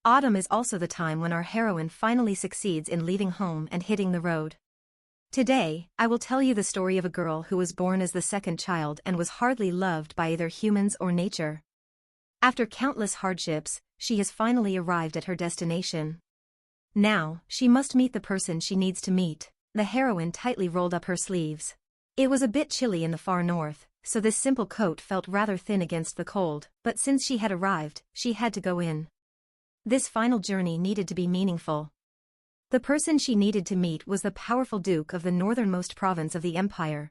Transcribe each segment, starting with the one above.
Autumn is also the time when our heroine finally succeeds in leaving home and hitting the road. Today, I will tell you the story of a girl who was born as the second child and was hardly loved by either humans or nature. After countless hardships, she has finally arrived at her destination. Now, she must meet the person she needs to meet. The heroine tightly rolled up her sleeves. It was a bit chilly in the far north, so this simple coat felt rather thin against the cold, but since she had arrived, she had to go in. This final journey needed to be meaningful. The person she needed to meet was the powerful duke of the northernmost province of the empire.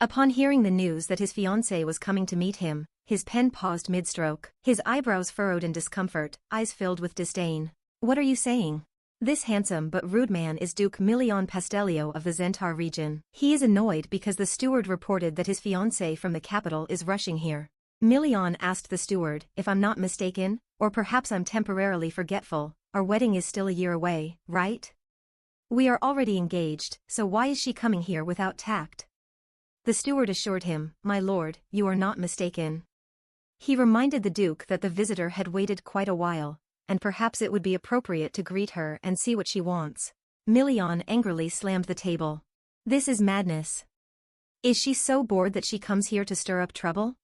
Upon hearing the news that his fiancée was coming to meet him, his pen paused mid-stroke, his eyebrows furrowed in discomfort, eyes filled with disdain. "What are you saying? This handsome but rude man is Duke Milion Pastelio of the Zentar region. He is annoyed because the steward reported that his fiancée from the capital is rushing here." Milion asked the steward, "If I'm not mistaken, or perhaps I'm temporarily forgetful, our wedding is still a year away, right? We are already engaged, so why is she coming here without tact?" The steward assured him, "My lord, you are not mistaken." He reminded the duke that the visitor had waited quite a while, and perhaps it would be appropriate to greet her and see what she wants. Milion angrily slammed the table. "This is madness. Is she so bored that she comes here to stir up trouble?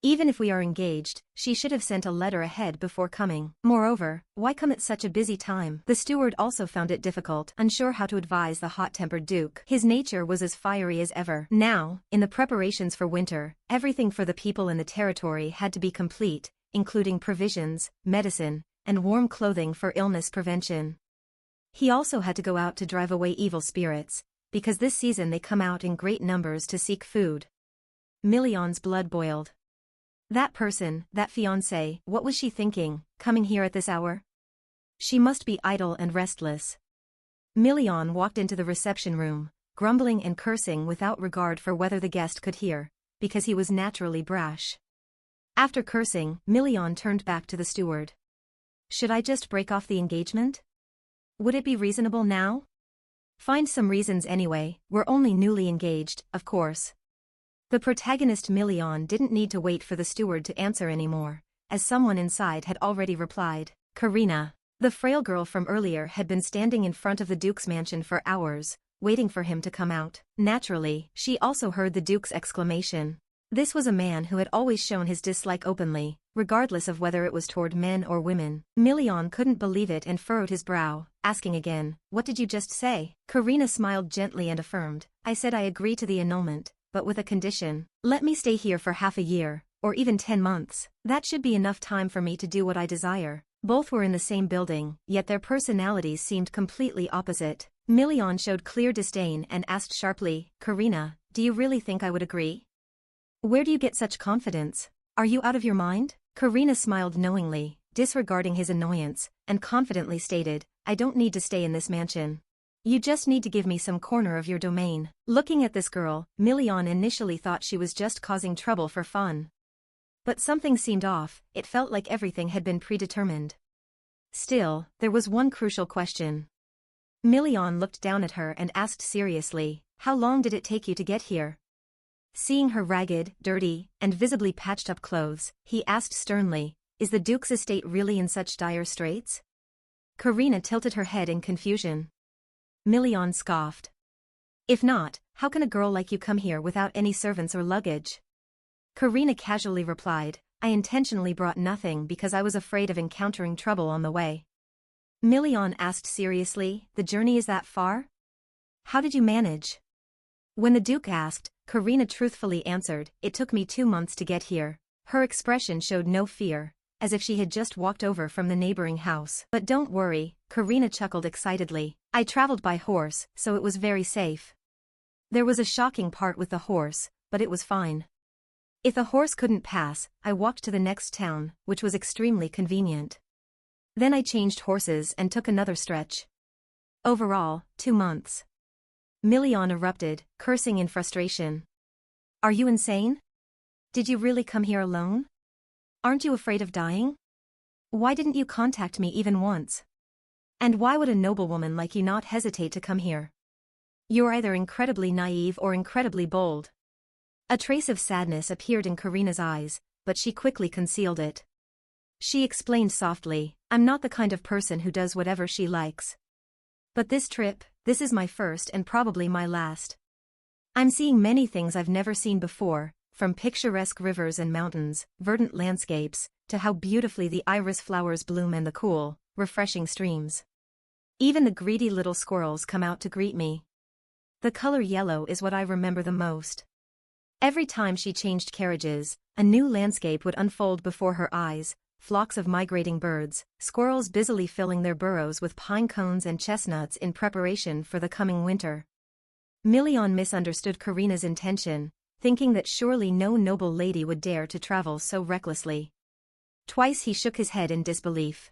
Even if we are engaged, she should have sent a letter ahead before coming. Moreover, why come at such a busy time?" The steward also found it difficult, unsure how to advise the hot-tempered duke. His nature was as fiery as ever. Now, in the preparations for winter, everything for the people in the territory had to be complete, including provisions, medicine, and warm clothing for illness prevention. He also had to go out to drive away evil spirits, because this season they come out in great numbers to seek food. Milion's blood boiled. That person, that fiancé, what was she thinking, coming here at this hour? She must be idle and restless. Milion walked into the reception room, grumbling and cursing without regard for whether the guest could hear, because he was naturally brash. After cursing, Milion turned back to the steward. "Should I just break off the engagement? Would it be reasonable now? Find some reasons anyway, we're only newly engaged, of course." The protagonist Milion didn't need to wait for the steward to answer anymore, as someone inside had already replied. Karina, the frail girl from earlier, had been standing in front of the duke's mansion for hours, waiting for him to come out. Naturally, she also heard the duke's exclamation. This was a man who had always shown his dislike openly, regardless of whether it was toward men or women. Milion couldn't believe it and furrowed his brow, asking again, "What did you just say?" Karina smiled gently and affirmed, "I said I agree to the annulment, but with a condition. Let me stay here for half a year, or even 10 months. That should be enough time for me to do what I desire." Both were in the same building, yet their personalities seemed completely opposite. Milion showed clear disdain and asked sharply, "Karina, do you really think I would agree? Where do you get such confidence? Are you out of your mind?" Karina smiled knowingly, disregarding his annoyance, and confidently stated, "I don't need to stay in this mansion. You just need to give me some corner of your domain." Looking at this girl, Milion initially thought she was just causing trouble for fun. But something seemed off, it felt like everything had been predetermined. Still, there was one crucial question. Milion looked down at her and asked seriously, "How long did it take you to get here?" Seeing her ragged, dirty, and visibly patched-up clothes, he asked sternly, "Is the duke's estate really in such dire straits?" Karina tilted her head in confusion. Milion scoffed. "If not, how can a girl like you come here without any servants or luggage?" Karina casually replied, "I intentionally brought nothing because I was afraid of encountering trouble on the way." Milion asked seriously, "The journey is that far? How did you manage?" When the duke asked, Karina truthfully answered, "It took me 2 months to get here." Her expression showed no fear, as if she had just walked over from the neighboring house. "But don't worry," Karina chuckled excitedly. "I traveled by horse, so it was very safe. There was a shocking part with the horse, but it was fine. If the horse couldn't pass, I walked to the next town, which was extremely convenient. Then I changed horses and took another stretch. Overall, 2 months. Milion erupted, cursing in frustration. "Are you insane? Did you really come here alone? Aren't you afraid of dying? Why didn't you contact me even once? And why would a noblewoman like you not hesitate to come here? You're either incredibly naive or incredibly bold." A trace of sadness appeared in Karina's eyes, but she quickly concealed it. she explained softly. I'm not the kind of person who does whatever she likes. But this trip, this is my first and probably my last. I'm seeing many things I've never seen before, from picturesque rivers and mountains, verdant landscapes, to how beautifully the iris flowers bloom and the cool, refreshing streams. Even the greedy little squirrels come out to greet me. The color yellow is what I remember the most. Every time she changed carriages, a new landscape would unfold before her eyes, flocks of migrating birds, squirrels busily filling their burrows with pine cones and chestnuts in preparation for the coming winter. Million misunderstood Karina's intention, thinking that surely no noble lady would dare to travel so recklessly. Twice he shook his head in disbelief.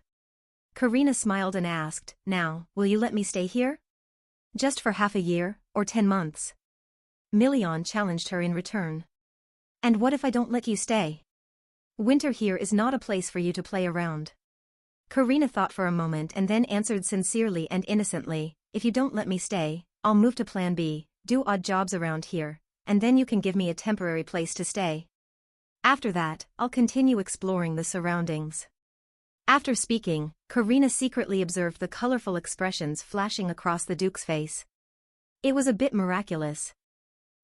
Karina smiled and asked, "Now, will you let me stay here? Just for half a year, or 10 months? Million challenged her in return. "And what if I don't let you stay? Winter here is not a place for you to play around." Karina thought for a moment and then answered sincerely and innocently, "If you don't let me stay, I'll move to Plan B, do odd jobs around here, and then you can give me a temporary place to stay. After that, I'll continue exploring the surroundings." After speaking, Karina secretly observed the colorful expressions flashing across the Duke's face. It was a bit miraculous.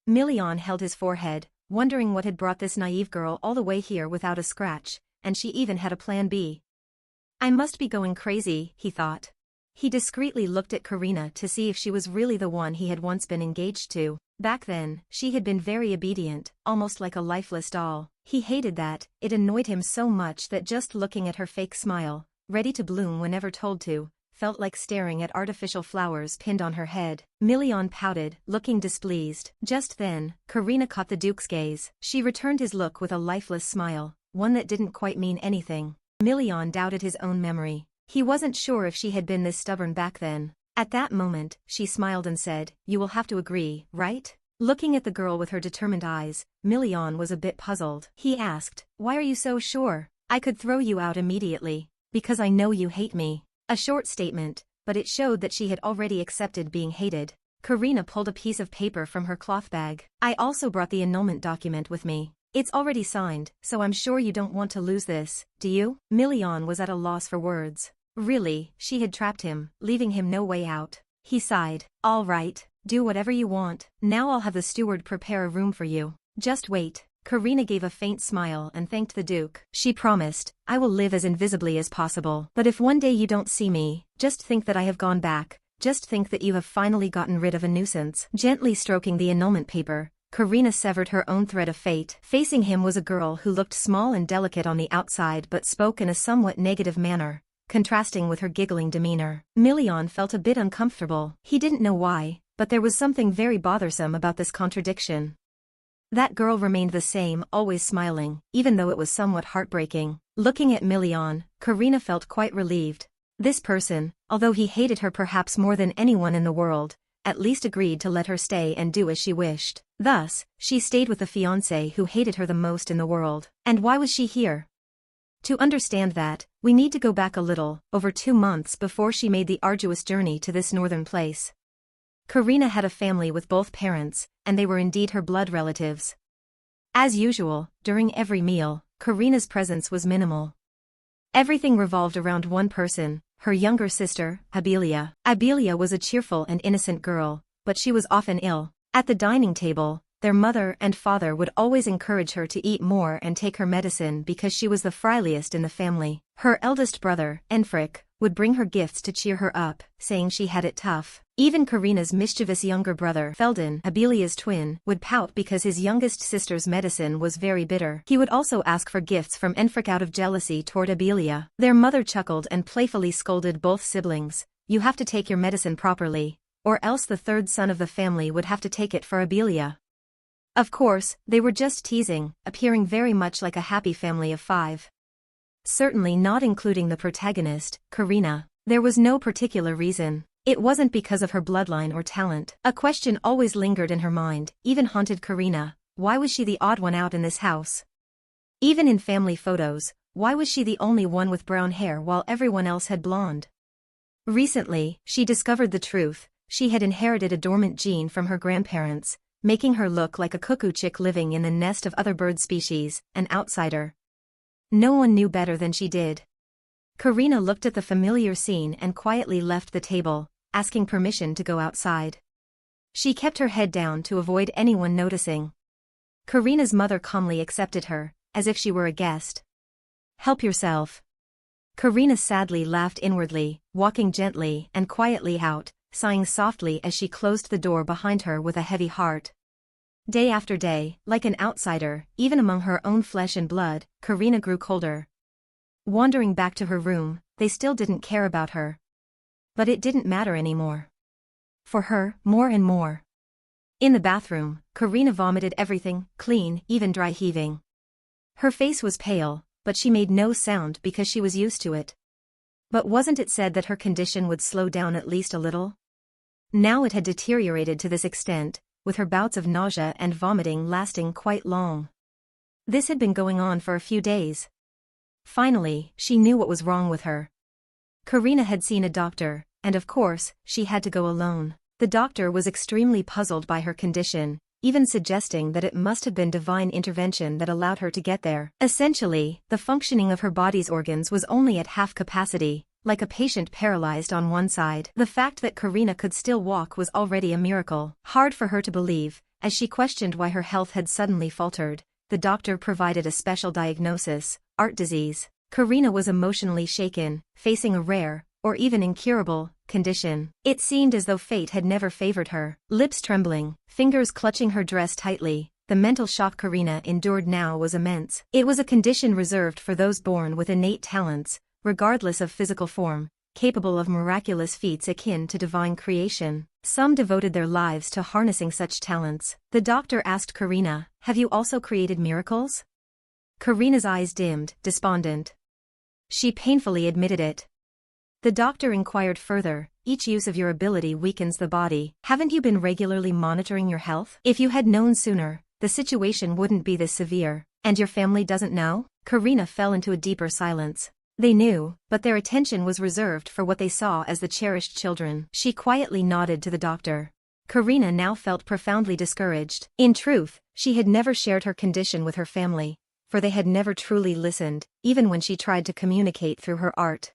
Million held his forehead, wondering what had brought this naive girl all the way here without a scratch, and she even had a plan B. I must be going crazy, he thought. He discreetly looked at Karina to see if she was really the one he had once been engaged to. Back then, she had been very obedient, almost like a lifeless doll. He hated that, it annoyed him so much that just looking at her fake smile, ready to bloom whenever told to, felt like staring at artificial flowers pinned on her head. Million pouted, looking displeased. Just then, Karina caught the Duke's gaze. She returned his look with a lifeless smile, one that didn't quite mean anything. Million doubted his own memory. He wasn't sure if she had been this stubborn back then. At that moment, she smiled and said, "You will have to agree, right?" Looking at the girl with her determined eyes, Million was a bit puzzled. He asked, "Why are you so sure? I could throw you out immediately. Because I know you hate me." A short statement, but it showed that she had already accepted being hated. Karina pulled a piece of paper from her cloth bag. "I also brought the annulment document with me. It's already signed, so I'm sure you don't want to lose this, do you?" Million was at a loss for words. Really, she had trapped him, leaving him no way out. He sighed. "All right, do whatever you want. Now I'll have the steward prepare a room for you. Just wait." Karina gave a faint smile and thanked the Duke. She promised, "I will live as invisibly as possible. But if one day you don't see me, just think that I have gone back. Just think that you have finally gotten rid of a nuisance." Gently stroking the annulment paper, Karina severed her own thread of fate. Facing him was a girl who looked small and delicate on the outside but spoke in a somewhat negative manner, contrasting with her giggling demeanor. Million felt a bit uncomfortable. He didn't know why, but there was something very bothersome about this contradiction. That girl remained the same, always smiling, even though it was somewhat heartbreaking. Looking at Million, Karina felt quite relieved. This person, although he hated her perhaps more than anyone in the world, at least agreed to let her stay and do as she wished. Thus, she stayed with the fiancé who hated her the most in the world. And why was she here? To understand that, we need to go back a little, over 2 months before she made the arduous journey to this northern place. Karina had a family with both parents, and they were indeed her blood relatives. As usual, during every meal, Karina's presence was minimal. Everything revolved around one person, her younger sister, Abelia. Abelia was a cheerful and innocent girl, but she was often ill. At the dining table, their mother and father would always encourage her to eat more and take her medicine because she was the frailest in the family. Her eldest brother, Enfric, would bring her gifts to cheer her up, saying she had it tough. Even Karina's mischievous younger brother, Feldon, Abelia's twin, would pout because his youngest sister's medicine was very bitter. He would also ask for gifts from Enfric out of jealousy toward Abelia. Their mother chuckled and playfully scolded both siblings. "You have to take your medicine properly, or else the third son of the family would have to take it for Abelia." Of course, they were just teasing, appearing very much like a happy family of 5. Certainly not including the protagonist, Karina. There was no particular reason. It wasn't because of her bloodline or talent. A question always lingered in her mind, even haunted Karina. Why was she the odd one out in this house? Even in family photos, why was she the only one with brown hair while everyone else had blonde? Recently, she discovered the truth. She had inherited a dormant gene from her grandparents, making her look like a cuckoo chick living in the nest of other bird species, an outsider. No one knew better than she did. Karina looked at the familiar scene and quietly left the table, asking permission to go outside. She kept her head down to avoid anyone noticing. Karina's mother calmly accepted her, as if she were a guest. "Help yourself." Karina sadly laughed inwardly, walking gently and quietly out, sighing softly as she closed the door behind her with a heavy heart. Day after day, like an outsider, even among her own flesh and blood, Karina grew colder. Wandering back to her room, they still didn't care about her. But it didn't matter anymore. For her, more and more. In the bathroom, Karina vomited everything, clean, even dry heaving. Her face was pale, but she made no sound because she was used to it. But wasn't it said that her condition would slow down at least a little? Now it had deteriorated to this extent, with her bouts of nausea and vomiting lasting quite long. This had been going on for a few days. Finally, she knew what was wrong with her. Karina had seen a doctor, and of course, she had to go alone. The doctor was extremely puzzled by her condition, even suggesting that it must have been divine intervention that allowed her to get there. Essentially, the functioning of her body's organs was only at half capacity, like a patient paralyzed on one side. The fact that Karina could still walk was already a miracle. Hard for her to believe, as she questioned why her health had suddenly faltered. The doctor provided a special diagnosis: heart disease. Karina was emotionally shaken, facing a rare, or even incurable, condition. It seemed as though fate had never favored her. Lips trembling, fingers clutching her dress tightly, the mental shock Karina endured now was immense. It was a condition reserved for those born with innate talents, regardless of physical form, capable of miraculous feats akin to divine creation. Some devoted their lives to harnessing such talents. The doctor asked Karina, "Have you also created miracles?" Karina's eyes dimmed, despondent. She painfully admitted it. The doctor inquired further, "Each use of your ability weakens the body. Haven't you been regularly monitoring your health? If you had known sooner, the situation wouldn't be this severe. And your family doesn't know?" Karina fell into a deeper silence. They knew, but their attention was reserved for what they saw as the cherished children. She quietly nodded to the doctor. Karina now felt profoundly discouraged. In truth, she had never shared her condition with her family, for they had never truly listened, even when she tried to communicate through her art.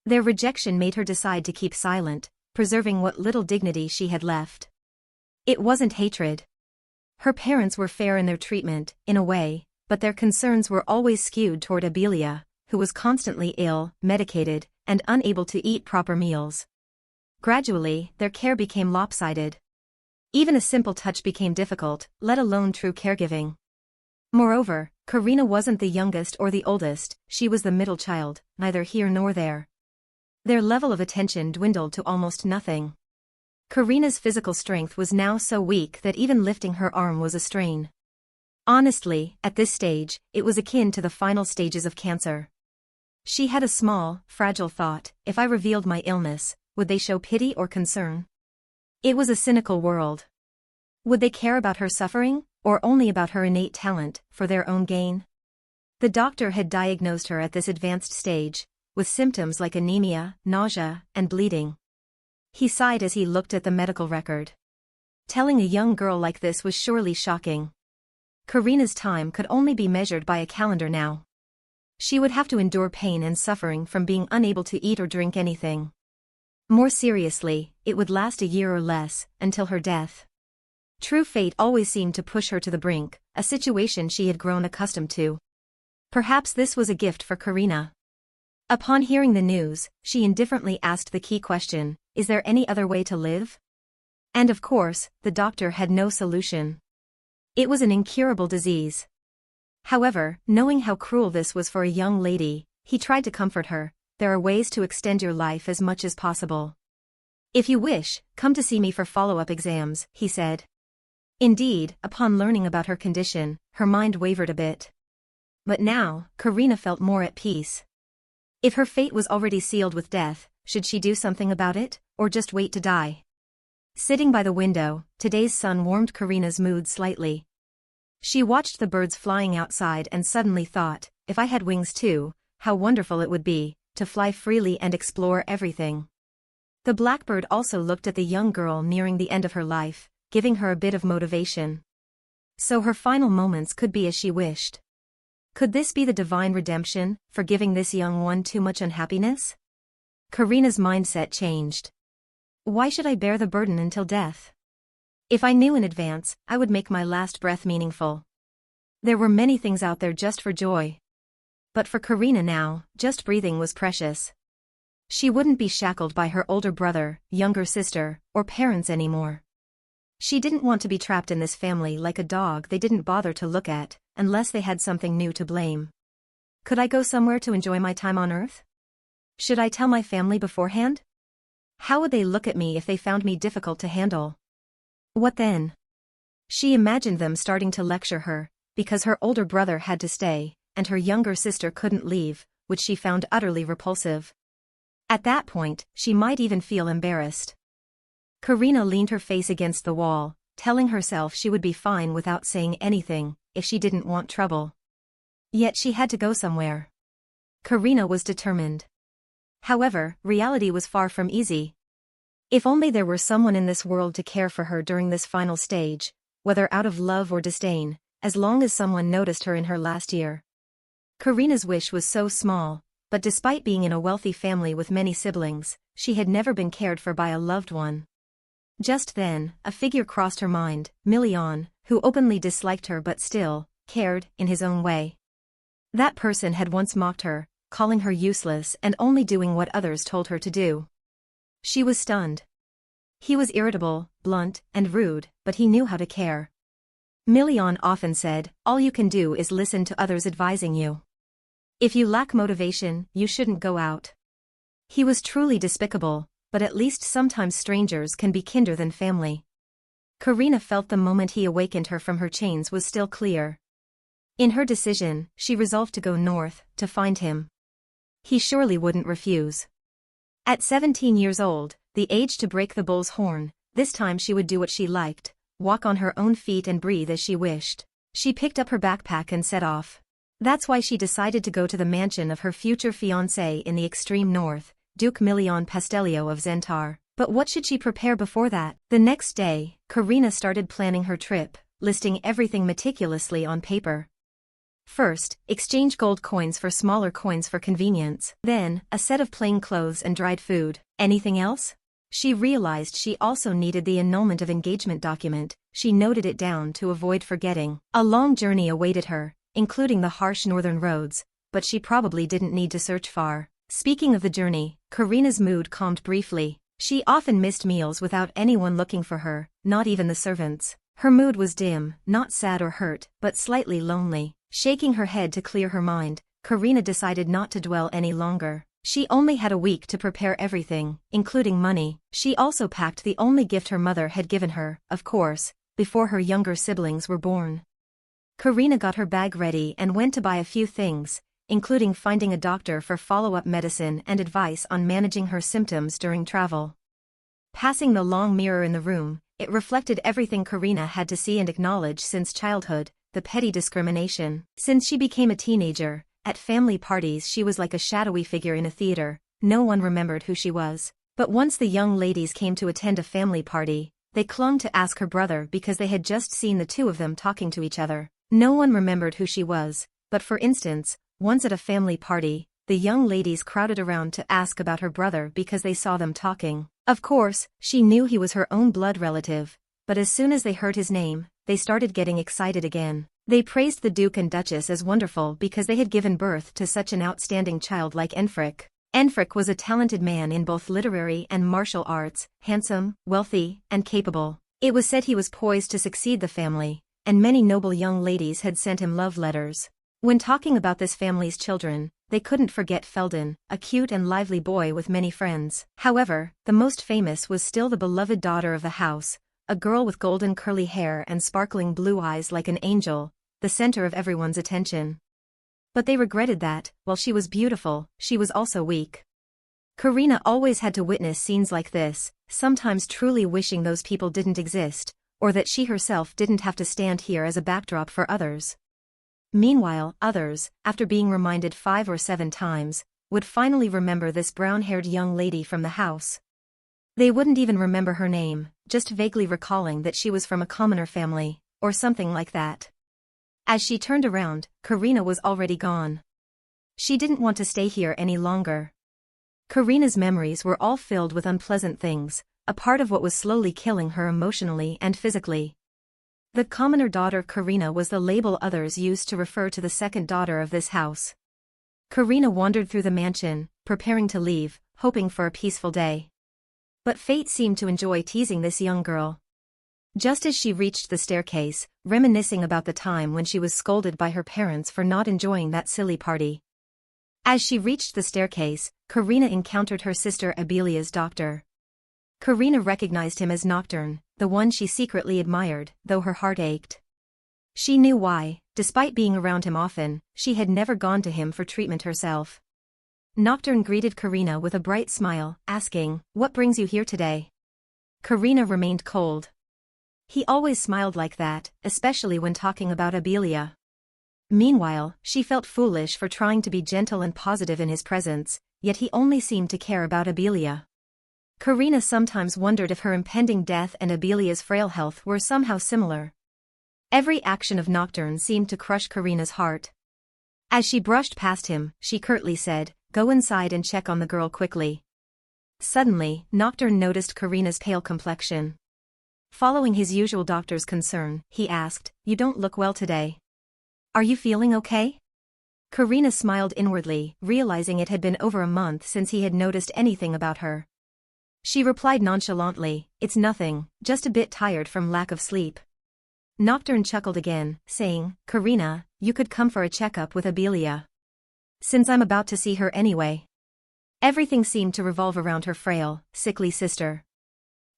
Their rejection made her decide to keep silent, preserving what little dignity she had left. It wasn't hatred. Her parents were fair in their treatment, in a way, but their concerns were always skewed toward Abelia, who was constantly ill, medicated, and unable to eat proper meals. Gradually, their care became lopsided. Even a simple touch became difficult, let alone true caregiving. Moreover, Karina wasn't the youngest or the oldest, she was the middle child, neither here nor there. Their level of attention dwindled to almost nothing. Karina's physical strength was now so weak that even lifting her arm was a strain. Honestly, at this stage, it was akin to the final stages of cancer. She had a small, fragile thought: if I revealed my illness, would they show pity or concern? It was a cynical world. Would they care about her suffering, or only about her innate talent, for their own gain? The doctor had diagnosed her at this advanced stage, with symptoms like anemia, nausea, and bleeding. He sighed as he looked at the medical record. Telling a young girl like this was surely shocking. Karina's time could only be measured by a calendar now. She would have to endure pain and suffering from being unable to eat or drink anything. More seriously, it would last a year or less, until her death. True fate always seemed to push her to the brink, a situation she had grown accustomed to. Perhaps this was a gift for Karina. Upon hearing the news, she indifferently asked the key question: is there any other way to live? And of course, the doctor had no solution. It was an incurable disease. However, knowing how cruel this was for a young lady, he tried to comfort her. There are ways to extend your life as much as possible. If you wish, come to see me for follow-up exams, he said. Indeed, upon learning about her condition, her mind wavered a bit. But now, Karina felt more at peace. If her fate was already sealed with death, should she do something about it, or just wait to die? Sitting by the window, today's sun warmed Karina's mood slightly. She watched the birds flying outside and suddenly thought, if I had wings too, how wonderful it would be, to fly freely and explore everything. The blackbird also looked at the young girl nearing the end of her life, giving her a bit of motivation. So her final moments could be as she wished. Could this be the divine redemption, for giving this young one too much unhappiness? Karina's mindset changed. Why should I bear the burden until death? If I knew in advance, I would make my last breath meaningful. There were many things out there just for joy. But for Karina now, just breathing was precious. She wouldn't be shackled by her older brother, younger sister, or parents anymore. She didn't want to be trapped in this family like a dog they didn't bother to look at, unless they had something new to blame. Could I go somewhere to enjoy my time on Earth? Should I tell my family beforehand? How would they look at me if they found me difficult to handle? What then? She imagined them starting to lecture her, because her older brother had to stay, and her younger sister couldn't leave, which she found utterly repulsive. At that point, she might even feel embarrassed. Karina leaned her face against the wall, telling herself she would be fine without saying anything, if she didn't want trouble. Yet she had to go somewhere. Karina was determined. However, reality was far from easy. If only there were someone in this world to care for her during this final stage, whether out of love or disdain, as long as someone noticed her in her last year. Karina's wish was so small, but despite being in a wealthy family with many siblings, she had never been cared for by a loved one. Just then, a figure crossed her mind, Million, who openly disliked her but still cared, in his own way. That person had once mocked her, calling her useless and only doing what others told her to do. She was stunned. He was irritable, blunt, and rude, but he knew how to care. Million often said, "All you can do is listen to others advising you. If you lack motivation, you shouldn't go out." He was truly despicable, but at least sometimes strangers can be kinder than family. Karina felt the moment he awakened her from her chains was still clear. In her decision, she resolved to go north, to find him. He surely wouldn't refuse. At 17 years old, the age to break the bull's horn, this time she would do what she liked, walk on her own feet and breathe as she wished. She picked up her backpack and set off. That's why she decided to go to the mansion of her future fiancé in the extreme north, Duke Million Pastelio of Zentar. But what should she prepare before that? The next day, Karina started planning her trip, listing everything meticulously on paper. First, exchange gold coins for smaller coins for convenience. Then, a set of plain clothes and dried food. Anything else? She realized she also needed the annulment of engagement document. She noted it down to avoid forgetting. A long journey awaited her, including the harsh northern roads, but she probably didn't need to search far. Speaking of the journey, Karina's mood calmed briefly. She often missed meals without anyone looking for her, not even the servants. Her mood was dim, not sad or hurt, but slightly lonely. Shaking her head to clear her mind, Karina decided not to dwell any longer. She only had a week to prepare everything, including money. She also packed the only gift her mother had given her, of course, before her younger siblings were born. Karina got her bag ready and went to buy a few things, including finding a doctor for follow-up medicine and advice on managing her symptoms during travel. Passing the long mirror in the room, it reflected everything Karina had to see and acknowledge since childhood. The petty discrimination. Since she became a teenager, at family parties she was like a shadowy figure in a theater. No one remembered who she was. But once the young ladies came to attend a family party, they clung to ask her brother because they had just seen the two of them talking to each other. No one remembered who she was, but for instance, once at a family party, the young ladies crowded around to ask about her brother because they saw them talking. Of course, she knew he was her own blood relative, but as soon as they heard his name, they started getting excited again. They praised the Duke and Duchess as wonderful because they had given birth to such an outstanding child like Enfric. Enfric was a talented man in both literary and martial arts, handsome, wealthy, and capable. It was said he was poised to succeed the family, and many noble young ladies had sent him love letters. When talking about this family's children, they couldn't forget Felden, a cute and lively boy with many friends. However, the most famous was still the beloved daughter of the house, a girl with golden curly hair and sparkling blue eyes like an angel, the center of everyone's attention. But they regretted that, while she was beautiful, she was also weak. Karina always had to witness scenes like this, sometimes truly wishing those people didn't exist, or that she herself didn't have to stand here as a backdrop for others. Meanwhile, others, after being reminded 5 or 7 times, would finally remember this brown-haired young lady from the house. They wouldn't even remember her name, just vaguely recalling that she was from a commoner family, or something like that. As she turned around, Karina was already gone. She didn't want to stay here any longer. Karina's memories were all filled with unpleasant things, a part of what was slowly killing her emotionally and physically. The commoner daughter Karina was the label others used to refer to the second daughter of this house. Karina wandered through the mansion, preparing to leave, hoping for a peaceful day. But fate seemed to enjoy teasing this young girl. Just as she reached the staircase, reminiscing about the time when she was scolded by her parents for not enjoying that silly party. As she reached the staircase, Karina encountered her sister Abelia's doctor. Karina recognized him as Nocturne, the one she secretly admired, though her heart ached. She knew why. Despite being around him often, she had never gone to him for treatment herself. Nocturne greeted Karina with a bright smile, asking, "What brings you here today?" Karina remained cold. He always smiled like that, especially when talking about Abelia. Meanwhile, she felt foolish for trying to be gentle and positive in his presence, yet he only seemed to care about Abelia. Karina sometimes wondered if her impending death and Abelia's frail health were somehow similar. Every action of Nocturne seemed to crush Karina's heart. As she brushed past him, she curtly said, "Go inside and check on the girl quickly." Suddenly, Nocturne noticed Karina's pale complexion. Following his usual doctor's concern, he asked, "You don't look well today. Are you feeling okay?" Karina smiled inwardly, realizing it had been over a month since he had noticed anything about her. She replied nonchalantly, "It's nothing, just a bit tired from lack of sleep." Nocturne chuckled again, saying, "Karina, you could come for a checkup with Abelia. Since I'm about to see her anyway." Everything seemed to revolve around her frail, sickly sister.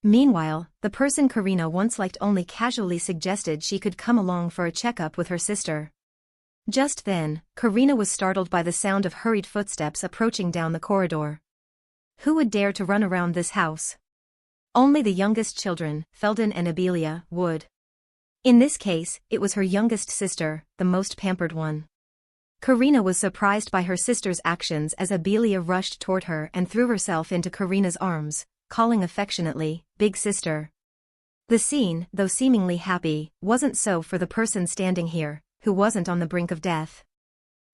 Meanwhile, the person Karina once liked only casually suggested she could come along for a checkup with her sister. Just then, Karina was startled by the sound of hurried footsteps approaching down the corridor. Who would dare to run around this house? Only the youngest children, Felden and Abelia, would. In this case, it was her youngest sister, the most pampered one. Karina was surprised by her sister's actions as Abelia rushed toward her and threw herself into Karina's arms, calling affectionately, "Big sister." The scene, though seemingly happy, wasn't so for the person standing here, who wasn't on the brink of death.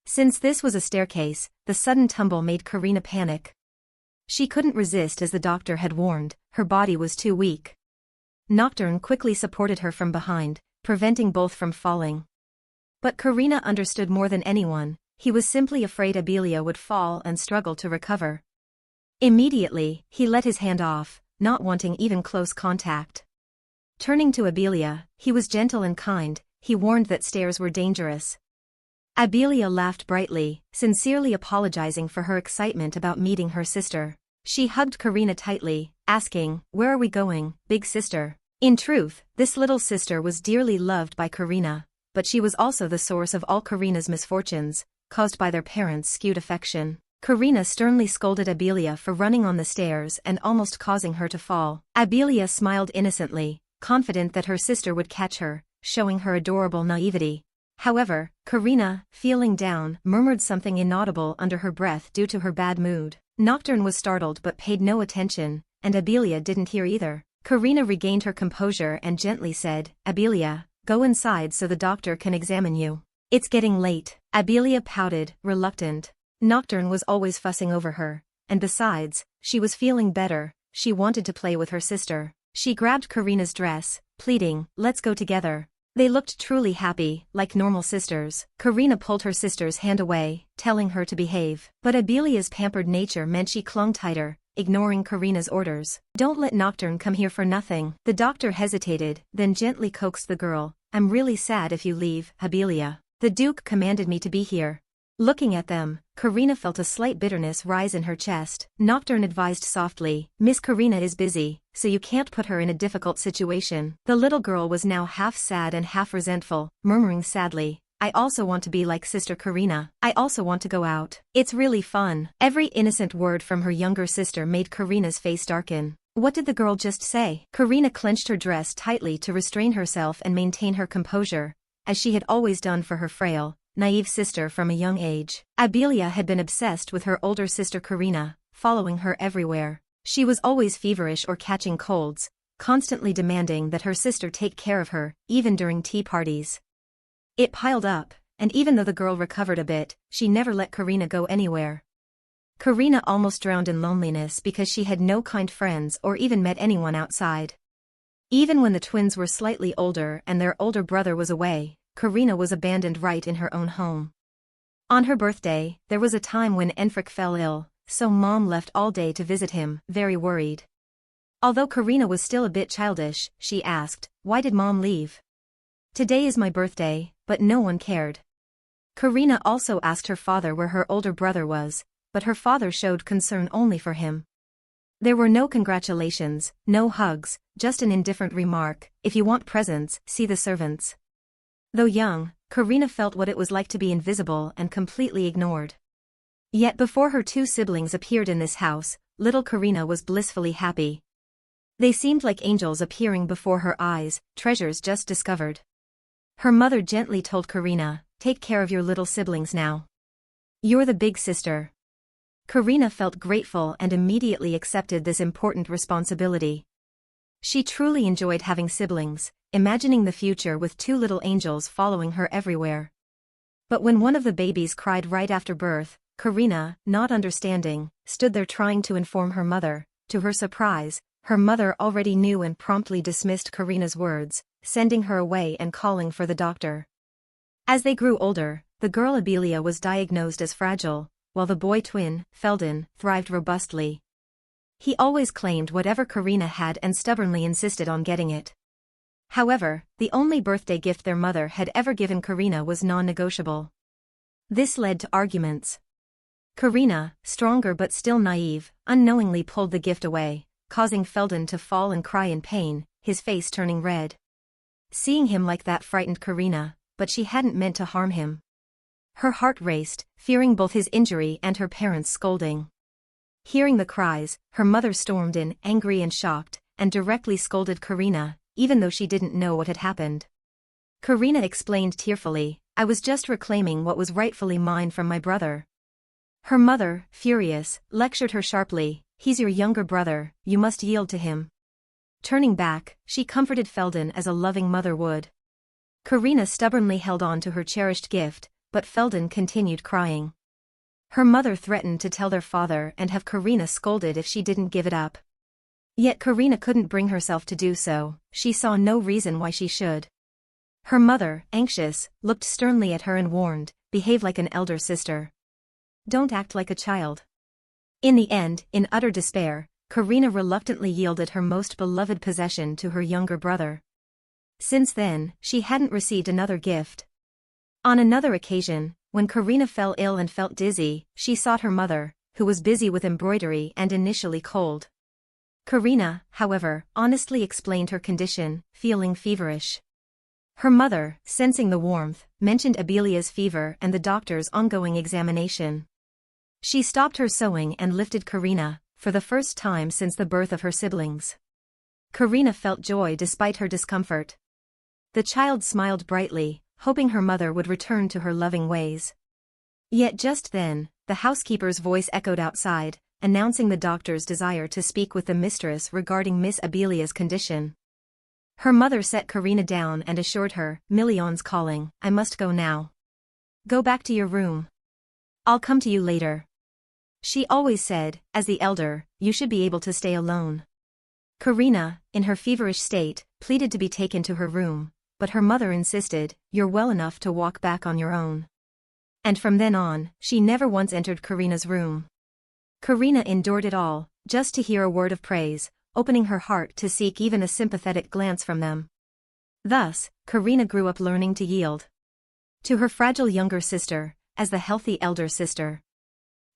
Since this was a staircase, the sudden tumble made Karina panic. She couldn't resist as the doctor had warned, her body was too weak. Nocturne quickly supported her from behind, preventing both from falling. But Karina understood more than anyone, he was simply afraid Abelia would fall and struggle to recover. Immediately, he let his hand off, not wanting even close contact. Turning to Abelia, he was gentle and kind, he warned that stairs were dangerous. Abelia laughed brightly, sincerely apologizing for her excitement about meeting her sister. She hugged Karina tightly, asking, "Where are we going, big sister?" In truth, this little sister was dearly loved by Karina, but she was also the source of all Karina's misfortunes, caused by their parents' skewed affection. Karina sternly scolded Abelia for running on the stairs and almost causing her to fall. Abelia smiled innocently, confident that her sister would catch her, showing her adorable naivety. However, Karina, feeling down, murmured something inaudible under her breath due to her bad mood. Nocturne was startled but paid no attention, and Abelia didn't hear either. Karina regained her composure and gently said, "Abelia, go inside so the doctor can examine you. It's getting late." Abelia pouted, reluctant. Nocturne was always fussing over her, and besides, she was feeling better, she wanted to play with her sister. She grabbed Karina's dress, pleading, "Let's go together." They looked truly happy, like normal sisters. Karina pulled her sister's hand away, telling her to behave. But Abelia's pampered nature meant she clung tighter, ignoring Karina's orders. "Don't let Nocturne come here for nothing." The doctor hesitated, then gently coaxed the girl, "I'm really sad if you leave, Abelia. The Duke commanded me to be here." Looking at them, Karina felt a slight bitterness rise in her chest. Nocturne advised softly, "Miss Karina is busy, so you can't put her in a difficult situation." The little girl was now half sad and half resentful, murmuring sadly, "I also want to be like Sister Karina. I also want to go out. It's really fun." Every innocent word from her younger sister made Karina's face darken. What did the girl just say? Karina clenched her dress tightly to restrain herself and maintain her composure, as she had always done for her frail, naive sister from a young age. Abelia had been obsessed with her older sister Karina, following her everywhere. She was always feverish or catching colds, constantly demanding that her sister take care of her, even during tea parties. It piled up, and even though the girl recovered a bit, she never let Karina go anywhere. Karina almost drowned in loneliness because she had no kind friends or even met anyone outside. Even when the twins were slightly older and their older brother was away, Karina was abandoned right in her own home. On her birthday, there was a time when Enfric fell ill, so Mom left all day to visit him, very worried. Although Karina was still a bit childish, she asked, "Why did Mom leave? Today is my birthday," but no one cared. Karina also asked her father where her older brother was, but her father showed concern only for him. There were no congratulations, no hugs, just an indifferent remark, "If you want presents, see the servants." Though young, Karina felt what it was like to be invisible and completely ignored. Yet before her two siblings appeared in this house, little Karina was blissfully happy. They seemed like angels appearing before her eyes, treasures just discovered. Her mother gently told Karina, "Take care of your little siblings now. You're the big sister." Karina felt grateful and immediately accepted this important responsibility. She truly enjoyed having siblings, imagining the future with two little angels following her everywhere. But when one of the babies cried right after birth, Karina, not understanding, stood there trying to inform her mother. To her surprise, her mother already knew and promptly dismissed Karina's words, sending her away and calling for the doctor. As they grew older, the girl Abelia was diagnosed as fragile, while the boy twin, Feldon, thrived robustly. He always claimed whatever Karina had and stubbornly insisted on getting it. However, the only birthday gift their mother had ever given Karina was non-negotiable. This led to arguments. Karina, stronger but still naive, unknowingly pulled the gift away, causing Feldon to fall and cry in pain, his face turning red. Seeing him like that frightened Karina, but she hadn't meant to harm him. Her heart raced, fearing both his injury and her parents' scolding. Hearing the cries, her mother stormed in, angry and shocked, and directly scolded Karina, even though she didn't know what had happened. Karina explained tearfully, "I was just reclaiming what was rightfully mine from my brother." Her mother, furious, lectured her sharply, "He's your younger brother, you must yield to him." Turning back, she comforted Feldon as a loving mother would. Karina stubbornly held on to her cherished gift, but Feldon continued crying. Her mother threatened to tell their father and have Karina scolded if she didn't give it up. Yet Karina couldn't bring herself to do so, she saw no reason why she should. Her mother, anxious, looked sternly at her and warned, "Behave like an elder sister. Don't act like a child." In the end, in utter despair, Karina reluctantly yielded her most beloved possession to her younger brother. Since then, she hadn't received another gift. On another occasion, when Karina fell ill and felt dizzy, she sought her mother, who was busy with embroidery and initially cold. Karina, however, honestly explained her condition, feeling feverish. Her mother, sensing the warmth, mentioned Abelia's fever and the doctor's ongoing examination. She stopped her sewing and lifted Karina, for the first time since the birth of her siblings. Karina felt joy despite her discomfort. The child smiled brightly, hoping her mother would return to her loving ways. Yet just then, the housekeeper's voice echoed outside, announcing the doctor's desire to speak with the mistress regarding Miss Abelia's condition. Her mother set Karina down and assured her, "Million's calling, I must go now. Go back to your room. I'll come to you later." She always said, as the elder, you should be able to stay alone. Karina, in her feverish state, pleaded to be taken to her room, but her mother insisted, "You're well enough to walk back on your own." And from then on, she never once entered Karina's room. Karina endured it all, just to hear a word of praise, opening her heart to seek even a sympathetic glance from them. Thus, Karina grew up learning to yield. To her fragile younger sister, as the healthy elder sister.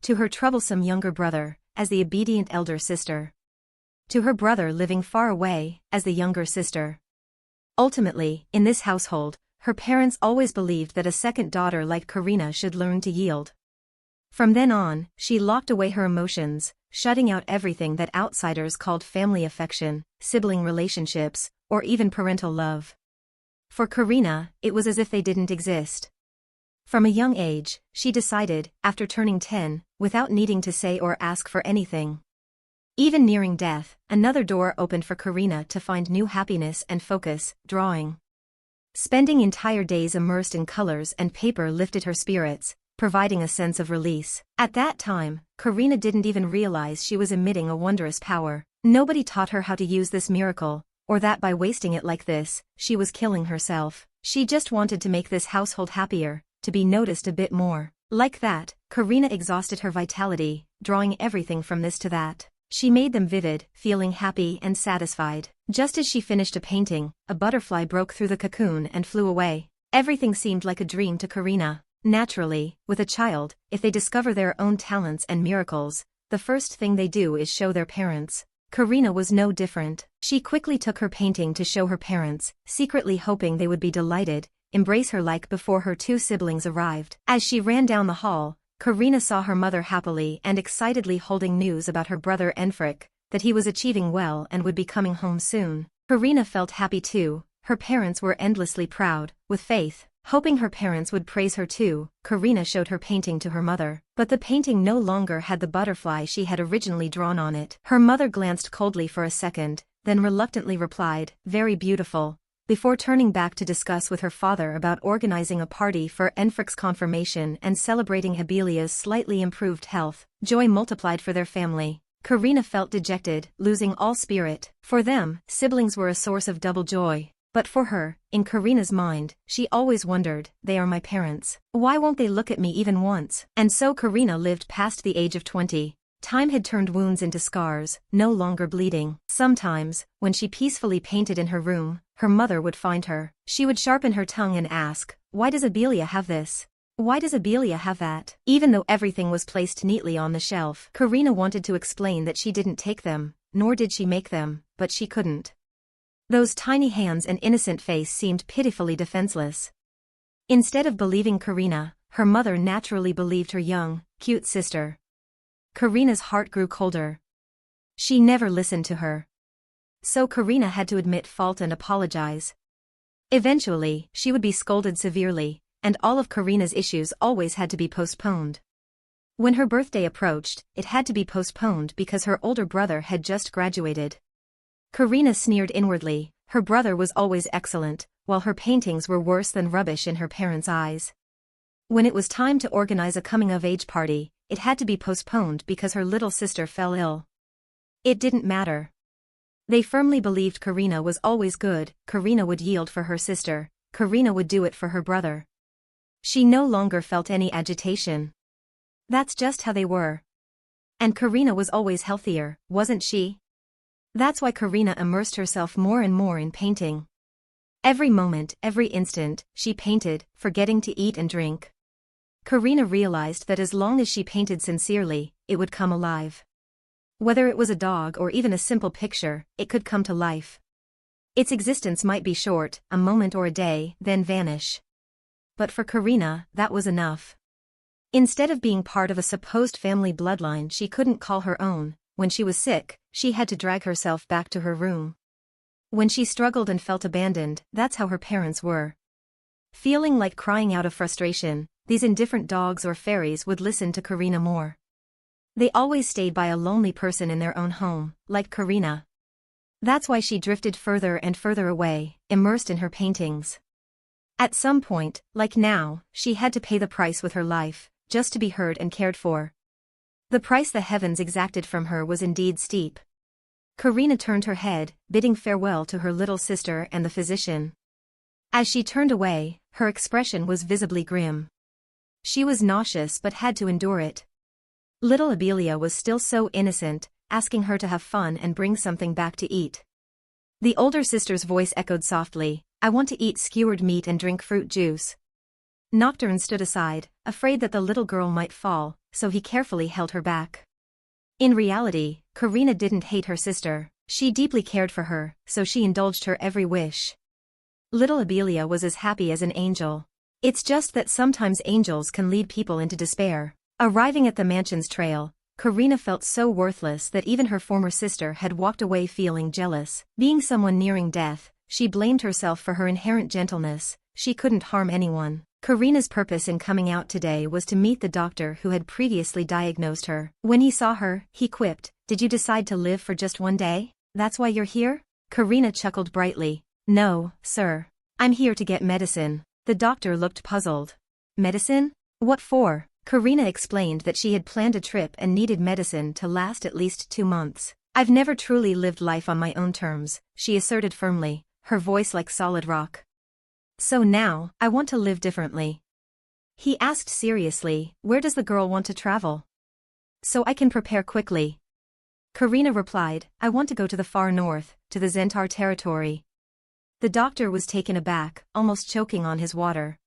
To her troublesome younger brother, as the obedient elder sister. To her brother living far away, as the younger sister. Ultimately, in this household, her parents always believed that a second daughter like Karina should learn to yield. From then on, she locked away her emotions, shutting out everything that outsiders called family affection, sibling relationships, or even parental love. For Karina, it was as if they didn't exist. From a young age, she decided, after turning 10, without needing to say or ask for anything. Even nearing death, another door opened for Karina to find new happiness and focus, drawing. Spending entire days immersed in colors and paper lifted her spirits, providing a sense of release. At that time, Karina didn't even realize she was emitting a wondrous power. Nobody taught her how to use this miracle, or that by wasting it like this, she was killing herself. She just wanted to make this household happier, to be noticed a bit more. Like that, Karina exhausted her vitality, drawing everything from this to that. She made them vivid, feeling happy and satisfied. Just as she finished a painting, a butterfly broke through the cocoon and flew away. Everything seemed like a dream to Karina. Naturally, with a child, if they discover their own talents and miracles, the first thing they do is show their parents. Karina was no different. She quickly took her painting to show her parents, secretly hoping they would be delighted, embrace her like before her two siblings arrived. As she ran down the hall, Karina saw her mother happily and excitedly holding news about her brother Enfric, that he was achieving well and would be coming home soon. Karina felt happy too. Her parents were endlessly proud. With faith, hoping her parents would praise her too, Karina showed her painting to her mother. But the painting no longer had the butterfly she had originally drawn on it. Her mother glanced coldly for a second, then reluctantly replied, "Very beautiful," before turning back to discuss with her father about organizing a party for Enfric's confirmation and celebrating Abelia's slightly improved health. Joy multiplied for their family. Karina felt dejected, losing all spirit. For them, siblings were a source of double joy. But for her, in Karina's mind, she always wondered, they are my parents. Why won't they look at me even once? And so Karina lived past the age of 20. Time had turned wounds into scars, no longer bleeding. Sometimes, when she peacefully painted in her room, her mother would find her. She would sharpen her tongue and ask, "Why does Abelia have this? Why does Abelia have that?" Even though everything was placed neatly on the shelf, Karina wanted to explain that she didn't take them, nor did she make them, but she couldn't. Those tiny hands and innocent face seemed pitifully defenseless. Instead of believing Karina, her mother naturally believed her young, cute sister. Karina's heart grew colder. She never listened to her. So Karina had to admit fault and apologize. Eventually, she would be scolded severely, and all of Karina's issues always had to be postponed. When her birthday approached, it had to be postponed because her older brother had just graduated. Karina sneered inwardly. Her brother was always excellent, while her paintings were worse than rubbish in her parents' eyes. When it was time to organize a coming-of-age party, it had to be postponed because her little sister fell ill. It didn't matter. They firmly believed Karina was always good. Karina would yield for her sister. Karina would do it for her brother. She no longer felt any agitation. That's just how they were. And Karina was always healthier, wasn't she? That's why Karina immersed herself more and more in painting. Every moment, every instant, she painted, forgetting to eat and drink. Karina realized that as long as she painted sincerely, it would come alive. Whether it was a dog or even a simple picture, it could come to life. Its existence might be short, a moment or a day, then vanish. But for Karina, that was enough. Instead of being part of a supposed family bloodline she couldn't call her own, when she was sick, she had to drag herself back to her room. When she struggled and felt abandoned, that's how her parents were. Feeling like crying out of frustration, these indifferent dogs or fairies would listen to Karina more. They always stayed by a lonely person in their own home, like Karina. That's why she drifted further and further away, immersed in her paintings. At some point, like now, she had to pay the price with her life, just to be heard and cared for. The price the heavens exacted from her was indeed steep. Karina turned her head, bidding farewell to her little sister and the physician. As she turned away, her expression was visibly grim. She was nauseous but had to endure it. Little Abelia was still so innocent, asking her to have fun and bring something back to eat. The older sister's voice echoed softly, "I want to eat skewered meat and drink fruit juice." Nocturne stood aside, afraid that the little girl might fall, so he carefully held her back. In reality, Karina didn't hate her sister. She deeply cared for her, so she indulged her every wish. Little Abelia was as happy as an angel. It's just that sometimes angels can lead people into despair. Arriving at the mansion's trail, Karina felt so worthless that even her former sister had walked away feeling jealous. Being someone nearing death, she blamed herself for her inherent gentleness. She couldn't harm anyone. Karina's purpose in coming out today was to meet the doctor who had previously diagnosed her. When he saw her, he quipped, "Did you decide to live for just one day? That's why you're here?" Karina chuckled brightly. "No, sir. I'm here to get medicine. The doctor looked puzzled. Medicine? What for? Karina explained that she had planned a trip and needed medicine to last at least 2 months. I've never truly lived life on my own terms, she asserted firmly, her voice like solid rock. So now, I want to live differently. He asked seriously, where does the girl want to travel? So I can prepare quickly. Karina replied, I want to go to the far north, to the Zentar territory. The doctor was taken aback, almost choking on his water.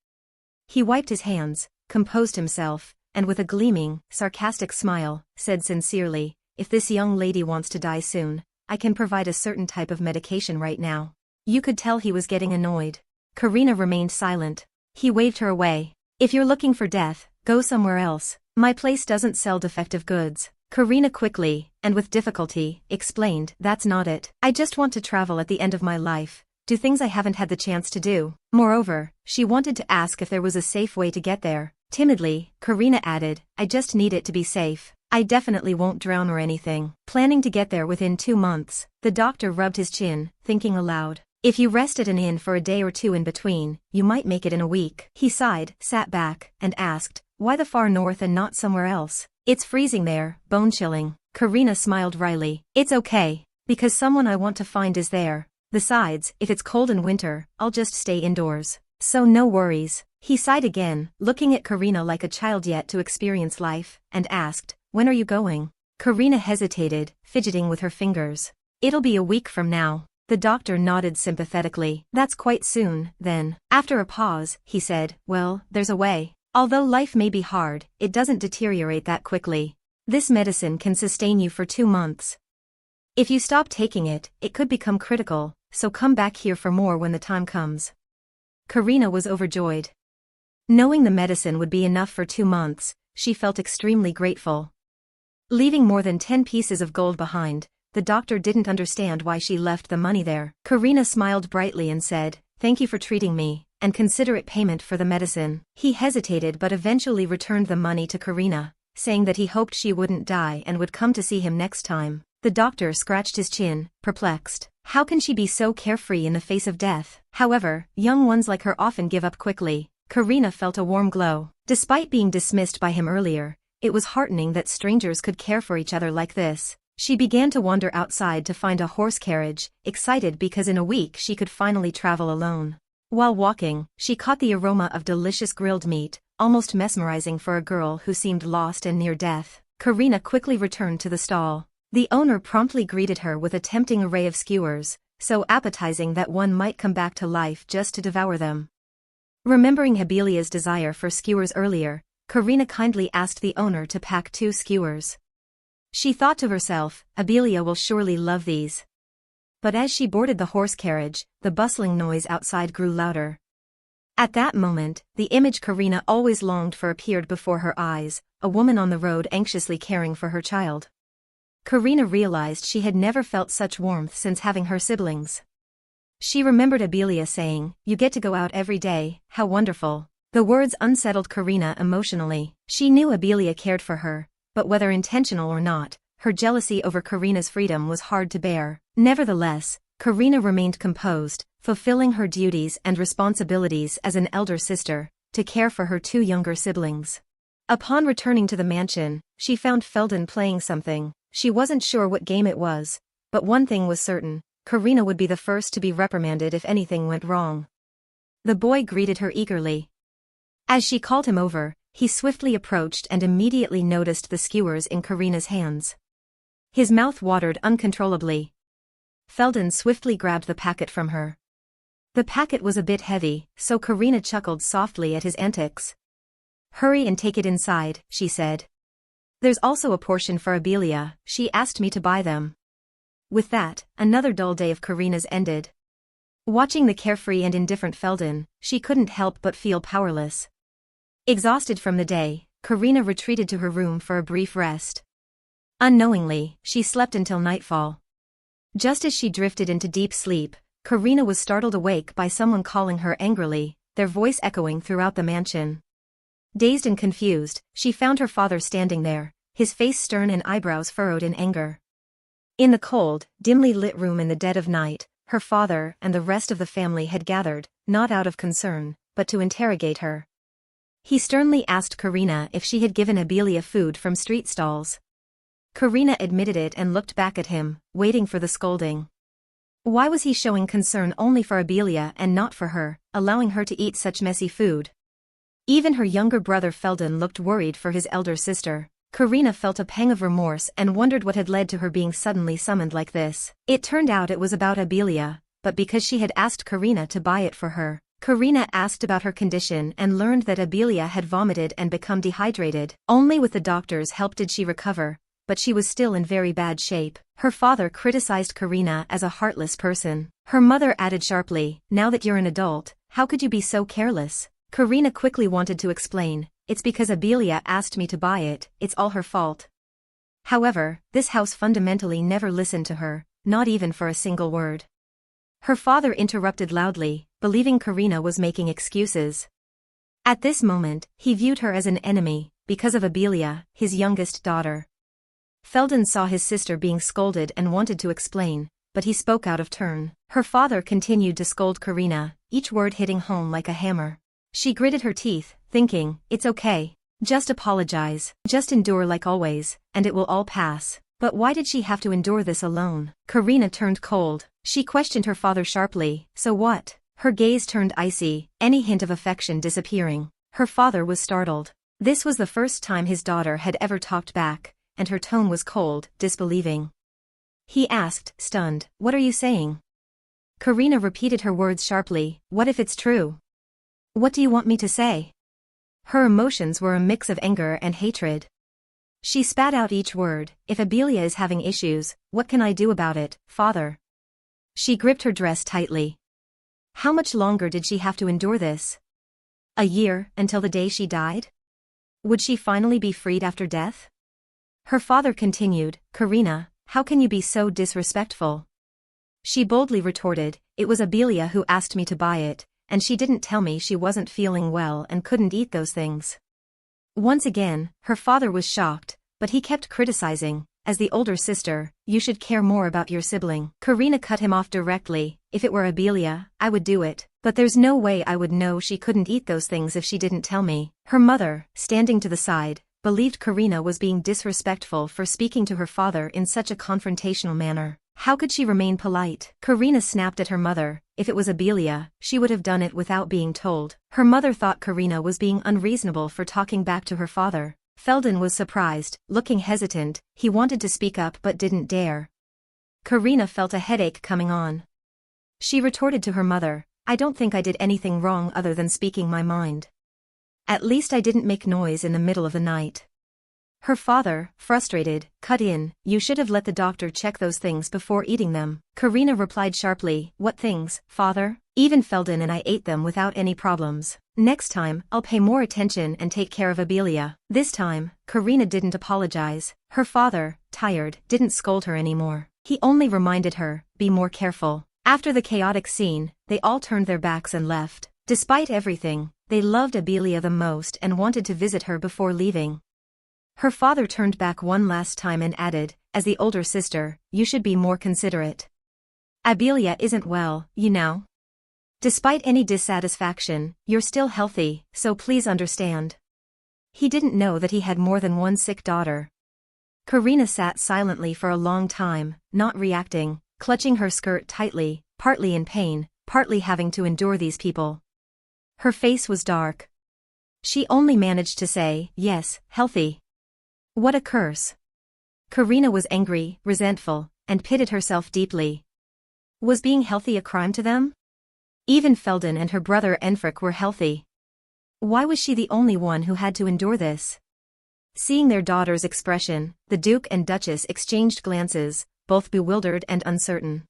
He wiped his hands, composed himself, and with a gleaming, sarcastic smile, said sincerely, if this young lady wants to die soon, I can provide a certain type of medication right now. You could tell he was getting annoyed. Karina remained silent. He waved her away. If you're looking for death, go somewhere else. My place doesn't sell defective goods. Karina quickly, and with difficulty, explained, that's not it. I just want to travel at the end of my life, do things I haven't had the chance to do. Moreover, she wanted to ask if there was a safe way to get there. Timidly, Karina added, I just need it to be safe. I definitely won't drown or anything. Planning to get there within 2 months, the doctor rubbed his chin, thinking aloud. If you rest at an inn for a day or two in between, you might make it in a week. He sighed, sat back, and asked, why the far north and not somewhere else? It's freezing there, bone-chilling. Karina smiled wryly. It's okay, because someone I want to find is there. Besides, if it's cold in winter, I'll just stay indoors. So no worries. He sighed again, looking at Karina like a child yet to experience life, and asked, when are you going? Karina hesitated, fidgeting with her fingers. It'll be a week from now. The doctor nodded sympathetically. That's quite soon, then. After a pause, he said, well, there's a way. Although life may be hard, it doesn't deteriorate that quickly. This medicine can sustain you for 2 months. If you stop taking it, it could become critical, so come back here for more when the time comes. Karina was overjoyed. Knowing the medicine would be enough for 2 months, she felt extremely grateful. Leaving more than 10 pieces of gold behind, the doctor didn't understand why she left the money there. Karina smiled brightly and said, thank you for treating me, and consider it payment for the medicine. He hesitated but eventually returned the money to Karina, saying that he hoped she wouldn't die and would come to see him next time. The doctor scratched his chin, perplexed. How can she be so carefree in the face of death? However, young ones like her often give up quickly. Karina felt a warm glow. Despite being dismissed by him earlier, it was heartening that strangers could care for each other like this. She began to wander outside to find a horse carriage, excited because in a week she could finally travel alone. While walking, she caught the aroma of delicious grilled meat, almost mesmerizing for a girl who seemed lost and near death. Karina quickly returned to the stall. The owner promptly greeted her with a tempting array of skewers, so appetizing that one might come back to life just to devour them. Remembering Habelia's desire for skewers earlier, Karina kindly asked the owner to pack 2 skewers. She thought to herself, Habelia will surely love these. But as she boarded the horse carriage, the bustling noise outside grew louder. At that moment, the image Karina always longed for appeared before her eyes, a woman on the road anxiously caring for her child. Karina realized she had never felt such warmth since having her siblings. She remembered Habelia saying, you get to go out every day, how wonderful. The words unsettled Karina emotionally. She knew Habelia cared for her, but whether intentional or not, her jealousy over Karina's freedom was hard to bear. Nevertheless, Karina remained composed, fulfilling her duties and responsibilities as an elder sister, to care for her 2 younger siblings. Upon returning to the mansion, she found Felden playing something. She wasn't sure what game it was, but one thing was certain, Karina would be the first to be reprimanded if anything went wrong. The boy greeted her eagerly. As she called him over, he swiftly approached and immediately noticed the skewers in Karina's hands. His mouth watered uncontrollably. Felden swiftly grabbed the packet from her. The packet was a bit heavy, so Karina chuckled softly at his antics. Hurry and take it inside, she said. There's also a portion for Habelia, she asked me to buy them. With that, another dull day of Karina's ended. Watching the carefree and indifferent Felden, she couldn't help but feel powerless. Exhausted from the day, Karina retreated to her room for a brief rest. Unknowingly, she slept until nightfall. Just as she drifted into deep sleep, Karina was startled awake by someone calling her angrily, their voice echoing throughout the mansion. Dazed and confused, she found her father standing there, his face stern and eyebrows furrowed in anger. In the cold, dimly lit room in the dead of night, her father and the rest of the family had gathered, not out of concern, but to interrogate her. He sternly asked Karina if she had given Abelia food from street stalls. Karina admitted it and looked back at him, waiting for the scolding. Why was he showing concern only for Abelia and not for her, allowing her to eat such messy food? Even her younger brother Felden looked worried for his elder sister. Karina felt a pang of remorse and wondered what had led to her being suddenly summoned like this. It turned out it was about Abelia, but because she had asked Karina to buy it for her. Karina asked about her condition and learned that Abelia had vomited and become dehydrated. Only with the doctor's help did she recover, but she was still in very bad shape. Her father criticized Karina as a heartless person. Her mother added sharply, "Now that you're an adult, how could you be so careless?" Karina quickly wanted to explain, "It's because Abelia asked me to buy it, it's all her fault." However, this house fundamentally never listened to her, not even for a single word. Her father interrupted loudly, believing Karina was making excuses. At this moment, he viewed her as an enemy, because of Abelia, his youngest daughter. Felden saw his sister being scolded and wanted to explain, but he spoke out of turn. Her father continued to scold Karina, each word hitting home like a hammer. She gritted her teeth, thinking, "It's okay. Just apologize, just endure like always, and it will all pass." But why did she have to endure this alone? Karina turned cold. She questioned her father sharply, "So what?" Her gaze turned icy, any hint of affection disappearing. Her father was startled. This was the first time his daughter had ever talked back, and her tone was cold, disbelieving. He asked, stunned, "What are you saying?" Karina repeated her words sharply, "What if it's true? What do you want me to say?" Her emotions were a mix of anger and hatred. She spat out each word, "If Abelia is having issues, what can I do about it, father?" She gripped her dress tightly. How much longer did she have to endure this? A year, until the day she died? Would she finally be freed after death? Her father continued, "Karina, how can you be so disrespectful?" She boldly retorted, "It was Abelia who asked me to buy it, and she didn't tell me she wasn't feeling well and couldn't eat those things." Once again, her father was shocked, but he kept criticizing, "As the older sister, you should care more about your sibling." Karina cut him off directly, "If it were Abelia, I would do it, but there's no way I would know she couldn't eat those things if she didn't tell me." Her mother, standing to the side, believed Karina was being disrespectful for speaking to her father in such a confrontational manner. How could she remain polite? Karina snapped at her mother, "If it was Abelia, she would have done it without being told." Her mother thought Karina was being unreasonable for talking back to her father. Felden was surprised, looking hesitant. He wanted to speak up but didn't dare. Karina felt a headache coming on. She retorted to her mother, "I don't think I did anything wrong other than speaking my mind. At least I didn't make noise in the middle of the night." Her father, frustrated, cut in, "You should have let the doctor check those things before eating them." Karina replied sharply, "What things, father? Even Felden and I ate them without any problems. Next time, I'll pay more attention and take care of Abelia." This time, Karina didn't apologize. Her father, tired, didn't scold her anymore. He only reminded her, "Be more careful." After the chaotic scene, they all turned their backs and left. Despite everything, they loved Abelia the most and wanted to visit her before leaving. Her father turned back one last time and added, "As the older sister, you should be more considerate. Abelia isn't well, you know. Despite any dissatisfaction, you're still healthy, so please understand." He didn't know that he had more than one sick daughter. Karina sat silently for a long time, not reacting, clutching her skirt tightly, partly in pain, partly having to endure these people. Her face was dark. She only managed to say, "Yes, healthy." What a curse. Karina was angry, resentful, and pitted herself deeply. Was being healthy a crime to them? Even Felden and her brother Enfric were healthy. Why was she the only one who had to endure this? Seeing their daughter's expression, the Duke and Duchess exchanged glances, both bewildered and uncertain.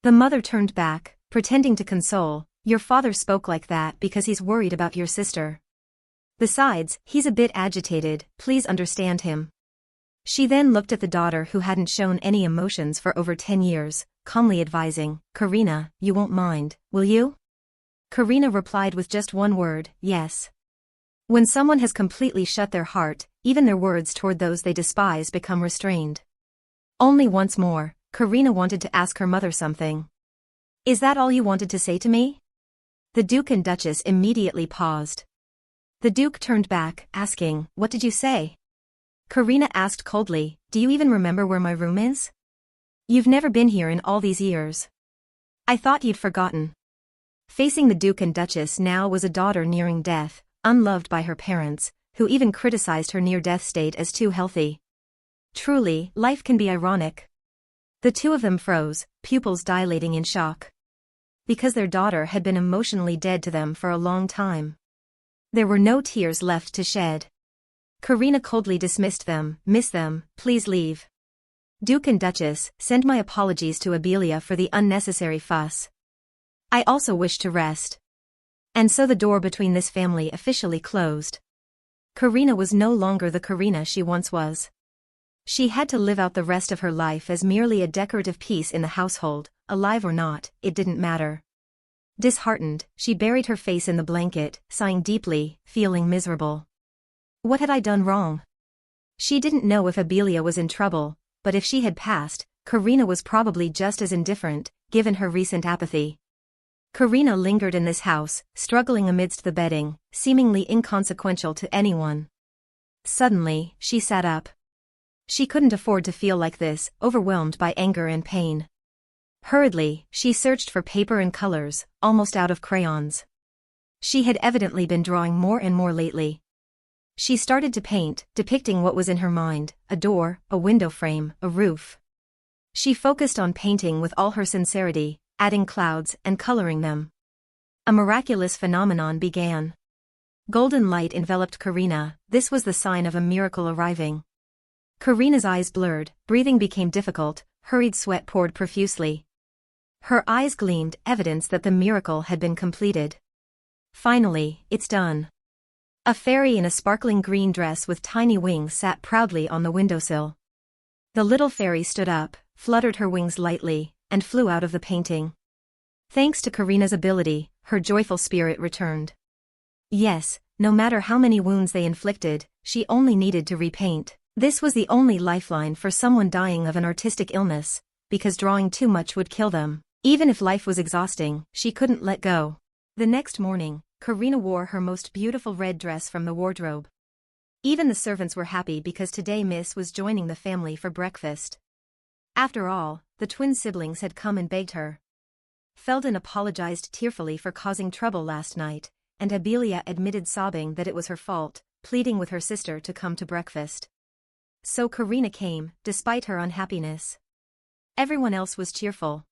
The mother turned back, pretending to console, "Your father spoke like that because he's worried about your sister. Besides, he's a bit agitated, please understand him." She then looked at the daughter who hadn't shown any emotions for over 10 years, calmly advising, "Karina, you won't mind, will you?" Karina replied with just one word, "Yes." When someone has completely shut their heart, even their words toward those they despise become restrained. Only once more, Karina wanted to ask her mother something. "Is that all you wanted to say to me?" The Duke and Duchess immediately paused. The Duke turned back, asking, "What did you say?" Karina asked coldly, "Do you even remember where my room is? You've never been here in all these years. I thought you'd forgotten." Facing the Duke and Duchess now was a daughter nearing death, unloved by her parents, who even criticized her near-death state as too healthy. Truly, life can be ironic. The two of them froze, pupils dilating in shock. Because their daughter had been emotionally dead to them for a long time. There were no tears left to shed. Karina coldly dismissed them. "Miss them, please leave." Duke and Duchess, send my apologies to Abelia for the unnecessary fuss. I also wish to rest. And so the door between this family officially closed. Karina was no longer the Karina she once was. She had to live out the rest of her life as merely a decorative piece in the household, alive or not, it didn't matter. Disheartened, she buried her face in the blanket, sighing deeply, feeling miserable. What had I done wrong? She didn't know if Abelia was in trouble, but if she had passed, Karina was probably just as indifferent, given her recent apathy. Karina lingered in this house, struggling amidst the bedding, seemingly inconsequential to anyone. Suddenly, she sat up. She couldn't afford to feel like this, overwhelmed by anger and pain. Hurriedly, she searched for paper and colors, almost out of crayons. She had evidently been drawing more and more lately. She started to paint, depicting what was in her mind: a door, a window frame, a roof. She focused on painting with all her sincerity, adding clouds and coloring them. A miraculous phenomenon began. Golden light enveloped Karina. This was the sign of a miracle arriving. Karina's eyes blurred, breathing became difficult, hurried sweat poured profusely. Her eyes gleamed, evidence that the miracle had been completed. Finally, it's done. A fairy in a sparkling green dress with tiny wings sat proudly on the windowsill. The little fairy stood up, fluttered her wings lightly, and flew out of the painting. Thanks to Karina's ability, her joyful spirit returned. Yes, no matter how many wounds they inflicted, she only needed to repaint. This was the only lifeline for someone dying of an artistic illness, because drawing too much would kill them. Even if life was exhausting, she couldn't let go. The next morning, Karina wore her most beautiful red dress from the wardrobe. Even the servants were happy because today Miss was joining the family for breakfast. After all, the twin siblings had come and begged her. Felden apologized tearfully for causing trouble last night, and Abelia admitted sobbing that it was her fault, pleading with her sister to come to breakfast. So Karina came, despite her unhappiness. Everyone else was cheerful.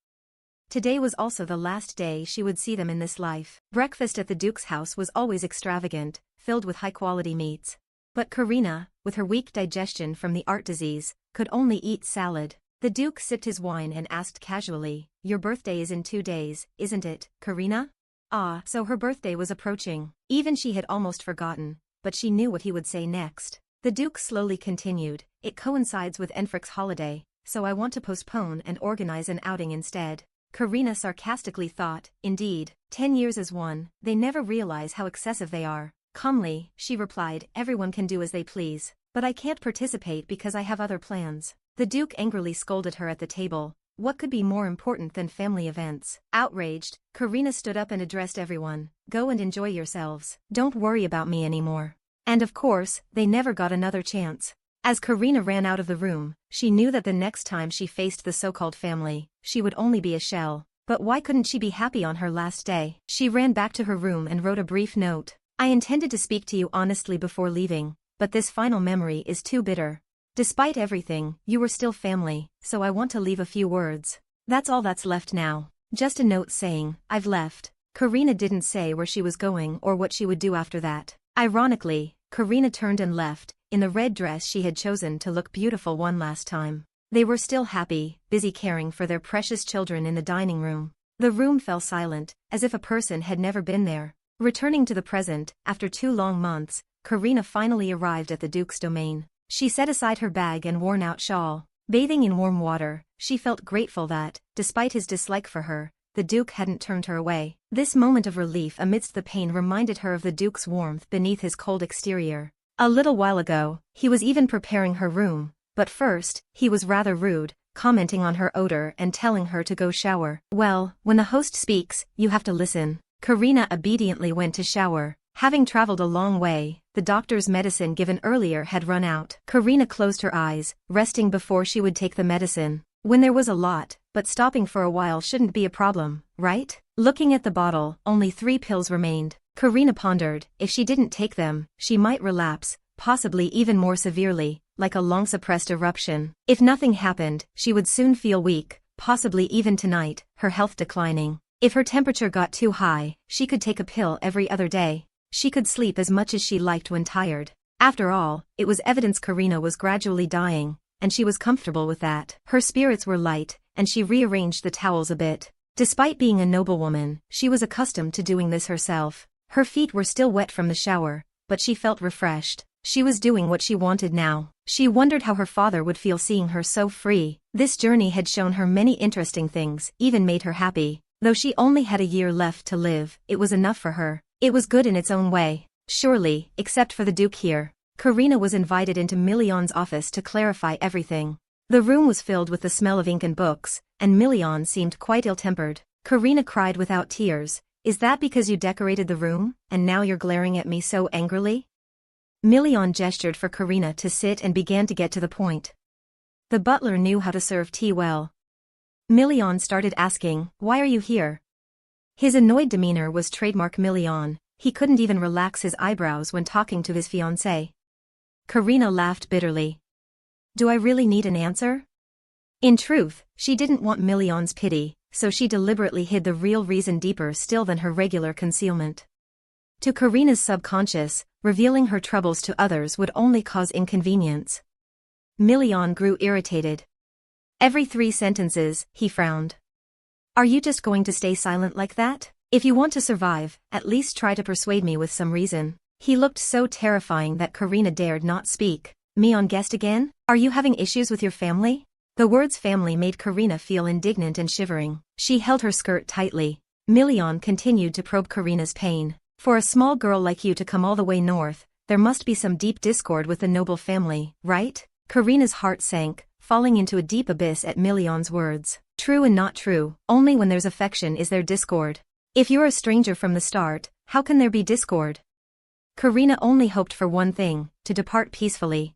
Today was also the last day she would see them in this life. Breakfast at the Duke's house was always extravagant, filled with high-quality meats. But Karina, with her weak digestion from the art disease, could only eat salad. The Duke sipped his wine and asked casually, "Your birthday is in 2 days, isn't it, Karina?" Ah, so her birthday was approaching. Even she had almost forgotten, but she knew what he would say next. The Duke slowly continued, "It coincides with Enfrick's holiday, so I want to postpone and organize an outing instead." Karina sarcastically thought, indeed, 10 years as one, they never realize how excessive they are. Calmly, she replied, "Everyone can do as they please, but I can't participate because I have other plans." The Duke angrily scolded her at the table. What could be more important than family events? Outraged, Karina stood up and addressed everyone, "Go and enjoy yourselves. Don't worry about me anymore." And of course, they never got another chance. As Karina ran out of the room, she knew that the next time she faced the so-called family, she would only be a shell. But why couldn't she be happy on her last day? She ran back to her room and wrote a brief note. "I intended to speak to you honestly before leaving, but this final memory is too bitter. Despite everything, you were still family, so I want to leave a few words. That's all that's left now. Just a note saying, I've left." Karina didn't say where she was going or what she would do after that. Ironically, Karina turned and left, in the red dress she had chosen to look beautiful one last time. They were still happy, busy caring for their precious children in the dining room. The room fell silent, as if a person had never been there. Returning to the present, after 2 long months, Karina finally arrived at the Duke's domain. She set aside her bag and worn-out shawl. Bathing in warm water, she felt grateful that, despite his dislike for her, the Duke hadn't turned her away. This moment of relief amidst the pain reminded her of the Duke's warmth beneath his cold exterior. A little while ago, he was even preparing her room, but first, he was rather rude, commenting on her odor and telling her to go shower. Well, when the host speaks, you have to listen. Karina obediently went to shower. Having traveled a long way, the doctor's medicine given earlier had run out. Karina closed her eyes, resting before she would take the medicine. When there was a lot, but stopping for a while shouldn't be a problem, right? Looking at the bottle, only 3 pills remained. Karina pondered, if she didn't take them, she might relapse, possibly even more severely, like a long-suppressed eruption. If nothing happened, she would soon feel weak, possibly even tonight, her health declining. If her temperature got too high, she could take a pill every other day. She could sleep as much as she liked when tired. After all, it was evidence Karina was gradually dying, and she was comfortable with that. Her spirits were light, and she rearranged the towels a bit. Despite being a noblewoman, she was accustomed to doing this herself. Her feet were still wet from the shower, but she felt refreshed. She was doing what she wanted now. She wondered how her father would feel seeing her so free. This journey had shown her many interesting things, even made her happy. Though she only had a year left to live, it was enough for her. It was good in its own way. Surely, except for the Duke here. Karina was invited into Million's office to clarify everything. The room was filled with the smell of ink and books, and Million seemed quite ill-tempered. Karina cried without tears, "Is that because you decorated the room, and now you're glaring at me so angrily?" Million gestured for Karina to sit and began to get to the point. The butler knew how to serve tea well. Million started asking, "Why are you here?" His annoyed demeanor was trademark Million. He couldn't even relax his eyebrows when talking to his fiancé. Karina laughed bitterly. "Do I really need an answer?" In truth, she didn't want Million's pity, so she deliberately hid the real reason deeper still than her regular concealment. To Karina's subconscious, revealing her troubles to others would only cause inconvenience. Million grew irritated. Every 3 sentences, he frowned. "Are you just going to stay silent like that? If you want to survive, at least try to persuade me with some reason." He looked so terrifying that Karina dared not speak. Million guessed again? "Are you having issues with your family?" The words family made Karina feel indignant and shivering. She held her skirt tightly. Million continued to probe Karina's pain. "For a small girl like you to come all the way north, there must be some deep discord with the noble family, right?" Karina's heart sank, falling into a deep abyss at Million's words. True and not true, only when there's affection is there discord. If you're a stranger from the start, how can there be discord? Karina only hoped for one thing, to depart peacefully.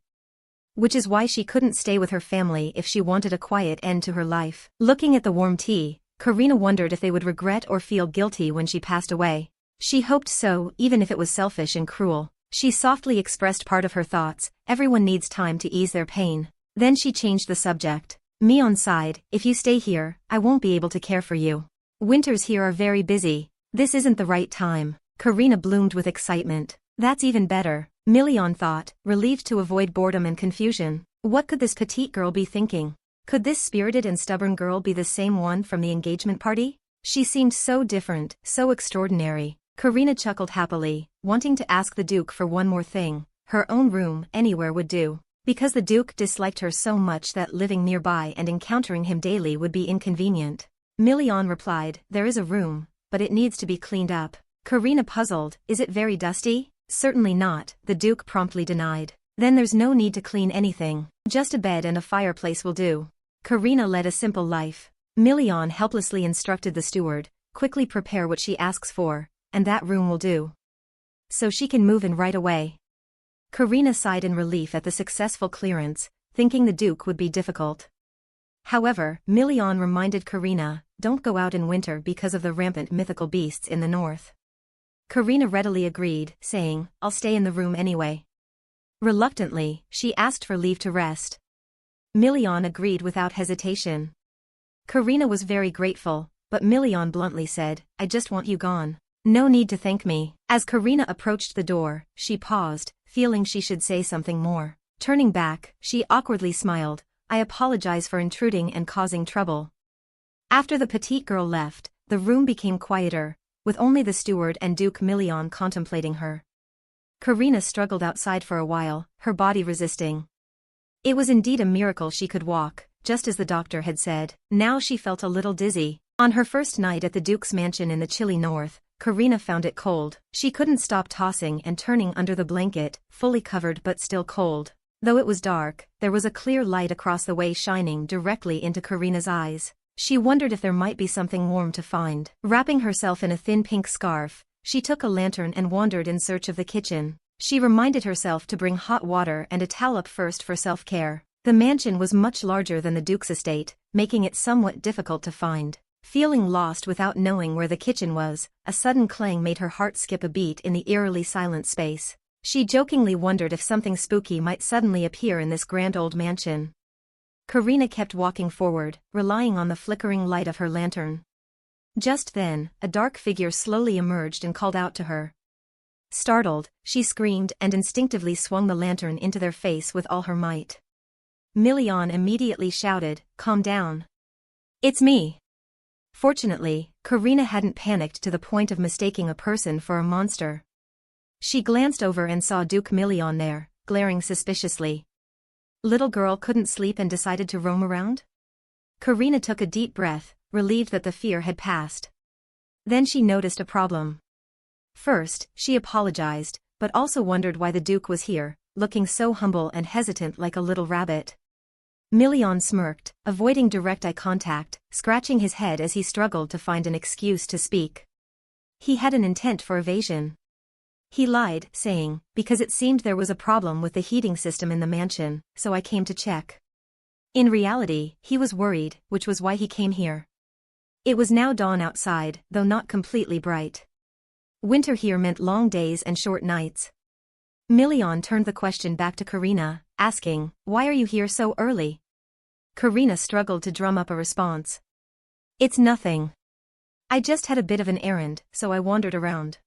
Which is why she couldn't stay with her family if she wanted a quiet end to her life. Looking at the warm tea, Karina wondered if they would regret or feel guilty when she passed away. She hoped so, even if it was selfish and cruel. She softly expressed part of her thoughts, everyone needs time to ease their pain. Then she changed the subject. Million sighed, "If you stay here, I won't be able to care for you. Winters here are very busy. This isn't the right time." Karina bloomed with excitement. "That's even better," Million thought, relieved to avoid boredom and confusion. What could this petite girl be thinking? Could this spirited and stubborn girl be the same one from the engagement party? She seemed so different, so extraordinary. Karina chuckled happily, wanting to ask the Duke for one more thing. Her own room, anywhere would do. Because the Duke disliked her so much that living nearby and encountering him daily would be inconvenient. Million replied, "There is a room, but it needs to be cleaned up." Karina puzzled, "Is it very dusty?" "Certainly not," the Duke promptly denied. "Then there's no need to clean anything. Just a bed and a fireplace will do." Karina led a simple life. Million helplessly instructed the steward, "Quickly prepare what she asks for, and that room will do. So she can move in right away." Karina sighed in relief at the successful clearance, thinking the Duke would be difficult. However, Million reminded Karina, "Don't go out in winter because of the rampant mythical beasts in the north." Karina readily agreed, saying, "I'll stay in the room anyway." Reluctantly, she asked for leave to rest. Million agreed without hesitation. Karina was very grateful, but Million bluntly said, "I just want you gone. No need to thank me." As Karina approached the door, she paused, feeling she should say something more. Turning back, she awkwardly smiled, "I apologize for intruding and causing trouble." After the petite girl left, the room became quieter, with only the steward and Duke Million contemplating her. Karina struggled outside for a while, her body resisting. It was indeed a miracle she could walk, just as the doctor had said. Now she felt a little dizzy. On her first night at the Duke's mansion in the chilly north, Karina found it cold. She couldn't stop tossing and turning under the blanket, fully covered but still cold. Though it was dark, there was a clear light across the way shining directly into Karina's eyes. She wondered if there might be something warm to find. Wrapping herself in a thin pink scarf, she took a lantern and wandered in search of the kitchen. She reminded herself to bring hot water and a towel up first for self-care. The mansion was much larger than the Duke's estate, making it somewhat difficult to find. Feeling lost without knowing where the kitchen was, a sudden clang made her heart skip a beat in the eerily silent space. She jokingly wondered if something spooky might suddenly appear in this grand old mansion. Karina kept walking forward, relying on the flickering light of her lantern. Just then, a dark figure slowly emerged and called out to her. Startled, she screamed and instinctively swung the lantern into their face with all her might. Million immediately shouted, "Calm down. It's me." Fortunately, Karina hadn't panicked to the point of mistaking a person for a monster. She glanced over and saw Duke Million there, glaring suspiciously. Little girl couldn't sleep and decided to roam around? Karina took a deep breath, relieved that the fear had passed. Then she noticed a problem. First, she apologized, but also wondered why the Duke was here, looking so humble and hesitant like a little rabbit. Million smirked, avoiding direct eye contact, scratching his head as he struggled to find an excuse to speak. He had an intent for evasion. He lied, saying, because it seemed there was a problem with the heating system in the mansion, so I came to check. In reality, he was worried, which was why he came here. It was now dawn outside, though not completely bright. Winter here meant long days and short nights. Million turned the question back to Karina, asking, "Why are you here so early?" Karina struggled to drum up a response. "It's nothing. I just had a bit of an errand, so I wandered around.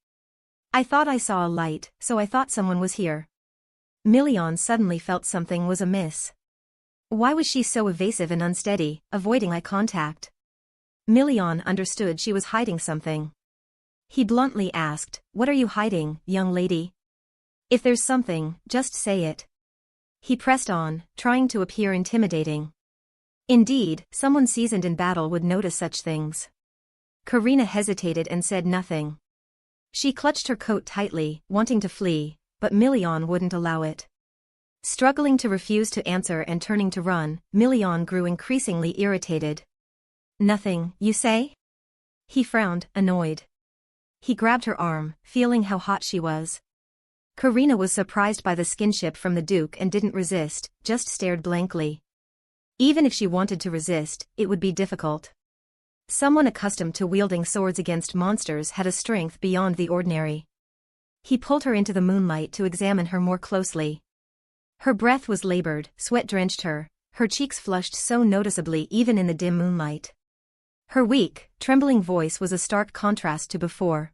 I thought I saw a light, so I thought someone was here." Million suddenly felt something was amiss. Why was she so evasive and unsteady, avoiding eye contact? Million understood she was hiding something. He bluntly asked, "What are you hiding, young lady? If there's something, just say it." He pressed on, trying to appear intimidating. Indeed, someone seasoned in battle would notice such things. Karina hesitated and said nothing. She clutched her coat tightly, wanting to flee, but Million wouldn't allow it. Struggling to refuse to answer and turning to run, Million grew increasingly irritated. "Nothing, you say?" He frowned, annoyed. He grabbed her arm, feeling how hot she was. Karina was surprised by the skinship from the Duke and didn't resist, just stared blankly. Even if she wanted to resist, it would be difficult. Someone accustomed to wielding swords against monsters had a strength beyond the ordinary. He pulled her into the moonlight to examine her more closely. Her breath was labored, sweat drenched her cheeks flushed so noticeably even in the dim moonlight. Her weak, trembling voice was a stark contrast to before.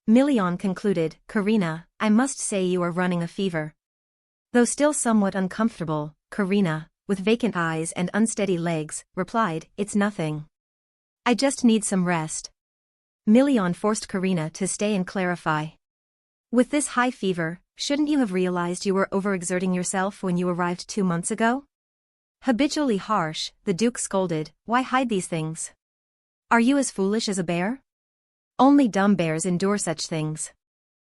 Million concluded, "Karina, I must say you are running a fever." Though still somewhat uncomfortable, Karina, with vacant eyes and unsteady legs, replied, "It's nothing. I just need some rest." Million forced Karina to stay and clarify. "With this high fever, shouldn't you have realized you were overexerting yourself when you arrived 2 months ago?" Habitually harsh, the Duke scolded, "Why hide these things? Are you as foolish as a bear? Only dumb bears endure such things."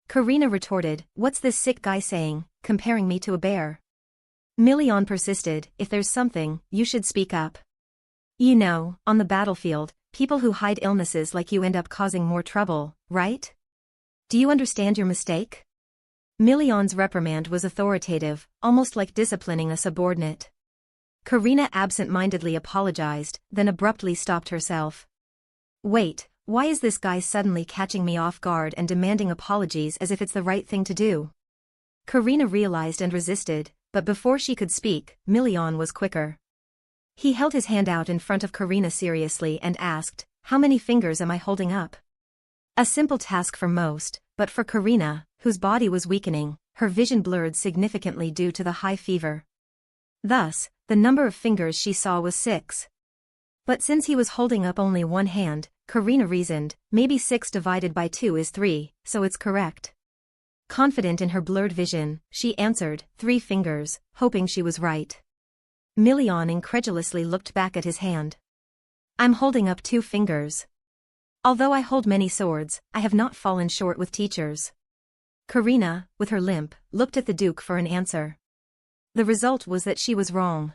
Karina retorted, "What's this sick guy saying, comparing me to a bear?" Million persisted, "If there's something, you should speak up. You know, on the battlefield, people who hide illnesses like you end up causing more trouble, right? Do you understand your mistake?" Million's reprimand was authoritative, almost like disciplining a subordinate. Karina absent-mindedly apologized, then abruptly stopped herself. "Wait, why is this guy suddenly catching me off guard and demanding apologies as if it's the right thing to do?" Karina realized and resisted, but before she could speak, Million was quicker. He held his hand out in front of Karina seriously and asked, "How many fingers am I holding up?" A simple task for most, but for Karina, whose body was weakening, her vision blurred significantly due to the high fever. Thus, the number of fingers she saw was 6. But since he was holding up only one hand, Karina reasoned, maybe 6 divided by 2 is 3, so it's correct. Confident in her blurred vision, she answered, 3 fingers, hoping she was right. Million incredulously looked back at his hand. "I'm holding up 2 fingers. Although I hold many swords, I have not fallen short with teachers." Karina, with her limp, looked at the Duke for an answer. The result was that she was wrong.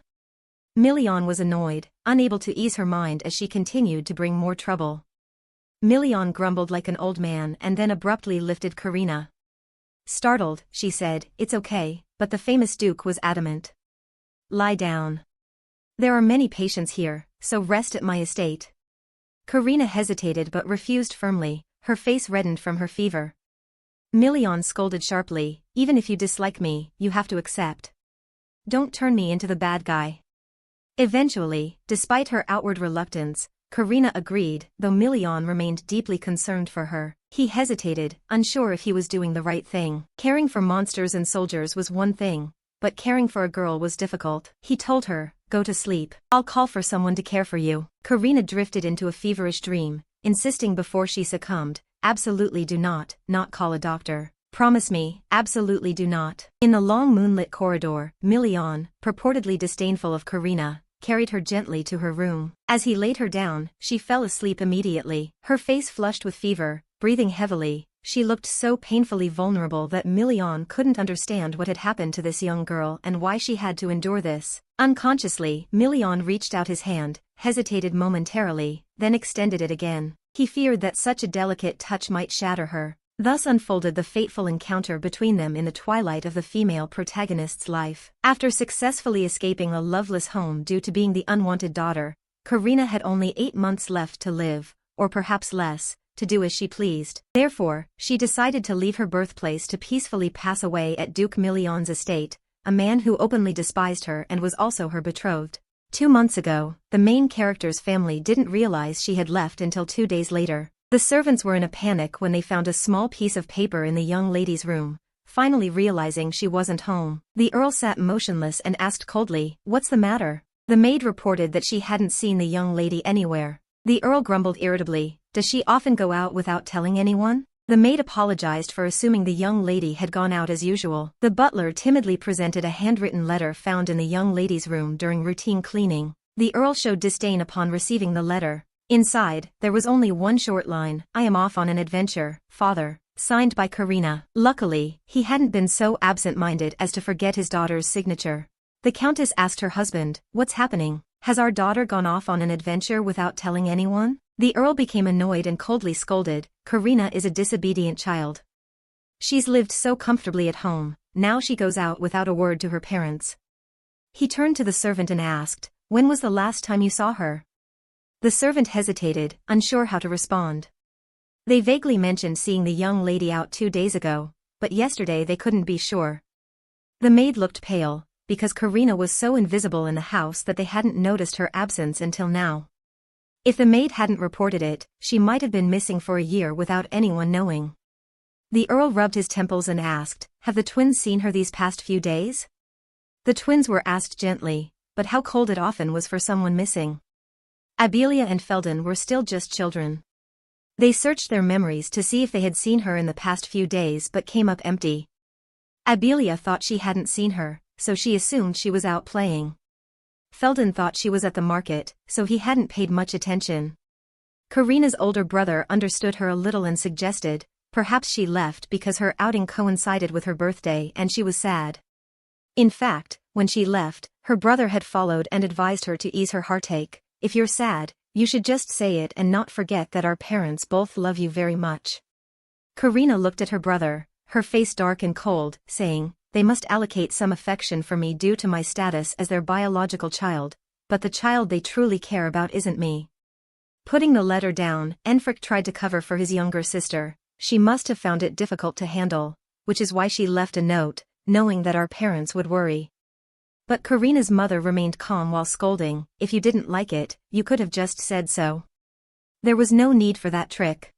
Million was annoyed, unable to ease her mind as she continued to bring more trouble. Million grumbled like an old man and then abruptly lifted Karina. Startled, she said, "It's okay," but the famous Duke was adamant. "Lie down. There are many patients here, so rest at my estate." Karina hesitated but refused firmly, her face reddened from her fever. Million scolded sharply, "Even if you dislike me, you have to accept. Don't turn me into the bad guy." Eventually, despite her outward reluctance, Karina agreed, though Million remained deeply concerned for her. He hesitated, unsure if he was doing the right thing. Caring for monsters and soldiers was one thing, but caring for a girl was difficult. He told her, "Go to sleep. I'll call for someone to care for you." Karina drifted into a feverish dream, insisting before she succumbed, "Absolutely do not call a doctor. Promise me, absolutely do not." In the long moonlit corridor, Million, purportedly disdainful of Karina, carried her gently to her room. As he laid her down, she fell asleep immediately. Her face flushed with fever, breathing heavily, she looked so painfully vulnerable that Million couldn't understand what had happened to this young girl and why she had to endure this. Unconsciously, Million reached out his hand, hesitated momentarily, then extended it again. He feared that such a delicate touch might shatter her. Thus unfolded the fateful encounter between them in the twilight of the female protagonist's life. After successfully escaping a loveless home due to being the unwanted daughter, Karina had only 8 months left to live, or perhaps less, to do as she pleased. Therefore, she decided to leave her birthplace to peacefully pass away at Duke Million's estate, a man who openly despised her and was also her betrothed. 2 months ago, the main character's family didn't realize she had left until 2 days later. The servants were in a panic when they found a small piece of paper in the young lady's room, finally realizing she wasn't home. The Earl sat motionless and asked coldly, "What's the matter?" The maid reported that she hadn't seen the young lady anywhere. The Earl grumbled irritably, "Does she often go out without telling anyone?" The maid apologized for assuming the young lady had gone out as usual. The butler timidly presented a handwritten letter found in the young lady's room during routine cleaning. The Earl showed disdain upon receiving the letter. Inside, there was only one short line, "I am off on an adventure, father," signed by Karina. Luckily, he hadn't been so absent-minded as to forget his daughter's signature. The Countess asked her husband, "What's happening? Has our daughter gone off on an adventure without telling anyone?" The Earl became annoyed and coldly scolded, "Karina is a disobedient child. She's lived so comfortably at home, now she goes out without a word to her parents." He turned to the servant and asked, "When was the last time you saw her?" The servant hesitated, unsure how to respond. They vaguely mentioned seeing the young lady out 2 days ago, but yesterday they couldn't be sure. The maid looked pale, because Karina was so invisible in the house that they hadn't noticed her absence until now. If the maid hadn't reported it, she might have been missing for a year without anyone knowing. The Earl rubbed his temples and asked, "Have the twins seen her these past few days?" The twins were asked gently, but how cold it often was for someone missing. Abelia and Felden were still just children. They searched their memories to see if they had seen her in the past few days but came up empty. Abelia thought she hadn't seen her, so she assumed she was out playing. Felden thought she was at the market, so he hadn't paid much attention. Karina's older brother understood her a little and suggested, perhaps she left because her outing coincided with her birthday and she was sad. In fact, when she left, her brother had followed and advised her to ease her heartache. "If you're sad, you should just say it and not forget that our parents both love you very much." Karina looked at her brother, her face dark and cold, saying, "They must allocate some affection for me due to my status as their biological child, but the child they truly care about isn't me." Putting the letter down, Enfric tried to cover for his younger sister. She must have found it difficult to handle, which is why she left a note, knowing that our parents would worry. But Karina's mother remained calm while scolding, "If you didn't like it, you could have just said so. There was no need for that trick."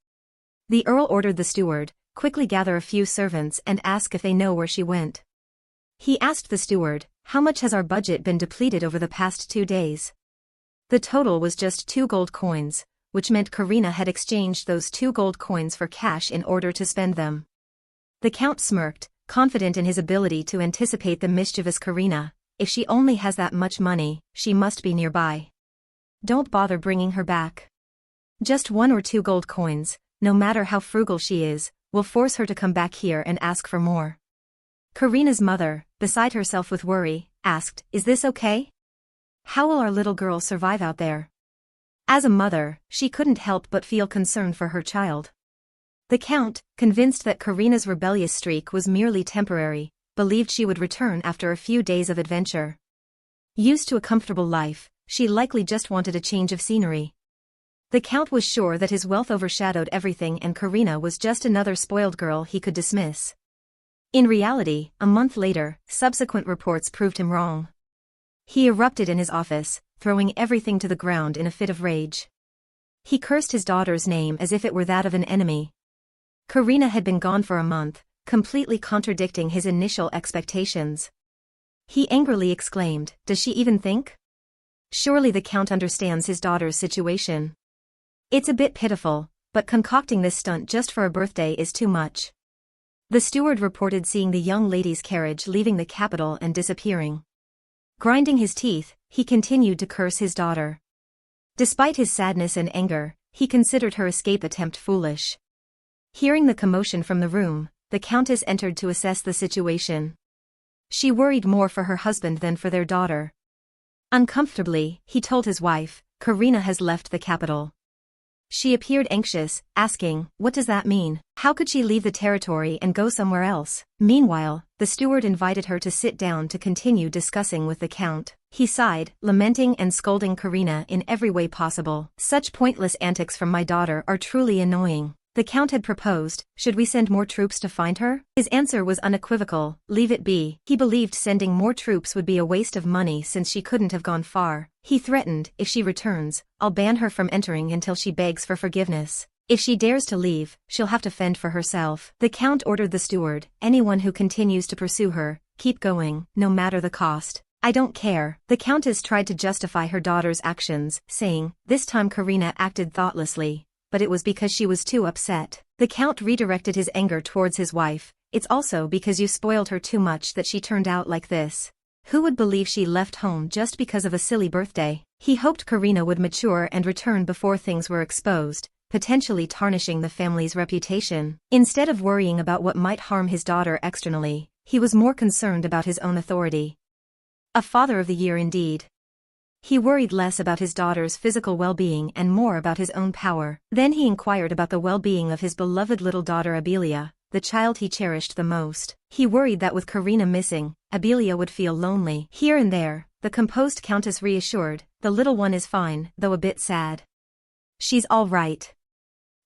The Earl ordered the steward, "Quickly gather a few servants and ask if they know where she went." He asked the steward, "How much has our budget been depleted over the past 2 days?" The total was just 2 gold coins, which meant Karina had exchanged those 2 gold coins for cash in order to spend them. The Count smirked, confident in his ability to anticipate the mischievous Karina. If she only has that much money, she must be nearby. Don't bother bringing her back. Just 1 or 2 gold coins, no matter how frugal she is, will force her to come back here and ask for more. Karina's mother, beside herself with worry, asked, "Is this okay? How will our little girl survive out there? As a mother, she couldn't help but feel concern for her child. The Count, convinced that Karina's rebellious streak was merely temporary, believed she would return after a few days of adventure. Used to a comfortable life, she likely just wanted a change of scenery. The Count was sure that his wealth overshadowed everything and Karina was just another spoiled girl he could dismiss. In reality, a month later, subsequent reports proved him wrong. He erupted in his office, throwing everything to the ground in a fit of rage. He cursed his daughter's name as if it were that of an enemy. Karina had been gone for a month, completely contradicting his initial expectations. He angrily exclaimed, "Does she even think? Surely the Count understands his daughter's situation. It's a bit pitiful, but concocting this stunt just for a birthday is too much." The steward reported seeing the young lady's carriage leaving the capital and disappearing. Grinding his teeth, he continued to curse his daughter. Despite his sadness and anger, he considered her escape attempt foolish. Hearing the commotion from the room, the Countess entered to assess the situation. She worried more for her husband than for their daughter. Uncomfortably, he told his wife, "Karina has left the capital." She appeared anxious, asking, "What does that mean? How could she leave the territory and go somewhere else?" Meanwhile, the steward invited her to sit down to continue discussing with the Count. He sighed, lamenting and scolding Karina in every way possible. "Such pointless antics from my daughter are truly annoying." The Count had proposed, "Should we send more troops to find her?" His answer was unequivocal, "Leave it be." He believed sending more troops would be a waste of money since she couldn't have gone far. He threatened, "If she returns, I'll ban her from entering until she begs for forgiveness. If she dares to leave, she'll have to fend for herself." The Count ordered the steward, "Anyone who continues to pursue her, keep going, no matter the cost." "I don't care." The Countess tried to justify her daughter's actions, saying, "This time Karina acted thoughtlessly, but it was because she was too upset." The Count redirected his anger towards his wife, "It's also because you spoiled her too much that she turned out like this. Who would believe she left home just because of a silly birthday?" He hoped Karina would mature and return before things were exposed, potentially tarnishing the family's reputation. Instead of worrying about what might harm his daughter externally, he was more concerned about his own authority. A father of the year indeed. He worried less about his daughter's physical well-being and more about his own power. Then he inquired about the well-being of his beloved little daughter Abelia, the child he cherished the most. He worried that with Karina missing, Abelia would feel lonely. Here and there, the composed Countess reassured, "The little one is fine, though a bit sad. She's all right."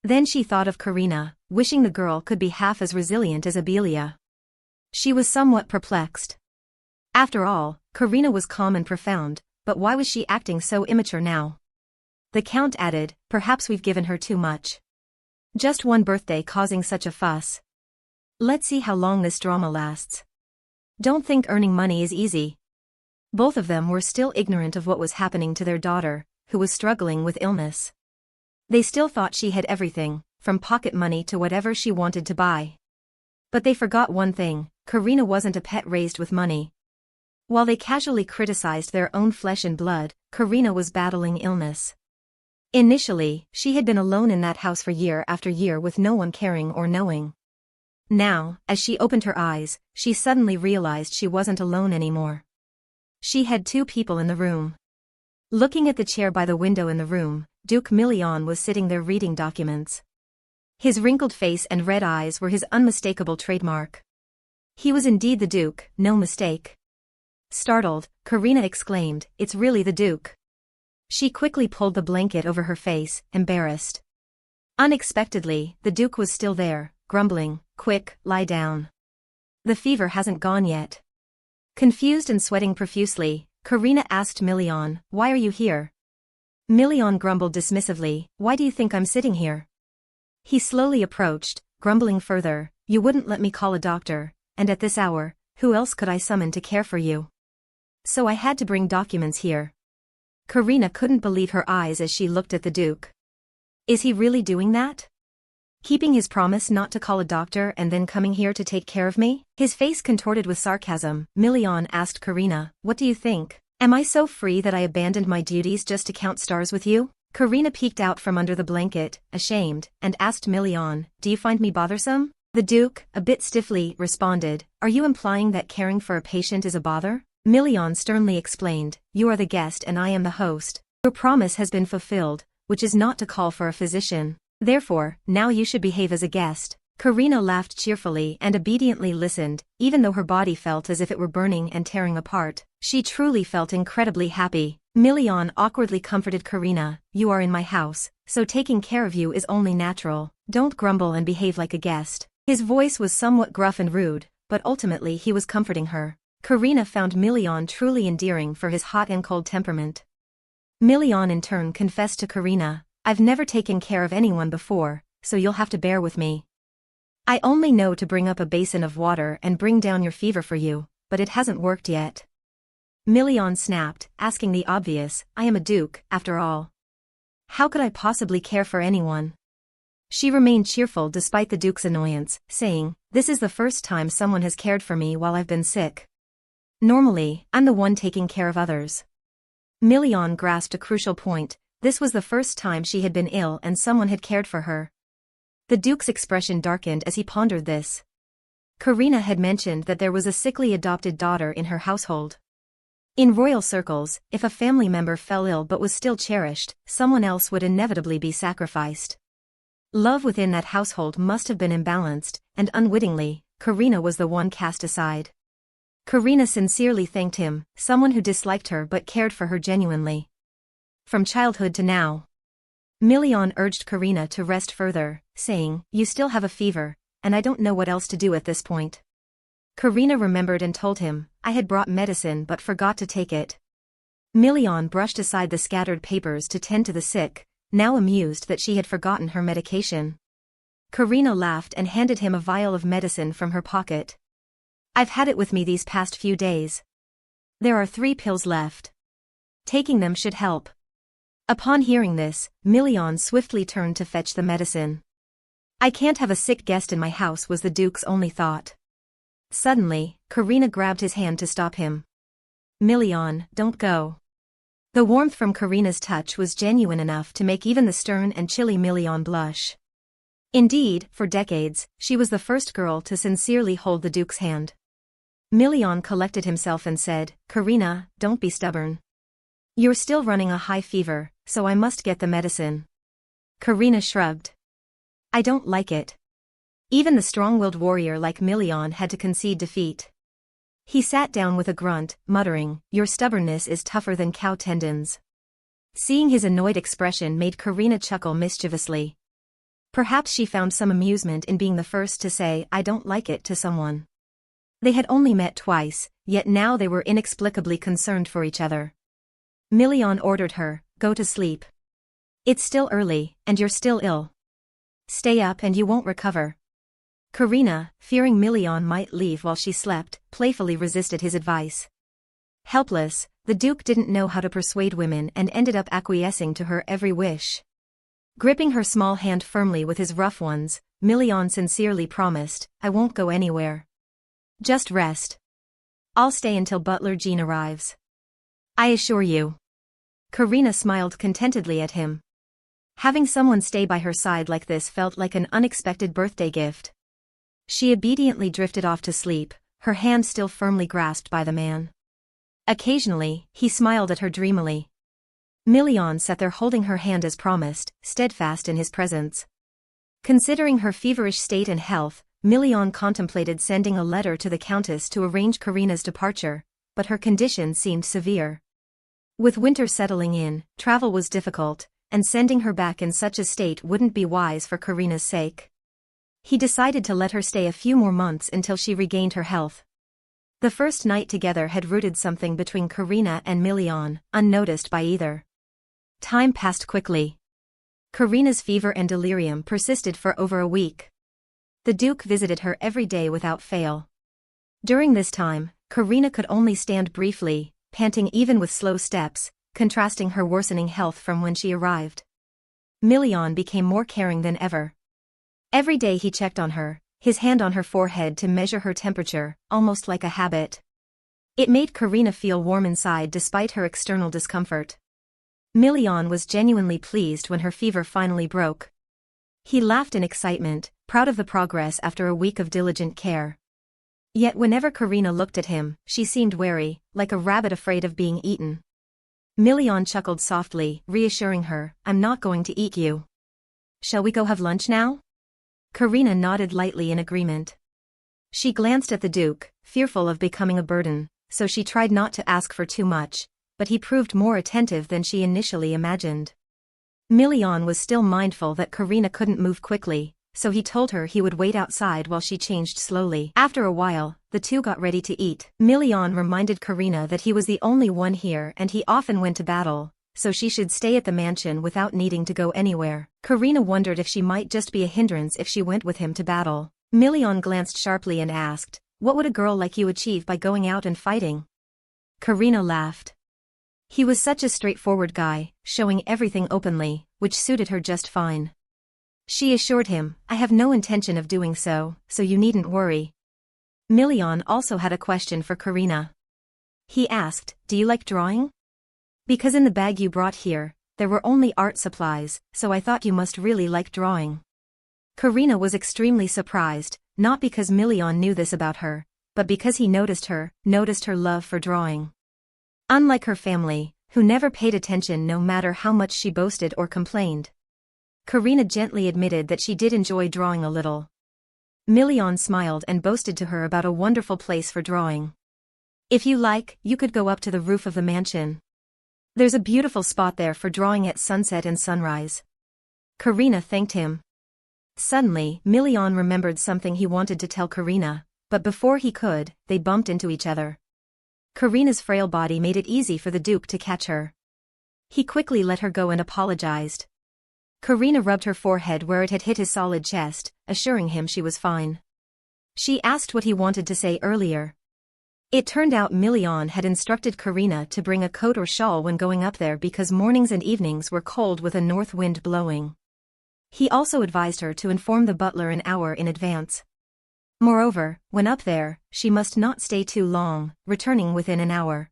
Then she thought of Karina, wishing the girl could be half as resilient as Abelia. She was somewhat perplexed. After all, Karina was calm and profound, but why was she acting so immature now? The Count added, "Perhaps we've given her too much. Just one birthday causing such a fuss. Let's see how long this drama lasts. Don't think earning money is easy." Both of them were still ignorant of what was happening to their daughter, who was struggling with illness. They still thought she had everything, from pocket money to whatever she wanted to buy. But they forgot one thing: Karina wasn't a pet raised with money. While they casually criticized their own flesh and blood, Karina was battling illness. Initially, she had been alone in that house for year after year with no one caring or knowing. Now, as she opened her eyes, she suddenly realized she wasn't alone anymore. She had two people in the room. Looking at the chair by the window in the room, Duke Million was sitting there reading documents. His wrinkled face and red eyes were his unmistakable trademark. He was indeed the Duke, no mistake. Startled, Karina exclaimed, "It's really the Duke." She quickly pulled the blanket over her face, embarrassed. Unexpectedly, the Duke was still there, grumbling, "Quick, lie down. The fever hasn't gone yet." Confused and sweating profusely, Karina asked Million, "Why are you here?" Million grumbled dismissively, "Why do you think I'm sitting here?" He slowly approached, grumbling further, "You wouldn't let me call a doctor, and at this hour, who else could I summon to care for you? So I had to bring documents here." Karina couldn't believe her eyes as she looked at the Duke. Is he really doing that? Keeping his promise not to call a doctor and then coming here to take care of me? His face contorted with sarcasm, Million asked Karina, "What do you think? Am I so free that I abandoned my duties just to count stars with you?" Karina peeked out from under the blanket, ashamed, and asked Million, "Do you find me bothersome?" The Duke, a bit stiffly, responded, "Are you implying that caring for a patient is a bother?" Million sternly explained, "You are the guest and I am the host. Your promise has been fulfilled, which is not to call for a physician. Therefore, now you should behave as a guest." Karina laughed cheerfully and obediently listened, even though her body felt as if it were burning and tearing apart. She truly felt incredibly happy. Million awkwardly comforted Karina, "You are in my house, so taking care of you is only natural. Don't grumble and behave like a guest." His voice was somewhat gruff and rude, but ultimately he was comforting her. Karina found Million truly endearing for his hot and cold temperament. Million in turn confessed to Karina, "I've never taken care of anyone before, so you'll have to bear with me. I only know to bring up a basin of water and bring down your fever for you, but it hasn't worked yet." Million snapped, asking the obvious, "I am a duke, after all. How could I possibly care for anyone?" She remained cheerful despite the duke's annoyance, saying, "This is the first time someone has cared for me while I've been sick. Normally, I'm the one taking care of others." Million grasped a crucial point. This was the first time she had been ill and someone had cared for her. The duke's expression darkened as he pondered this. Karina had mentioned that there was a sickly adopted daughter in her household. In royal circles, if a family member fell ill but was still cherished, someone else would inevitably be sacrificed. Love within that household must have been imbalanced, and unwittingly, Karina was the one cast aside. Karina sincerely thanked him, someone who disliked her but cared for her genuinely. From childhood to now. Million urged Karina to rest further, saying, "You still have a fever, and I don't know what else to do at this point." Karina remembered and told him, "I had brought medicine but forgot to take it." Million brushed aside the scattered papers to tend to the sick, now amused that she had forgotten her medication. Karina laughed and handed him a vial of medicine from her pocket. "I've had it with me these past few days. There are 3 pills left. Taking them should help." Upon hearing this, Million swiftly turned to fetch the medicine. "I can't have a sick guest in my house," was the duke's only thought. Suddenly, Karina grabbed his hand to stop him. "Million, don't go." The warmth from Karina's touch was genuine enough to make even the stern and chilly Million blush. Indeed, for decades, she was the first girl to sincerely hold the duke's hand. Million collected himself and said, "Karina, don't be stubborn. You're still running a high fever, so I must get the medicine." Karina shrugged. "I don't like it." Even the strong-willed warrior like Million had to concede defeat. He sat down with a grunt, muttering, "Your stubbornness is tougher than cow tendons." Seeing his annoyed expression made Karina chuckle mischievously. Perhaps she found some amusement in being the first to say, "I don't like it" to someone. They had only met twice, yet now they were inexplicably concerned for each other. Million ordered her, "Go to sleep. It's still early, and you're still ill. Stay up and you won't recover." Karina, fearing Million might leave while she slept, playfully resisted his advice. Helpless, the duke didn't know how to persuade women and ended up acquiescing to her every wish. Gripping her small hand firmly with his rough ones, Million sincerely promised, "I won't go anywhere. Just rest. I'll stay until Butler Jean arrives. I assure you." Karina smiled contentedly at him. Having someone stay by her side like this felt like an unexpected birthday gift. She obediently drifted off to sleep, her hand still firmly grasped by the man. Occasionally, he smiled at her dreamily. Million sat there holding her hand as promised, steadfast in his presence. Considering her feverish state and health, Million contemplated sending a letter to the Countess to arrange Karina's departure, but her condition seemed severe. With winter settling in, travel was difficult, and sending her back in such a state wouldn't be wise for Karina's sake. He decided to let her stay a few more months until she regained her health. The first night together had rooted something between Karina and Million, unnoticed by either. Time passed quickly. Karina's fever and delirium persisted for over a week. The Duke visited her every day without fail. During this time, Karina could only stand briefly, panting even with slow steps, contrasting her worsening health from when she arrived. Million became more caring than ever. Every day he checked on her, his hand on her forehead to measure her temperature, almost like a habit. It made Karina feel warm inside despite her external discomfort. Million was genuinely pleased when her fever finally broke. He laughed in excitement, proud of the progress after a week of diligent care. Yet whenever Karina looked at him, she seemed wary, like a rabbit afraid of being eaten. Million chuckled softly, reassuring her, "I'm not going to eat you. Shall we go have lunch now?" Karina nodded lightly in agreement. She glanced at the Duke, fearful of becoming a burden, so she tried not to ask for too much, but he proved more attentive than she initially imagined. Million was still mindful that Karina couldn't move quickly, so he told her he would wait outside while she changed slowly. After a while, the two got ready to eat. Million reminded Karina that he was the only one here and he often went to battle, so she should stay at the mansion without needing to go anywhere. Karina wondered if she might just be a hindrance if she went with him to battle. Million glanced sharply and asked, "What would a girl like you achieve by going out and fighting?" Karina laughed. He was such a straightforward guy, showing everything openly, which suited her just fine. She assured him, "I have no intention of doing so you needn't worry." Million also had a question for Karina. He asked, "Do you like drawing? Because in the bag you brought here, there were only art supplies, so I thought you must really like drawing." Karina was extremely surprised, not because Million knew this about her, but because he noticed her love for drawing. Unlike her family, who never paid attention no matter how much she boasted or complained, Karina gently admitted that she did enjoy drawing a little. Million smiled and boasted to her about a wonderful place for drawing. "If you like, you could go up to the roof of the mansion. There's a beautiful spot there for drawing at sunset and sunrise." Karina thanked him. Suddenly, Million remembered something he wanted to tell Karina, but before he could, they bumped into each other. Karina's frail body made it easy for the Duke to catch her. He quickly let her go and apologized. Karina rubbed her forehead where it had hit his solid chest, assuring him she was fine. She asked what he wanted to say earlier. It turned out Million had instructed Karina to bring a coat or shawl when going up there because mornings and evenings were cold with a north wind blowing. He also advised her to inform the butler an hour in advance. Moreover, when up there, she must not stay too long, returning within an hour.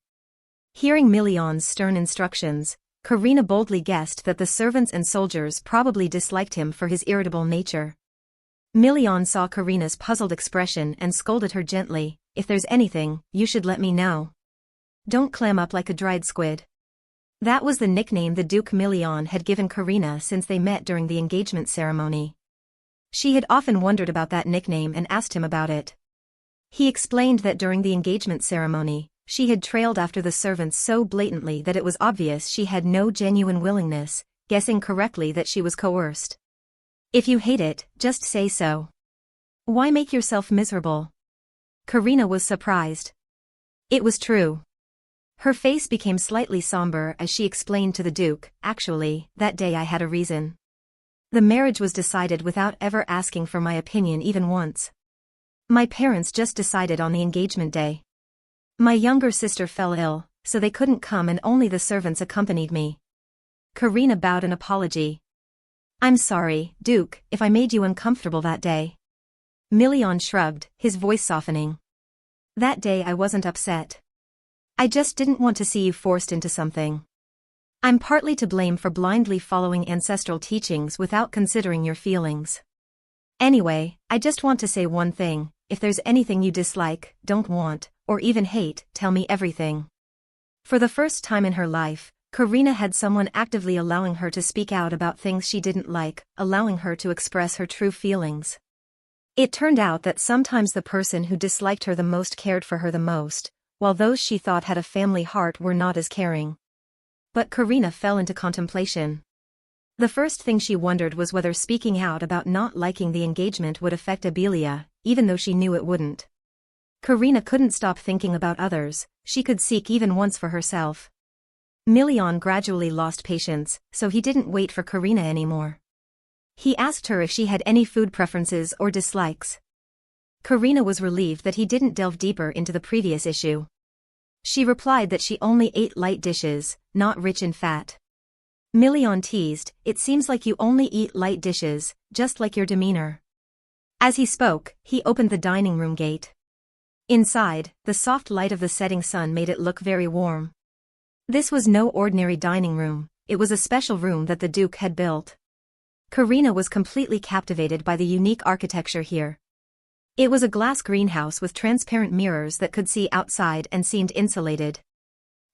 Hearing Million's stern instructions, Karina boldly guessed that the servants and soldiers probably disliked him for his irritable nature. Million saw Karina's puzzled expression and scolded her gently, "If there's anything, you should let me know. Don't clam up like a dried squid." That was the nickname the Duke Million had given Karina since they met during the engagement ceremony. She had often wondered about that nickname and asked him about it. He explained that during the engagement ceremony, she had trailed after the servants so blatantly that it was obvious she had no genuine willingness, guessing correctly that she was coerced. "If you hate it, just say so. Why make yourself miserable?" Karina was surprised. It was true. Her face became slightly somber as she explained to the Duke, "Actually, that day I had a reason. The marriage was decided without ever asking for my opinion even once. My parents just decided on the engagement day. My younger sister fell ill, so they couldn't come and only the servants accompanied me." Karina bowed an apology. "I'm sorry, Duke, if I made you uncomfortable that day." Million shrugged, his voice softening. "That day I wasn't upset. I just didn't want to see you forced into something. I'm partly to blame for blindly following ancestral teachings without considering your feelings. Anyway, I just want to say one thing, if there's anything you dislike, don't want, or even hate, tell me everything." For the first time in her life, Karina had someone actively allowing her to speak out about things she didn't like, allowing her to express her true feelings. It turned out that sometimes the person who disliked her the most cared for her the most, while those she thought had a family heart were not as caring. But Karina fell into contemplation. The first thing she wondered was whether speaking out about not liking the engagement would affect Abelia, even though she knew it wouldn't. Karina couldn't stop thinking about others, she could seek even once for herself. Million gradually lost patience, so he didn't wait for Karina anymore. He asked her if she had any food preferences or dislikes. Karina was relieved that he didn't delve deeper into the previous issue. She replied that she only ate light dishes, not rich in fat. Million teased, "It seems like you only eat light dishes, just like your demeanor." As he spoke, he opened the dining room gate. Inside, the soft light of the setting sun made it look very warm. This was no ordinary dining room, it was a special room that the Duke had built. Karina was completely captivated by the unique architecture here. It was a glass greenhouse with transparent mirrors that could see outside and seemed insulated.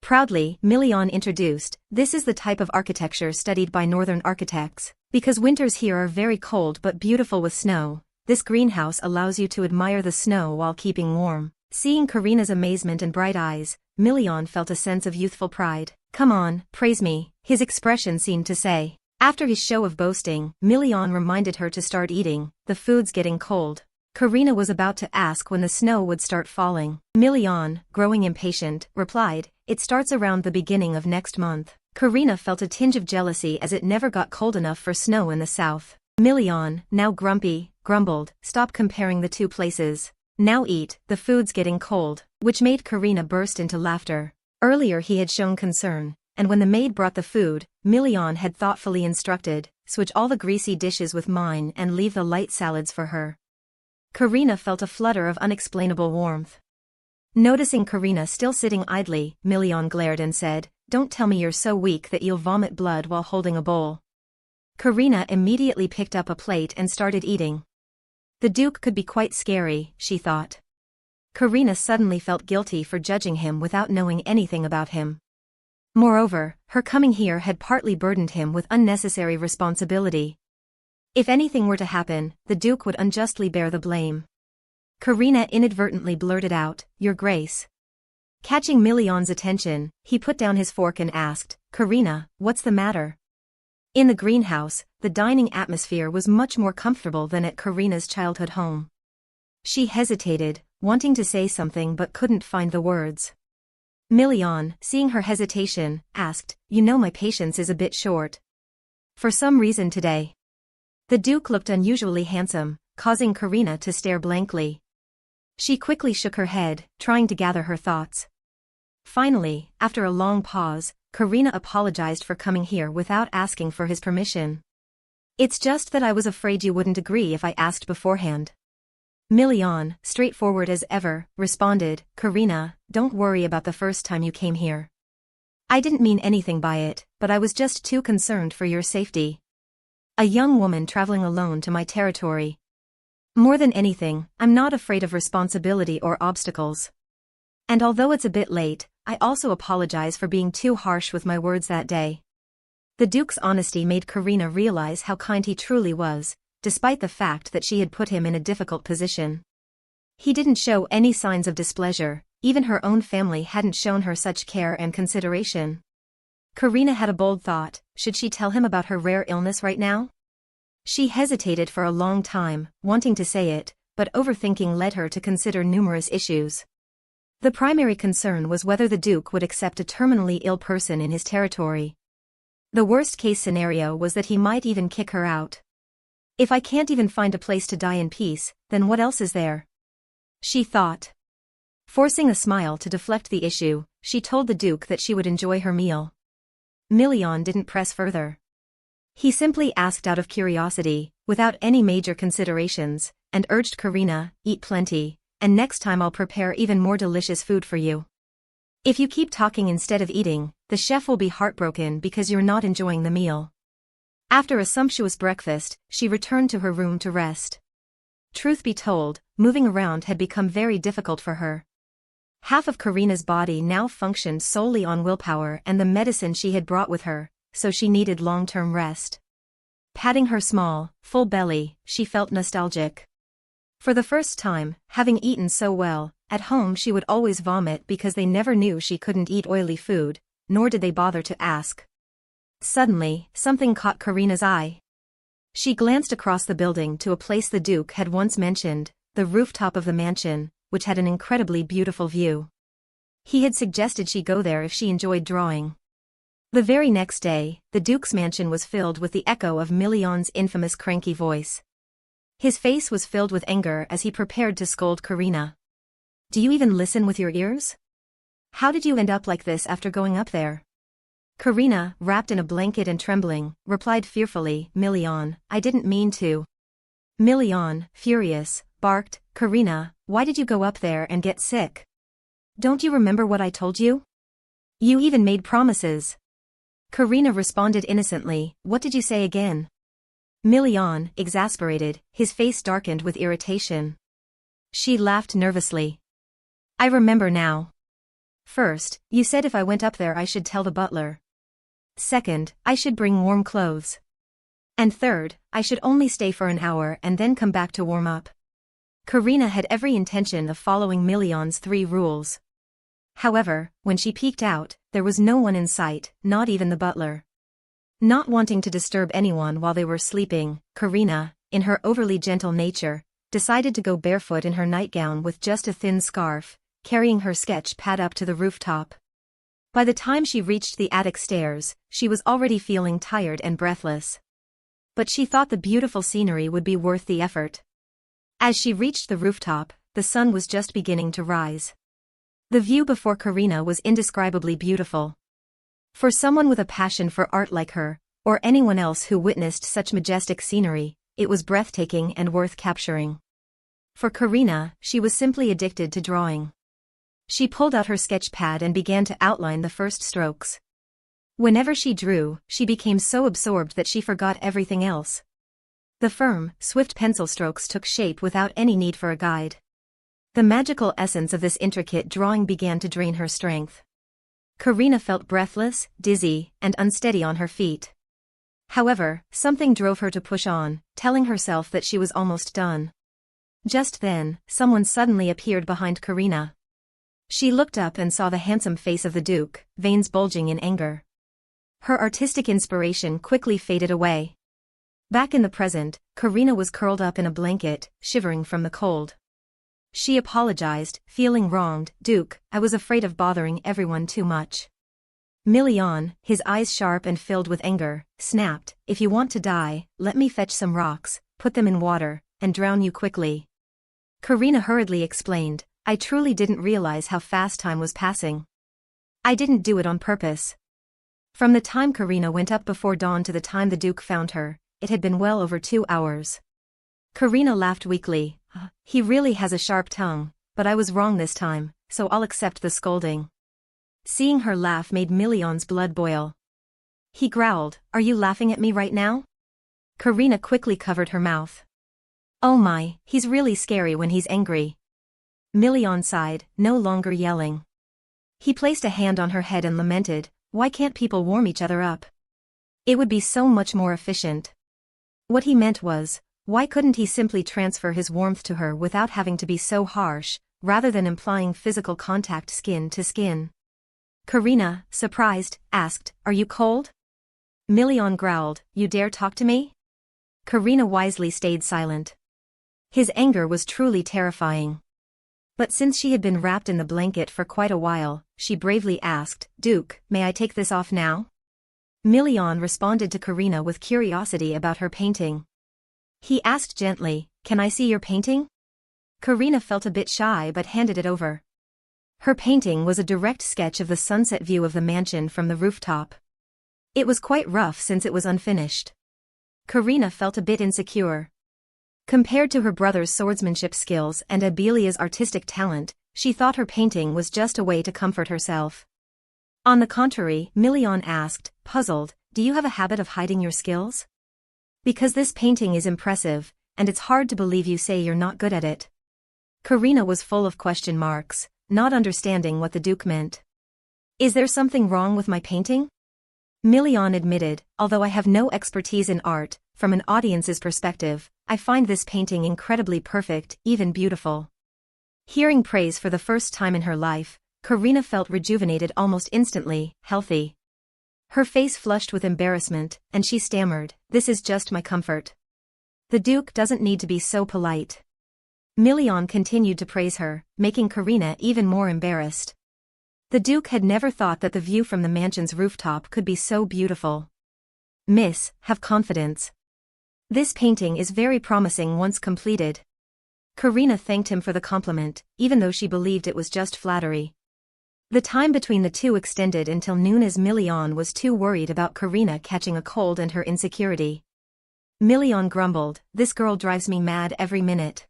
Proudly, Million introduced, "This is the type of architecture studied by northern architects. Because winters here are very cold but beautiful with snow, this greenhouse allows you to admire the snow while keeping warm." Seeing Karina's amazement and bright eyes, Million felt a sense of youthful pride. "Come on, praise me," his expression seemed to say. After his show of boasting, Million reminded her to start eating. "The food's getting cold." Karina was about to ask when the snow would start falling. Million, growing impatient, replied, "It starts around the beginning of next month." Karina felt a tinge of jealousy as it never got cold enough for snow in the south. Million, now grumpy, grumbled, "Stop comparing the two places. Now eat, the food's getting cold," which made Karina burst into laughter. Earlier he had shown concern, and when the maid brought the food, Million had thoughtfully instructed, "Switch all the greasy dishes with mine and leave the light salads for her." Karina felt a flutter of unexplainable warmth. Noticing Karina still sitting idly, Million glared and said, "Don't tell me you're so weak that you'll vomit blood while holding a bowl." Karina immediately picked up a plate and started eating. The Duke could be quite scary, she thought. Karina suddenly felt guilty for judging him without knowing anything about him. Moreover, her coming here had partly burdened him with unnecessary responsibility. If anything were to happen, the Duke would unjustly bear the blame. Karina inadvertently blurted out, "Your Grace." Catching Million's attention, he put down his fork and asked, "Karina, what's the matter?" In the greenhouse, the dining atmosphere was much more comfortable than at Karina's childhood home. She hesitated, wanting to say something but couldn't find the words. Million, seeing her hesitation, asked, "You know my patience is a bit short. For some reason today." The Duke looked unusually handsome, causing Karina to stare blankly. She quickly shook her head, trying to gather her thoughts. Finally, after a long pause, Karina apologized for coming here without asking for his permission. "It's just that I was afraid you wouldn't agree if I asked beforehand." Million, straightforward as ever, responded, "Karina, don't worry about the first time you came here. I didn't mean anything by it, but I was just too concerned for your safety. A young woman traveling alone to my territory. More than anything, I'm not afraid of responsibility or obstacles. And although it's a bit late, I also apologize for being too harsh with my words that day." The Duke's honesty made Karina realize how kind he truly was, despite the fact that she had put him in a difficult position. He didn't show any signs of displeasure, even her own family hadn't shown her such care and consideration. Karina had a bold thought, should she tell him about her rare illness right now? She hesitated for a long time, wanting to say it, but overthinking led her to consider numerous issues. The primary concern was whether the Duke would accept a terminally ill person in his territory. The worst-case scenario was that he might even kick her out. "If I can't even find a place to die in peace, then what else is there?" she thought. Forcing a smile to deflect the issue, she told the Duke that she would enjoy her meal. Million didn't press further. He simply asked out of curiosity, without any major considerations, and urged Karina, "Eat plenty, and next time I'll prepare even more delicious food for you. If you keep talking instead of eating, the chef will be heartbroken because you're not enjoying the meal." After a sumptuous breakfast, she returned to her room to rest. Truth be told, moving around had become very difficult for her. Half of Karina's body now functioned solely on willpower and the medicine she had brought with her, so she needed long-term rest. Patting her small, full belly, she felt nostalgic. For the first time, having eaten so well, at home she would always vomit because they never knew she couldn't eat oily food, nor did they bother to ask. Suddenly, something caught Karina's eye. She glanced across the building to a place the Duke had once mentioned, the rooftop of the mansion, which had an incredibly beautiful view. He had suggested she go there if she enjoyed drawing. The very next day, the Duke's mansion was filled with the echo of Million's infamous cranky voice. His face was filled with anger as he prepared to scold Karina. "Do you even listen with your ears? How did you end up like this after going up there?" Karina, wrapped in a blanket and trembling, replied fearfully, "Million, I didn't mean to." Million, furious, barked, "Karina, why did you go up there and get sick? Don't you remember what I told you? You even made promises." Karina responded innocently, "What did you say again?" Million, exasperated, his face darkened with irritation. She laughed nervously. I remember now. First, you said if I went up there I should tell the butler. Second, I should bring warm clothes. And third, I should only stay for an hour and then come back to warm up. Karina had every intention of following Million's 3 rules. However, when she peeked out, there was no one in sight, not even the butler. Not wanting to disturb anyone while they were sleeping, Karina, in her overly gentle nature, decided to go barefoot in her nightgown with just a thin scarf, carrying her sketch pad up to the rooftop. By the time she reached the attic stairs, she was already feeling tired and breathless. But she thought the beautiful scenery would be worth the effort. As she reached the rooftop, the sun was just beginning to rise. The view before Karina was indescribably beautiful. For someone with a passion for art like her, or anyone else who witnessed such majestic scenery, it was breathtaking and worth capturing. For Karina, she was simply addicted to drawing. She pulled out her sketch pad and began to outline the first strokes. Whenever she drew, she became so absorbed that she forgot everything else. The firm, swift pencil strokes took shape without any need for a guide. The magical essence of this intricate drawing began to drain her strength. Karina felt breathless, dizzy, and unsteady on her feet. However, something drove her to push on, telling herself that she was almost done. Just then, someone suddenly appeared behind Karina. She looked up and saw the handsome face of the Duke, veins bulging in anger. Her artistic inspiration quickly faded away. Back in the present, Karina was curled up in a blanket, shivering from the cold. She apologized, feeling wronged. Duke, I was afraid of bothering everyone too much. Million, his eyes sharp and filled with anger, snapped, if you want to die, let me fetch some rocks, put them in water, and drown you quickly. Karina hurriedly explained, I truly didn't realize how fast time was passing. I didn't do it on purpose. From the time Karina went up before dawn to the time the Duke found her, it had been well over 2 hours. Karina laughed weakly. He really has a sharp tongue, but I was wrong this time, so I'll accept the scolding. Seeing her laugh made Million's blood boil. He growled, are you laughing at me right now? Karina quickly covered her mouth. Oh my, he's really scary when he's angry. Million sighed, no longer yelling. He placed a hand on her head and lamented, why can't people warm each other up? It would be so much more efficient. What he meant was, why couldn't he simply transfer his warmth to her without having to be so harsh, rather than implying physical contact skin to skin? Karina, surprised, asked, are you cold? Million growled, you dare talk to me? Karina wisely stayed silent. His anger was truly terrifying. But since she had been wrapped in the blanket for quite a while, she bravely asked, Duke, may I take this off now? Million responded to Karina with curiosity about her painting. He asked gently, can I see your painting? Karina felt a bit shy but handed it over. Her painting was a direct sketch of the sunset view of the mansion from the rooftop. It was quite rough since it was unfinished. Karina felt a bit insecure. Compared to her brother's swordsmanship skills and Abelia's artistic talent, she thought her painting was just a way to comfort herself. On the contrary, Million asked, puzzled, do you have a habit of hiding your skills? Because this painting is impressive, and it's hard to believe you say you're not good at it. Karina was full of question marks, not understanding what the Duke meant. Is there something wrong with my painting? Million admitted, although I have no expertise in art, from an audience's perspective, I find this painting incredibly perfect, even beautiful. Hearing praise for the first time in her life, Karina felt rejuvenated almost instantly, healthy. Her face flushed with embarrassment, and she stammered, this is just my comfort. The Duke doesn't need to be so polite. Million continued to praise her, making Karina even more embarrassed. The Duke had never thought that the view from the mansion's rooftop could be so beautiful. Miss, have confidence. This painting is very promising once completed. Karina thanked him for the compliment, even though she believed it was just flattery. The time between the two extended until noon as Million was too worried about Karina catching a cold and her insecurity. Million grumbled, this girl drives me mad every minute.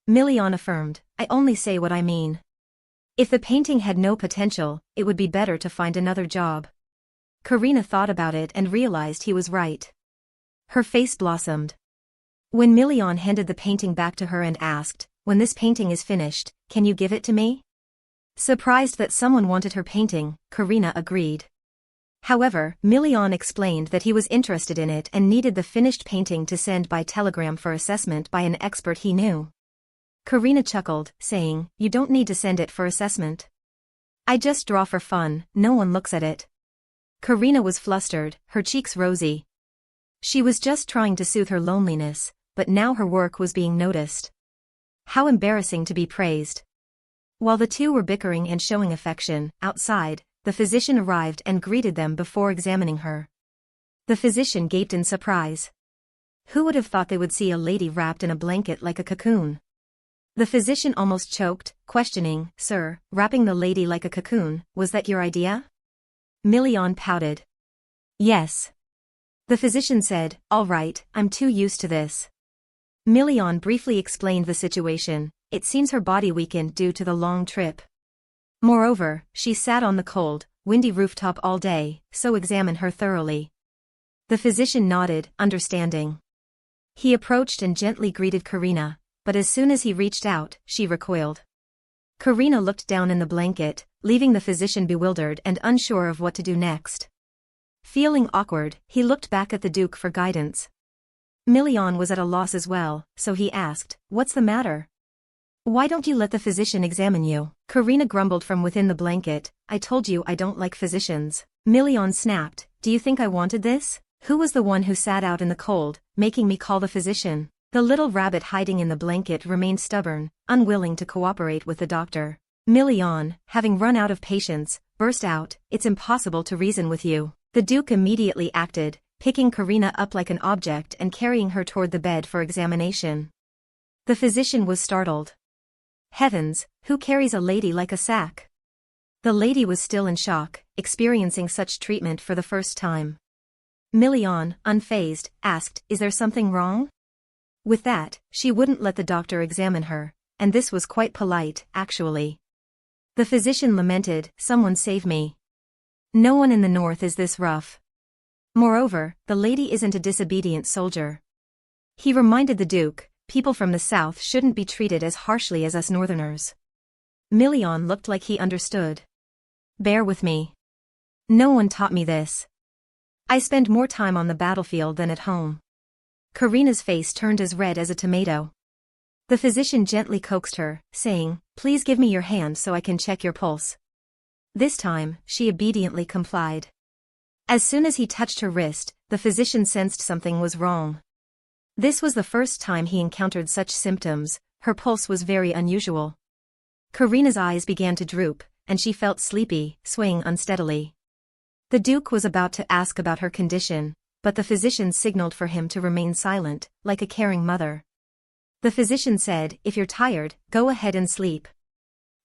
Million affirmed, I only say what I mean. If the painting had no potential, it would be better to find another job. Karina thought about it and realized he was right. Her face blossomed. When Million handed the painting back to her and asked, when this painting is finished, can you give it to me? Surprised that someone wanted her painting, Karina agreed. However, Million explained that he was interested in it and needed the finished painting to send by telegram for assessment by an expert he knew. Karina chuckled, saying, "You don't need to send it for assessment. I just draw for fun, no one looks at it." Karina was flustered, her cheeks rosy. She was just trying to soothe her loneliness, but now her work was being noticed. How embarrassing to be praised. While the two were bickering and showing affection, outside, the physician arrived and greeted them before examining her. The physician gaped in surprise. Who would have thought they would see a lady wrapped in a blanket like a cocoon? The physician almost choked, questioning, "Sir, wrapping the lady like a cocoon, was that your idea?" Million pouted. "Yes." The physician said, "All right, I'm too used to this." Million briefly explained the situation. It seems her body weakened due to the long trip. Moreover, she sat on the cold, windy rooftop all day, so examine her thoroughly. The physician nodded, understanding. He approached and gently greeted Karina, but as soon as he reached out, she recoiled. Karina looked down in the blanket, leaving the physician bewildered and unsure of what to do next. Feeling awkward, he looked back at the Duke for guidance. Million was at a loss as well, so he asked, "What's the matter? Why don't you let the physician examine you?" Karina grumbled from within the blanket, "I told you I don't like physicians." Million snapped, "Do you think I wanted this? Who was the one who sat out in the cold, making me call the physician?" The little rabbit hiding in the blanket remained stubborn, unwilling to cooperate with the doctor. Million, having run out of patience, burst out, "It's impossible to reason with you." The Duke immediately acted, picking Karina up like an object and carrying her toward the bed for examination. The physician was startled. Heavens, who carries a lady like a sack? The lady was still in shock, experiencing such treatment for the first time. Million, unfazed, asked, "Is there something wrong?" With that, she wouldn't let the doctor examine her, and this was quite polite, actually. The physician lamented, "Someone save me. No one in the north is this rough. Moreover, the lady isn't a disobedient soldier." He reminded the Duke, "People from the south shouldn't be treated as harshly as us northerners." Million looked like he understood. "Bear with me. No one taught me this. I spend more time on the battlefield than at home." Karina's face turned as red as a tomato. The physician gently coaxed her, saying, "Please give me your hand so I can check your pulse." This time, she obediently complied. As soon as he touched her wrist, the physician sensed something was wrong. This was the first time he encountered such symptoms. Her pulse was very unusual. Karina's eyes began to droop, and she felt sleepy, swaying unsteadily. The Duke was about to ask about her condition, but the physician signaled for him to remain silent, like a caring mother. The physician said, "If you're tired, go ahead and sleep.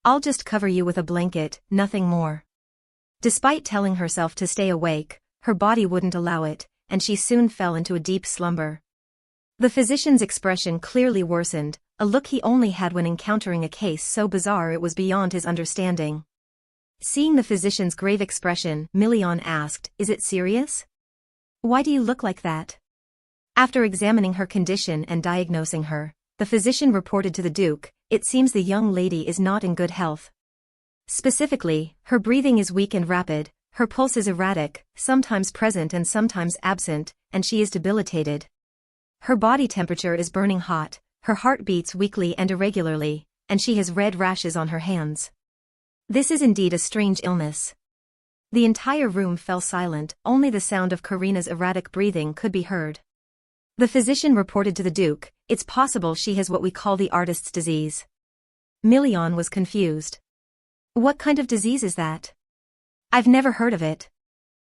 I'll just cover you with a blanket, nothing more." Despite telling herself to stay awake, her body wouldn't allow it, and she soon fell into a deep slumber. The physician's expression clearly worsened, a look he only had when encountering a case so bizarre it was beyond his understanding. Seeing the physician's grave expression, Million asked, "Is it serious? Why do you look like that?" After examining her condition and diagnosing her, the physician reported to the Duke, "It seems the young lady is not in good health. Specifically, her breathing is weak and rapid, her pulse is erratic, sometimes present and sometimes absent, and she is debilitated. Her body temperature is burning hot, her heart beats weakly and irregularly, and she has red rashes on her hands. This is indeed a strange illness." The entire room fell silent, only the sound of Karina's erratic breathing could be heard. The physician reported to the Duke, "It's possible she has what we call the artist's disease." Million was confused. "What kind of disease is that? I've never heard of it."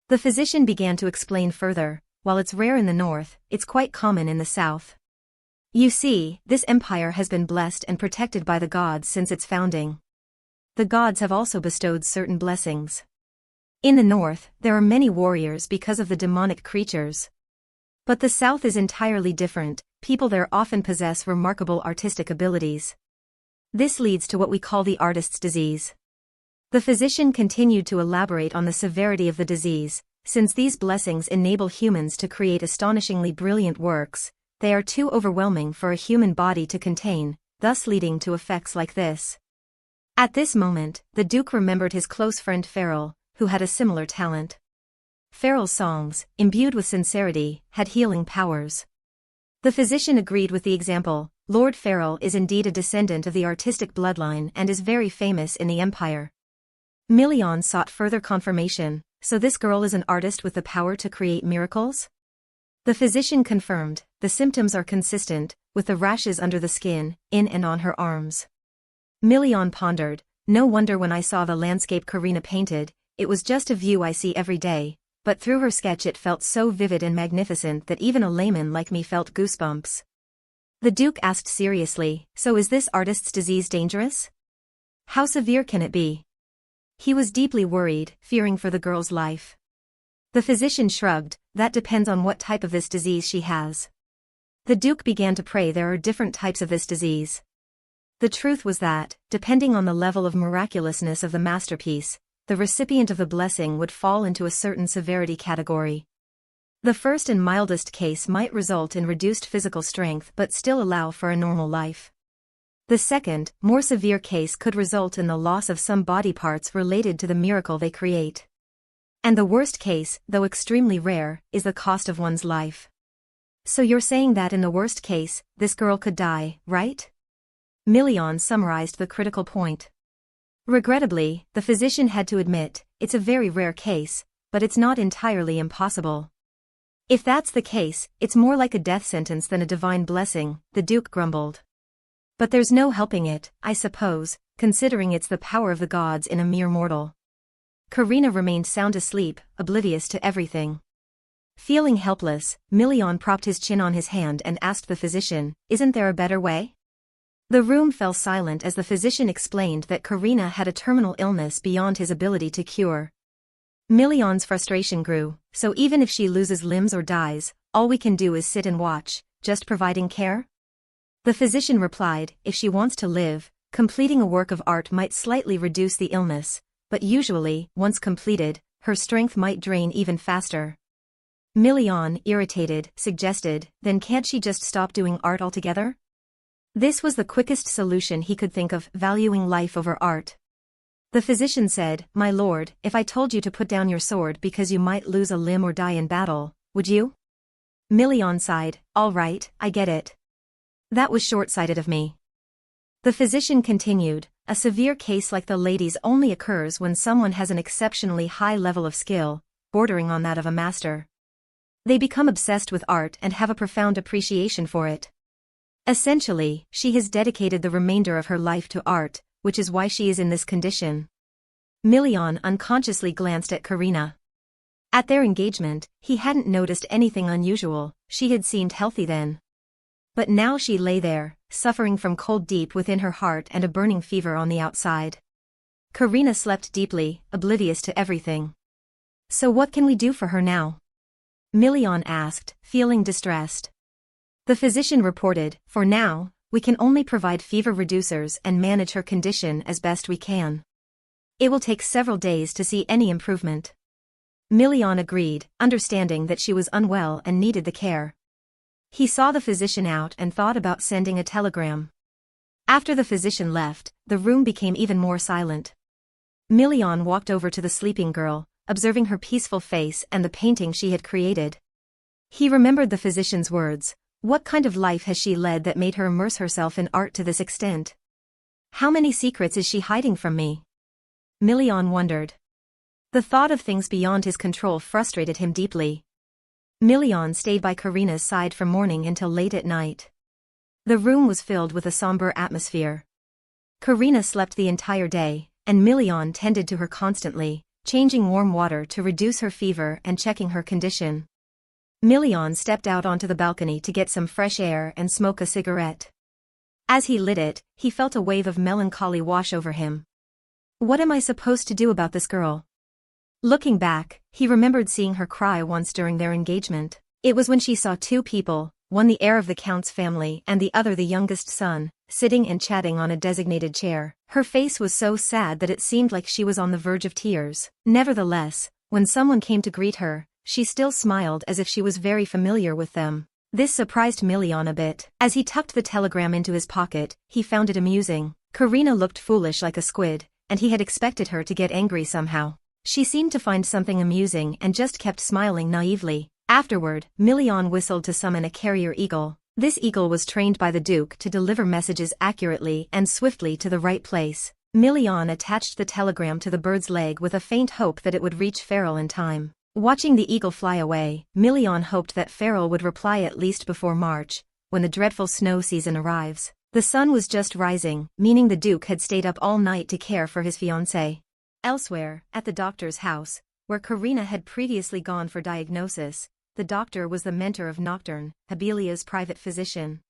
The physician began to explain further, "While it's rare in the north, it's quite common in the south. You see, this empire has been blessed and protected by the gods since its founding. The gods have also bestowed certain blessings. In the north, there are many warriors because of the demonic creatures. But the south is entirely different, people there often possess remarkable artistic abilities. This leads to what we call the artist's disease." The physician continued to elaborate on the severity of the disease. "Since these blessings enable humans to create astonishingly brilliant works, they are too overwhelming for a human body to contain. thus leading to effects like this. At this moment, the Duke remembered his close friend Farrell, who had a similar talent. Farrell's songs, imbued with sincerity, had healing powers. The physician agreed with the example. Lord Farrell is indeed a descendant of the artistic bloodline and is very famous in the empire. Million sought further confirmation. So this girl is an artist with the power to create miracles? The physician confirmed, the symptoms are consistent, with the rashes under the skin, in and on her arms. Million pondered, no wonder when I saw the landscape Karina painted, it was just a view I see every day, but through her sketch it felt so vivid and magnificent that even a layman like me felt goosebumps. The Duke asked seriously, so is this artist's disease dangerous? How severe can it be? He was deeply worried, fearing for the girl's life. The physician shrugged, that depends on what type of this disease she has. The Duke began to pray there are different types of this disease. The truth was that, depending on the level of miraculousness of the masterpiece, the recipient of the blessing would fall into a certain severity category. The first and mildest case might result in reduced physical strength but still allow for a normal life. The second, more severe case could result in the loss of some body parts related to the miracle they create. And the worst case, though extremely rare, is the cost of one's life. So you're saying that in the worst case, this girl could die, right? Million summarized the critical point. Regrettably, the physician had to admit, it's a very rare case, but it's not entirely impossible. If that's the case, it's more like a death sentence than a divine blessing, the Duke grumbled. But there's no helping it, I suppose, considering it's the power of the gods in a mere mortal. Karina remained sound asleep, oblivious to everything. Feeling helpless, Million propped his chin on his hand and asked the physician, isn't there a better way? The room fell silent as the physician explained that Karina had a terminal illness beyond his ability to cure. Million's frustration grew, so even if she loses limbs or dies, all we can do is sit and watch, just providing care? The physician replied, if she wants to live, completing a work of art might slightly reduce the illness, but usually, once completed, her strength might drain even faster. Million, irritated, suggested, then can't she just stop doing art altogether? This was the quickest solution he could think of, valuing life over art. The physician said, my lord, if I told you to put down your sword because you might lose a limb or die in battle, would you? Million sighed, all right, I get it. That was short-sighted of me. The physician continued, a severe case like the lady's only occurs when someone has an exceptionally high level of skill, bordering on that of a master. They become obsessed with art and have a profound appreciation for it. Essentially, she has dedicated the remainder of her life to art, which is why she is in this condition. Million unconsciously glanced at Karina. At their engagement, he hadn't noticed anything unusual, she had seemed healthy then. But now she lay there, suffering from cold deep within her heart and a burning fever on the outside. Karina slept deeply, oblivious to everything. So what can we do for her now? Million asked, feeling distressed. The physician reported, for now, we can only provide fever reducers and manage her condition as best we can. It will take several days to see any improvement. Million agreed, understanding that she was unwell and needed the care. He saw the physician out and thought about sending a telegram. After the physician left, the room became even more silent. Million walked over to the sleeping girl, observing her peaceful face and the painting she had created. He remembered the physician's words. What kind of life has she led that made her immerse herself in art to this extent? How many secrets is she hiding from me? Million wondered. The thought of things beyond his control frustrated him deeply. Million stayed by Karina's side from morning until late at night. The room was filled with a somber atmosphere. Karina slept the entire day, and Million tended to her constantly, changing warm water to reduce her fever and checking her condition. Million stepped out onto the balcony to get some fresh air and smoke a cigarette. As he lit it, he felt a wave of melancholy wash over him. What am I supposed to do about this girl? Looking back, he remembered seeing her cry once during their engagement. It was when she saw two people, one the heir of the count's family and the other the youngest son, sitting and chatting on a designated chair. Her face was so sad that it seemed like she was on the verge of tears. Nevertheless, when someone came to greet her, she still smiled as if she was very familiar with them. This surprised Million a bit. As he tucked the telegram into his pocket, he found it amusing. Karina looked foolish like a squid, and he had expected her to get angry somehow. She seemed to find something amusing and just kept smiling naively. Afterward, Million whistled to summon a carrier eagle. This eagle was trained by the Duke to deliver messages accurately and swiftly to the right place. Million attached the telegram to the bird's leg with a faint hope that it would reach Farrell in time. Watching the eagle fly away, Million hoped that Farrell would reply at least before March, when the dreadful snow season arrives. The sun was just rising, meaning the Duke had stayed up all night to care for his fiancée. Elsewhere, at the doctor's house, where Karina had previously gone for diagnosis, the doctor was the mentor of Nocturne, Abelia's private physician.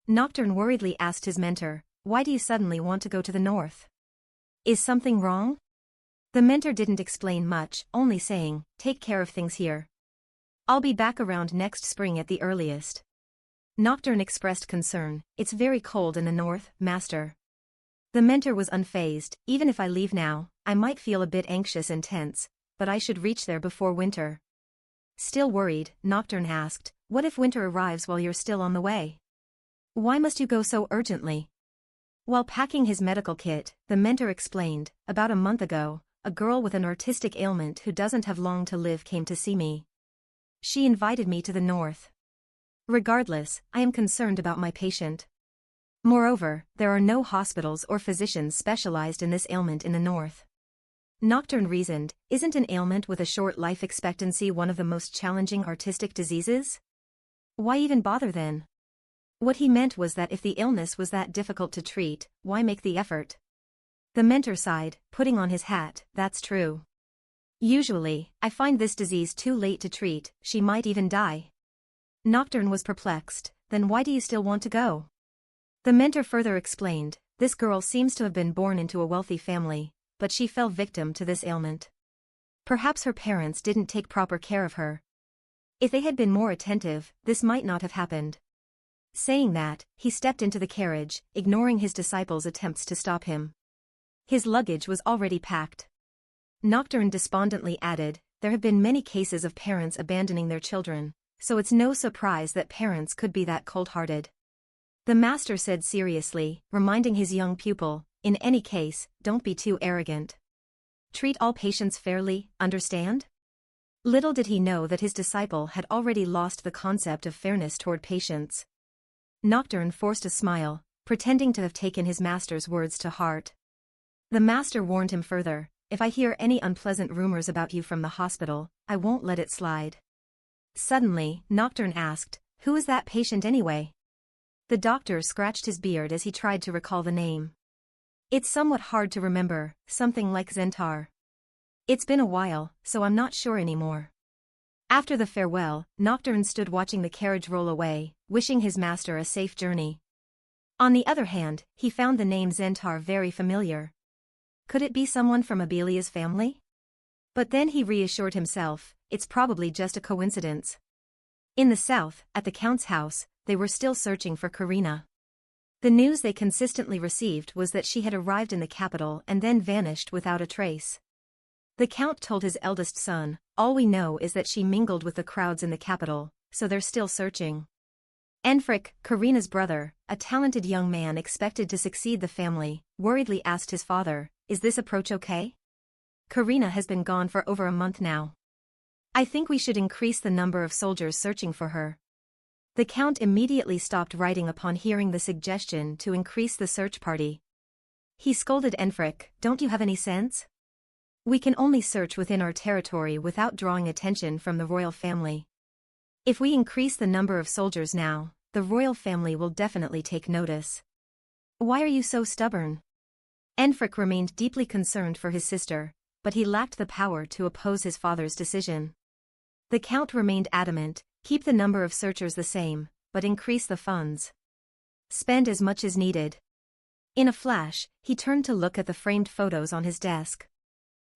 Nocturne worriedly asked his mentor, "Why do you suddenly want to go to the north? Is something wrong?" The mentor didn't explain much, only saying, "Take care of things here. I'll be back around next spring at the earliest." Nocturne expressed concern, "It's very cold in the north, master." The mentor was unfazed. "Even if I leave now, I might feel a bit anxious and tense, but I should reach there before winter." Still worried, Nocturne asked, "What if winter arrives while you're still on the way? Why must you go so urgently?" While packing his medical kit, the mentor explained, "About a month ago, a girl with an artistic ailment who doesn't have long to live came to see me. She invited me to the north. Regardless, I am concerned about my patient. Moreover, there are no hospitals or physicians specialized in this ailment in the north." Nocturne reasoned, "Isn't an ailment with a short life expectancy one of the most challenging artistic diseases? Why even bother then?" What he meant was that if the illness was that difficult to treat, why make the effort? The mentor sighed, putting on his hat, "That's true. Usually, I find this disease too late to treat, she might even die." Nocturne was perplexed, "Then why do you still want to go?" The mentor further explained, "This girl seems to have been born into a wealthy family, but she fell victim to this ailment. Perhaps her parents didn't take proper care of her. If they had been more attentive, this might not have happened." Saying that, he stepped into the carriage, ignoring his disciples' attempts to stop him. His luggage was already packed. Nocturne despondently added, "There have been many cases of parents abandoning their children, so it's no surprise that parents could be that cold-hearted." The master said seriously, reminding his young pupil, "In any case, don't be too arrogant. Treat all patients fairly, understand?" Little did he know that his disciple had already lost the concept of fairness toward patients. Nocturne forced a smile, pretending to have taken his master's words to heart. The master warned him further, "If I hear any unpleasant rumors about you from the hospital, I won't let it slide." Suddenly, Nocturne asked, "Who is that patient anyway?" The doctor scratched his beard as he tried to recall the name. "It's somewhat hard to remember, something like Zentar. It's been a while, so I'm not sure anymore." After the farewell, Nocturne stood watching the carriage roll away, wishing his master a safe journey. On the other hand, he found the name Zentar very familiar. Could it be someone from Abelia's family? But then he reassured himself, it's probably just a coincidence. In the south, at the Count's house, they were still searching for Karina. The news they consistently received was that she had arrived in the capital and then vanished without a trace. The Count told his eldest son, "All we know is that she mingled with the crowds in the capital, so they're still searching." Enfric, Karina's brother, a talented young man expected to succeed the family, worriedly asked his father, "Is this approach okay? Karina has been gone for over a month now. I think we should increase the number of soldiers searching for her." The Count immediately stopped writing upon hearing the suggestion to increase the search party. He scolded Enfric, "Don't you have any sense? We can only search within our territory without drawing attention from the royal family. If we increase the number of soldiers now, the royal family will definitely take notice. Why are you so stubborn?" Enfric remained deeply concerned for his sister, but he lacked the power to oppose his father's decision. The Count remained adamant, "Keep the number of searchers the same, but increase the funds. Spend as much as needed." In a flash, he turned to look at the framed photos on his desk.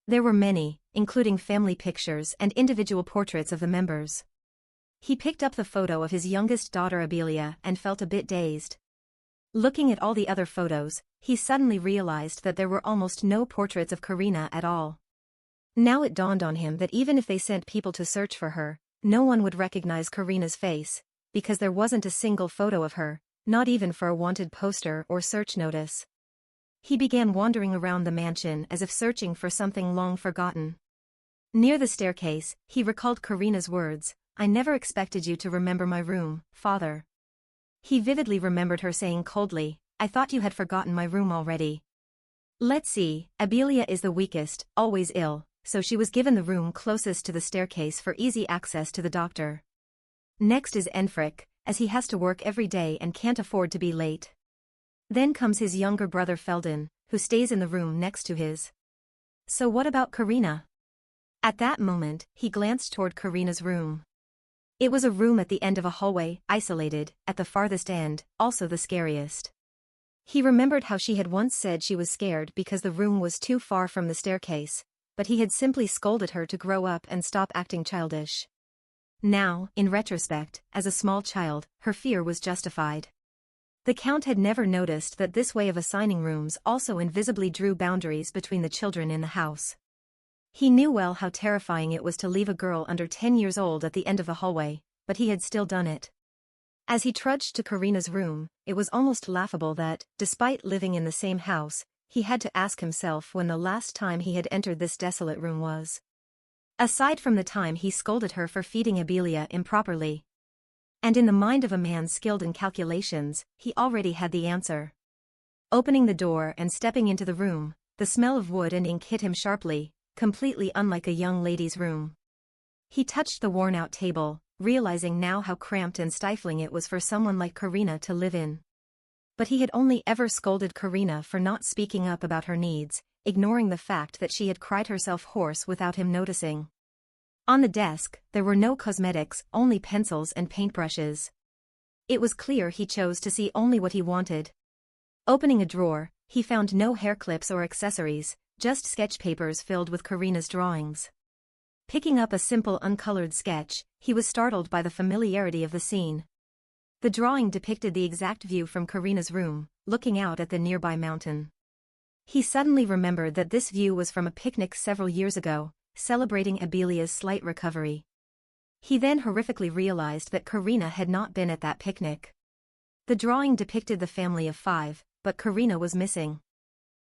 There were many, including family pictures and individual portraits of the members. He picked up the photo of his youngest daughter Abelia and felt a bit dazed. Looking at all the other photos, he suddenly realized that there were almost no portraits of Karina at all. Now it dawned on him that even if they sent people to search for her, no one would recognize Karina's face, because there wasn't a single photo of her, not even for a wanted poster or search notice. He began wandering around the mansion as if searching for something long forgotten. Near the staircase, he recalled Karina's words, "I never expected you to remember my room, father." He vividly remembered her saying coldly, "I thought you had forgotten my room already." Let's see, Abelia is the weakest, always ill, so she was given the room closest to the staircase for easy access to the doctor. Next is Enfric, as he has to work every day and can't afford to be late. Then comes his younger brother Felden, who stays in the room next to his. So what about Karina? At that moment, he glanced toward Karina's room. It was a room at the end of a hallway, isolated, at the farthest end, also the scariest. He remembered how she had once said she was scared because the room was too far from the staircase, but he had simply scolded her to grow up and stop acting childish. Now, in retrospect, as a small child, her fear was justified. The Count had never noticed that this way of assigning rooms also invisibly drew boundaries between the children in the house. He knew well how terrifying it was to leave a girl under 10 years old at the end of the hallway, but he had still done it. As he trudged to Karina's room, it was almost laughable that, despite living in the same house, he had to ask himself when the last time he had entered this desolate room was. Aside from the time he scolded her for feeding Abelia improperly. And in the mind of a man skilled in calculations, he already had the answer. Opening the door and stepping into the room, the smell of wood and ink hit him sharply, completely unlike a young lady's room. He touched the worn-out table, realizing now how cramped and stifling it was for someone like Karina to live in. But he had only ever scolded Karina for not speaking up about her needs, ignoring the fact that she had cried herself hoarse without him noticing. On the desk, there were no cosmetics, only pencils and paintbrushes. It was clear he chose to see only what he wanted. Opening a drawer, he found no hair clips or accessories, just sketch papers filled with Karina's drawings. Picking up a simple uncolored sketch, he was startled by the familiarity of the scene. The drawing depicted the exact view from Karina's room, looking out at the nearby mountain. He suddenly remembered that this view was from a picnic several years ago, celebrating Abelia's slight recovery. He then horrifically realized that Karina had not been at that picnic. The drawing depicted the family of 5, but Karina was missing.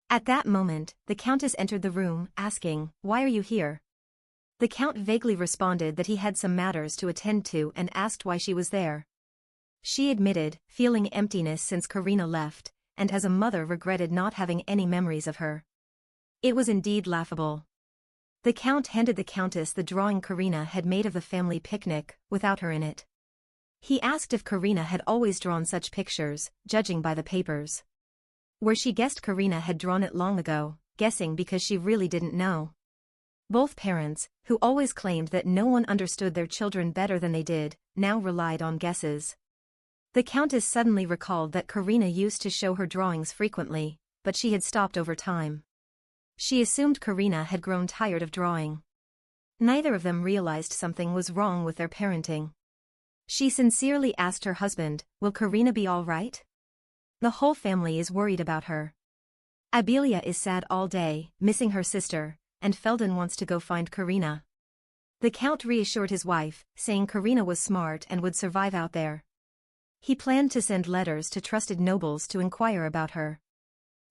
At that moment, the Countess entered the room, asking, "Why are you here?" The Count vaguely responded that he had some matters to attend to and asked why she was there. She admitted, feeling emptiness since Karina left, and as a mother regretted not having any memories of her. It was indeed laughable. The Count handed the Countess the drawing Karina had made of the family picnic, without her in it. He asked if Karina had always drawn such pictures, judging by the papers. Where she guessed Karina had drawn it long ago, guessing because she really didn't know. Both parents, who always claimed that no one understood their children better than they did, now relied on guesses. The Countess suddenly recalled that Karina used to show her drawings frequently, but she had stopped over time. She assumed Karina had grown tired of drawing. Neither of them realized something was wrong with their parenting. She sincerely asked her husband, "Will Karina be all right? The whole family is worried about her. Abelia is sad all day, missing her sister, and Felden wants to go find Karina." The Count reassured his wife, saying Karina was smart and would survive out there. He planned to send letters to trusted nobles to inquire about her.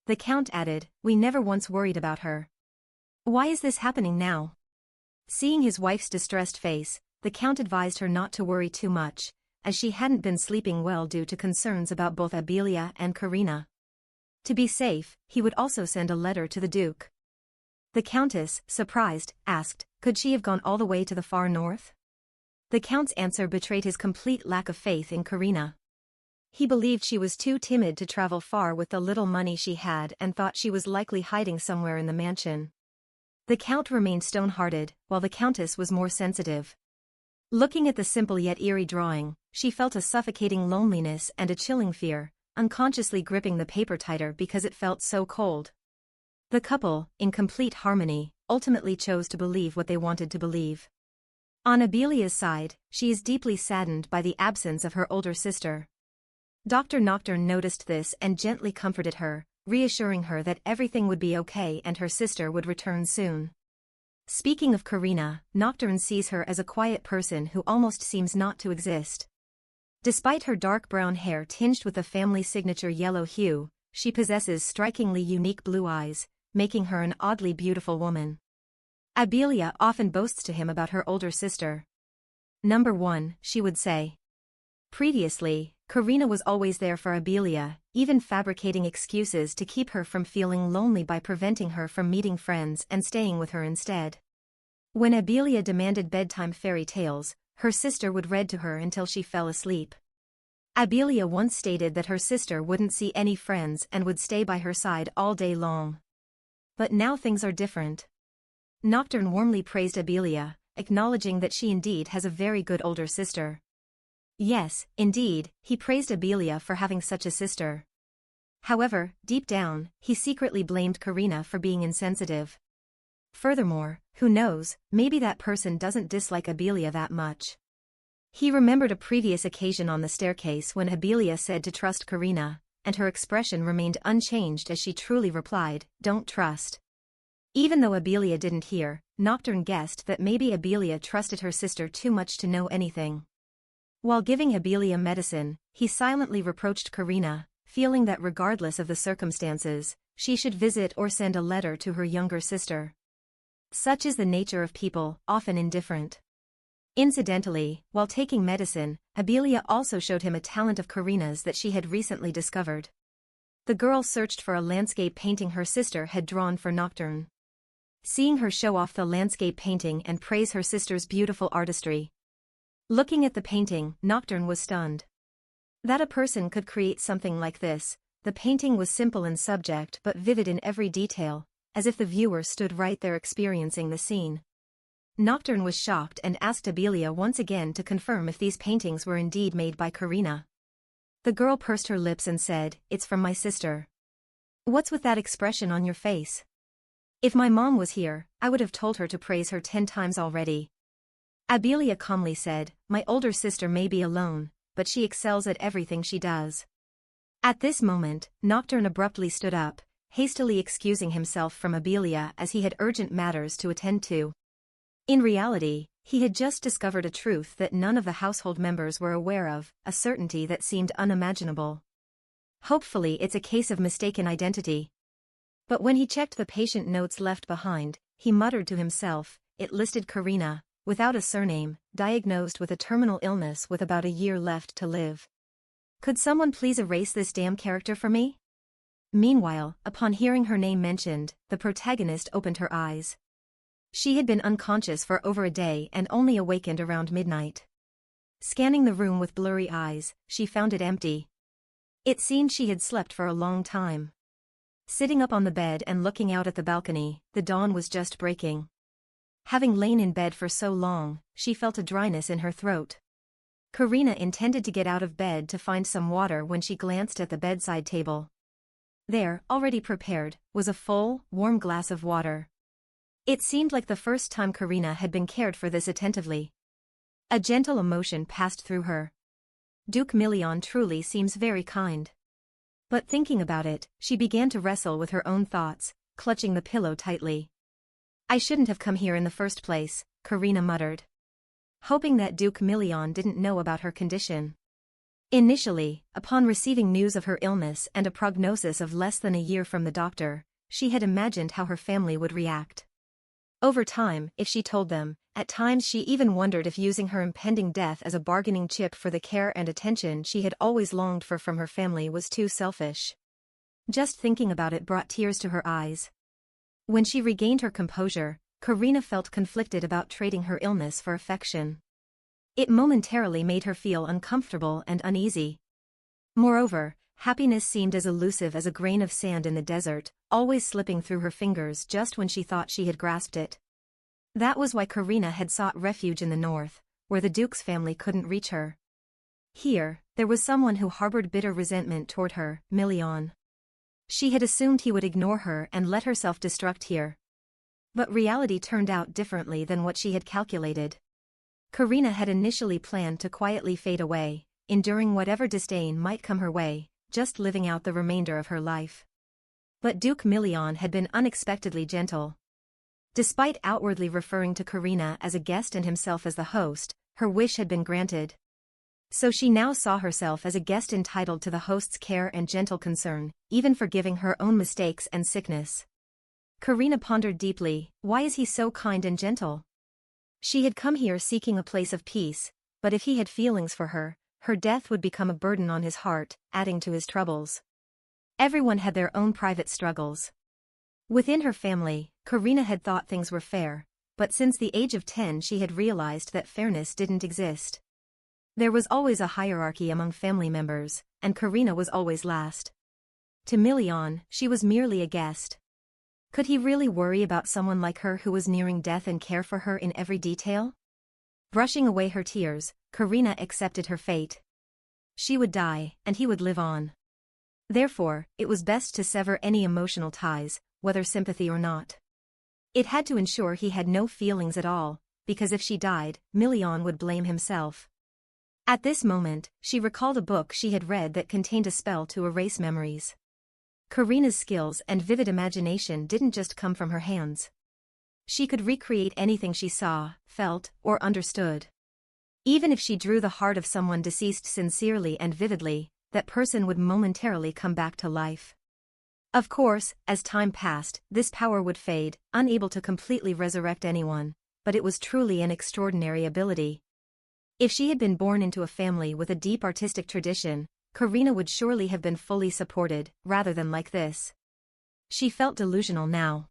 The Count added, "We never once worried about her. Why is this happening now?" Seeing his wife's distressed face, the Count advised her not to worry too much, as she hadn't been sleeping well due to concerns about both Abelia and Karina. To be safe, he would also send a letter to the Duke. The Countess, surprised, asked, could she have gone all the way to the far north? The Count's answer betrayed his complete lack of faith in Karina. He believed she was too timid to travel far with the little money she had and thought she was likely hiding somewhere in the mansion. The Count remained stone-hearted, while the Countess was more sensitive. Looking at the simple yet eerie drawing, she felt a suffocating loneliness and a chilling fear, unconsciously gripping the paper tighter because it felt so cold. The couple, in complete harmony, ultimately chose to believe what they wanted to believe. On Abelia's side, she is deeply saddened by the absence of her older sister. Dr. Nocturne noticed this and gently comforted her, reassuring her that everything would be okay and her sister would return soon. Speaking of Karina, Nocturne sees her as a quiet person who almost seems not to exist. Despite her dark brown hair tinged with the family signature yellow hue, she possesses strikingly unique blue eyes, making her an oddly beautiful woman. Abelia often boasts to him about her older sister. "Number one," she would say. Previously, Karina was always there for Abelia, even fabricating excuses to keep her from feeling lonely by preventing her from meeting friends and staying with her instead. When Abelia demanded bedtime fairy tales, her sister would read to her until she fell asleep. Abelia once stated that her sister wouldn't see any friends and would stay by her side all day long. But now things are different. Nocturne warmly praised Abelia, acknowledging that she indeed has a very good older sister. Yes, indeed, he praised Abelia for having such a sister. However, deep down, he secretly blamed Karina for being insensitive. Furthermore, who knows, maybe that person doesn't dislike Abelia that much. He remembered a previous occasion on the staircase when Abelia said to trust Karina, and her expression remained unchanged as she truly replied, "Don't trust." Even though Abelia didn't hear, Nocturne guessed that maybe Abelia trusted her sister too much to know anything. While giving Abelia medicine, he silently reproached Karina, feeling that regardless of the circumstances, she should visit or send a letter to her younger sister. Such is the nature of people, often indifferent. Incidentally, while taking medicine, Abelia also showed him a talent of Karina's that she had recently discovered. The girl searched for a landscape painting her sister had drawn for Nocturne. Seeing her show off the landscape painting and praise her sister's beautiful artistry. Looking at the painting, Nocturne was stunned. That a person could create something like this. The painting was simple in subject but vivid in every detail, as if the viewer stood right there experiencing the scene. Nocturne was shocked and asked Abelia once again to confirm if these paintings were indeed made by Karina. The girl pursed her lips and said, "It's from my sister." "What's with that expression on your face?" "If my mom was here, I would have told her to praise her 10 times already." Abelia calmly said, "My older sister may be alone, but she excels at everything she does." At this moment, Nocturne abruptly stood up, hastily excusing himself from Abelia as he had urgent matters to attend to. In reality, he had just discovered a truth that none of the household members were aware of, a certainty that seemed unimaginable. Hopefully it's a case of mistaken identity. But when he checked the patient notes left behind, he muttered to himself, it listed Karina, without a surname, diagnosed with a terminal illness with about a year left to live. Could someone please erase this damn character for me? Meanwhile, upon hearing her name mentioned, the protagonist opened her eyes. She had been unconscious for over a day and only awakened around midnight. Scanning the room with blurry eyes, she found it empty. It seemed she had slept for a long time. Sitting up on the bed and looking out at the balcony, the dawn was just breaking. Having lain in bed for so long, she felt a dryness in her throat. Karina intended to get out of bed to find some water when she glanced at the bedside table. There, already prepared, was a full, warm glass of water. It seemed like the first time Karina had been cared for this attentively. A gentle emotion passed through her. Duke Million truly seems very kind. But thinking about it, she began to wrestle with her own thoughts, clutching the pillow tightly. "I shouldn't have come here in the first place," Karina muttered. Hoping that Duke Million didn't know about her condition. Initially, upon receiving news of her illness and a prognosis of less than a year from the doctor, she had imagined how her family would react. Over time, if she told them, at times she even wondered if using her impending death as a bargaining chip for the care and attention she had always longed for from her family was too selfish. Just thinking about it brought tears to her eyes. When she regained her composure, Karina felt conflicted about trading her illness for affection. It momentarily made her feel uncomfortable and uneasy. Moreover, happiness seemed as elusive as a grain of sand in the desert, always slipping through her fingers just when she thought she had grasped it. That was why Karina had sought refuge in the north, where the Duke's family couldn't reach her. Here, there was someone who harbored bitter resentment toward her, Million. She had assumed he would ignore her and let herself destruct here. But reality turned out differently than what she had calculated. Karina had initially planned to quietly fade away, enduring whatever disdain might come her way, just living out the remainder of her life. But Duke Million had been unexpectedly gentle. Despite outwardly referring to Karina as a guest and himself as the host, her wish had been granted. So she now saw herself as a guest entitled to the host's care and gentle concern, even forgiving her own mistakes and sickness. Karina pondered deeply, why is he so kind and gentle? She had come here seeking a place of peace, but if he had feelings for her, her death would become a burden on his heart, adding to his troubles. Everyone had their own private struggles. Within her family, Karina had thought things were fair, but since the age of 10 she had realized that fairness didn't exist. There was always a hierarchy among family members, and Karina was always last. To Million, she was merely a guest. Could he really worry about someone like her who was nearing death and care for her in every detail? Brushing away her tears, Karina accepted her fate. She would die, and he would live on. Therefore, it was best to sever any emotional ties, whether sympathy or not. It had to ensure he had no feelings at all, because if she died, Million would blame himself. At this moment, she recalled a book she had read that contained a spell to erase memories. Karina's skills and vivid imagination didn't just come from her hands. She could recreate anything she saw, felt, or understood. Even if she drew the heart of someone deceased sincerely and vividly, that person would momentarily come back to life. Of course, as time passed, this power would fade, unable to completely resurrect anyone, but it was truly an extraordinary ability. If she had been born into a family with a deep artistic tradition, Karina would surely have been fully supported, rather than like this. She felt delusional now.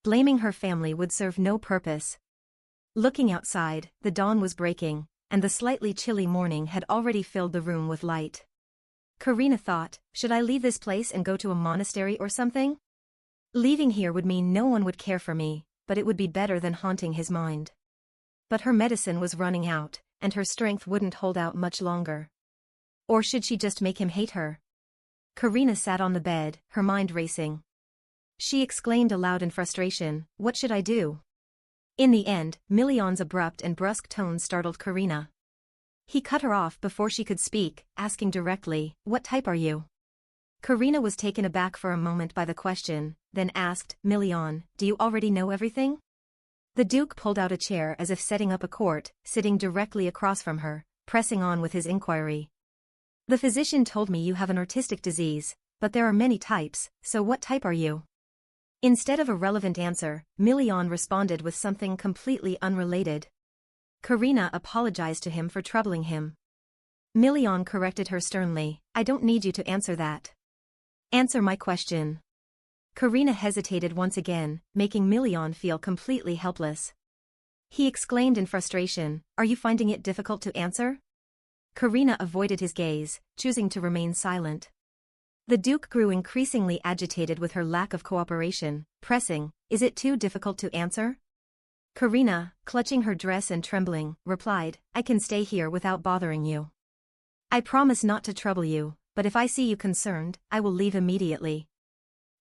Blaming her family would serve no purpose. Looking outside, the dawn was breaking, and the slightly chilly morning had already filled the room with light. Karina thought, should I leave this place and go to a monastery or something? Leaving here would mean no one would care for me, but it would be better than haunting his mind. But her medicine was running out, and her strength wouldn't hold out much longer. Or should she just make him hate her? Karina sat on the bed, her mind racing. She exclaimed aloud in frustration, what should I do? In the end, Million's abrupt and brusque tone startled Karina. He cut her off before she could speak, asking directly, what type are you? Karina was taken aback for a moment by the question, then asked, Million, do you already know everything? The Duke pulled out a chair as if setting up a court, sitting directly across from her, pressing on with his inquiry. The physician told me you have an artistic disease, but there are many types, so what type are you? Instead of a relevant answer, Million responded with something completely unrelated. Karina apologized to him for troubling him. Million corrected her sternly, I don't need you to answer that. Answer my question. Karina hesitated once again, making Million feel completely helpless. He exclaimed in frustration, are you finding it difficult to answer? Karina avoided his gaze, choosing to remain silent. The Duke grew increasingly agitated with her lack of cooperation, pressing, is it too difficult to answer? Karina, clutching her dress and trembling, replied, I can stay here without bothering you. I promise not to trouble you, but if I see you concerned, I will leave immediately.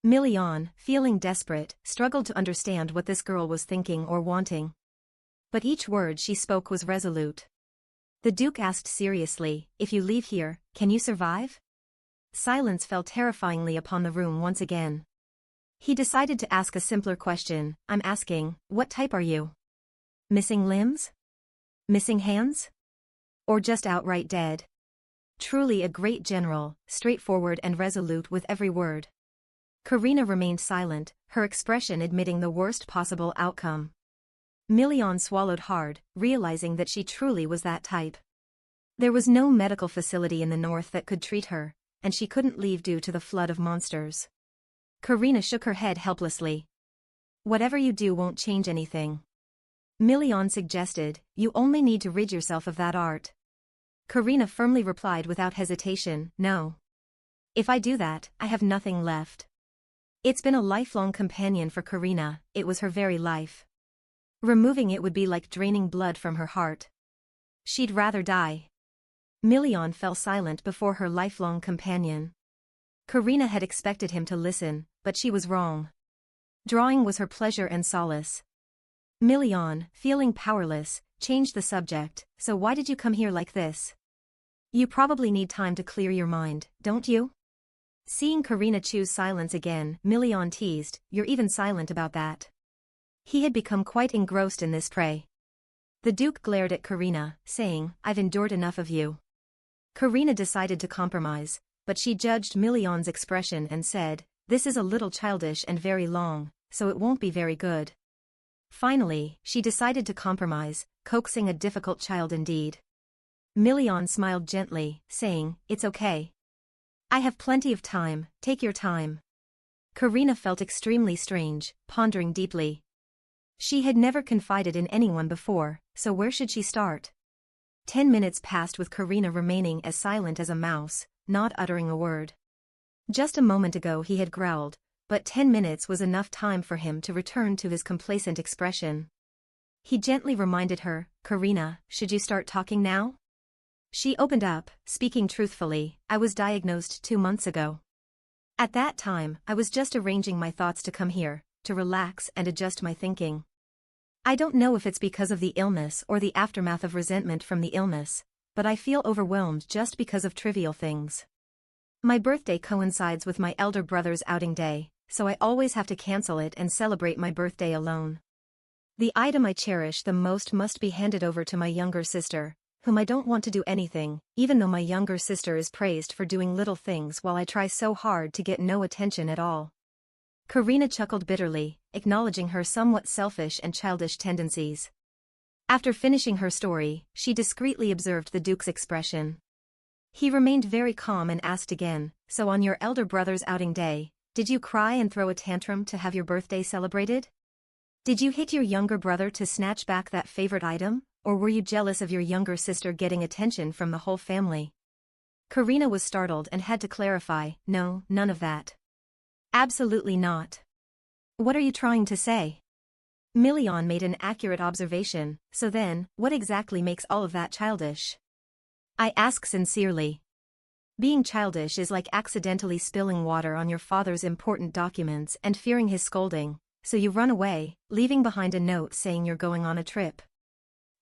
Million, feeling desperate, struggled to understand what this girl was thinking or wanting. But each word she spoke was resolute. The Duke asked seriously, if you leave here, can you survive? Silence fell terrifyingly upon the room once again. He decided to ask a simpler question, I'm asking, what type are you? Missing limbs? Missing hands? Or just outright dead? Truly a great general, straightforward and resolute with every word. Karina remained silent, her expression admitting the worst possible outcome. Million swallowed hard, realizing that she truly was that type. There was no medical facility in the north that could treat her, and she couldn't leave due to the flood of monsters. Karina shook her head helplessly. Whatever you do won't change anything. Million suggested, you only need to rid yourself of that art. Karina firmly replied without hesitation, no. If I do that, I have nothing left. It's been a lifelong companion for Karina, it was her very life. Removing it would be like draining blood from her heart. She'd rather die. Million fell silent before her lifelong companion. Karina had expected him to listen, but she was wrong. Drawing was her pleasure and solace. Million, feeling powerless, changed the subject, so why did you come here like this? You probably need time to clear your mind, don't you? Seeing Karina choose silence again, Million teased, you're even silent about that. He had become quite engrossed in this prey. The Duke glared at Karina, saying, I've endured enough of you. Karina decided to compromise, but she judged Million's expression and said, "This is a little childish and very long, so it won't be very good." Finally, she decided to compromise, coaxing a difficult child indeed. Million smiled gently, saying, "It's okay. I have plenty of time, take your time." Karina felt extremely strange, pondering deeply. She had never confided in anyone before, so where should she start? 10 minutes passed with Karina remaining as silent as a mouse, not uttering a word. Just a moment ago he had growled, but 10 minutes was enough time for him to return to his complacent expression. He gently reminded her, "Karina, should you start talking now?" She opened up, speaking truthfully, "I was diagnosed 2 months ago. At that time, I was just arranging my thoughts to come here, to relax and adjust my thinking. I don't know if it's because of the illness or the aftermath of resentment from the illness, but I feel overwhelmed just because of trivial things. My birthday coincides with my elder brother's outing day, so I always have to cancel it and celebrate my birthday alone. The item I cherish the most must be handed over to my younger sister, whom I don't want to do anything, even though my younger sister is praised for doing little things while I try so hard to get no attention at all." Karina chuckled bitterly, acknowledging her somewhat selfish and childish tendencies. After finishing her story, she discreetly observed the Duke's expression. He remained very calm and asked again, "So on your elder brother's outing day, did you cry and throw a tantrum to have your birthday celebrated? Did you hit your younger brother to snatch back that favorite item, or were you jealous of your younger sister getting attention from the whole family?" Karina was startled and had to clarify, "No, none of that. Absolutely not." "What are you trying to say?" Million made an accurate observation, "So then, what exactly makes all of that childish?" "I ask sincerely. Being childish is like accidentally spilling water on your father's important documents and fearing his scolding, so you run away, leaving behind a note saying you're going on a trip.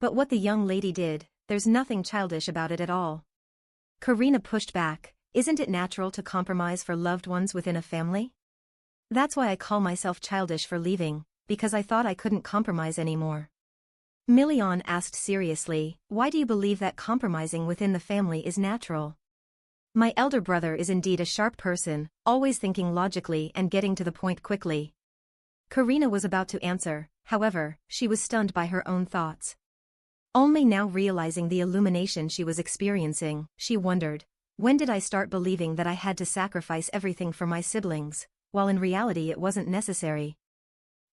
But what the young lady did, there's nothing childish about it at all." Karina pushed back, "Isn't it natural to compromise for loved ones within a family? That's why I call myself childish for leaving, because I thought I couldn't compromise anymore." Million asked seriously, "Why do you believe that compromising within the family is natural?" "My elder brother is indeed a sharp person, always thinking logically and getting to the point quickly." Karina was about to answer, however, she was stunned by her own thoughts. Only now realizing the illumination she was experiencing, she wondered, when did I start believing that I had to sacrifice everything for my siblings, while in reality it wasn't necessary?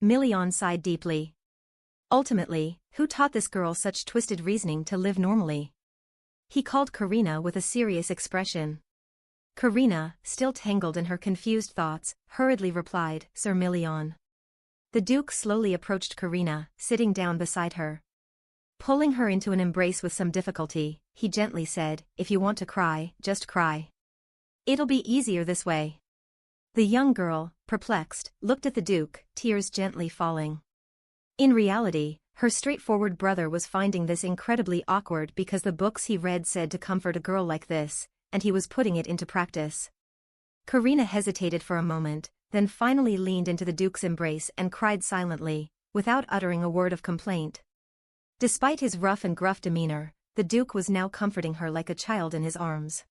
Million sighed deeply. Ultimately, who taught this girl such twisted reasoning to live normally? He called Karina with a serious expression. Karina, still tangled in her confused thoughts, hurriedly replied, "Sir Million." The Duke slowly approached Karina, sitting down beside her. Pulling her into an embrace with some difficulty, he gently said, "If you want to cry, just cry. It'll be easier this way." The young girl, perplexed, looked at the Duke, tears gently falling. In reality, her straightforward brother was finding this incredibly awkward because the books he read said to comfort a girl like this, and he was putting it into practice. Karina hesitated for a moment, then finally leaned into the Duke's embrace and cried silently, without uttering a word of complaint. Despite his rough and gruff demeanor, the Duke was now comforting her like a child in his arms.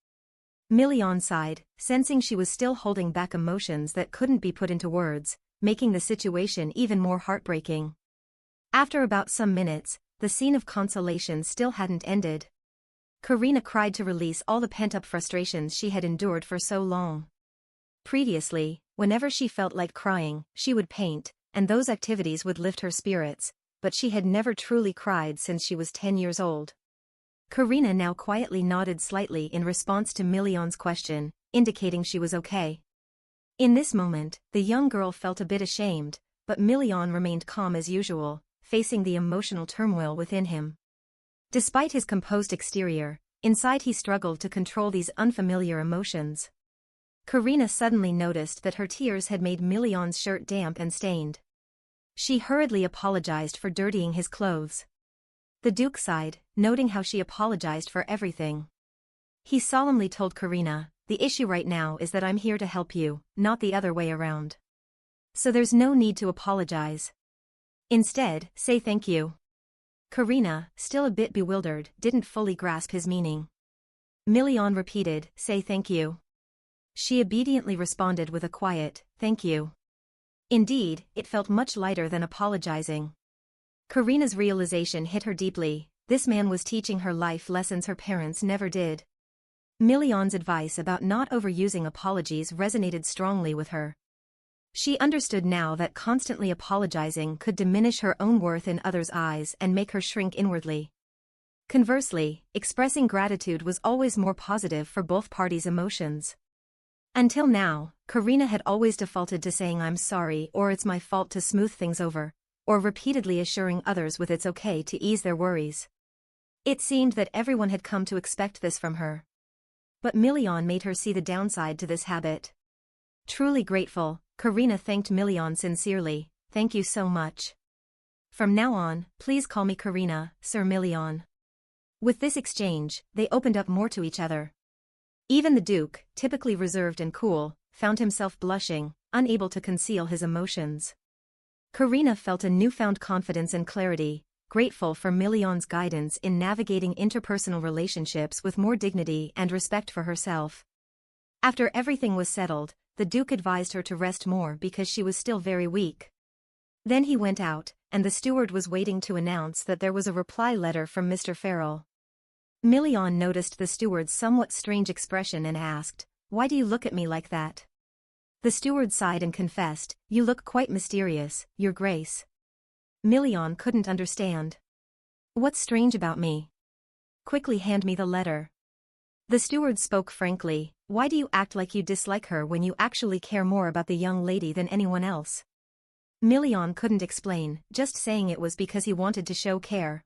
Million sighed, sensing she was still holding back emotions that couldn't be put into words, making the situation even more heartbreaking. After about some minutes, the scene of consolation still hadn't ended. Karina cried to release all the pent-up frustrations she had endured for so long. Previously, whenever she felt like crying, she would paint, and those activities would lift her spirits, but she had never truly cried since she was 10 years old. Karina now quietly nodded slightly in response to Million's question, indicating she was okay. In this moment, the young girl felt a bit ashamed, but Million remained calm as usual, facing the emotional turmoil within him. Despite his composed exterior, inside he struggled to control these unfamiliar emotions. Karina suddenly noticed that her tears had made Million's shirt damp and stained. She hurriedly apologized for dirtying his clothes. The Duke sighed, noting how she apologized for everything. He solemnly told Karina, "The issue right now is that I'm here to help you, not the other way around. So there's no need to apologize. Instead, say thank you." Karina, still a bit bewildered, didn't fully grasp his meaning. Million repeated, say thank you. She obediently responded with a quiet, thank you. Indeed, it felt much lighter than apologizing. Karina's realization hit her deeply. This man was teaching her life lessons her parents never did. Million's advice about not overusing apologies resonated strongly with her. She understood now that constantly apologizing could diminish her own worth in others' eyes and make her shrink inwardly. Conversely, expressing gratitude was always more positive for both parties' emotions. Until now, Karina had always defaulted to saying I'm sorry or it's my fault to smooth things over, or repeatedly assuring others with it's okay to ease their worries. It seemed that everyone had come to expect this from her. But Million made her see the downside to this habit. Truly grateful, Karina thanked Million sincerely, thank you so much. From now on, please call me Karina, Sir Million. With this exchange, they opened up more to each other. Even the Duke, typically reserved and cool, found himself blushing, unable to conceal his emotions. Karina felt a newfound confidence and clarity, grateful for Million's guidance in navigating interpersonal relationships with more dignity and respect for herself. After everything was settled, the Duke advised her to rest more because she was still very weak. Then he went out, and the steward was waiting to announce that there was a reply letter from Mr. Farrell. Million noticed the steward's somewhat strange expression and asked, "Why do you look at me like that?" The steward sighed and confessed, "You look quite mysterious, Your Grace." Million couldn't understand. "What's strange about me?" "Quickly hand me the letter." The steward spoke frankly, "Why do you act like you dislike her when you actually care more about the young lady than anyone else?" Million couldn't explain, just saying it was because he wanted to show care.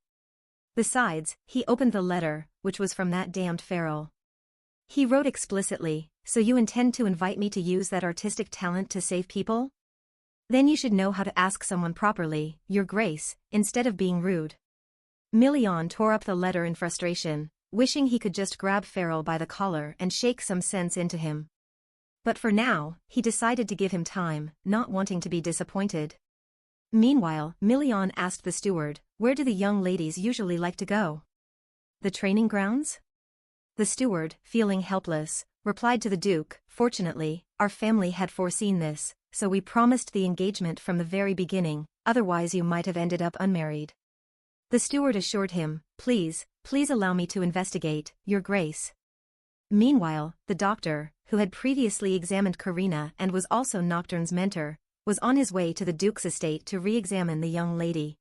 Besides, he opened the letter, which was from that damned Farrell. He wrote explicitly, "So you intend to invite me to use that artistic talent to save people? Then you should know how to ask someone properly, Your Grace, instead of being rude." Million tore up the letter in frustration, wishing he could just grab Farrell by the collar and shake some sense into him. But for now, he decided to give him time, not wanting to be disappointed. Meanwhile, Million asked the steward, "Where do the young ladies usually like to go?" "The training grounds?" The steward, feeling helpless, replied to the Duke, "Fortunately, our family had foreseen this, so we promised the engagement from the very beginning, otherwise you might have ended up unmarried." The steward assured him, please allow me to investigate, Your Grace." Meanwhile, the doctor, who had previously examined Karina and was also Nocturne's mentor, was on his way to the Duke's estate to re-examine the young lady.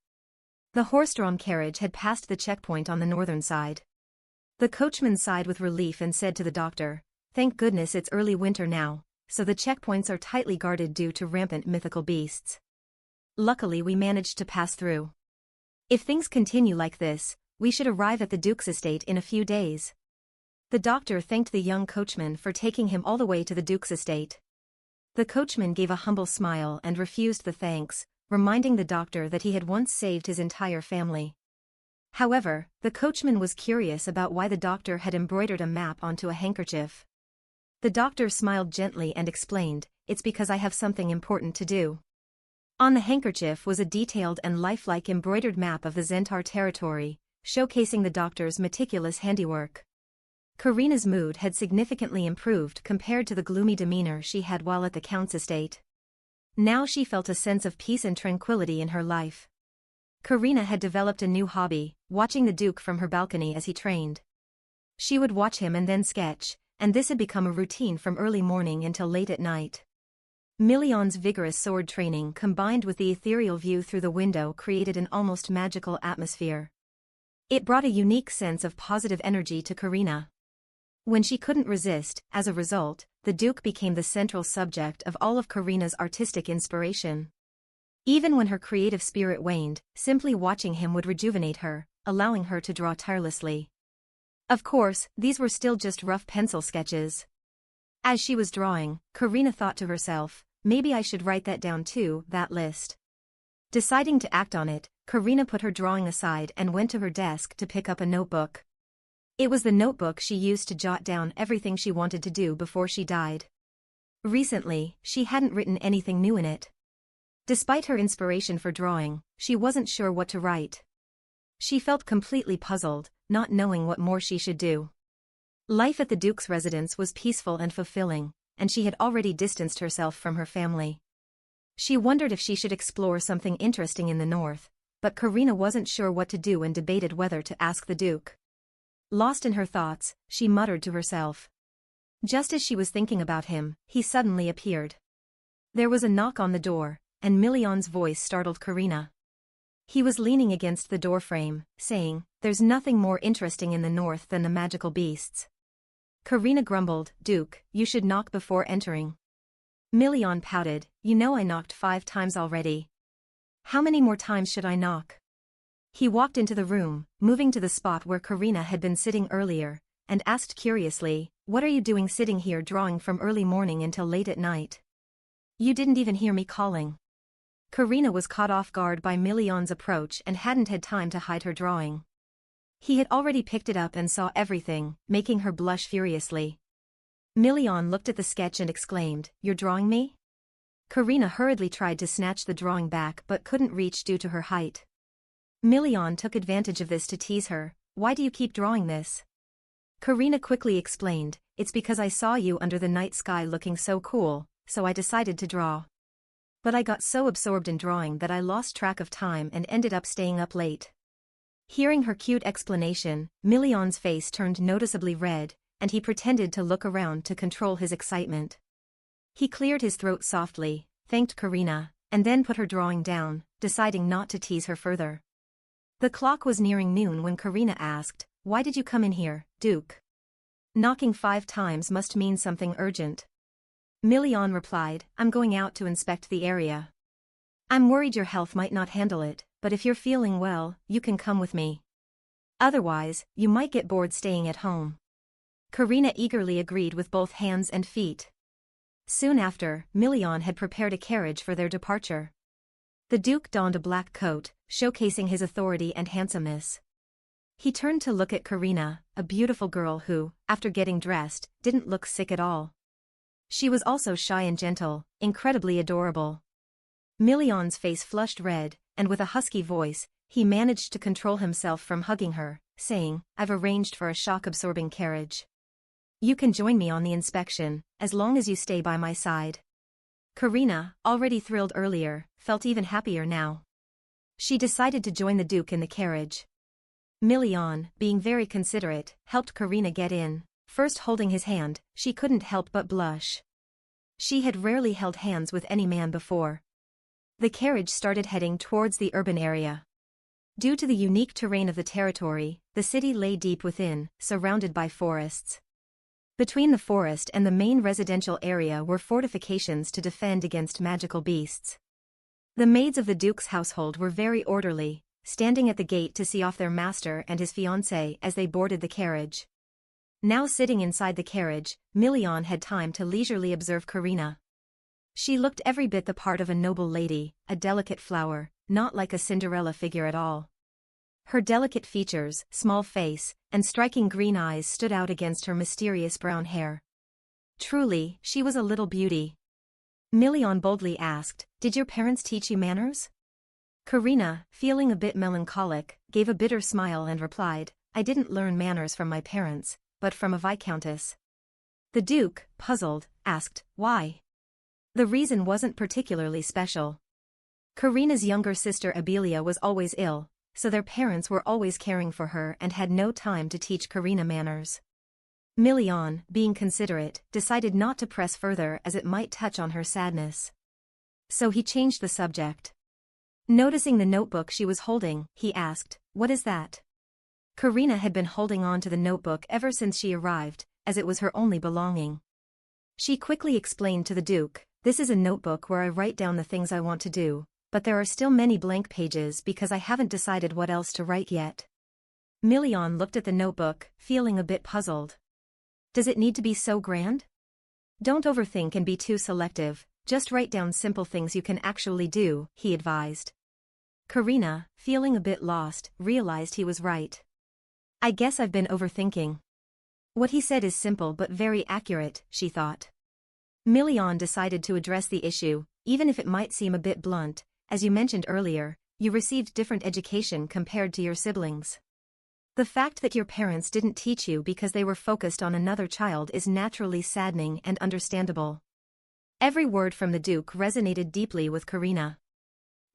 The horse-drawn carriage had passed the checkpoint on the northern side. The coachman sighed with relief and said to the doctor, "Thank goodness it's early winter now, so the checkpoints are tightly guarded due to rampant mythical beasts. Luckily we managed to pass through. If things continue like this, we should arrive at the Duke's estate in a few days." The doctor thanked the young coachman for taking him all the way to the Duke's estate. The coachman gave a humble smile and refused the thanks, reminding the doctor that he had once saved his entire family. However, the coachman was curious about why the doctor had embroidered a map onto a handkerchief. The doctor smiled gently and explained, "It's because I have something important to do." On the handkerchief was a detailed and lifelike embroidered map of the Zentar territory, showcasing the doctor's meticulous handiwork. Karina's mood had significantly improved compared to the gloomy demeanor she had while at the Count's estate. Now she felt a sense of peace and tranquility in her life. Karina had developed a new hobby, watching the Duke from her balcony as he trained. She would watch him and then sketch, and this had become a routine from early morning until late at night. Million's vigorous sword training combined with the ethereal view through the window created an almost magical atmosphere. It brought a unique sense of positive energy to Karina. When she couldn't resist, as a result, the Duke became the central subject of all of Karina's artistic inspiration. Even when her creative spirit waned, simply watching him would rejuvenate her, allowing her to draw tirelessly. Of course, these were still just rough pencil sketches. As she was drawing, Karina thought to herself, maybe I should write that down too, that list. Deciding to act on it, Karina put her drawing aside and went to her desk to pick up a notebook. It was the notebook she used to jot down everything she wanted to do before she died. Recently, she hadn't written anything new in it. Despite her inspiration for drawing, she wasn't sure what to write. She felt completely puzzled, not knowing what more she should do. Life at the Duke's residence was peaceful and fulfilling, and she had already distanced herself from her family. She wondered if she should explore something interesting in the north, but Karina wasn't sure what to do and debated whether to ask the Duke. Lost in her thoughts, she muttered to herself. Just as she was thinking about him, he suddenly appeared. There was a knock on the door, and Million's voice startled Karina. He was leaning against the doorframe, saying, "There's nothing more interesting in the north than the magical beasts." Karina grumbled, "Duke, you should knock before entering." Million pouted, "You know I knocked 5 times already. How many more times should I knock?" He walked into the room, moving to the spot where Karina had been sitting earlier, and asked curiously, "What are you doing sitting here drawing from early morning until late at night? You didn't even hear me calling." Karina was caught off guard by Million's approach and hadn't had time to hide her drawing. He had already picked it up and saw everything, making her blush furiously. Million looked at the sketch and exclaimed, "You're drawing me?" Karina hurriedly tried to snatch the drawing back but couldn't reach due to her height. Million took advantage of this to tease her, "Why do you keep drawing this?" Karina quickly explained, "It's because I saw you under the night sky looking so cool, so I decided to draw. But I got so absorbed in drawing that I lost track of time and ended up staying up late." Hearing her cute explanation, Million's face turned noticeably red, and he pretended to look around to control his excitement. He cleared his throat softly, thanked Karina, and then put her drawing down, deciding not to tease her further. The clock was nearing noon when Karina asked, "Why did you come in here, Duke? Knocking 5 times must mean something urgent." Million replied, "I'm going out to inspect the area. I'm worried your health might not handle it, but if you're feeling well, you can come with me. Otherwise, you might get bored staying at home." Karina eagerly agreed with both hands and feet. Soon after, Million had prepared a carriage for their departure. The Duke donned a black coat, showcasing his authority and handsomeness. He turned to look at Karina, a beautiful girl who, after getting dressed, didn't look sick at all. She was also shy and gentle, incredibly adorable. Million's face flushed red, and with a husky voice, he managed to control himself from hugging her, saying, "I've arranged for a shock-absorbing carriage. You can join me on the inspection, as long as you stay by my side." Karina, already thrilled earlier, felt even happier now. She decided to join the Duke in the carriage. Million, being very considerate, helped Karina get in. First holding his hand, she couldn't help but blush. She had rarely held hands with any man before. The carriage started heading towards the urban area. Due to the unique terrain of the territory, the city lay deep within, surrounded by forests. Between the forest and the main residential area were fortifications to defend against magical beasts. The maids of the Duke's household were very orderly, standing at the gate to see off their master and his fiancé as they boarded the carriage. Now sitting inside the carriage, Million had time to leisurely observe Karina. She looked every bit the part of a noble lady, a delicate flower, not like a Cinderella figure at all. Her delicate features, small face, and striking green eyes stood out against her mysterious brown hair. Truly, she was a little beauty. Million boldly asked, "Did your parents teach you manners?" Karina, feeling a bit melancholic, gave a bitter smile and replied, "I didn't learn manners from my parents, but from a viscountess." The Duke, puzzled, asked, "Why?" The reason wasn't particularly special. Karina's younger sister Abelia was always ill, so their parents were always caring for her and had no time to teach Karina manners. Million, being considerate, decided not to press further as it might touch on her sadness. So he changed the subject. Noticing the notebook she was holding, he asked, "What is that?" Karina had been holding on to the notebook ever since she arrived, as it was her only belonging. She quickly explained to the Duke, "This is a notebook where I write down the things I want to do, but there are still many blank pages because I haven't decided what else to write yet." Million looked at the notebook, feeling a bit puzzled. Does it need to be so grand? Don't overthink and be too selective, just write down simple things you can actually do, he advised. Karina, feeling a bit lost, realized he was right. I guess I've been overthinking. What he said is simple but very accurate, she thought. Million decided to address the issue, even if it might seem a bit blunt. As you mentioned earlier, you received different education compared to your siblings. The fact that your parents didn't teach you because they were focused on another child is naturally saddening and understandable. Every word from the Duke resonated deeply with Karina.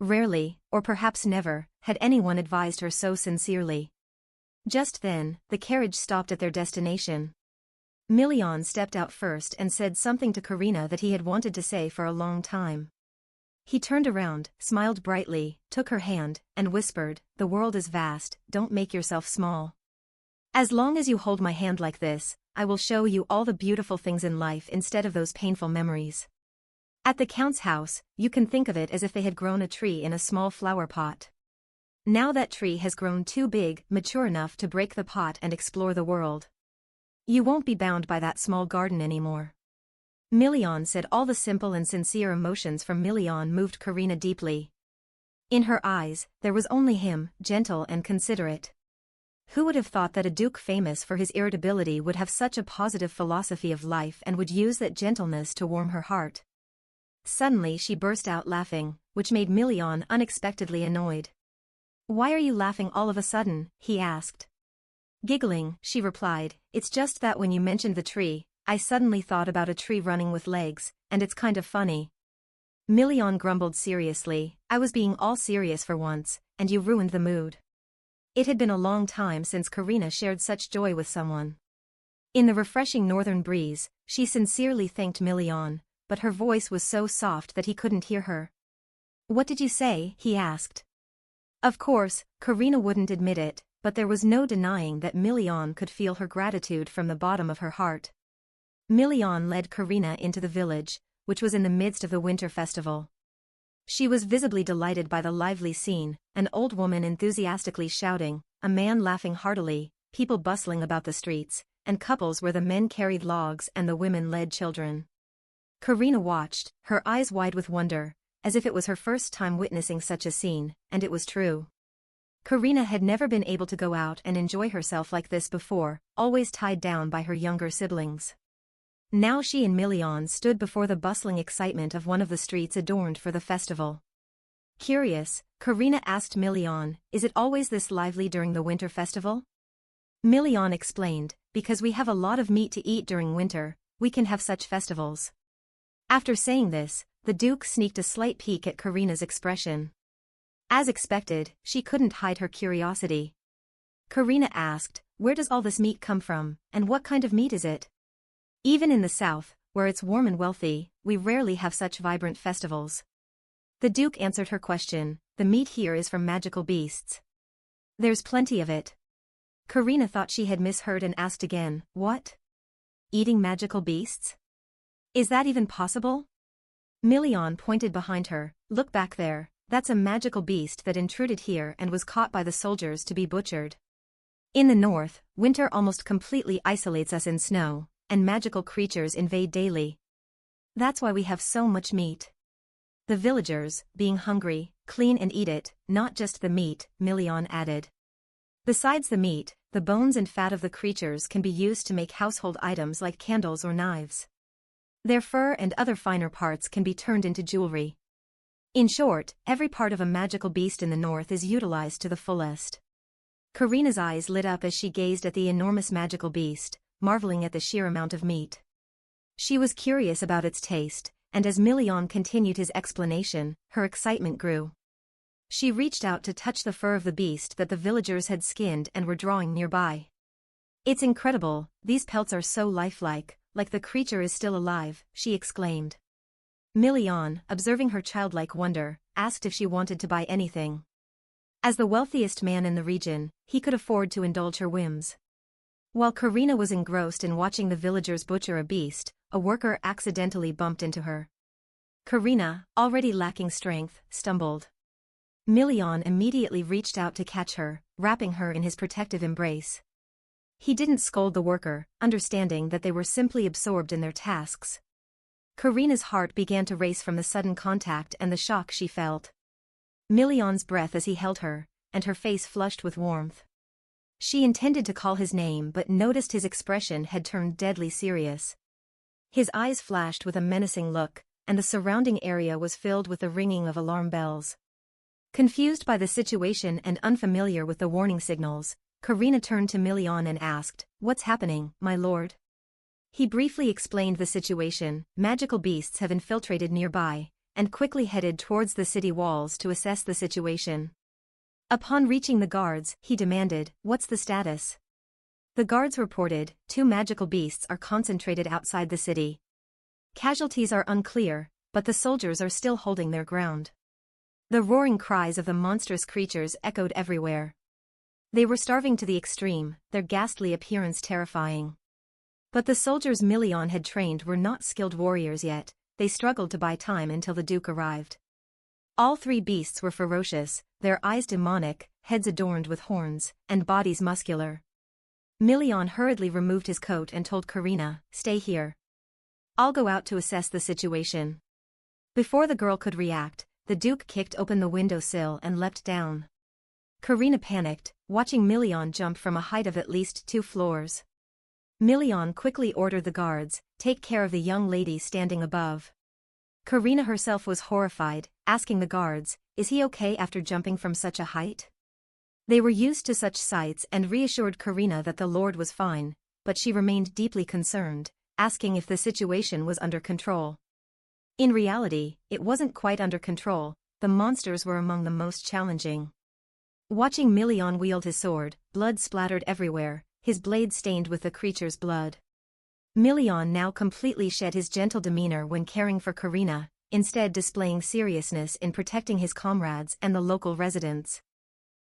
Rarely, or perhaps never, had anyone advised her so sincerely. Just then, the carriage stopped at their destination. Million stepped out first and said something to Karina that he had wanted to say for a long time. He turned around, smiled brightly, took her hand, and whispered, "The world is vast, don't make yourself small. As long as you hold my hand like this, I will show you all the beautiful things in life instead of those painful memories." At the Count's house, you can think of it as if they had grown a tree in a small flower pot. Now that tree has grown too big, mature enough to break the pot and explore the world. You won't be bound by that small garden anymore. Million said. All the simple and sincere emotions from Million moved Karina deeply. In her eyes, there was only him, gentle and considerate. Who would have thought that a duke famous for his irritability would have such a positive philosophy of life and would use that gentleness to warm her heart? Suddenly she burst out laughing, which made Million unexpectedly annoyed. "Why are you laughing all of a sudden?" he asked. Giggling, she replied, "It's just that when you mentioned the tree, I suddenly thought about a tree running with legs, and it's kind of funny." Million grumbled seriously, "I was being all serious for once, and you ruined the mood." It had been a long time since Karina shared such joy with someone. In the refreshing northern breeze, she sincerely thanked Million, but her voice was so soft that he couldn't hear her. "What did you say?" he asked. Of course, Karina wouldn't admit it, but there was no denying that Million could feel her gratitude from the bottom of her heart. Million led Karina into the village, which was in the midst of the winter festival. She was visibly delighted by the lively scene, an old woman enthusiastically shouting, a man laughing heartily, people bustling about the streets, and couples where the men carried logs and the women led children. Karina watched, her eyes wide with wonder, as if it was her first time witnessing such a scene, and it was true. Karina had never been able to go out and enjoy herself like this before, always tied down by her younger siblings. Now she and Million stood before the bustling excitement of one of the streets adorned for the festival. Curious, Karina asked Million, "Is it always this lively during the winter festival?" Million explained, "Because we have a lot of meat to eat during winter, we can have such festivals." After saying this, the Duke sneaked a slight peek at Karina's expression. As expected, she couldn't hide her curiosity. Karina asked, "Where does all this meat come from, and what kind of meat is it?" "Even in the south, where it's warm and wealthy, we rarely have such vibrant festivals." The Duke answered her question, "The meat here is from magical beasts. There's plenty of it." Karina thought she had misheard and asked again, "What? Eating magical beasts? Is that even possible?" Million pointed behind her, "Look back there, that's a magical beast that intruded here and was caught by the soldiers to be butchered. In the north, winter almost completely isolates us in snow, and magical creatures invade daily. That's why we have so much meat. The villagers, being hungry, clean and eat it, not just the meat," Million added. "Besides the meat, the bones and fat of the creatures can be used to make household items like candles or knives. Their fur and other finer parts can be turned into jewelry. In short, every part of a magical beast in the north is utilized to the fullest." Karina's eyes lit up as she gazed at the enormous magical beast, marveling at the sheer amount of meat. She was curious about its taste, and as Million continued his explanation, her excitement grew. She reached out to touch the fur of the beast that the villagers had skinned and were drawing nearby. "It's incredible, these pelts are so lifelike, like the creature is still alive," she exclaimed. Million, observing her childlike wonder, asked if she wanted to buy anything. As the wealthiest man in the region, he could afford to indulge her whims. While Karina was engrossed in watching the villagers butcher a beast, a worker accidentally bumped into her. Karina, already lacking strength, stumbled. Million immediately reached out to catch her, wrapping her in his protective embrace. He didn't scold the worker, understanding that they were simply absorbed in their tasks. Karina's heart began to race from the sudden contact and the shock she felt. Million's breath as he held her, and her face flushed with warmth. She intended to call his name but noticed his expression had turned deadly serious. His eyes flashed with a menacing look, and the surrounding area was filled with the ringing of alarm bells. Confused by the situation and unfamiliar with the warning signals, Karina turned to Milian and asked, "What's happening, my lord?" He briefly explained the situation. Magical beasts have infiltrated nearby, and quickly headed towards the city walls to assess the situation. Upon reaching the guards, he demanded, "What's the status?" The guards reported, 2 magical beasts are concentrated outside the city. Casualties are unclear, but the soldiers are still holding their ground. The roaring cries of the monstrous creatures echoed everywhere. They were starving to the extreme, their ghastly appearance terrifying. But the soldiers Milian had trained were not skilled warriors yet, they struggled to buy time until the Duke arrived. All 3 beasts were ferocious, their eyes demonic, heads adorned with horns, and bodies muscular. Milian hurriedly removed his coat and told Karina, "Stay here. I'll go out to assess the situation." Before the girl could react, the Duke kicked open the windowsill and leapt down. Karina panicked, watching Milian jump from a height of at least 2 floors. Milian quickly ordered the guards, "Take care of the young lady standing above." Karina herself was horrified, asking the guards, "Is he okay after jumping from such a height?" They were used to such sights and reassured Karina that the Lord was fine, but she remained deeply concerned, asking if the situation was under control. In reality, it wasn't quite under control, the monsters were among the most challenging. Watching Milian wield his sword, blood splattered everywhere, his blade stained with the creature's blood. Milian now completely shed his gentle demeanor when caring for Karina, instead displaying seriousness in protecting his comrades and the local residents.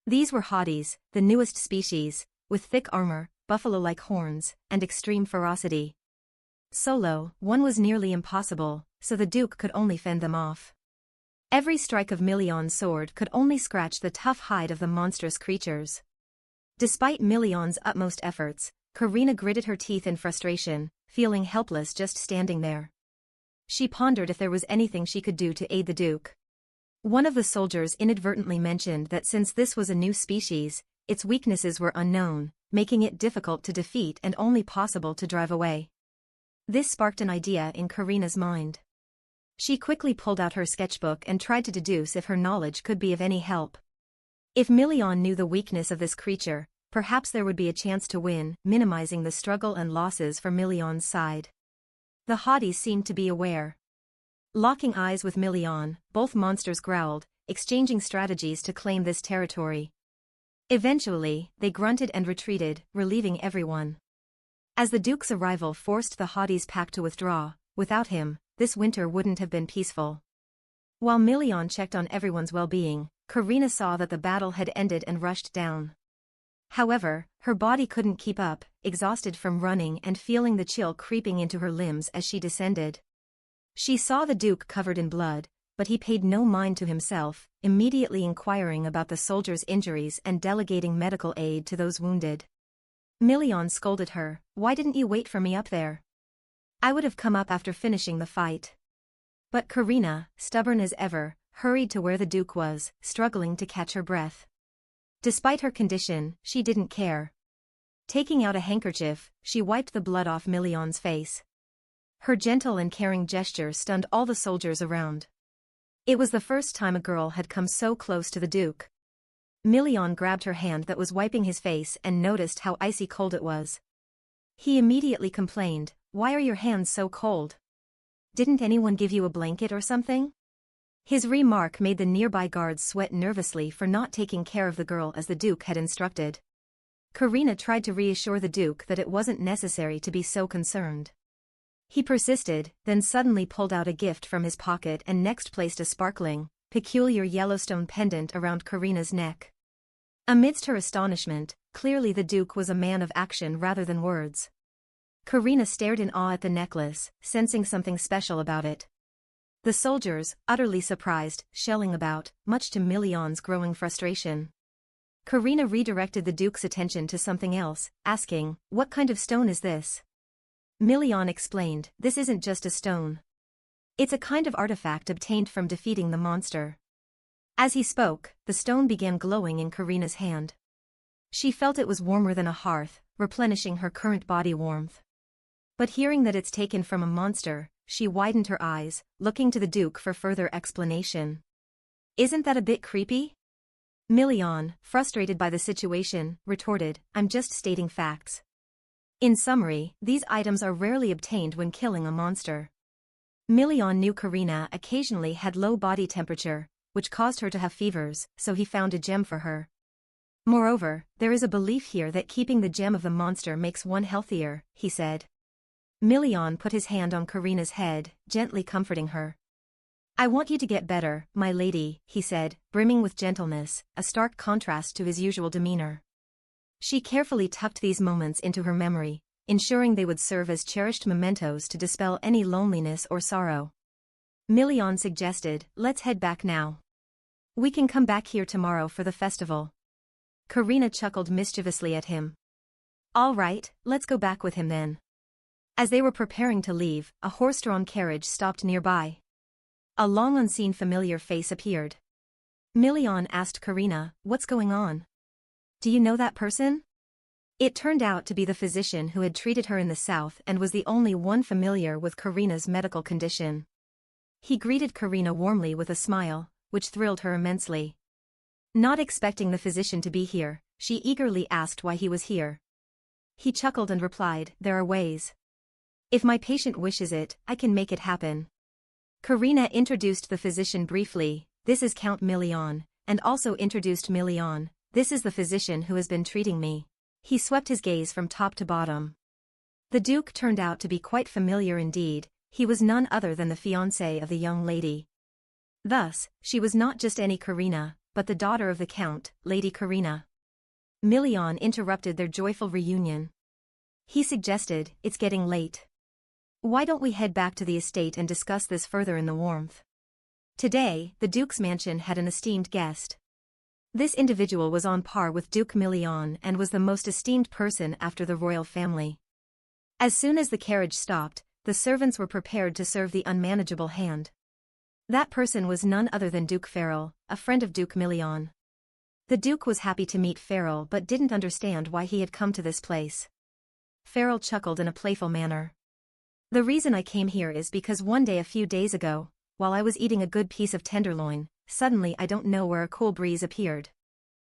These were hotties, the newest species, with thick armor, buffalo-like horns, and extreme ferocity. Solo, one was nearly impossible, so the Duke could only fend them off. Every strike of Milian's sword could only scratch the tough hide of the monstrous creatures. Despite Milian's utmost efforts, Karina gritted her teeth in frustration, feeling helpless just standing there. She pondered if there was anything she could do to aid the Duke. One of the soldiers inadvertently mentioned that since this was a new species, its weaknesses were unknown, making it difficult to defeat and only possible to drive away. This sparked an idea in Karina's mind. She quickly pulled out her sketchbook and tried to deduce if her knowledge could be of any help. If Milian knew the weakness of this creature, perhaps there would be a chance to win, minimizing the struggle and losses for Milian's side. The hotties seemed to be aware. Locking eyes with Milian, both monsters growled, exchanging strategies to claim this territory. Eventually, they grunted and retreated, relieving everyone. As the Duke's arrival forced the hotties' pack to withdraw, without him, this winter wouldn't have been peaceful. While Milian checked on everyone's well-being, Karina saw that the battle had ended and rushed down. However, her body couldn't keep up, exhausted from running and feeling the chill creeping into her limbs as she descended. She saw the Duke covered in blood, but he paid no mind to himself, immediately inquiring about the soldiers' injuries and delegating medical aid to those wounded. Milian scolded her, "Why didn't you wait for me up there? I would have come up after finishing the fight." But Karina, stubborn as ever, hurried to where the Duke was, struggling to catch her breath. Despite her condition, she didn't care. Taking out a handkerchief, she wiped the blood off Milian's face. Her gentle and caring gesture stunned all the soldiers around. It was the first time a girl had come so close to the Duke. Milian grabbed her hand that was wiping his face and noticed how icy cold it was. He immediately complained, "Why are your hands so cold? Didn't anyone give you a blanket or something?" His remark made the nearby guards sweat nervously for not taking care of the girl as the Duke had instructed. Karina tried to reassure the Duke that it wasn't necessary to be so concerned. He persisted, then suddenly pulled out a gift from his pocket and next placed a sparkling, peculiar Yellowstone pendant around Karina's neck. Amidst her astonishment, clearly the Duke was a man of action rather than words. Karina stared in awe at the necklace, sensing something special about it. The soldiers, utterly surprised, shelling about, much to Milian's growing frustration. Karina redirected the Duke's attention to something else, asking, "What kind of stone is this?" Milian explained, "This isn't just a stone. It's a kind of artifact obtained from defeating the monster." As he spoke, the stone began glowing in Karina's hand. She felt it was warmer than a hearth, replenishing her current body warmth. But hearing that it's taken from a monster, she widened her eyes, looking to the Duke for further explanation. "Isn't that a bit creepy?" Million, frustrated by the situation, retorted, I'm just stating facts. In summary, these items are rarely obtained when killing a monster. Million knew Karina occasionally had low body temperature, which caused her to have fevers, so he found a gem for her. Moreover, there is a belief here that keeping the gem of the monster makes one healthier, he said. Million put his hand on Karina's head, gently comforting her. I want you to get better, my lady, he said, brimming with gentleness, a stark contrast to his usual demeanor. She carefully tucked these moments into her memory, ensuring they would serve as cherished mementos to dispel any loneliness or sorrow. Million suggested, let's head back now. We can come back here tomorrow for the festival. Karina chuckled mischievously at him. All right, let's go back with him then. As they were preparing to leave, a horse-drawn carriage stopped nearby. A long unseen familiar face appeared. Million asked Karina, what's going on? Do you know that person? It turned out to be the physician who had treated her in the south and was the only one familiar with Karina's medical condition. He greeted Karina warmly with a smile, which thrilled her immensely. Not expecting the physician to be here, she eagerly asked why he was here. He chuckled and replied, there are ways. If my patient wishes it, I can make it happen. Karina introduced the physician briefly, this is Count Million, and also introduced Million, this is the physician who has been treating me. He swept his gaze from top to bottom. The Duke turned out to be quite familiar indeed, he was none other than the fiancé of the young lady. Thus, she was not just any Karina, but the daughter of the Count, Lady Karina. Million interrupted their joyful reunion. He suggested, it's getting late. Why don't we head back to the estate and discuss this further in the warmth? Today, the Duke's mansion had an esteemed guest. This individual was on par with Duke Million and was the most esteemed person after the royal family. As soon as the carriage stopped, the servants were prepared to serve the unmanageable hand. That person was none other than Duke Farrell, a friend of Duke Million. The Duke was happy to meet Farrell but didn't understand why he had come to this place. Farrell chuckled in a playful manner. The reason I came here is because one day a few days ago, while I was eating a good piece of tenderloin, suddenly I don't know where a cool breeze appeared.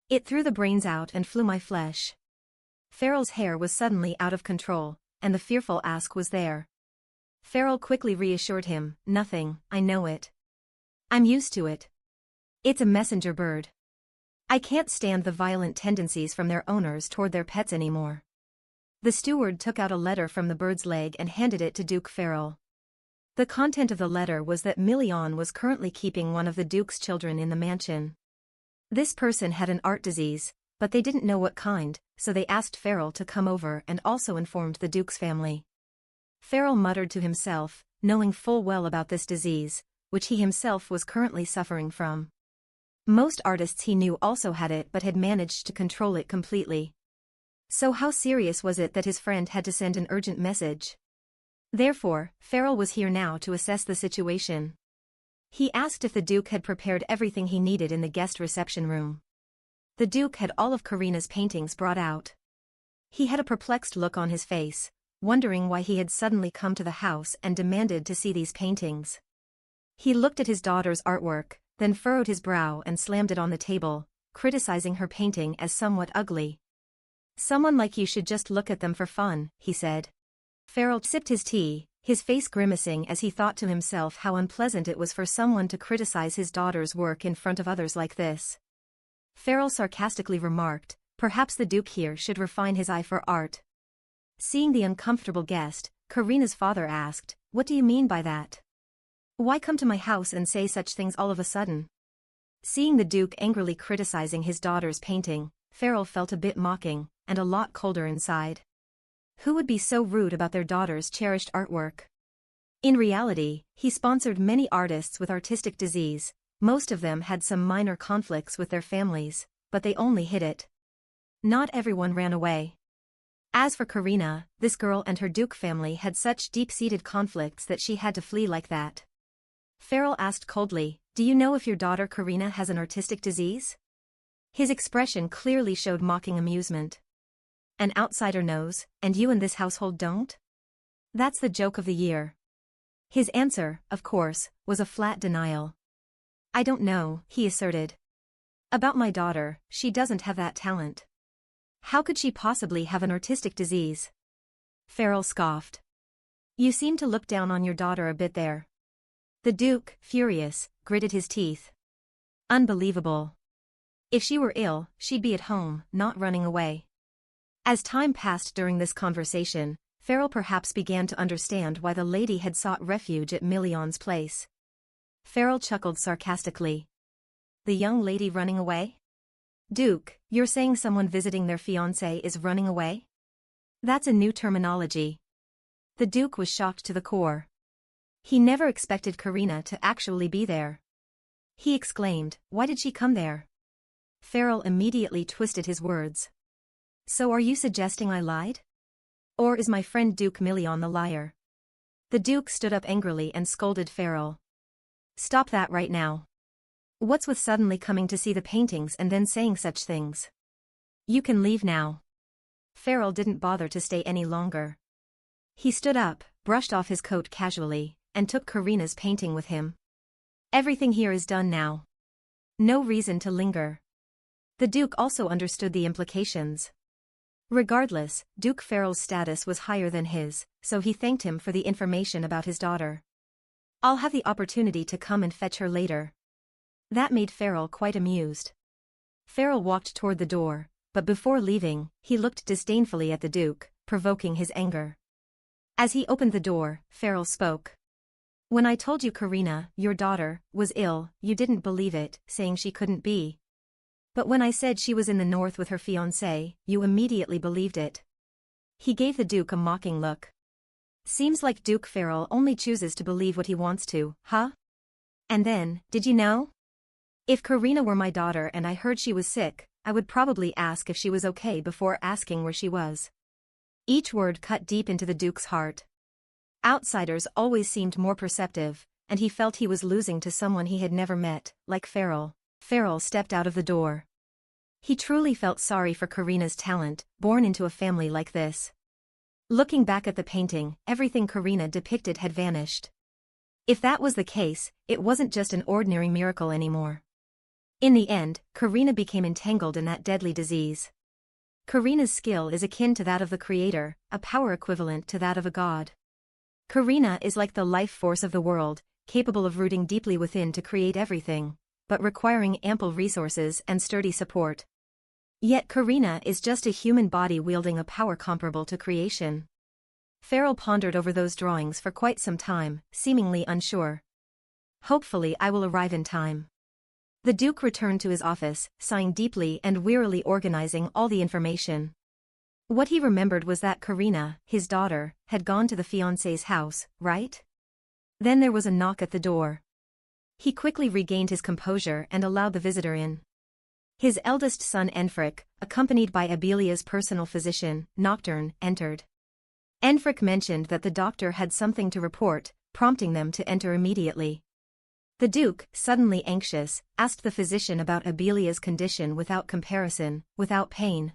It threw the brains out and flew my flesh. Farrell's hair was suddenly out of control, and the fearful ask was there. Farrell quickly reassured him, nothing, I know it. I'm used to it. It's a messenger bird. I can't stand the violent tendencies from their owners toward their pets anymore. The steward took out a letter from the bird's leg and handed it to Duke Farrell. The content of the letter was that Million was currently keeping one of the Duke's children in the mansion. This person had an art disease, but they didn't know what kind, so they asked Farrell to come over and also informed the Duke's family. Farrell muttered to himself, knowing full well about this disease, which he himself was currently suffering from. Most artists he knew also had it but had managed to control it completely. So how serious was it that his friend had to send an urgent message? Therefore, Farrell was here now to assess the situation. He asked if the Duke had prepared everything he needed in the guest reception room. The Duke had all of Karina's paintings brought out. He had a perplexed look on his face, wondering why he had suddenly come to the house and demanded to see these paintings. He looked at his daughter's artwork, then furrowed his brow and slammed it on the table, criticizing her painting as somewhat ugly. Someone like you should just look at them for fun, he said. Farrell sipped his tea, his face grimacing as he thought to himself how unpleasant it was for someone to criticize his daughter's work in front of others like this. Farrell sarcastically remarked, perhaps the Duke here should refine his eye for art. Seeing the uncomfortable guest, Karina's father asked, what do you mean by that? Why come to my house and say such things all of a sudden? Seeing the Duke angrily criticizing his daughter's painting, Farrell felt a bit mocking, and a lot colder inside. Who would be so rude about their daughter's cherished artwork? In reality, he sponsored many artists with artistic disease, most of them had some minor conflicts with their families, but they only hid it. Not everyone ran away. As for Karina, this girl and her Duke family had such deep-seated conflicts that she had to flee like that. Farrell asked coldly, do you know if your daughter Karina has an artistic disease? His expression clearly showed mocking amusement. An outsider knows, and you in this household don't? That's the joke of the year. His answer, of course, was a flat denial. I don't know, he asserted. About my daughter, she doesn't have that talent. How could she possibly have an artistic disease? Farrell scoffed. You seem to look down on your daughter a bit there. The Duke, furious, gritted his teeth. Unbelievable. If she were ill, she'd be at home, not running away. As time passed during this conversation, Farrell perhaps began to understand why the lady had sought refuge at Million's place. Farrell chuckled sarcastically. The young lady running away? Duke, you're saying someone visiting their fiancé is running away? That's a new terminology. The Duke was shocked to the core. He never expected Karina to actually be there. He exclaimed, why did she come there? Farrell immediately twisted his words. So are you suggesting I lied? Or is my friend Duke Million the liar? The Duke stood up angrily and scolded Farrell. Stop that right now. What's with suddenly coming to see the paintings and then saying such things? You can leave now. Farrell didn't bother to stay any longer. He stood up, brushed off his coat casually, and took Karina's painting with him. Everything here is done now. No reason to linger. The Duke also understood the implications. Regardless, Duke Farrell's status was higher than his, so he thanked him for the information about his daughter. I'll have the opportunity to come and fetch her later. That made Farrell quite amused. Farrell walked toward the door, but before leaving, he looked disdainfully at the Duke, provoking his anger. As he opened the door, Farrell spoke. When I told you Karina, your daughter, was ill, you didn't believe it, saying she couldn't be. But when I said she was in the north with her fiancé, you immediately believed it. He gave the Duke a mocking look. Seems like Duke Farrell only chooses to believe what he wants to, huh? And then, did you know? If Karina were my daughter and I heard she was sick, I would probably ask if she was okay before asking where she was. Each word cut deep into the Duke's heart. Outsiders always seemed more perceptive, and he felt he was losing to someone he had never met, like Farrell. Farrell stepped out of the door. He truly felt sorry for Karina's talent, born into a family like this. Looking back at the painting, everything Karina depicted had vanished. If that was the case, it wasn't just an ordinary miracle anymore. In the end, Karina became entangled in that deadly disease. Karina's skill is akin to that of the Creator, a power equivalent to that of a god. Karina is like the life force of the world, capable of rooting deeply within to create everything, but requiring ample resources and sturdy support. Yet Karina is just a human body wielding a power comparable to creation. Farrell pondered over those drawings for quite some time, seemingly unsure. Hopefully I will arrive in time. The Duke returned to his office, sighing deeply and wearily organizing all the information. What he remembered was that Karina, his daughter, had gone to the fiancé's house, right? Then there was a knock at the door. He quickly regained his composure and allowed the visitor in. His eldest son Enfric, accompanied by Abelia's personal physician, Nocturne, entered. Enfric mentioned that the doctor had something to report, prompting them to enter immediately. The Duke, suddenly anxious, asked the physician about Abelia's condition without comparison, without pain.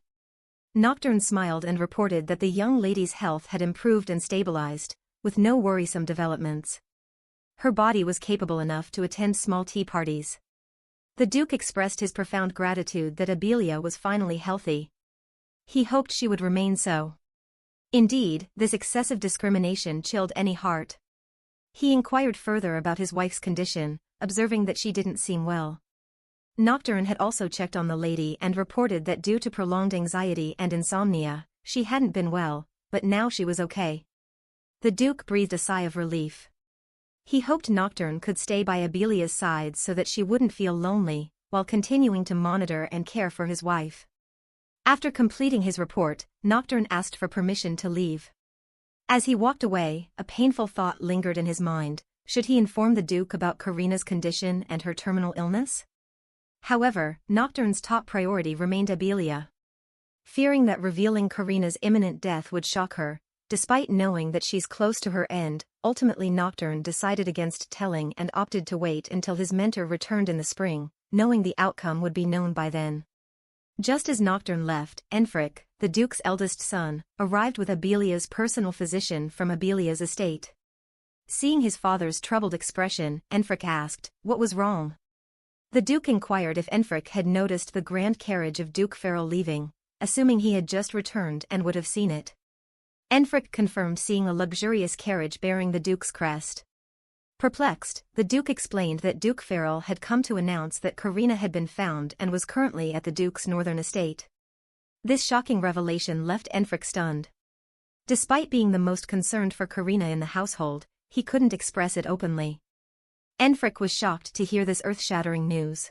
Nocturne smiled and reported that the young lady's health had improved and stabilized, with no worrisome developments. Her body was capable enough to attend small tea parties. The Duke expressed his profound gratitude that Abelia was finally healthy. He hoped she would remain so. Indeed, this excessive discrimination chilled any heart. He inquired further about his wife's condition, observing that she didn't seem well. Nocturne had also checked on the lady and reported that due to prolonged anxiety and insomnia, she hadn't been well, but now she was okay. The Duke breathed a sigh of relief. He hoped Nocturne could stay by Abelia's side so that she wouldn't feel lonely, while continuing to monitor and care for his wife. After completing his report, Nocturne asked for permission to leave. As he walked away, a painful thought lingered in his mind. Should he inform the Duke about Karina's condition and her terminal illness? However, Nocturne's top priority remained Abelia. Fearing that revealing Karina's imminent death would shock her, despite knowing that she's close to her end, ultimately Nocturne decided against telling and opted to wait until his mentor returned in the spring, knowing the outcome would be known by then. Just as Nocturne left, Enfric, the Duke's eldest son, arrived with Abelia's personal physician from Abelia's estate. Seeing his father's troubled expression, Enfric asked, "What was wrong?" The Duke inquired if Enfric had noticed the grand carriage of Duke Farrell leaving, assuming he had just returned and would have seen it. Enfric confirmed seeing a luxurious carriage bearing the Duke's crest. Perplexed, the Duke explained that Duke Farrell had come to announce that Karina had been found and was currently at the Duke's northern estate. This shocking revelation left Enfric stunned. Despite being the most concerned for Karina in the household, he couldn't express it openly. Enfric was shocked to hear this earth-shattering news.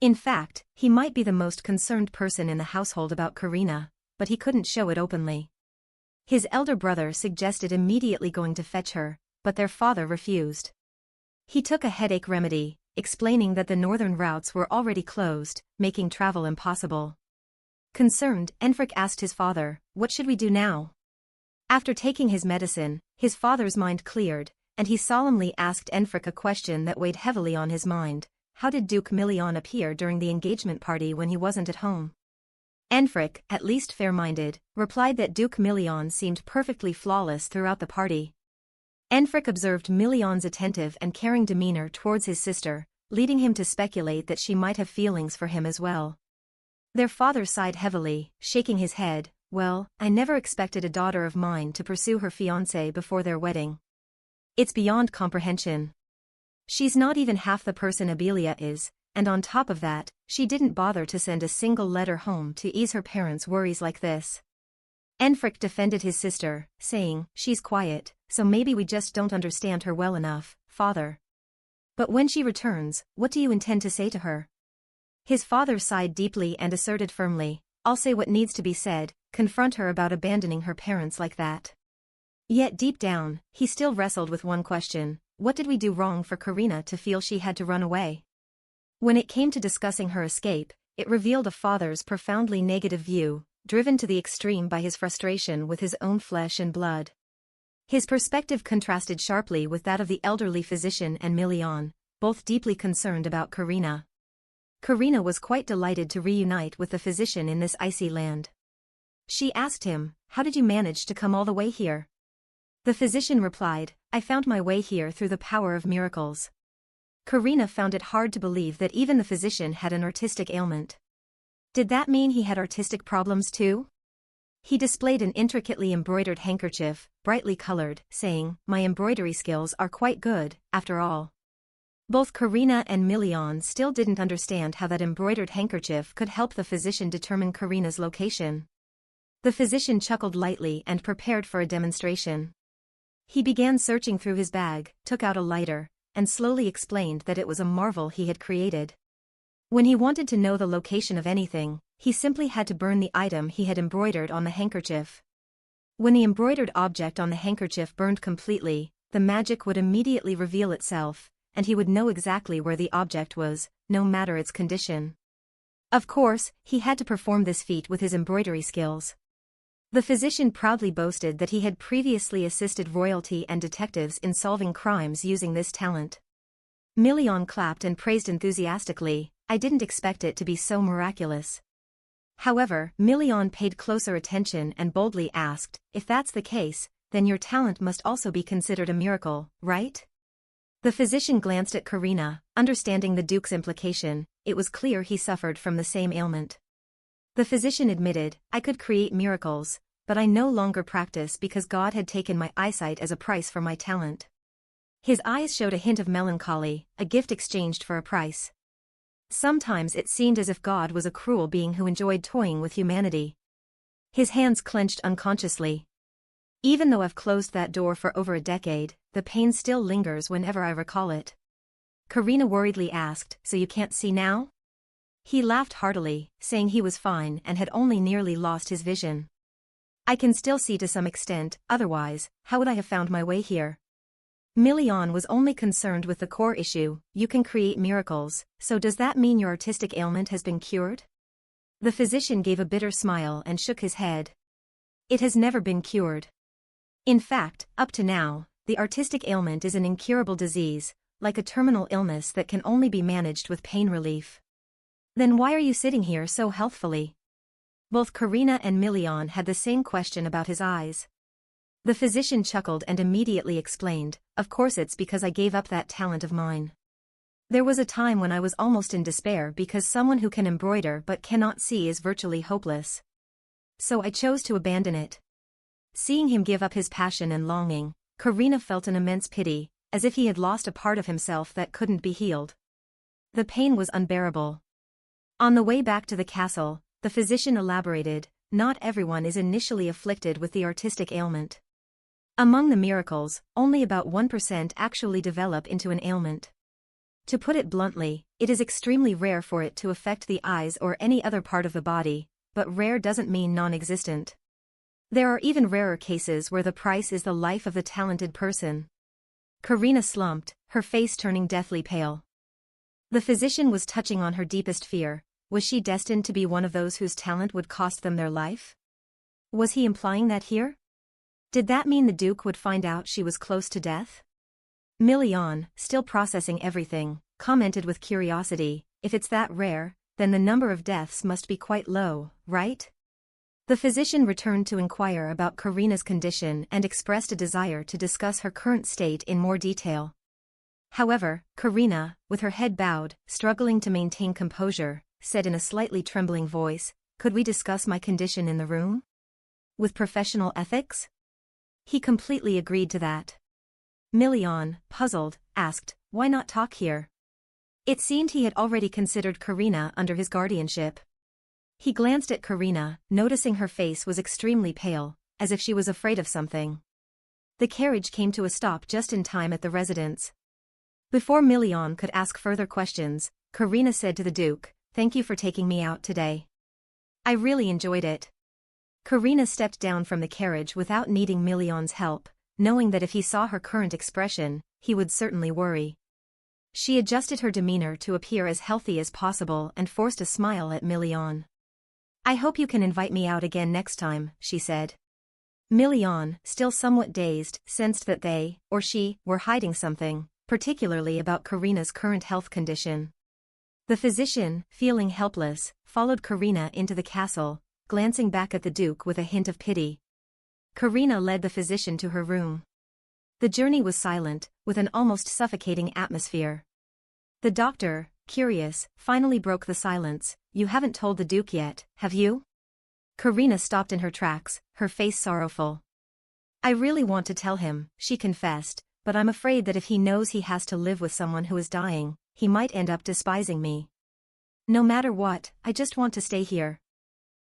In fact, he might be the most concerned person in the household about Karina, but he couldn't show it openly. His elder brother suggested immediately going to fetch her, but their father refused. He took a headache remedy, explaining that the northern routes were already closed, making travel impossible. Concerned, Enfric asked his father, "What should we do now?" After taking his medicine, his father's mind cleared, and he solemnly asked Enfric a question that weighed heavily on his mind: how did Duke Million appear during the engagement party when he wasn't at home? Enfric, at least fair-minded, replied that Duke Million seemed perfectly flawless throughout the party. Enfric observed Million's attentive and caring demeanor towards his sister, leading him to speculate that she might have feelings for him as well. Their father sighed heavily, shaking his head. "Well, I never expected a daughter of mine to pursue her fiancé before their wedding. It's beyond comprehension. She's not even half the person Abelia is, and on top of that, she didn't bother to send a single letter home to ease her parents' worries like this." Enfric defended his sister, saying, "She's quiet, so maybe we just don't understand her well enough, father. But when she returns, what do you intend to say to her?" His father sighed deeply and asserted firmly, "I'll say what needs to be said, confront her about abandoning her parents like that." Yet deep down, he still wrestled with one question: what did we do wrong for Karina to feel she had to run away? When it came to discussing her escape, it revealed a father's profoundly negative view, driven to the extreme by his frustration with his own flesh and blood. His perspective contrasted sharply with that of the elderly physician and Million, both deeply concerned about Karina. Karina was quite delighted to reunite with the physician in this icy land. She asked him, "How did you manage to come all the way here?" The physician replied, "I found my way here through the power of miracles." Karina found it hard to believe that even the physician had an artistic ailment. Did that mean he had artistic problems too? He displayed an intricately embroidered handkerchief, brightly colored, saying, "My embroidery skills are quite good, after all." Both Karina and Million still didn't understand how that embroidered handkerchief could help the physician determine Karina's location. The physician chuckled lightly and prepared for a demonstration. He began searching through his bag, took out a lighter, and slowly explained that it was a marvel he had created. When he wanted to know the location of anything, he simply had to burn the item he had embroidered on the handkerchief. When the embroidered object on the handkerchief burned completely, the magic would immediately reveal itself, and he would know exactly where the object was, no matter its condition. Of course, he had to perform this feat with his embroidery skills. The physician proudly boasted that he had previously assisted royalty and detectives in solving crimes using this talent. Million clapped and praised enthusiastically, "I didn't expect it to be so miraculous." However, Million paid closer attention and boldly asked, "If that's the case, then your talent must also be considered a miracle, right?" The physician glanced at Karina, understanding the Duke's implication. It was clear he suffered from the same ailment. The physician admitted, "I could create miracles, but I no longer practice because God had taken my eyesight as a price for my talent." His eyes showed a hint of melancholy, a gift exchanged for a price. Sometimes it seemed as if God was a cruel being who enjoyed toying with humanity. His hands clenched unconsciously. "Even though I've closed that door for over a decade, the pain still lingers whenever I recall it." Karina worriedly asked, "So you can't see now?" He laughed heartily, saying he was fine and had only nearly lost his vision. "I can still see to some extent, otherwise, how would I have found my way here?" Million was only concerned with the core issue: you can create miracles, so does that mean your artistic ailment has been cured? The physician gave a bitter smile and shook his head. "It has never been cured. In fact, up to now, the artistic ailment is an incurable disease, like a terminal illness that can only be managed with pain relief." "Then why are you sitting here so healthfully?" Both Karina and Million had the same question about his eyes. The physician chuckled and immediately explained, "Of course it's because I gave up that talent of mine." There was a time when I was almost in despair because someone who can embroider but cannot see is virtually hopeless. So I chose to abandon it. Seeing him give up his passion and longing, Karina felt an immense pity, as if he had lost a part of himself that couldn't be healed. The pain was unbearable. On the way back to the castle, the physician elaborated, not everyone is initially afflicted with the artistic ailment. Among the miracles, only about 1% actually develop into an ailment. To put it bluntly, it is extremely rare for it to affect the eyes or any other part of the body, but rare doesn't mean non-existent. There are even rarer cases where the price is the life of the talented person. Karina slumped, her face turning deathly pale. The physician was touching on her deepest fear. Was she destined to be one of those whose talent would cost them their life? Was he implying that here? Did that mean the Duke would find out she was close to death? Million, still processing everything, commented with curiosity, if it's that rare, then the number of deaths must be quite low, right? The physician returned to inquire about Karina's condition and expressed a desire to discuss her current state in more detail. However, Karina, with her head bowed, struggling to maintain composure, said in a slightly trembling voice, "Could we discuss my condition in the room? With professional ethics?" He completely agreed to that. Million, puzzled, asked, "Why not talk here?" It seemed he had already considered Karina under his guardianship. He glanced at Karina, noticing her face was extremely pale, as if she was afraid of something. The carriage came to a stop just in time at the residence. Before Million could ask further questions, Karina said to the Duke, "Thank you for taking me out today. I really enjoyed it." Karina stepped down from the carriage without needing Million's help, knowing that if he saw her current expression, he would certainly worry. She adjusted her demeanor to appear as healthy as possible and forced a smile at Million. "I hope you can invite me out again next time," she said. Million, still somewhat dazed, sensed that they, or she, were hiding something, particularly about Karina's current health condition. The physician, feeling helpless, followed Karina into the castle, glancing back at the Duke with a hint of pity. Karina led the physician to her room. The journey was silent, with an almost suffocating atmosphere. The doctor, curious, finally broke the silence. "You haven't told the Duke yet, have you?" Karina stopped in her tracks, her face sorrowful. "I really want to tell him," she confessed, "but I'm afraid that if he knows he has to live with someone who is dying, he might end up despising me. No matter what, I just want to stay here."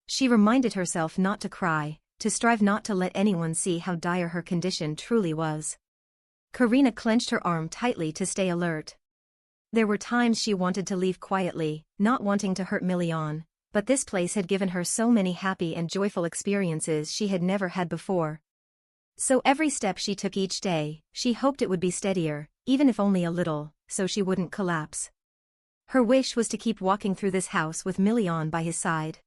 She reminded herself not to cry, to strive not to let anyone see how dire her condition truly was. Karina clenched her arm tightly to stay alert. There were times she wanted to leave quietly, not wanting to hurt Million, but this place had given her so many happy and joyful experiences she had never had before. So every step she took each day, she hoped it would be steadier, even if only a little, so she wouldn't collapse. Her wish was to keep walking through this house with Million by his side.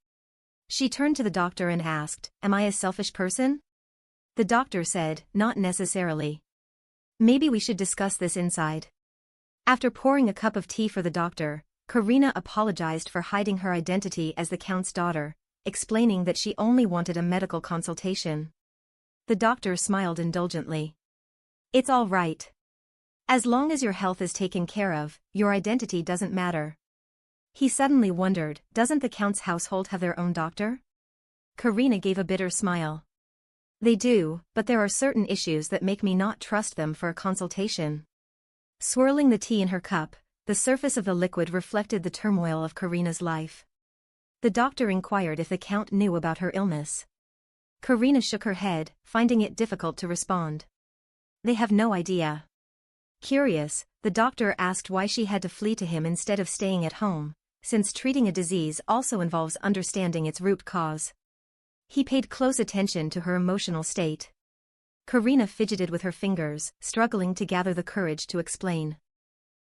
She turned to the doctor and asked, "Am I a selfish person?" The doctor said, "Not necessarily. Maybe we should discuss this inside." After pouring a cup of tea for the doctor, Karina apologized for hiding her identity as the Count's daughter, explaining that she only wanted a medical consultation. The doctor smiled indulgently. "It's all right. As long as your health is taken care of, your identity doesn't matter." He suddenly wondered, doesn't the Count's household have their own doctor? Karina gave a bitter smile. "They do, but there are certain issues that make me not trust them for a consultation." Swirling the tea in her cup, the surface of the liquid reflected the turmoil of Karina's life. The doctor inquired if the Count knew about her illness. Karina shook her head, finding it difficult to respond. "They have no idea." Curious, the doctor asked why she had to flee to him instead of staying at home, since treating a disease also involves understanding its root cause. He paid close attention to her emotional state. Karina fidgeted with her fingers, struggling to gather the courage to explain.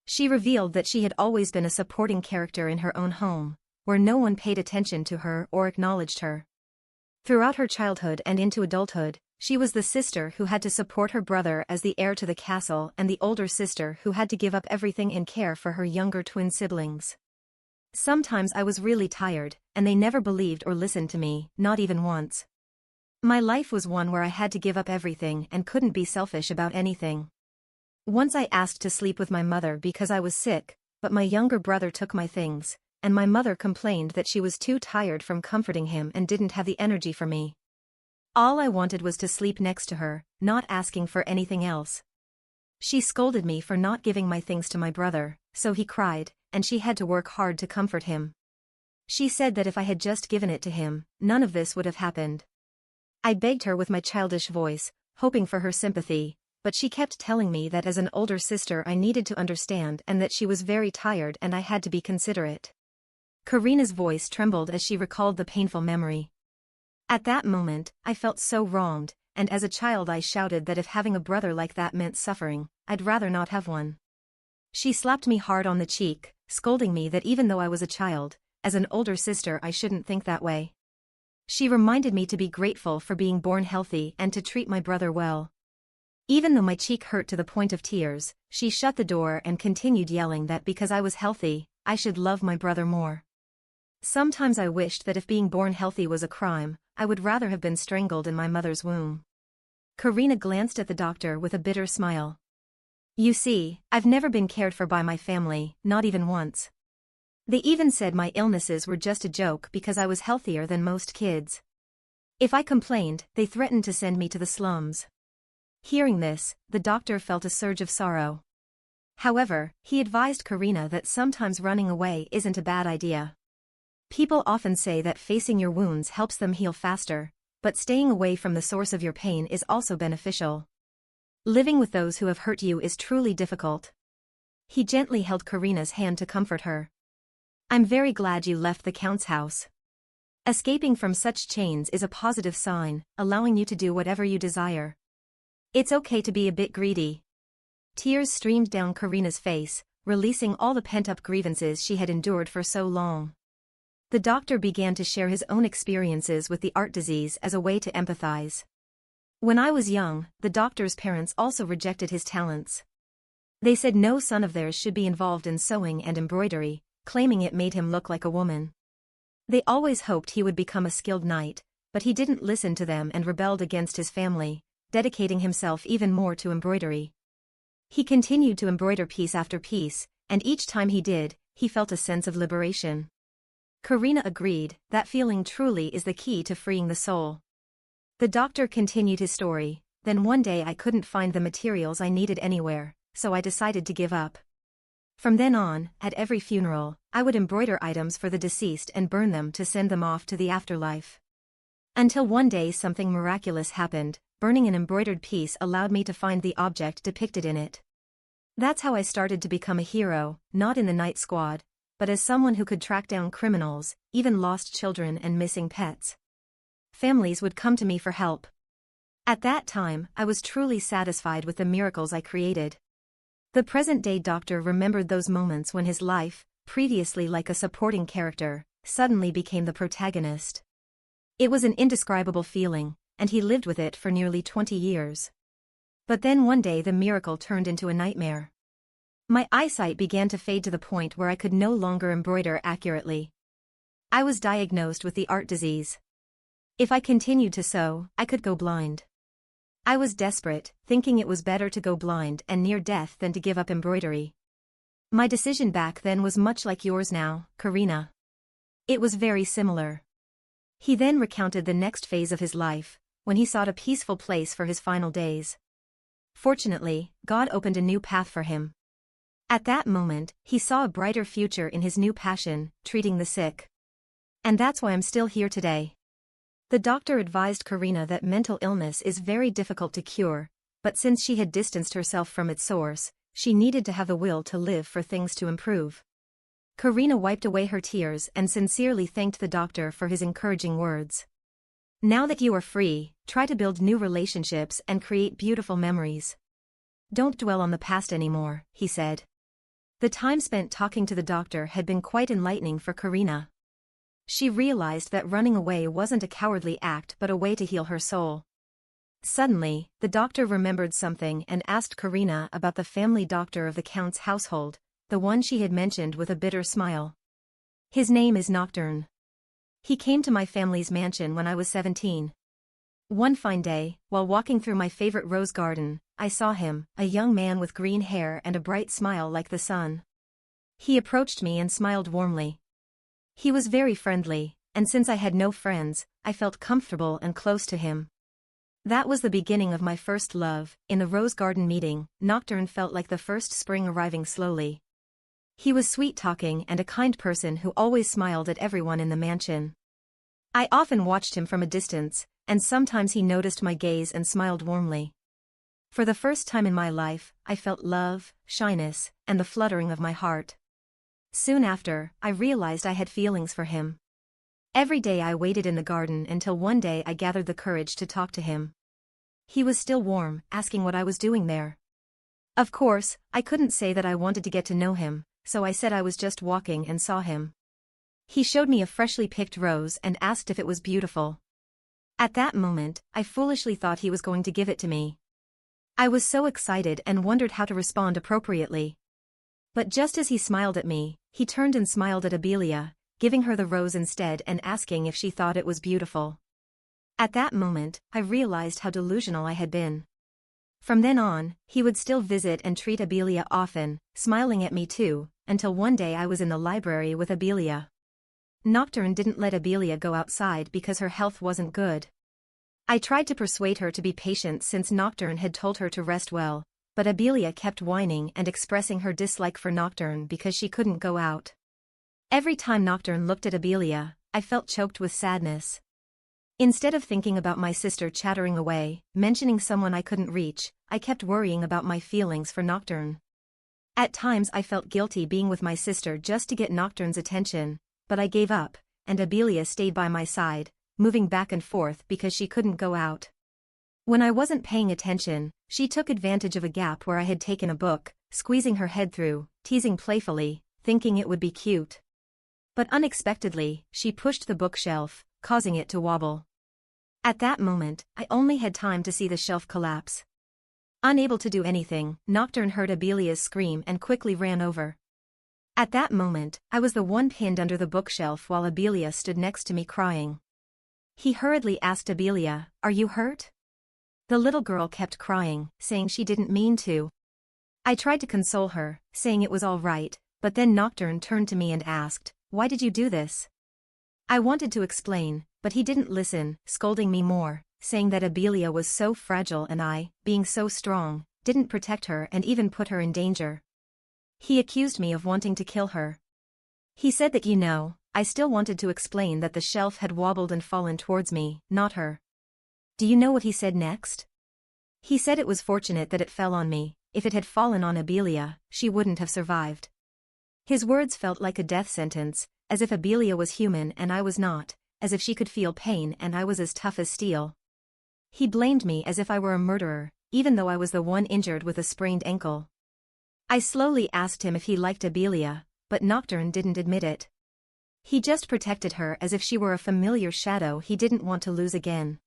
She revealed that she had always been a supporting character in her own home, where no one paid attention to her or acknowledged her. Throughout her childhood and into adulthood, she was the sister who had to support her brother as the heir to the castle and the older sister who had to give up everything and care for her younger twin siblings. "Sometimes I was really tired, and they never believed or listened to me, not even once. My life was one where I had to give up everything and couldn't be selfish about anything. Once I asked to sleep with my mother because I was sick, but my younger brother took my things, and my mother complained that she was too tired from comforting him and didn't have the energy for me. All I wanted was to sleep next to her, not asking for anything else. She scolded me for not giving my things to my brother, so he cried, and she had to work hard to comfort him. She said that if I had just given it to him, none of this would have happened. I begged her with my childish voice, hoping for her sympathy, but she kept telling me that as an older sister I needed to understand and that she was very tired and I had to be considerate. Karina's voice trembled as she recalled the painful memory. At that moment, I felt so wronged, and as a child I shouted that if having a brother like that meant suffering, I'd rather not have one. She slapped me hard on the cheek, scolding me that even though I was a child, as an older sister I shouldn't think that way. She reminded me to be grateful for being born healthy and to treat my brother well. Even though my cheek hurt to the point of tears, she shut the door and continued yelling that because I was healthy, I should love my brother more. Sometimes I wished that if being born healthy was a crime, I would rather have been strangled in my mother's womb. Karina glanced at the doctor with a bitter smile. You see, I've never been cared for by my family, not even once. They even said my illnesses were just a joke because I was healthier than most kids. If I complained, they threatened to send me to the slums. Hearing this, the doctor felt a surge of sorrow. However, he advised Karina that sometimes running away isn't a bad idea. People often say that facing your wounds helps them heal faster, but staying away from the source of your pain is also beneficial. Living with those who have hurt you is truly difficult. He gently held Karina's hand to comfort her. I'm very glad you left the Count's house. Escaping from such chains is a positive sign, allowing you to do whatever you desire. It's okay to be a bit greedy. Tears streamed down Karina's face, releasing all the pent-up grievances she had endured for so long. The doctor began to share his own experiences with the art disease as a way to empathize. When I was young, the doctor's parents also rejected his talents. They said no son of theirs should be involved in sewing and embroidery, claiming it made him look like a woman. They always hoped he would become a skilled knight, but he didn't listen to them and rebelled against his family, dedicating himself even more to embroidery. He continued to embroider piece after piece, and each time he did, he felt a sense of liberation. Karina agreed, that feeling truly is the key to freeing the soul. The doctor continued his story, then one day I couldn't find the materials I needed anywhere, so I decided to give up. From then on, at every funeral, I would embroider items for the deceased and burn them to send them off to the afterlife. Until one day something miraculous happened, burning an embroidered piece allowed me to find the object depicted in it. That's how I started to become a hero, not in the night squad, but as someone who could track down criminals, even lost children and missing pets. Families would come to me for help. At that time, I was truly satisfied with the miracles I created. The present-day doctor remembered those moments when his life, previously like a supporting character, suddenly became the protagonist. It was an indescribable feeling, and he lived with it for nearly 20 years. But then one day the miracle turned into a nightmare. My eyesight began to fade to the point where I could no longer embroider accurately. I was diagnosed with the art disease. If I continued to sew, I could go blind. I was desperate, thinking it was better to go blind and near death than to give up embroidery. My decision back then was much like yours now, Karina. It was very similar. He then recounted the next phase of his life, when he sought a peaceful place for his final days. Fortunately, God opened a new path for him. At that moment, he saw a brighter future in his new passion, treating the sick. And that's why I'm still here today. The doctor advised Karina that mental illness is very difficult to cure, but since she had distanced herself from its source, she needed to have the will to live for things to improve. Karina wiped away her tears and sincerely thanked the doctor for his encouraging words. Now that you are free, try to build new relationships and create beautiful memories. Don't dwell on the past anymore, he said. The time spent talking to the doctor had been quite enlightening for Karina. She realized that running away wasn't a cowardly act but a way to heal her soul. Suddenly, the doctor remembered something and asked Karina about the family doctor of the Count's household, the one she had mentioned with a bitter smile. His name is Nocturne. He came to my family's mansion when I was 17. One fine day, while walking through my favorite rose garden, I saw him, a young man with green hair and a bright smile like the sun. He approached me and smiled warmly. He was very friendly, and since I had no friends, I felt comfortable and close to him. That was the beginning of my first love. In the Rose Garden meeting, Nocturne felt like the first spring arriving slowly. He was sweet-talking and a kind person who always smiled at everyone in the mansion. I often watched him from a distance, and sometimes he noticed my gaze and smiled warmly. For the first time in my life, I felt love, shyness, and the fluttering of my heart. Soon after, I realized I had feelings for him. Every day I waited in the garden until one day I gathered the courage to talk to him. He was still warm, asking what I was doing there. Of course, I couldn't say that I wanted to get to know him, so I said I was just walking and saw him. He showed me a freshly picked rose and asked if it was beautiful. At that moment, I foolishly thought he was going to give it to me. I was so excited and wondered how to respond appropriately. But just as he smiled at me, he turned and smiled at Abelia, giving her the rose instead and asking if she thought it was beautiful. At that moment, I realized how delusional I had been. From then on, he would still visit and treat Abelia often, smiling at me too, until one day I was in the library with Abelia. Nocturne didn't let Abelia go outside because her health wasn't good. I tried to persuade her to be patient since Nocturne had told her to rest well, but Abelia kept whining and expressing her dislike for Nocturne because she couldn't go out. Every time Nocturne looked at Abelia, I felt choked with sadness. Instead of thinking about my sister chattering away, mentioning someone I couldn't reach, I kept worrying about my feelings for Nocturne. At times I felt guilty being with my sister just to get Nocturne's attention, but I gave up, and Abelia stayed by my side, moving back and forth because she couldn't go out. When I wasn't paying attention, she took advantage of a gap where I had taken a book, squeezing her head through, teasing playfully, thinking it would be cute. But unexpectedly, she pushed the bookshelf, causing it to wobble. At that moment, I only had time to see the shelf collapse. Unable to do anything, Nocturne heard Abelia's scream and quickly ran over. At that moment, I was the one pinned under the bookshelf while Abelia stood next to me crying. He hurriedly asked Abelia, "Are you hurt?" The little girl kept crying, saying she didn't mean to. I tried to console her, saying it was all right, but then Nocturne turned to me and asked, "Why did you do this?" I wanted to explain, but he didn't listen, scolding me more, saying that Abelia was so fragile and I, being so strong, didn't protect her and even put her in danger. He accused me of wanting to kill her. He said that I still wanted to explain that the shelf had wobbled and fallen towards me, not her. Do you know what he said next? He said it was fortunate that it fell on me. If it had fallen on Abelia, she wouldn't have survived. His words felt like a death sentence, as if Abelia was human and I was not, as if she could feel pain and I was as tough as steel. He blamed me as if I were a murderer, even though I was the one injured with a sprained ankle. I slowly asked him if he liked Abelia, but Nocturne didn't admit it. He just protected her as if she were a familiar shadow he didn't want to lose again.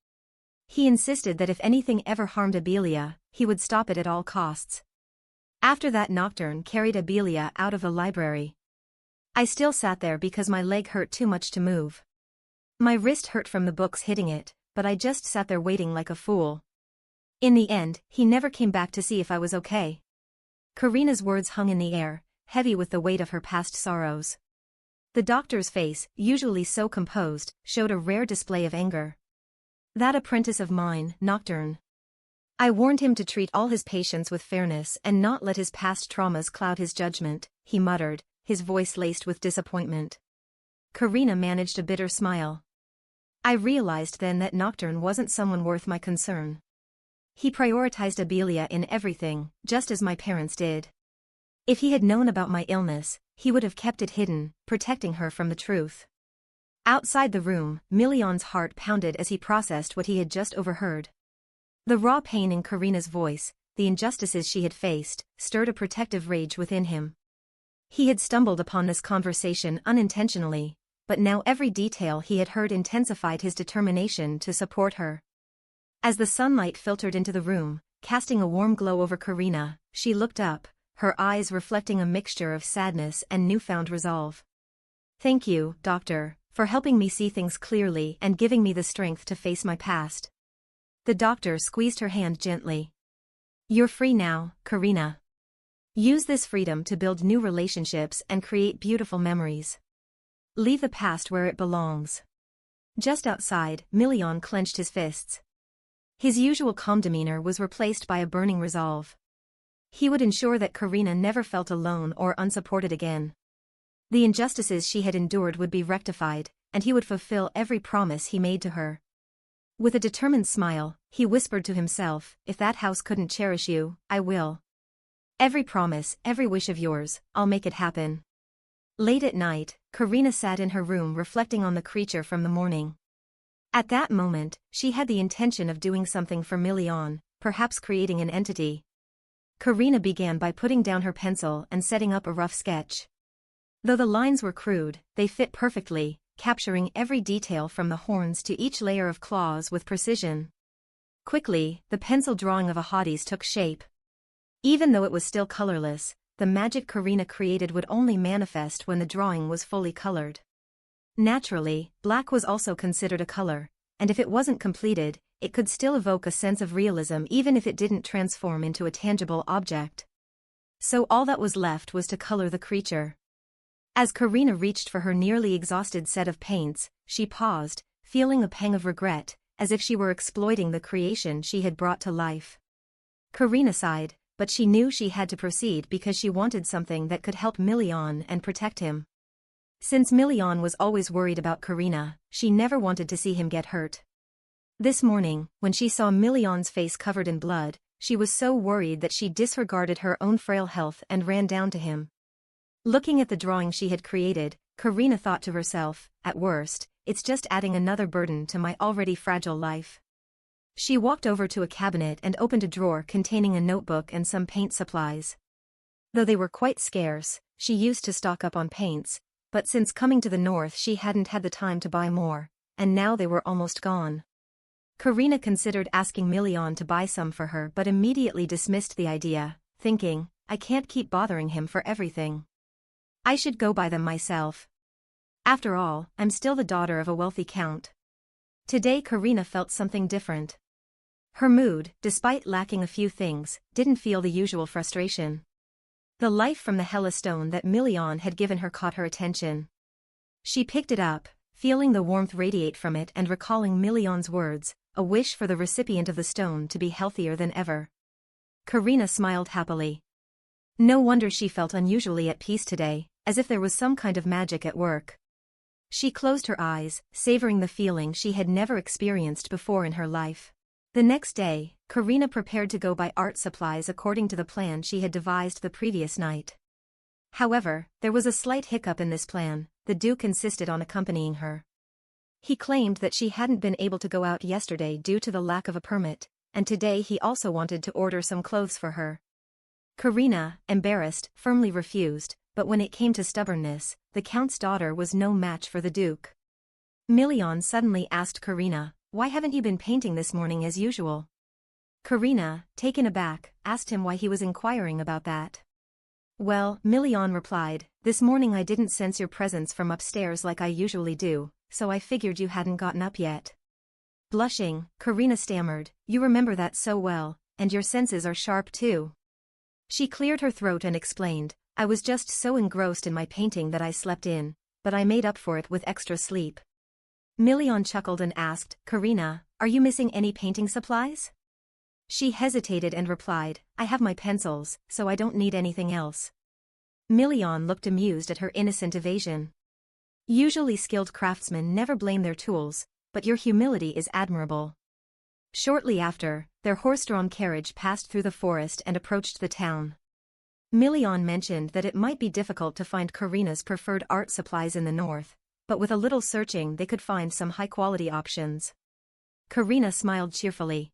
He insisted that if anything ever harmed Abelia, he would stop it at all costs. After that, Nocturne carried Abelia out of the library. I still sat there because my leg hurt too much to move. My wrist hurt from the books hitting it, but I just sat there waiting like a fool. In the end, he never came back to see if I was okay. Karina's words hung in the air, heavy with the weight of her past sorrows. The doctor's face, usually so composed, showed a rare display of anger. That apprentice of mine, Nocturne. I warned him to treat all his patients with fairness and not let his past traumas cloud his judgment, he muttered, his voice laced with disappointment. Karina managed a bitter smile. I realized then that Nocturne wasn't someone worth my concern. He prioritized Abelia in everything, just as my parents did. If he had known about my illness, he would have kept it hidden, protecting her from the truth. Outside the room, Million's heart pounded as he processed what he had just overheard. The raw pain in Karina's voice, the injustices she had faced, stirred a protective rage within him. He had stumbled upon this conversation unintentionally, but now every detail he had heard intensified his determination to support her. As the sunlight filtered into the room, casting a warm glow over Karina, she looked up, her eyes reflecting a mixture of sadness and newfound resolve. "Thank you, Doctor, for helping me see things clearly and giving me the strength to face my past." The doctor squeezed her hand gently. "You're free now, Karina." Use this freedom to build new relationships and create beautiful memories. Leave the past where it belongs. Just outside, Million clenched his fists. His usual calm demeanor was replaced by a burning resolve. He would ensure that Karina never felt alone or unsupported again. The injustices she had endured would be rectified, and he would fulfill every promise he made to her. With a determined smile, he whispered to himself, if that house couldn't cherish you, I will. Every promise, every wish of yours, I'll make it happen. Late at night, Karina sat in her room reflecting on the creature from the morning. At that moment, she had the intention of doing something for Million, perhaps creating an entity. Karina began by putting down her pencil and setting up a rough sketch. Though the lines were crude, they fit perfectly, capturing every detail from the horns to each layer of claws with precision. Quickly, the pencil drawing of a Hades took shape. Even though it was still colorless, the magic Karina created would only manifest when the drawing was fully colored. Naturally, black was also considered a color, and if it wasn't completed, it could still evoke a sense of realism even if it didn't transform into a tangible object. So all that was left was to color the creature. As Karina reached for her nearly exhausted set of paints, she paused, feeling a pang of regret, as if she were exploiting the creation she had brought to life. Karina sighed, but she knew she had to proceed because she wanted something that could help Million and protect him. Since Million was always worried about Karina, she never wanted to see him get hurt. This morning, when she saw Million's face covered in blood, she was so worried that she disregarded her own frail health and ran down to him. Looking at the drawing she had created, Karina thought to herself, at worst, it's just adding another burden to my already fragile life. She walked over to a cabinet and opened a drawer containing a notebook and some paint supplies. Though they were quite scarce, she used to stock up on paints, but since coming to the north she hadn't had the time to buy more, and now they were almost gone. Karina considered asking Million to buy some for her but immediately dismissed the idea, thinking, I can't keep bothering him for everything. I should go buy them myself. After all, I'm still the daughter of a wealthy count. Today Karina felt something different. Her mood, despite lacking a few things, didn't feel the usual frustration. The life from the Hella stone that Million had given her caught her attention. She picked it up, feeling the warmth radiate from it and recalling Million's words, a wish for the recipient of the stone to be healthier than ever. Karina smiled happily. No wonder she felt unusually at peace today, as if there was some kind of magic at work. She closed her eyes, savoring the feeling she had never experienced before in her life. The next day, Karina prepared to go buy art supplies according to the plan she had devised the previous night. However, there was a slight hiccup in this plan. The Duke insisted on accompanying her. He claimed that she hadn't been able to go out yesterday due to the lack of a permit, and today he also wanted to order some clothes for her. Karina, embarrassed, firmly refused, but when it came to stubbornness, the Count's daughter was no match for the Duke. Million suddenly asked Karina, why haven't you been painting this morning as usual? Karina, taken aback, asked him why he was inquiring about that. Well, Million replied, this morning I didn't sense your presence from upstairs like I usually do, so I figured you hadn't gotten up yet. Blushing, Karina stammered, you remember that so well, and your senses are sharp too. She cleared her throat and explained, I was just so engrossed in my painting that I slept in, but I made up for it with extra sleep. Million chuckled and asked, Karina, are you missing any painting supplies? She hesitated and replied, I have my pencils, so I don't need anything else. Million looked amused at her innocent evasion. Usually skilled craftsmen never blame their tools, but your humility is admirable. Shortly after, their horse-drawn carriage passed through the forest and approached the town. Million mentioned that it might be difficult to find Karina's preferred art supplies in the north, but with a little searching they could find some high-quality options. Karina smiled cheerfully.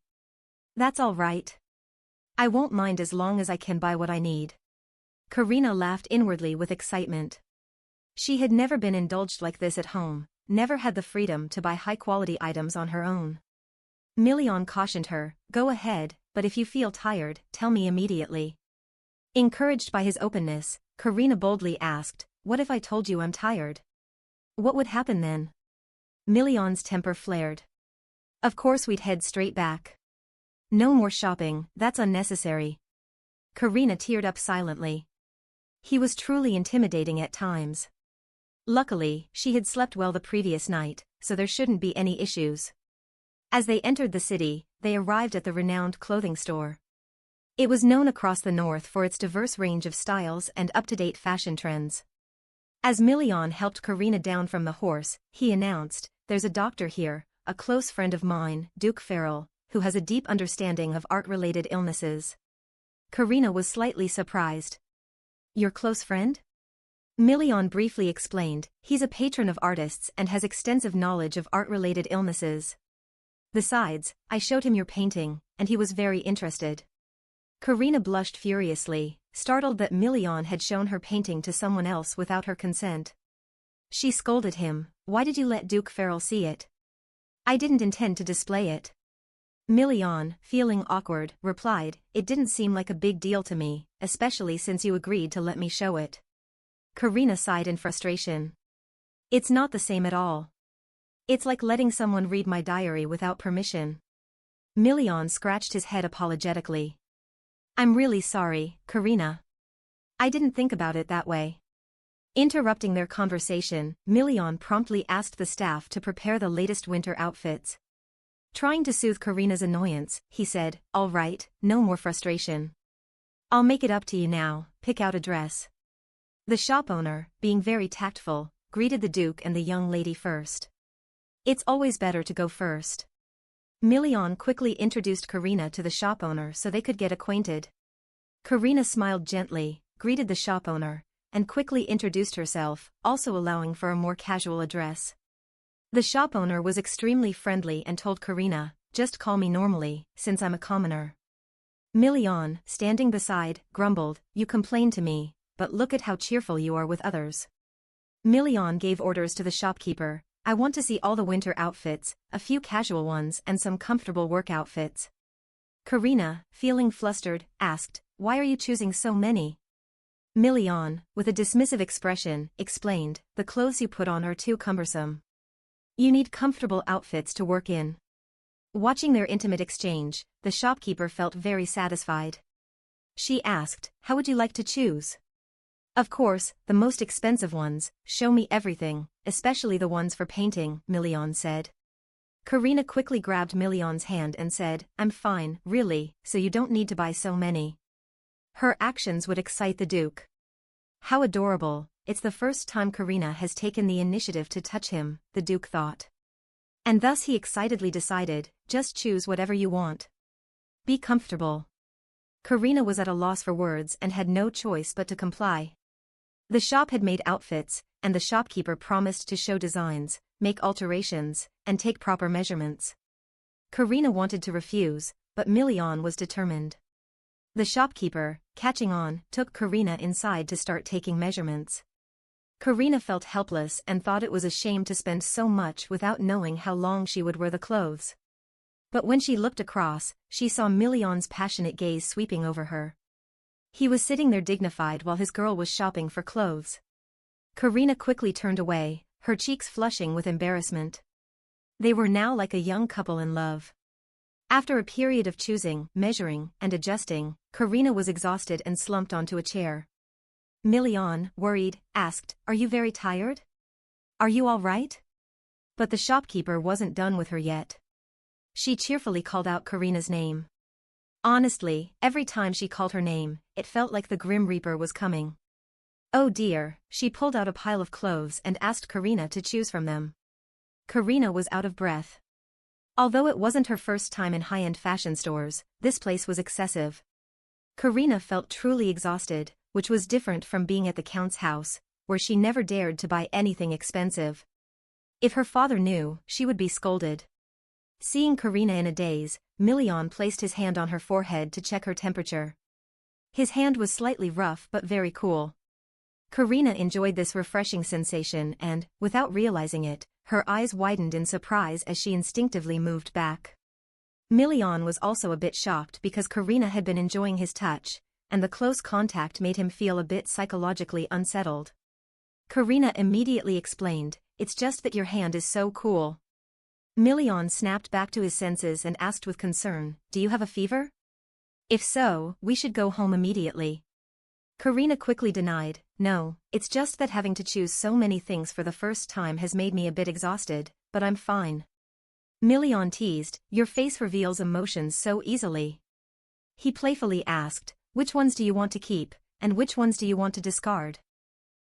That's all right. I won't mind as long as I can buy what I need. Karina laughed inwardly with excitement. She had never been indulged like this at home, never had the freedom to buy high-quality items on her own. Million cautioned her, go ahead, but if you feel tired, tell me immediately. Encouraged by his openness, Karina boldly asked, what if I told you I'm tired? What would happen then? Million's temper flared. Of course we'd head straight back. No more shopping, that's unnecessary. Karina teared up silently. He was truly intimidating at times. Luckily, she had slept well the previous night, so there shouldn't be any issues. As they entered the city, they arrived at the renowned clothing store. It was known across the north for its diverse range of styles and up-to-date fashion trends. As Million helped Karina down from the horse, he announced, "There's a doctor here, a close friend of mine, Duke Farrell, who has a deep understanding of art-related illnesses." Karina was slightly surprised. "Your close friend?" Million briefly explained, "He's a patron of artists and has extensive knowledge of art-related illnesses. Besides, I showed him your painting, and he was very interested." Karina blushed furiously, startled that Million had shown her painting to someone else without her consent. She scolded him, "Why did you let Duke Farrell see it?" "I didn't intend to display it." Million, feeling awkward, replied, "It didn't seem like a big deal to me, especially since you agreed to let me show it." Karina sighed in frustration. "It's not the same at all. It's like letting someone read my diary without permission." Million scratched his head apologetically. "I'm really sorry, Karina. I didn't think about it that way." Interrupting their conversation, Million promptly asked the staff to prepare the latest winter outfits. Trying to soothe Karina's annoyance, he said, "All right, no more frustration. I'll make it up to you now, pick out a dress." The shop owner, being very tactful, greeted the Duke and the young lady first. "It's always better to go first." Million quickly introduced Karina to the shop owner so they could get acquainted. Karina smiled gently, greeted the shop owner, and quickly introduced herself, also allowing for a more casual address. The shop owner was extremely friendly and told Karina, "Just call me normally, since I'm a commoner." Million, standing beside, grumbled, "You complain to me, but look at how cheerful you are with others." Million gave orders to the shopkeeper, "I want to see all the winter outfits, a few casual ones and some comfortable work outfits." Karina, feeling flustered, asked, "Why are you choosing so many?" Million, with a dismissive expression, explained, "The clothes you put on are too cumbersome. You need comfortable outfits to work in." Watching their intimate exchange, the shopkeeper felt very satisfied. She asked, "How would you like to choose?" "Of course, the most expensive ones, show me everything, especially the ones for painting," Million said. Karina quickly grabbed Million's hand and said, "I'm fine, really, so you don't need to buy so many." Her actions would excite the Duke. How adorable, it's the first time Karina has taken the initiative to touch him, the Duke thought. And thus he excitedly decided, "Just choose whatever you want. Be comfortable." Karina was at a loss for words and had no choice but to comply. The shop had made outfits, and the shopkeeper promised to show designs, make alterations, and take proper measurements. Karina wanted to refuse, but Million was determined. The shopkeeper, catching on, took Karina inside to start taking measurements. Karina felt helpless and thought it was a shame to spend so much without knowing how long she would wear the clothes. But when she looked across, she saw Million's passionate gaze sweeping over her. He was sitting there dignified while his girl was shopping for clothes. Karina quickly turned away, her cheeks flushing with embarrassment. They were now like a young couple in love. After a period of choosing, measuring, and adjusting, Karina was exhausted and slumped onto a chair. Million, worried, asked, "Are you very tired? Are you all right?" But the shopkeeper wasn't done with her yet. She cheerfully called out Karina's name. Honestly, every time she called her name, it felt like the Grim Reaper was coming. Oh dear, she pulled out a pile of clothes and asked Karina to choose from them. Karina was out of breath. Although it wasn't her first time in high-end fashion stores, this place was excessive. Karina felt truly exhausted, which was different from being at the Count's house, where she never dared to buy anything expensive. If her father knew, she would be scolded. Seeing Karina in a daze, Million placed his hand on her forehead to check her temperature. His hand was slightly rough but very cool. Karina enjoyed this refreshing sensation and, without realizing it, her eyes widened in surprise as she instinctively moved back. Million was also a bit shocked because Karina had been enjoying his touch, and the close contact made him feel a bit psychologically unsettled. Karina immediately explained, "It's just that your hand is so cool." Million snapped back to his senses and asked with concern, "Do you have a fever?" If so, we should go home immediately. Karina quickly denied, no, it's just that having to choose so many things for the first time has made me a bit exhausted, but I'm fine. Million teased, your face reveals emotions so easily. He playfully asked, which ones do you want to keep, and which ones do you want to discard?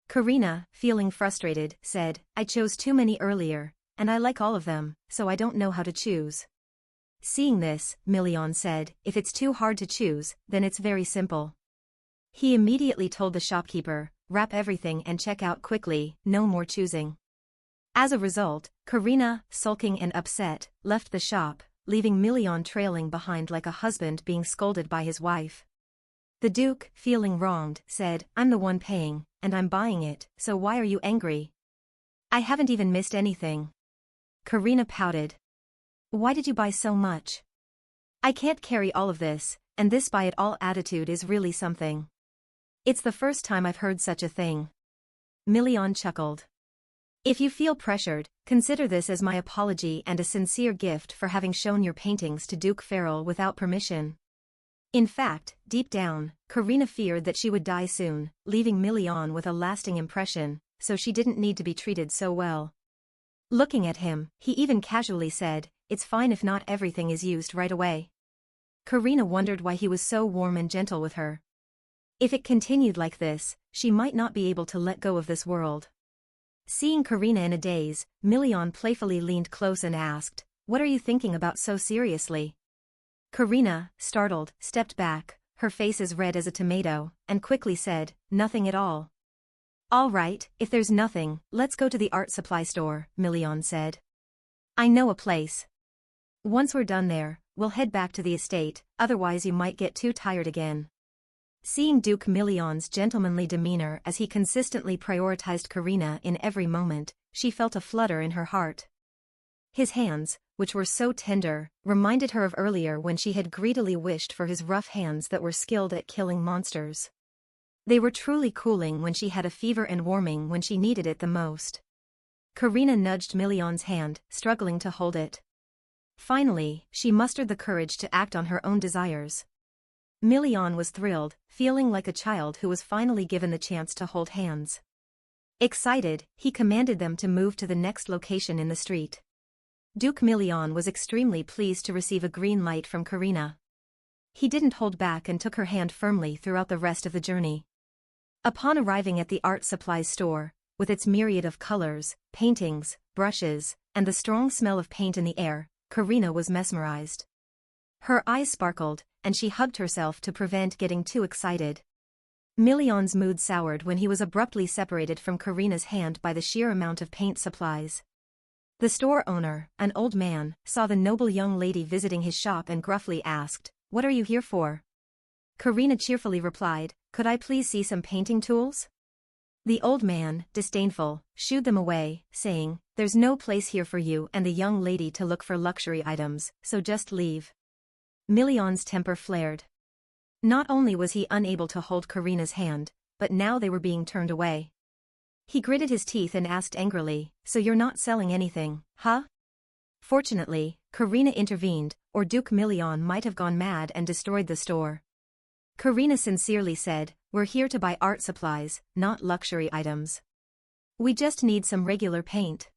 Karina, feeling frustrated, said, I chose too many earlier, and I like all of them, so I don't know how to choose. Seeing this, Million said, if it's too hard to choose, then it's very simple. He immediately told the shopkeeper, wrap everything and check out quickly, no more choosing. As a result, Karina, sulking and upset, left the shop, leaving Million trailing behind like a husband being scolded by his wife. The Duke, feeling wronged, said, I'm the one paying, and I'm buying it, so why are you angry? I haven't even missed anything. Karina pouted. Why did you buy so much? I can't carry all of this, and this buy-it-all attitude is really something. It's the first time I've heard such a thing. Million chuckled. If you feel pressured, consider this as my apology and a sincere gift for having shown your paintings to Duke Farrell without permission. In fact, deep down, Karina feared that she would die soon, leaving Million with a lasting impression, so she didn't need to be treated so well. Looking at him, he even casually said, it's fine if not everything is used right away. Karina wondered why he was so warm and gentle with her. If it continued like this, she might not be able to let go of this world. Seeing Karina in a daze, Million playfully leaned close and asked, what are you thinking about so seriously? Karina, startled, stepped back, her face as red as a tomato, and quickly said, nothing at all. All right, if there's nothing, let's go to the art supply store, Million said. I know a place. Once we're done there, we'll head back to the estate, otherwise you might get too tired again. Seeing Duke Million's gentlemanly demeanor as he consistently prioritized Karina in every moment, she felt a flutter in her heart. His hands, which were so tender, reminded her of earlier when she had greedily wished for his rough hands that were skilled at killing monsters. They were truly cooling when she had a fever and warming when she needed it the most. Karina nudged Million's hand, struggling to hold it. Finally, she mustered the courage to act on her own desires. Million was thrilled, feeling like a child who was finally given the chance to hold hands. Excited, he commanded them to move to the next location in the street. Duke Million was extremely pleased to receive a green light from Karina. He didn't hold back and took her hand firmly throughout the rest of the journey. Upon arriving at the art supplies store, with its myriad of colors, paintings, brushes, and the strong smell of paint in the air, Karina was mesmerized. Her eyes sparkled, and she hugged herself to prevent getting too excited. Million's mood soured when he was abruptly separated from Karina's hand by the sheer amount of paint supplies. The store owner, an old man, saw the noble young lady visiting his shop and gruffly asked, what are you here for? Karina cheerfully replied, could I please see some painting tools? The old man, disdainful, shooed them away, saying, there's no place here for you and the young lady to look for luxury items, so just leave. Million's temper flared. Not only was he unable to hold Karina's hand, but now they were being turned away. He gritted his teeth and asked angrily, so you're not selling anything, huh? Fortunately, Karina intervened, or Duke Million might have gone mad and destroyed the store. Karina sincerely said, we're here to buy art supplies, not luxury items. We just need some regular paint.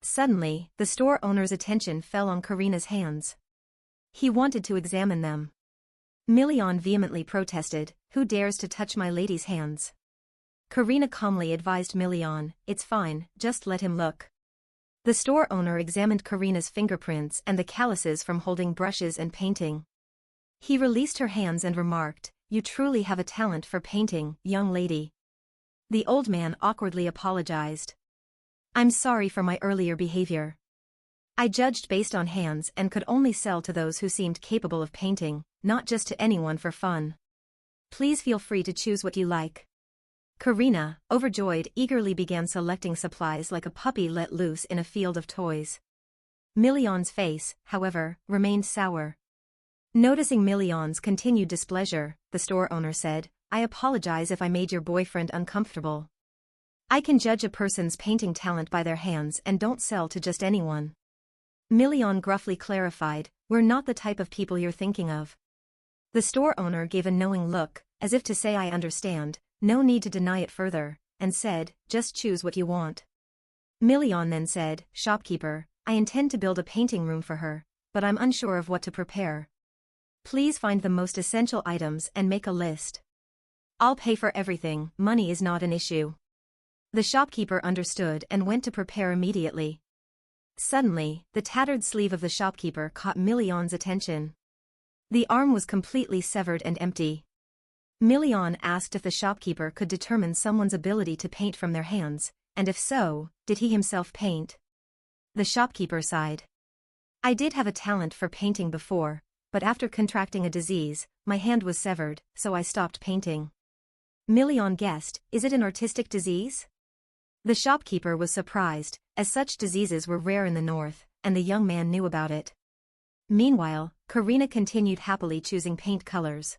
Suddenly, the store owner's attention fell on Karina's hands. He wanted to examine them. Million vehemently protested, who dares to touch my lady's hands? Karina calmly advised Million, it's fine, just let him look. The store owner examined Karina's fingerprints and the calluses from holding brushes and painting. He released her hands and remarked, you truly have a talent for painting, young lady. The old man awkwardly apologized. I'm sorry for my earlier behavior. I judged based on hands and could only sell to those who seemed capable of painting, not just to anyone for fun. Please feel free to choose what you like. Karina, overjoyed, eagerly began selecting supplies like a puppy let loose in a field of toys. Million's face, however, remained sour. Noticing Million's continued displeasure, the store owner said, I apologize if I made your boyfriend uncomfortable. I can judge a person's painting talent by their hands and don't sell to just anyone. Million gruffly clarified, we're not the type of people you're thinking of. The store owner gave a knowing look, as if to say I understand, no need to deny it further, and said, just choose what you want. Million then said, shopkeeper, I intend to build a painting room for her, but I'm unsure of what to prepare. Please find the most essential items and make a list. I'll pay for everything, money is not an issue. The shopkeeper understood and went to prepare immediately. Suddenly, the tattered sleeve of the shopkeeper caught Million's attention. The arm was completely severed and empty. Million asked if the shopkeeper could determine someone's ability to paint from their hands, and if so, did he himself paint? The shopkeeper sighed. I did have a talent for painting before, but after contracting a disease, my hand was severed, so I stopped painting. Million guessed, is it an artistic disease? The shopkeeper was surprised, as such diseases were rare in the north, and the young man knew about it. Meanwhile, Karina continued happily choosing paint colors.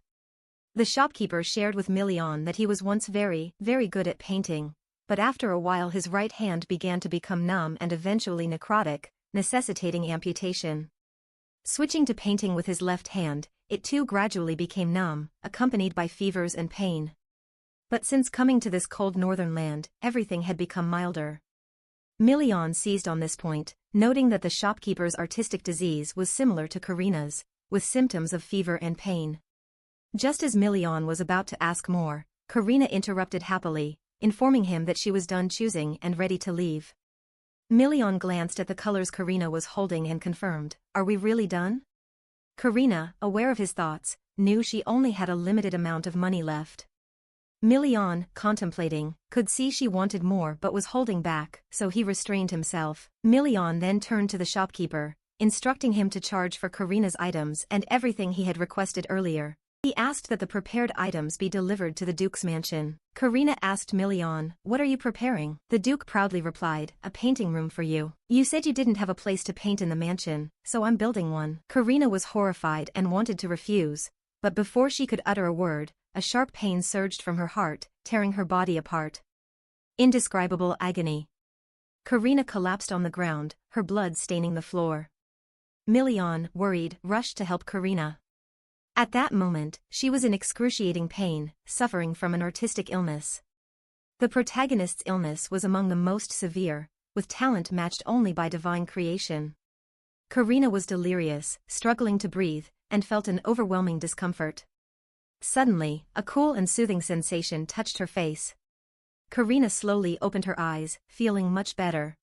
The shopkeeper shared with Million that he was once very, very good at painting, but after a while his right hand began to become numb and eventually necrotic, necessitating amputation. Switching to painting with his left hand, it too gradually became numb, accompanied by fevers and pain. But since coming to this cold northern land, everything had become milder. Million seized on this point, noting that the shopkeeper's artistic disease was similar to Karina's, with symptoms of fever and pain. Just as Million was about to ask more, Karina interrupted happily, informing him that she was done choosing and ready to leave. Million glanced at the colors Karina was holding and confirmed, are we really done? Karina, aware of his thoughts, knew she only had a limited amount of money left. Million, contemplating, could see she wanted more but was holding back, so he restrained himself. Million then turned to the shopkeeper, instructing him to charge for Karina's items and everything he had requested earlier. He asked that the prepared items be delivered to the Duke's mansion. Karina asked Million, what are you preparing? The Duke proudly replied, a painting room for you. You said you didn't have a place to paint in the mansion, so I'm building one. Karina was horrified and wanted to refuse, but before she could utter a word, a sharp pain surged from her heart, tearing her body apart. Indescribable agony. Karina collapsed on the ground, her blood staining the floor. Million, worried, rushed to help Karina. At that moment, she was in excruciating pain, suffering from an artistic illness. The protagonist's illness was among the most severe, with talent matched only by divine creation. Karina was delirious, struggling to breathe, and felt an overwhelming discomfort. Suddenly, a cool and soothing sensation touched her face. Karina slowly opened her eyes, feeling much better.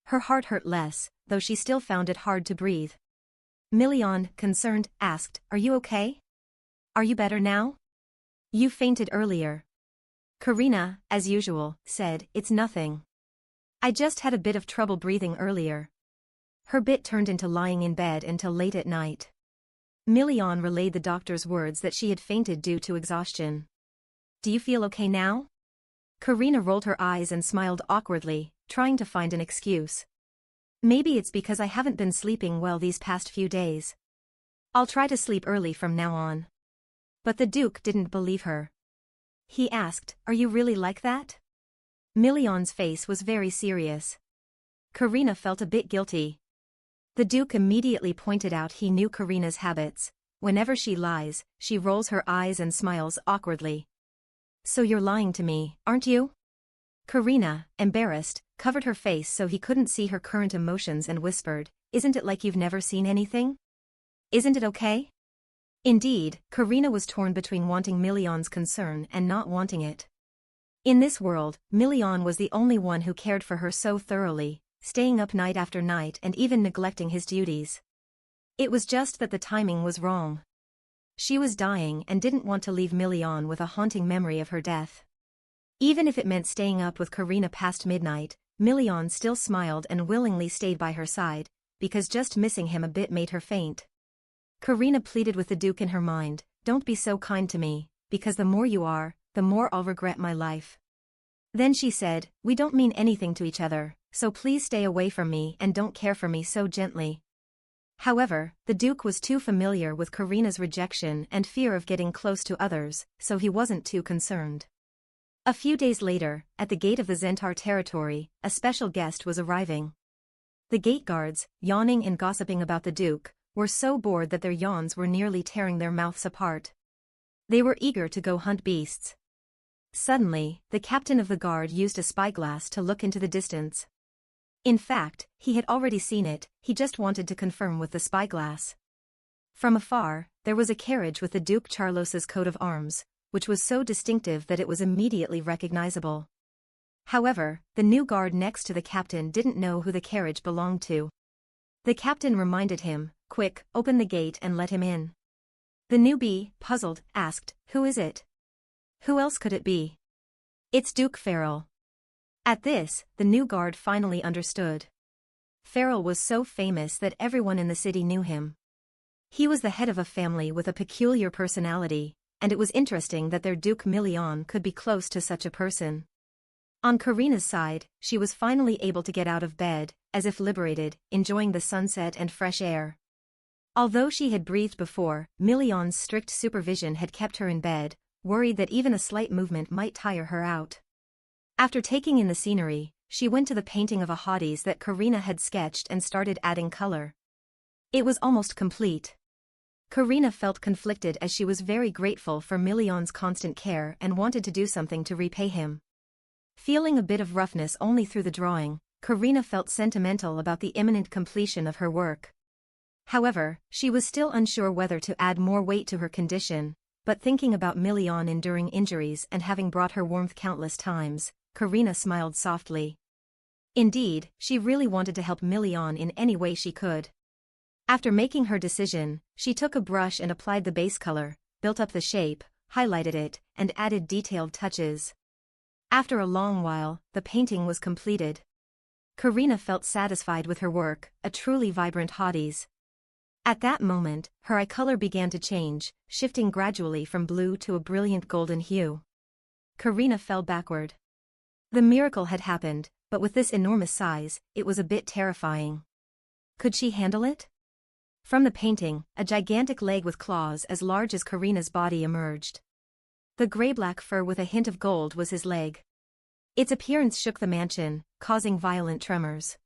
Her heart hurt less, though she still found it hard to breathe. Million, concerned, asked, are you okay? Are you better now? You fainted earlier. Karina, as usual, said, it's nothing. I just had a bit of trouble breathing earlier. Her bit turned into lying in bed until late at night. Million relayed the doctor's words that she had fainted due to exhaustion. Do you feel okay now? Karina rolled her eyes and smiled awkwardly, trying to find an excuse. Maybe it's because I haven't been sleeping well these past few days. I'll try to sleep early from now on. But the Duke didn't believe her. He asked, are you really like that? Million's face was very serious. Karina felt a bit guilty. The Duke immediately pointed out he knew Karina's habits. Whenever she lies, she rolls her eyes and smiles awkwardly. So you're lying to me, aren't you? Karina, embarrassed, covered her face so he couldn't see her current emotions and whispered, isn't it like you've never seen anything? Isn't it okay? Indeed, Karina was torn between wanting Million's concern and not wanting it. In this world, Million was the only one who cared for her so thoroughly, staying up night after night and even neglecting his duties. It was just that the timing was wrong. She was dying and didn't want to leave Million with a haunting memory of her death. Even if it meant staying up with Karina past midnight, Million still smiled and willingly stayed by her side, because just missing him a bit made her faint. Karina pleaded with the Duke in her mind, don't be so kind to me, because the more you are, the more I'll regret my life. Then she said, we don't mean anything to each other, so please stay away from me and don't care for me so gently. However, the Duke was too familiar with Karina's rejection and fear of getting close to others, so he wasn't too concerned. A few days later, at the gate of the Zentar territory, a special guest was arriving. The gate guards, yawning and gossiping about the Duke, were so bored that their yawns were nearly tearing their mouths apart. They were eager to go hunt beasts. Suddenly, the captain of the guard used a spyglass to look into the distance. In fact, he had already seen it, he just wanted to confirm with the spyglass. From afar, there was a carriage with the Duke Charlos's coat of arms, which was so distinctive that it was immediately recognizable. However, the new guard next to the captain didn't know who the carriage belonged to. The captain reminded him, "Quick, open the gate and let him in." The newbie, puzzled, asked, "Who is it? Who else could it be?" "It's Duke Farrell." At this, the new guard finally understood. Farrell was so famous that everyone in the city knew him. He was the head of a family with a peculiar personality, and it was interesting that their Duke Million could be close to such a person. On Karina's side, she was finally able to get out of bed, as if liberated, enjoying the sunset and fresh air. Although she had breathed before, Million's strict supervision had kept her in bed, worried that even a slight movement might tire her out. After taking in the scenery, she went to the painting of a Hades that Karina had sketched and started adding color. It was almost complete. Karina felt conflicted as she was very grateful for Million's constant care and wanted to do something to repay him. Feeling a bit of roughness only through the drawing, Karina felt sentimental about the imminent completion of her work. However, she was still unsure whether to add more weight to her condition, but thinking about Million enduring injuries and having brought her warmth countless times, Karina smiled softly. Indeed, she really wanted to help Million in any way she could. After making her decision, she took a brush and applied the base color, built up the shape, highlighted it, and added detailed touches. After a long while, the painting was completed. Karina felt satisfied with her work, a truly vibrant Hades. At that moment, her eye color began to change, shifting gradually from blue to a brilliant golden hue. Karina fell backward. The miracle had happened, but with this enormous size, it was a bit terrifying. Could she handle it? From the painting, a gigantic leg with claws as large as Karina's body emerged. The gray-black fur with a hint of gold was his leg. Its appearance shook the mansion, causing violent tremors.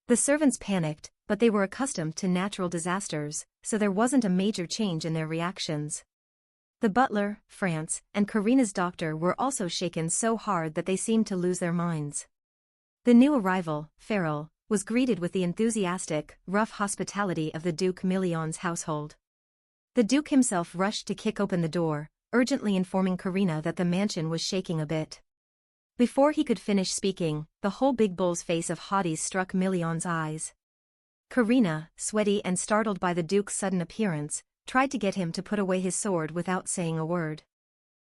The servants panicked, but they were accustomed to natural disasters, so there wasn't a major change in their reactions. The butler, France, and Karina's doctor were also shaken so hard that they seemed to lose their minds. The new arrival, Farrell, was greeted with the enthusiastic, rough hospitality of the Duke Million's household. The Duke himself rushed to kick open the door, urgently informing Karina that the mansion was shaking a bit. Before he could finish speaking, the whole big bull's face of Hades struck Million's eyes. Karina, sweaty and startled by the Duke's sudden appearance, tried to get him to put away his sword without saying a word.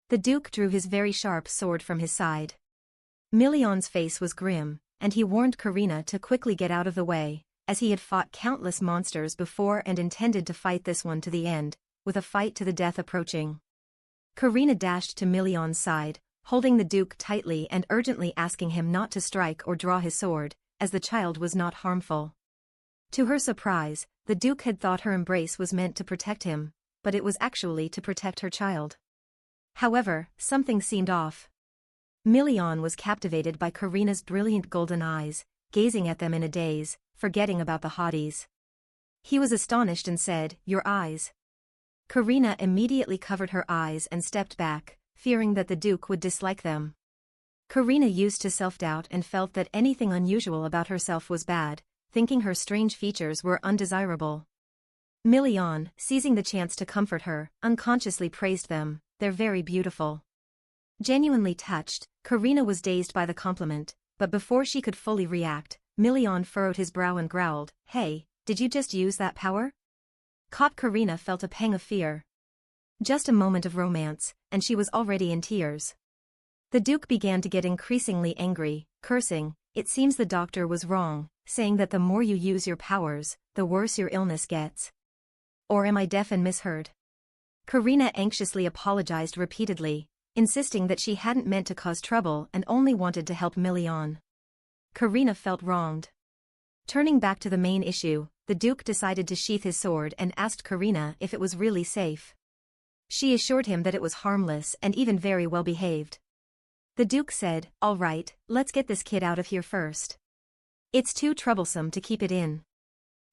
The Duke drew his very sharp sword from his side. Million's face was grim, and he warned Karina to quickly get out of the way, as he had fought countless monsters before and intended to fight this one to the end, with a fight to the death approaching. Karina dashed to Million's side, holding the Duke tightly and urgently asking him not to strike or draw his sword, as the child was not harmful. To her surprise, the Duke had thought her embrace was meant to protect him, but it was actually to protect her child. However, something seemed off. Million was captivated by Karina's brilliant golden eyes, gazing at them in a daze, forgetting about the Hades. He was astonished and said, "Your eyes." Karina immediately covered her eyes and stepped back, fearing that the Duke would dislike them. Karina used to self-doubt and felt that anything unusual about herself was bad, thinking her strange features were undesirable. Million, seizing the chance to comfort her, unconsciously praised them, "They're very beautiful." Genuinely touched, Karina was dazed by the compliment, but before she could fully react, Million furrowed his brow and growled, "Hey, did you just use that power?" Caught Karina felt a pang of fear. Just a moment of romance, and she was already in tears. The Duke began to get increasingly angry, cursing, "It seems the doctor was wrong, saying that the more you use your powers, the worse your illness gets. Or am I deaf and misheard?" Karina anxiously apologized repeatedly, insisting that she hadn't meant to cause trouble and only wanted to help Million. Karina felt wronged. Turning back to the main issue, the Duke decided to sheath his sword and asked Karina if it was really safe. She assured him that it was harmless and even very well behaved. The Duke said, "All right, let's get this kid out of here first. It's too troublesome to keep it in."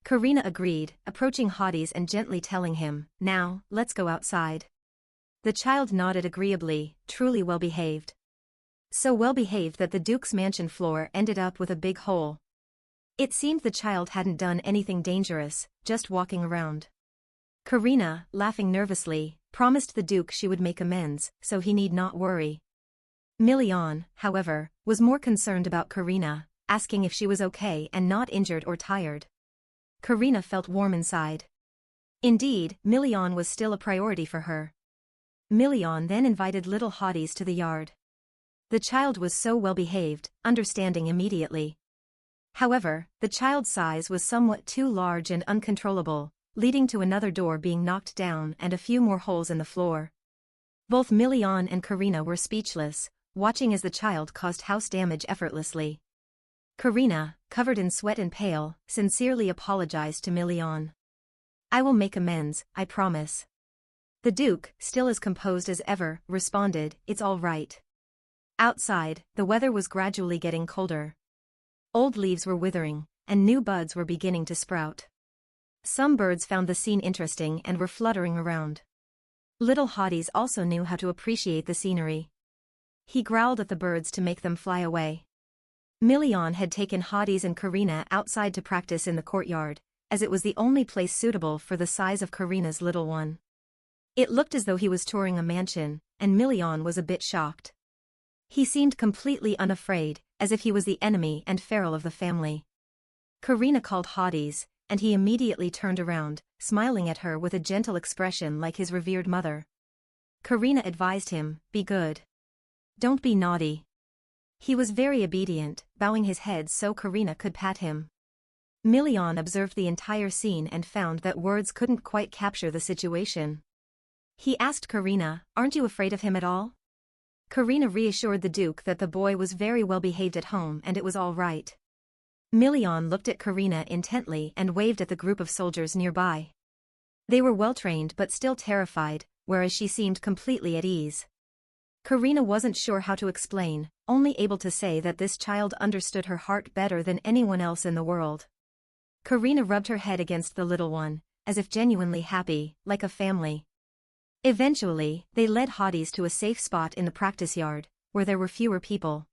Karina agreed, approaching Hades and gently telling him, "Now, let's go outside." The child nodded agreeably, truly well-behaved. So well-behaved that the Duke's mansion floor ended up with a big hole. It seemed the child hadn't done anything dangerous, just walking around. Karina, laughing nervously, promised the Duke she would make amends, so he need not worry. Million, however, was more concerned about Karina, asking if she was okay and not injured or tired. Karina felt warm inside. Indeed, Million was still a priority for her. Million then invited little Hades to the yard. The child was so well-behaved, understanding immediately. However, the child's size was somewhat too large and uncontrollable, leading to another door being knocked down and a few more holes in the floor. Both Million and Karina were speechless, watching as the child caused house damage effortlessly. Karina, covered in sweat and pale, sincerely apologized to Million. "I will make amends, I promise." The Duke, still as composed as ever, responded, "It's all right." Outside, the weather was gradually getting colder. Old leaves were withering, and new buds were beginning to sprout. Some birds found the scene interesting and were fluttering around. Little Hades also knew how to appreciate the scenery. He growled at the birds to make them fly away. Million had taken Hades and Karina outside to practice in the courtyard, as it was the only place suitable for the size of Karina's little one. It looked as though he was touring a mansion, and Million was a bit shocked. He seemed completely unafraid, as if he was the enemy and feral of the family. Karina called Hades, and he immediately turned around, smiling at her with a gentle expression like his revered mother. Karina advised him, "Be good. Don't be naughty." He was very obedient, bowing his head so Karina could pat him. Million observed the entire scene and found that words couldn't quite capture the situation. He asked Karina, "Aren't you afraid of him at all?" Karina reassured the Duke that the boy was very well behaved at home and it was all right. Million looked at Karina intently and waved at the group of soldiers nearby. They were well-trained but still terrified, whereas she seemed completely at ease. Karina wasn't sure how to explain, only able to say that this child understood her heart better than anyone else in the world. Karina rubbed her head against the little one, as if genuinely happy, like a family. Eventually, they led Hades to a safe spot in the practice yard, where there were fewer people.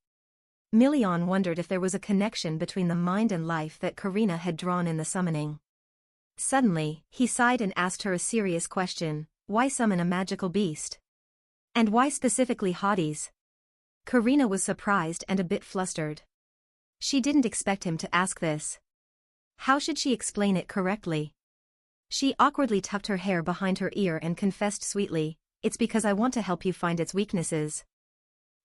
Million wondered if there was a connection between the mind and life that Karina had drawn in the summoning. Suddenly, he sighed and asked her a serious question, "Why summon a magical beast? And why specifically Hades?" Karina was surprised and a bit flustered. She didn't expect him to ask this. How should she explain it correctly? She awkwardly tucked her hair behind her ear and confessed sweetly, "It's because I want to help you find its weaknesses."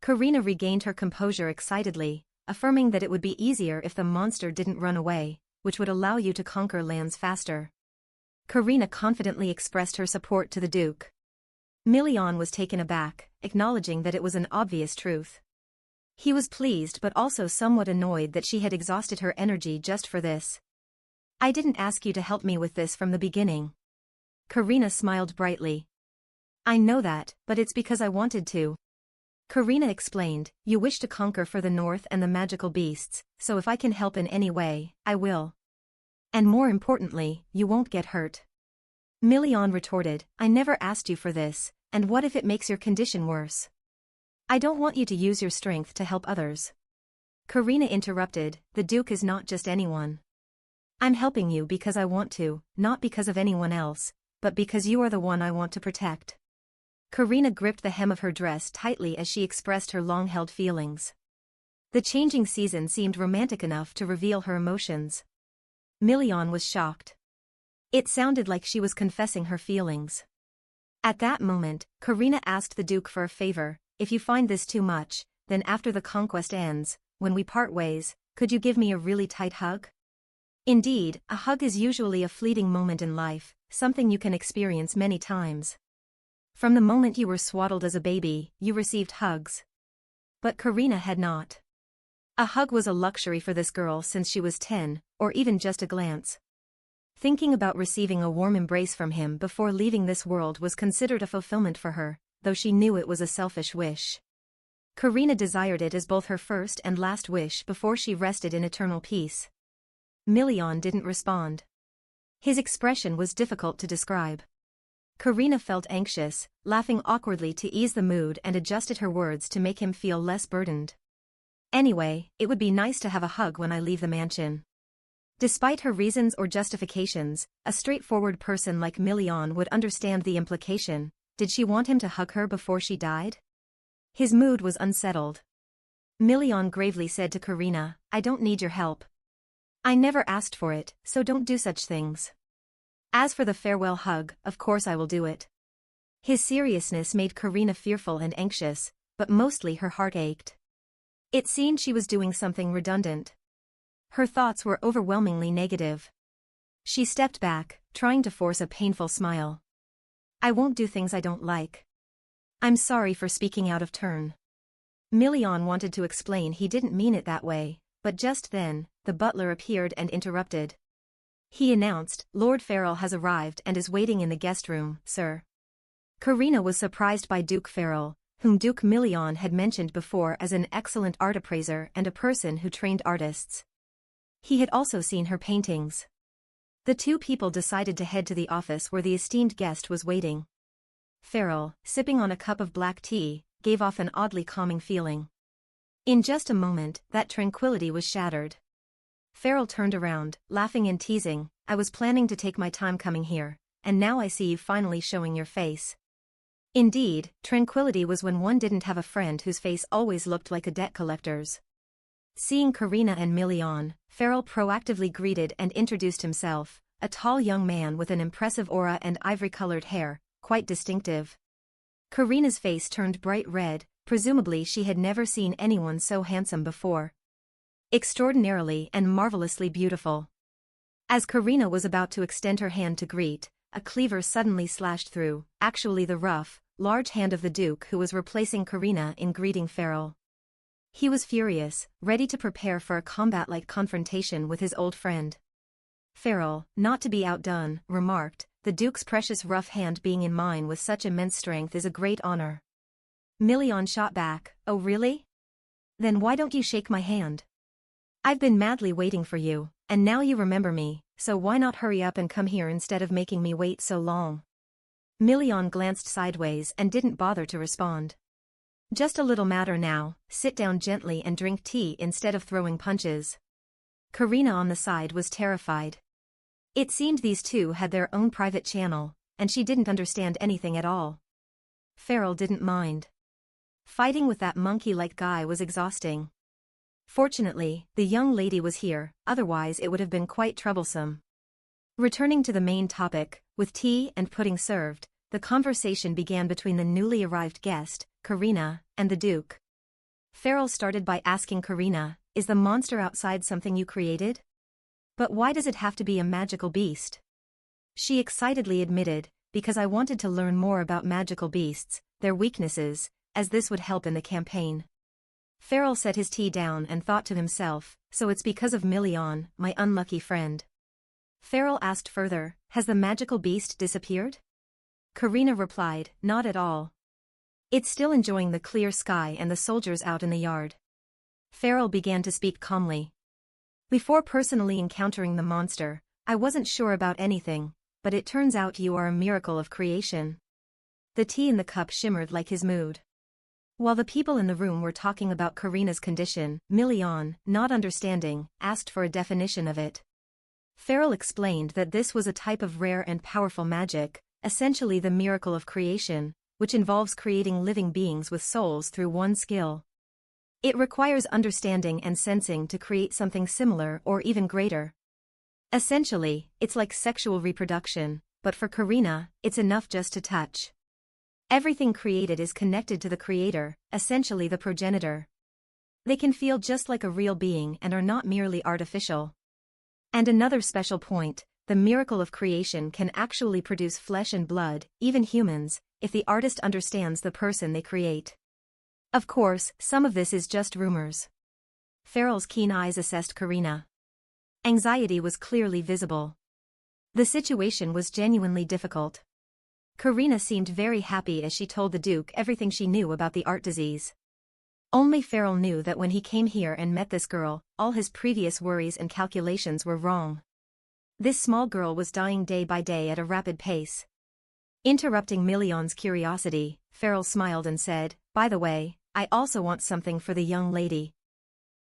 Karina regained her composure excitedly, affirming that it would be easier if the monster didn't run away, which would allow you to conquer lands faster. Karina confidently expressed her support to the Duke. Million was taken aback, acknowledging that it was an obvious truth. He was pleased but also somewhat annoyed that she had exhausted her energy just for this. "I didn't ask you to help me with this from the beginning." Karina smiled brightly. "I know that, but it's because I wanted to." Karina explained, "You wish to conquer for the north and the magical beasts, so if I can help in any way, I will. And more importantly, you won't get hurt." Million retorted, "I never asked you for this, and what if it makes your condition worse? I don't want you to use your strength to help others." Karina interrupted, "The Duke is not just anyone. I'm helping you because I want to, not because of anyone else, but because you are the one I want to protect." Karina gripped the hem of her dress tightly as she expressed her long-held feelings. The changing season seemed romantic enough to reveal her emotions. Million was shocked. It sounded like she was confessing her feelings. At that moment, Karina asked the Duke for a favor, "If you find this too much, then after the conquest ends, when we part ways, could you give me a really tight hug?" Indeed, a hug is usually a fleeting moment in life, something you can experience many times. From the moment you were swaddled as a baby, you received hugs. But Karina had not. A hug was a luxury for this girl since she was 10, or even just a glance. Thinking about receiving a warm embrace from him before leaving this world was considered a fulfillment for her, though she knew it was a selfish wish. Karina desired it as both her first and last wish before she rested in eternal peace. Million didn't respond. His expression was difficult to describe. Karina felt anxious, laughing awkwardly to ease the mood and adjusted her words to make him feel less burdened. Anyway, it would be nice to have a hug when I leave the mansion. Despite her reasons or justifications, a straightforward person like Million would understand the implication. Did she want him to hug her before she died? His mood was unsettled. Million gravely said to Karina, I don't need your help. I never asked for it, so don't do such things. As for the farewell hug, of course I will do it. His seriousness made Karina fearful and anxious, but mostly her heart ached. It seemed she was doing something redundant. Her thoughts were overwhelmingly negative. She stepped back, trying to force a painful smile. I won't do things I don't like. I'm sorry for speaking out of turn. Million wanted to explain he didn't mean it that way, but just then, the butler appeared and interrupted. He announced, Lord Farrell has arrived and is waiting in the guest room, sir. Karina was surprised by Duke Farrell, whom Duke Million had mentioned before as an excellent art appraiser and a person who trained artists. He had also seen her paintings. The two people decided to head to the office where the esteemed guest was waiting. Farrell, sipping on a cup of black tea, gave off an oddly calming feeling. In just a moment, that tranquility was shattered. Farrell turned around, laughing and teasing, I was planning to take my time coming here, and now I see you finally showing your face. Indeed, tranquility was when one didn't have a friend whose face always looked like a debt collector's. Seeing Karina and Million, Farrell proactively greeted and introduced himself, a tall young man with an impressive aura and ivory-colored hair, quite distinctive. Karina's face turned bright red, presumably she had never seen anyone so handsome before. Extraordinarily and marvelously beautiful. As Karina was about to extend her hand to greet, a cleaver suddenly slashed through, actually the rough, large hand of the Duke who was replacing Karina in greeting Farrell. He was furious, ready to prepare for a combat-like confrontation with his old friend. Farrell, not to be outdone, remarked, the Duke's precious rough hand being in mine with such immense strength is a great honor. Million shot back, oh really? Then why don't you shake my hand? I've been madly waiting for you, and now you remember me, so why not hurry up and come here instead of making me wait so long? Million glanced sideways and didn't bother to respond. Just a little matter now, sit down gently and drink tea instead of throwing punches. Karina on the side was terrified. It seemed these two had their own private channel, and she didn't understand anything at all. Farrell didn't mind. Fighting with that monkey-like guy was exhausting. Fortunately, the young lady was here, otherwise it would have been quite troublesome. Returning to the main topic, with tea and pudding served, the conversation began between the newly arrived guest, Karina, and the Duke. Farrell started by asking Karina, is the monster outside something you created? But why does it have to be a magical beast? She excitedly admitted, because I wanted to learn more about magical beasts, their weaknesses, as this would help in the campaign. Farrell set his tea down and thought to himself, so it's because of Million, my unlucky friend. Farrell asked further, has the magical beast disappeared? Karina replied, not at all. It's still enjoying the clear sky and the soldiers out in the yard. Farrell began to speak calmly. Before personally encountering the monster, I wasn't sure about anything, but it turns out you are a miracle of creation. The tea in the cup shimmered like his mood. While the people in the room were talking about Karina's condition, Million, not understanding, asked for a definition of it. Farrell explained that this was a type of rare and powerful magic, essentially the miracle of creation, which involves creating living beings with souls through one skill. It requires understanding and sensing to create something similar or even greater. Essentially, it's like sexual reproduction, but for Karina, it's enough just to touch. Everything created is connected to the creator, essentially the progenitor. They can feel just like a real being and are not merely artificial. And another special point, the miracle of creation can actually produce flesh and blood, even humans, if the artist understands the person they create. Of course, some of this is just rumors. Farrell's keen eyes assessed Karina. Anxiety was clearly visible. The situation was genuinely difficult. Karina seemed very happy as she told the Duke everything she knew about the art disease. Only Farrell knew that when he came here and met this girl, all his previous worries and calculations were wrong. This small girl was dying day by day at a rapid pace. Interrupting Million's curiosity, Farrell smiled and said, "By the way, I also want something for the young lady."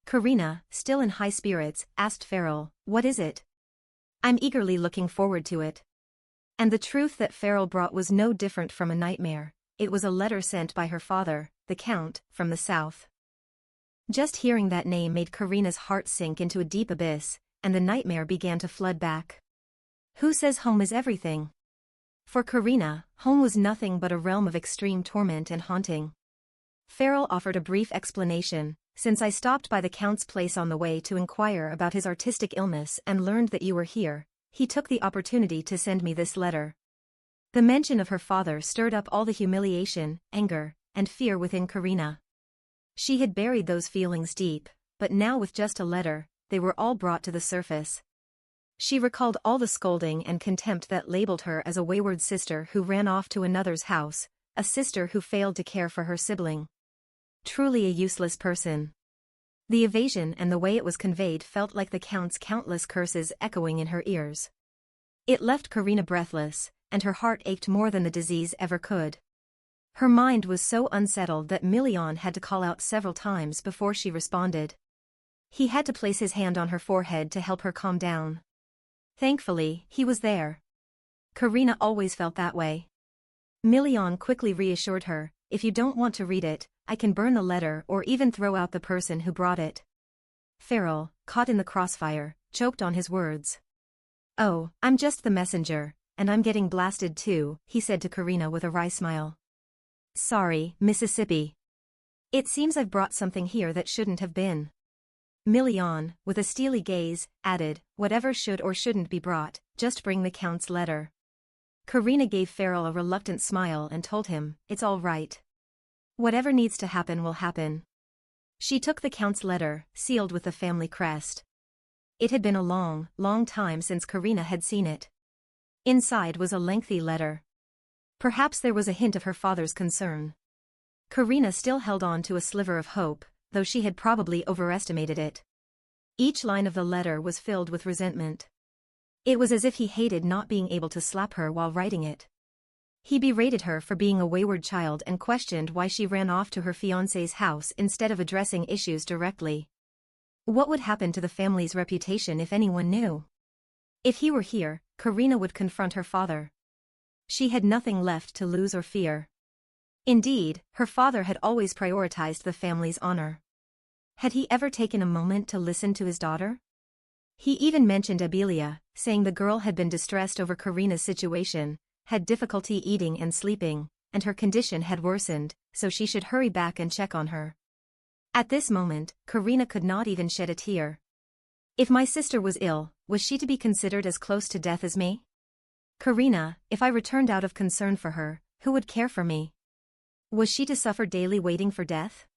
Karina, still in high spirits, asked Farrell, "What is it?" "I'm eagerly looking forward to it." And the truth that Farrell brought was no different from a nightmare. It was a letter sent by her father, the Count, from the south. Just hearing that name made Karina's heart sink into a deep abyss, and the nightmare began to flood back. Who says home is everything? For Karina, home was nothing but a realm of extreme torment and haunting. Farrell offered a brief explanation. "Since I stopped by the Count's place on the way to inquire about his artistic illness and learned that you were here, he took the opportunity to send me this letter." The mention of her father stirred up all the humiliation, anger, and fear within Karina. She had buried those feelings deep, but now with just a letter, they were all brought to the surface. She recalled all the scolding and contempt that labeled her as a wayward sister who ran off to another's house, a sister who failed to care for her sibling. Truly a useless person. The evasion and the way it was conveyed felt like the Count's countless curses echoing in her ears. It left Karina breathless, and her heart ached more than the disease ever could. Her mind was so unsettled that Million had to call out several times before she responded. He had to place his hand on her forehead to help her calm down. Thankfully, he was there. Karina always felt that way. Million quickly reassured her, "If you don't want to read it, I can burn the letter or even throw out the person who brought it." Farrell, caught in the crossfire, choked on his words. "Oh, I'm just the messenger, and I'm getting blasted too," he said to Karina with a wry smile. "Sorry, Mississippi. It seems I've brought something here that shouldn't have been." Million, with a steely gaze, added, "Whatever should or shouldn't be brought, just bring the Count's letter." Karina gave Farrell a reluctant smile and told him, "It's all right. Whatever needs to happen will happen." She took the Count's letter, sealed with the family crest. It had been a long, long time since Karina had seen it. Inside was a lengthy letter. Perhaps there was a hint of her father's concern. Karina still held on to a sliver of hope, though she had probably overestimated it. Each line of the letter was filled with resentment. It was as if he hated not being able to slap her while writing it. He berated her for being a wayward child and questioned why she ran off to her fiancé's house instead of addressing issues directly. What would happen to the family's reputation if anyone knew? If he were here, Karina would confront her father. She had nothing left to lose or fear. Indeed, her father had always prioritized the family's honor. Had he ever taken a moment to listen to his daughter? He even mentioned Abelia, saying the girl had been distressed over Karina's situation, had difficulty eating and sleeping, and her condition had worsened, so she should hurry back and check on her. At this moment, Karina could not even shed a tear. If my sister was ill, was she to be considered as close to death as me? Karina, if I returned out of concern for her, who would care for me? Was she to suffer daily waiting for death?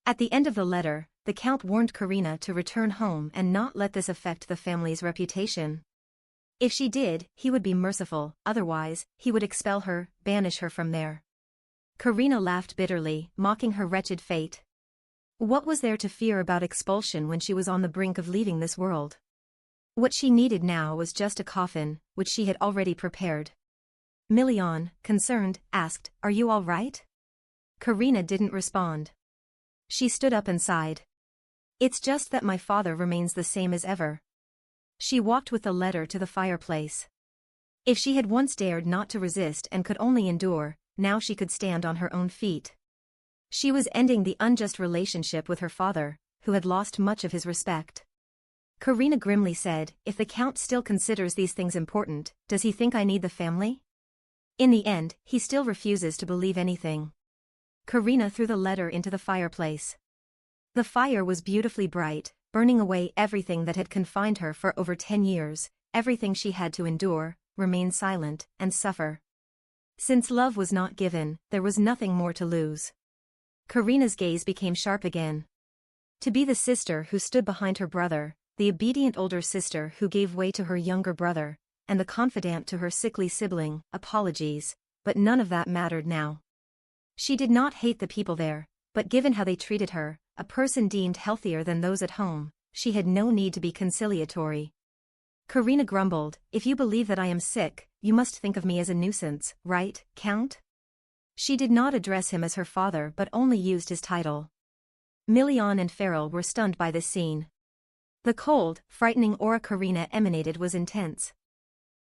At the end of the letter, the Count warned Karina to return home and not let this affect the family's reputation. If she did, he would be merciful, otherwise, he would expel her, banish her from there. Karina laughed bitterly, mocking her wretched fate. What was there to fear about expulsion when she was on the brink of leaving this world? What she needed now was just a coffin, which she had already prepared. Million, concerned, asked, "Are you all right?" Karina didn't respond. She stood up and sighed. "It's just that my father remains the same as ever." She walked with the letter to the fireplace. If she had once dared not to resist and could only endure, now she could stand on her own feet. She was ending the unjust relationship with her father, who had lost much of his respect. Karina grimly said, "If the Count still considers these things important, does he think I need the family?" In the end, he still refuses to believe anything. Karina threw the letter into the fireplace. The fire was beautifully bright, burning away everything that had confined her for over 10 years, everything she had to endure, remain silent, and suffer. Since love was not given, there was nothing more to lose. Karina's gaze became sharp again. To be the sister who stood behind her brother, the obedient older sister who gave way to her younger brother, and the confidant to her sickly sibling, apologies, but none of that mattered now. She did not hate the people there, but given how they treated her, a person deemed healthier than those at home, she had no need to be conciliatory. Karina grumbled, if you believe that I am sick, you must think of me as a nuisance, right, Count? She did not address him as her father but only used his title. Million and Farrell were stunned by this scene. The cold, frightening aura Karina emanated was intense.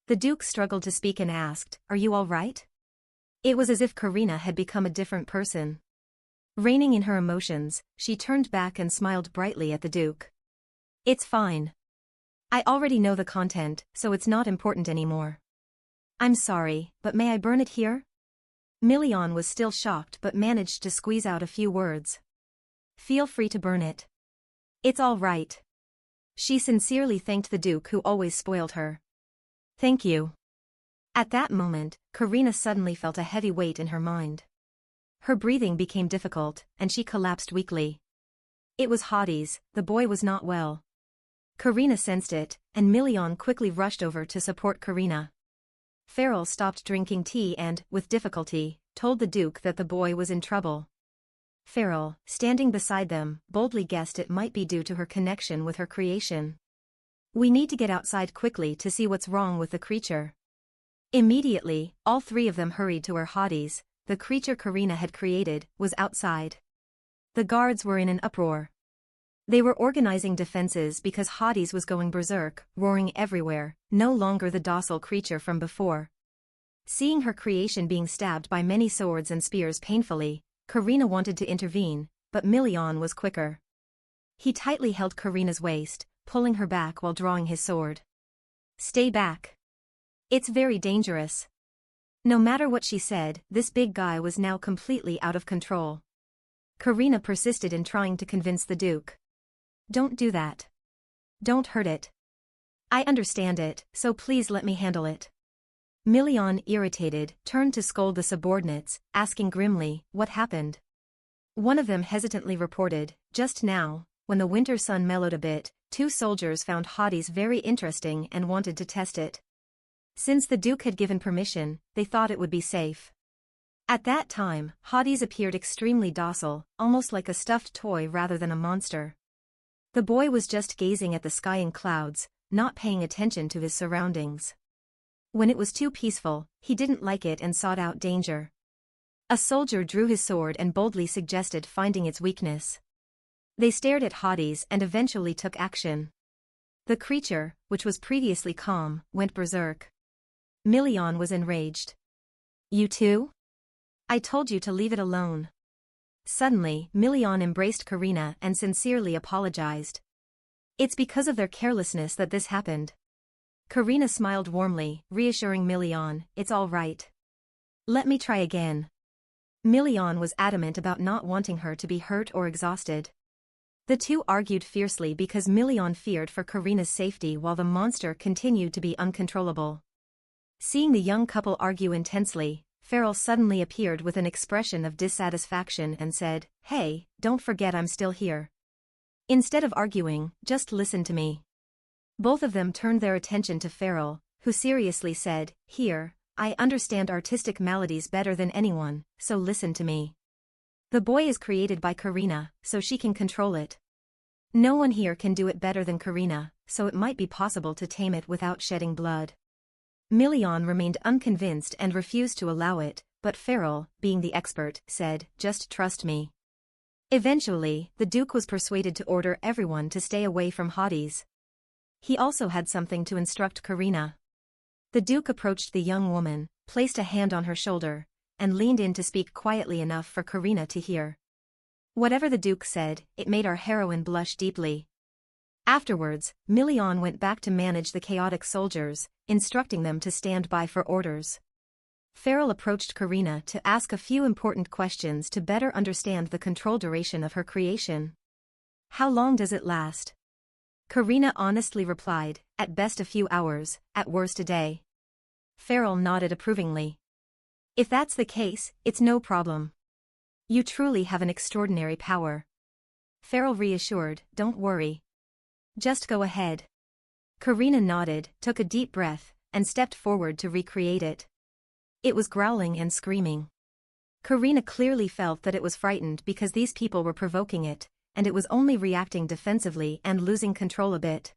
The Duke struggled to speak and asked, are you all right? It was as if Karina had become a different person. Reining in her emotions, she turned back and smiled brightly at the Duke. It's fine. I already know the content, so it's not important anymore. I'm sorry, but may I burn it here? Million was still shocked but managed to squeeze out a few words. Feel free to burn it. It's all right. She sincerely thanked the Duke who always spoiled her. Thank you. At that moment, Karina suddenly felt a heavy weight in her mind. Her breathing became difficult, and she collapsed weakly. It was Hades, the boy was not well. Karina sensed it, and Million quickly rushed over to support Karina. Farrell stopped drinking tea and, with difficulty, told the Duke that the boy was in trouble. Farrell, standing beside them, boldly guessed it might be due to her connection with her creation. We need to get outside quickly to see what's wrong with the creature. Immediately, all three of them hurried to where Hades, the creature Karina had created, was outside. The guards were in an uproar. They were organizing defenses because Hades was going berserk, roaring everywhere, no longer the docile creature from before. Seeing her creation being stabbed by many swords and spears painfully, Karina wanted to intervene, but Million was quicker. He tightly held Karina's waist, pulling her back while drawing his sword. Stay back. It's very dangerous. No matter what she said, this big guy was now completely out of control. Karina persisted in trying to convince the Duke. Don't do that. Don't hurt it. I understand it, so please let me handle it. Million, irritated, turned to scold the subordinates, asking grimly, what happened? One of them hesitantly reported, just now, when the winter sun mellowed a bit, two soldiers found Hades very interesting and wanted to test it. Since the Duke had given permission, they thought it would be safe. At that time, Hades appeared extremely docile, almost like a stuffed toy rather than a monster. The boy was just gazing at the sky and clouds, not paying attention to his surroundings. When it was too peaceful, he didn't like it and sought out danger. A soldier drew his sword and boldly suggested finding its weakness. They stared at Hades and eventually took action. The creature, which was previously calm, went berserk. Million was enraged. You too? I told you to leave it alone. Suddenly, Million embraced Karina and sincerely apologized. It's because of their carelessness that this happened. Karina smiled warmly, reassuring Million, it's all right. Let me try again. Million was adamant about not wanting her to be hurt or exhausted. The two argued fiercely because Million feared for Karina's safety while the monster continued to be uncontrollable. Seeing the young couple argue intensely, Farrell suddenly appeared with an expression of dissatisfaction and said, Hey, don't forget I'm still here. Instead of arguing, just listen to me. Both of them turned their attention to Farrell, who seriously said, Here, I understand artistic maladies better than anyone, so listen to me. The boy is created by Karina, so she can control it. No one here can do it better than Karina, so it might be possible to tame it without shedding blood. Million remained unconvinced and refused to allow it, but Farrell, being the expert, said, Just trust me. Eventually, the Duke was persuaded to order everyone to stay away from Hades. He also had something to instruct Karina. The Duke approached the young woman, placed a hand on her shoulder, and leaned in to speak quietly enough for Karina to hear. Whatever the Duke said, it made our heroine blush deeply. Afterwards, Million went back to manage the chaotic soldiers, instructing them to stand by for orders. Farrell approached Karina to ask a few important questions to better understand the control duration of her creation. How long does it last? Karina honestly replied, at best a few hours, at worst a day. Farrell nodded approvingly. If that's the case, it's no problem. You truly have an extraordinary power. Farrell reassured, don't worry. Just go ahead. Karina nodded, took a deep breath, and stepped forward to recreate it. It was growling and screaming. Karina clearly felt that it was frightened because these people were provoking it, and it was only reacting defensively and losing control a bit.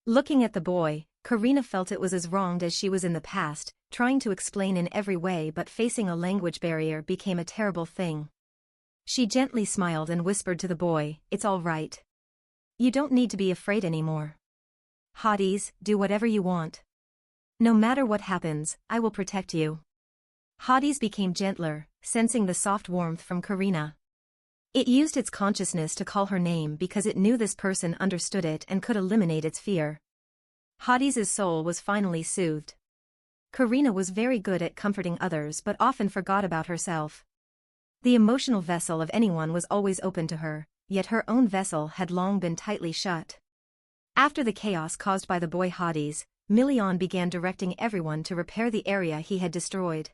Looking at the boy, Karina felt it was as wronged as she was in the past, trying to explain in every way but facing a language barrier became a terrible thing. She gently smiled and whispered to the boy, "It's all right. You don't need to be afraid anymore. Hotties, do whatever you want. No matter what happens, I will protect you." Hotties became gentler, sensing the soft warmth from Karina. It used its consciousness to call her name because it knew this person understood it and could eliminate its fear. Hotties' soul was finally soothed. Karina was very good at comforting others but often forgot about herself. The emotional vessel of anyone was always open to her, yet her own vessel had long been tightly shut. After the chaos caused by the boy Hotties, Million began directing everyone to repair the area he had destroyed.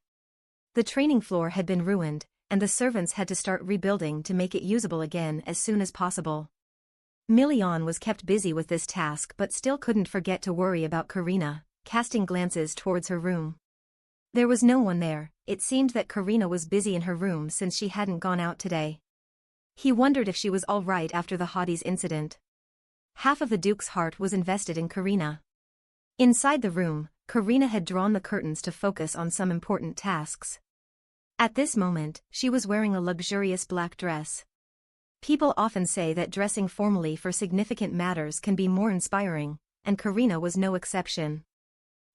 The training floor had been ruined, and the servants had to start rebuilding to make it usable again as soon as possible. Million was kept busy with this task but still couldn't forget to worry about Karina, casting glances towards her room. There was no one there. It seemed that Karina was busy in her room since she hadn't gone out today. He wondered if she was all right after the Hotties incident. Half of the Duke's heart was invested in Karina. Inside the room, Karina had drawn the curtains to focus on some important tasks. At this moment, she was wearing a luxurious black dress. People often say that dressing formally for significant matters can be more inspiring, and Karina was no exception.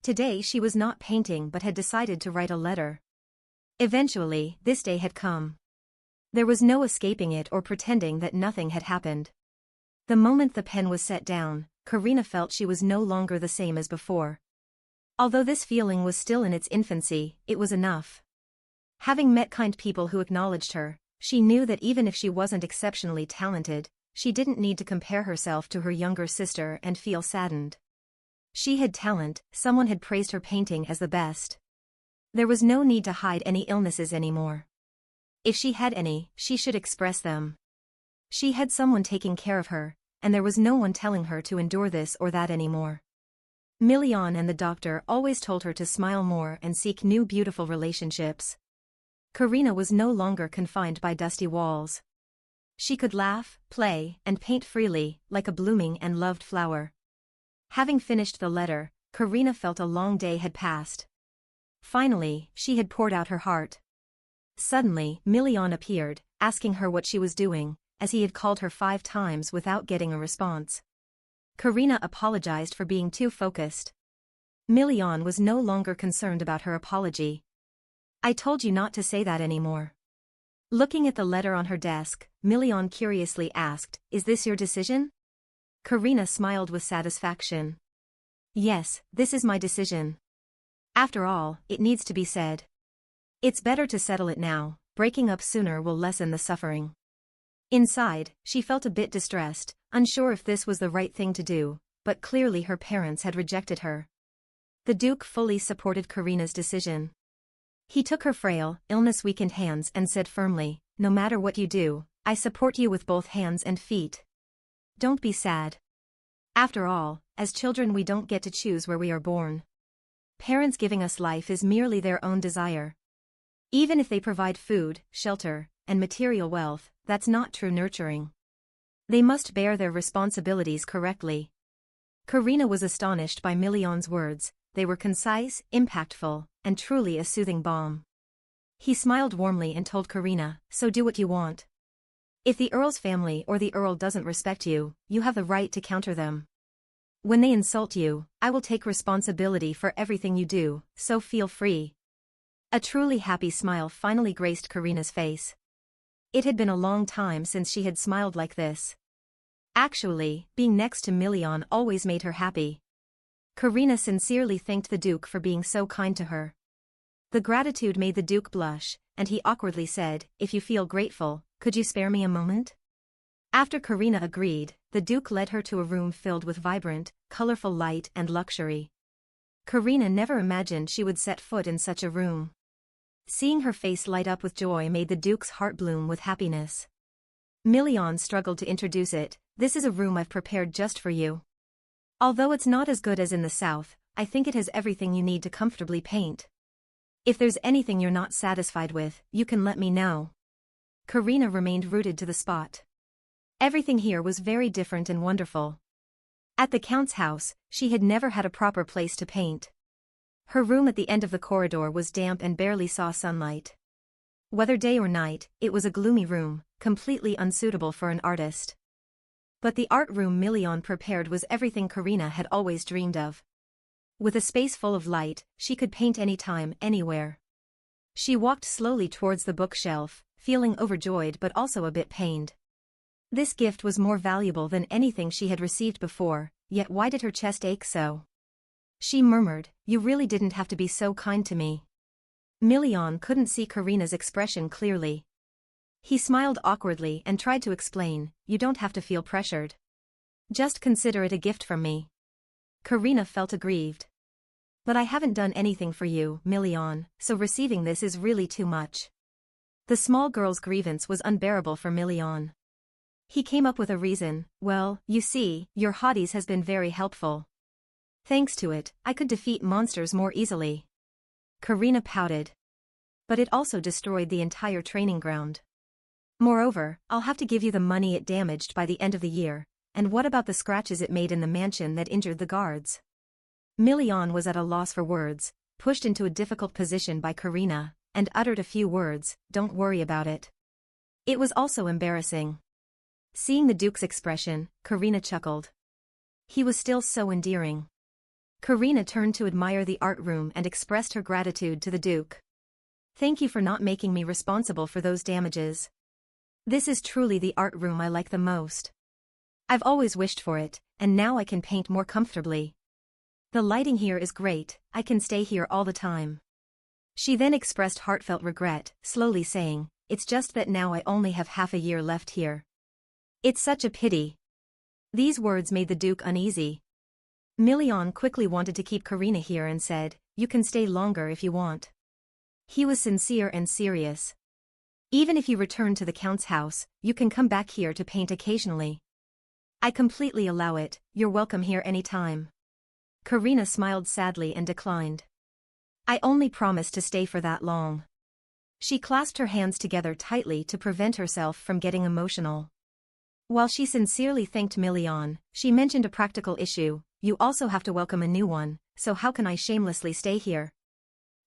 Today she was not painting but had decided to write a letter. Eventually, this day had come. There was no escaping it or pretending that nothing had happened. The moment the pen was set down, Karina felt she was no longer the same as before. Although this feeling was still in its infancy, it was enough. Having met kind people who acknowledged her, she knew that even if she wasn't exceptionally talented, she didn't need to compare herself to her younger sister and feel saddened. She had talent, someone had praised her painting as the best. There was no need to hide any illnesses anymore. If she had any, she should express them. She had someone taking care of her, and there was no one telling her to endure this or that anymore. Million and the doctor always told her to smile more and seek new beautiful relationships. Karina was no longer confined by dusty walls. She could laugh, play, and paint freely, like a blooming and loved flower. Having finished the letter, Karina felt a long day had passed. Finally, she had poured out her heart. Suddenly, Million appeared, asking her what she was doing, as he had called her 5 times without getting a response. Karina apologized for being too focused. Million was no longer concerned about her apology. "I told you not to say that anymore." Looking at the letter on her desk, Million curiously asked, "Is this your decision?" Karina smiled with satisfaction. "Yes, this is my decision. After all, it needs to be said. It's better to settle it now, breaking up sooner will lessen the suffering." Inside, she felt a bit distressed, unsure if this was the right thing to do, but clearly her parents had rejected her. The Duke fully supported Karina's decision. He took her frail, illness-weakened hands and said firmly, "No matter what you do, I support you with both hands and feet. Don't be sad. After all, as children we don't get to choose where we are born. Parents giving us life is merely their own desire. Even if they provide food, shelter, and material wealth, that's not true nurturing. They must bear their responsibilities correctly." Karina was astonished by Million's words. They were concise, impactful, and truly a soothing balm. He smiled warmly and told Karina, "So do what you want. If the Earl's family or the Earl doesn't respect you, you have the right to counter them. When they insult you, I will take responsibility for everything you do, so feel free." A truly happy smile finally graced Karina's face. It had been a long time since she had smiled like this. Actually, being next to Million always made her happy. Karina sincerely thanked the Duke for being so kind to her. The gratitude made the Duke blush, and he awkwardly said, "If you feel grateful, could you spare me a moment?" After Karina agreed, the Duke led her to a room filled with vibrant, colorful light and luxury. Karina never imagined she would set foot in such a room. Seeing her face light up with joy made the Duke's heart bloom with happiness. Million struggled to introduce it. "This is a room I've prepared just for you. Although it's not as good as in the south, I think it has everything you need to comfortably paint. If there's anything you're not satisfied with, you can let me know." Karina remained rooted to the spot. Everything here was very different and wonderful. At the Count's house, she had never had a proper place to paint. Her room at the end of the corridor was damp and barely saw sunlight. Whether day or night, it was a gloomy room, completely unsuitable for an artist. But the art room Million prepared was everything Karina had always dreamed of. With a space full of light, she could paint anytime, anywhere. She walked slowly towards the bookshelf, feeling overjoyed but also a bit pained. This gift was more valuable than anything she had received before, yet why did her chest ache so? She murmured, "You really didn't have to be so kind to me." Million couldn't see Karina's expression clearly. He smiled awkwardly and tried to explain, "You don't have to feel pressured. Just consider it a gift from me." Karina felt aggrieved. "But I haven't done anything for you, Million, so receiving this is really too much." The small girl's grievance was unbearable for Million. He came up with a reason, "Well, you see, your hotties has been very helpful. Thanks to it, I could defeat monsters more easily." Karina pouted. "But it also destroyed the entire training ground. Moreover, I'll have to give you the money it damaged by the end of the year, and what about the scratches it made in the mansion that injured the guards?" Million was at a loss for words, pushed into a difficult position by Karina, and uttered a few words, "Don't worry about it." It was also embarrassing. Seeing the Duke's expression, Karina chuckled. He was still so endearing. Karina turned to admire the art room and expressed her gratitude to the Duke. "Thank you for not making me responsible for those damages. This is truly the art room I like the most. I've always wished for it, and now I can paint more comfortably. The lighting here is great, I can stay here all the time." She then expressed heartfelt regret, slowly saying, "It's just that now I only have half a year left here. It's such a pity." These words made the Duke uneasy. Million quickly wanted to keep Karina here and said, "You can stay longer if you want." He was sincere and serious. "Even if you return to the Count's house, you can come back here to paint occasionally. I completely allow it, you're welcome here any time." Karina smiled sadly and declined. "I only promised to stay for that long." She clasped her hands together tightly to prevent herself from getting emotional. While she sincerely thanked Million, she mentioned a practical issue, "You also have to welcome a new one, so how can I shamelessly stay here?"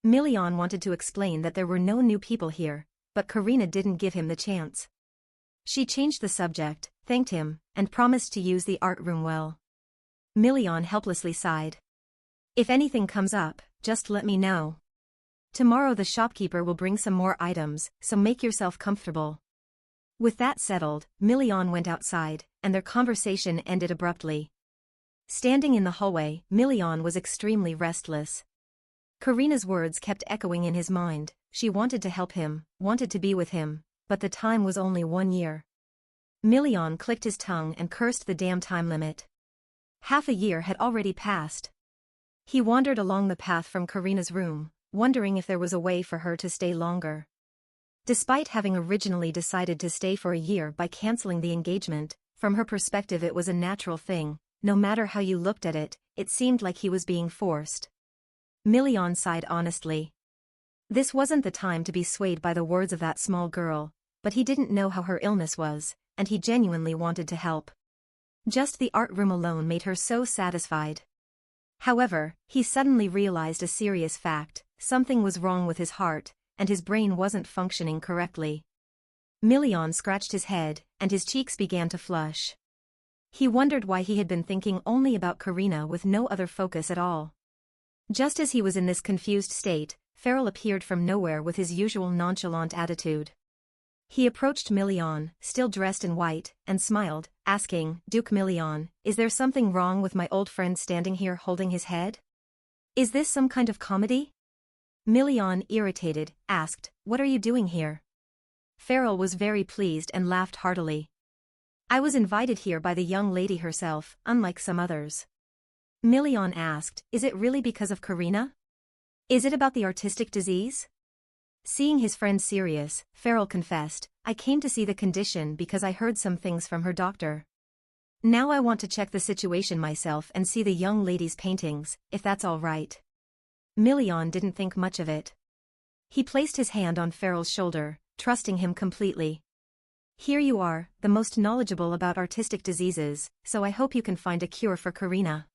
Million wanted to explain that there were no new people here, but Karina didn't give him the chance. She changed the subject, thanked him, and promised to use the art room well. Million helplessly sighed. "If anything comes up, just let me know. Tomorrow the shopkeeper will bring some more items, so make yourself comfortable." With that settled, Million went outside, and their conversation ended abruptly. Standing in the hallway, Million was extremely restless. Karina's words kept echoing in his mind, she wanted to help him, wanted to be with him, but the time was only 1 year. Million clicked his tongue and cursed the damn time limit. Half a year had already passed. He wandered along the path from Karina's room, wondering if there was a way for her to stay longer. Despite having originally decided to stay for a year by canceling the engagement, from her perspective it was a natural thing, no matter how you looked at it, it seemed like he was being forced. Million sighed honestly. This wasn't the time to be swayed by the words of that small girl, but he didn't know how her illness was, and he genuinely wanted to help. Just the art room alone made her so satisfied. However, he suddenly realized a serious fact, something was wrong with his heart, and his brain wasn't functioning correctly. Million scratched his head, and his cheeks began to flush. He wondered why he had been thinking only about Karina with no other focus at all. Just as he was in this confused state, Farrell appeared from nowhere with his usual nonchalant attitude. He approached Million, still dressed in white, and smiled, asking, "Duke Million, is there something wrong with my old friend standing here holding his head? Is this some kind of comedy?" Million, irritated, asked, "What are you doing here?" Farrell was very pleased and laughed heartily. "I was invited here by the young lady herself, unlike some others." Million asked, "Is it really because of Karina? Is it about the artistic disease?" Seeing his friend serious, Farrell confessed, "I came to see the condition because I heard some things from her doctor. Now I want to check the situation myself and see the young lady's paintings, if that's all right." Million didn't think much of it. He placed his hand on Farrell's shoulder, trusting him completely. Here you are, the most knowledgeable about artistic diseases, so I hope you can find a cure for Karina.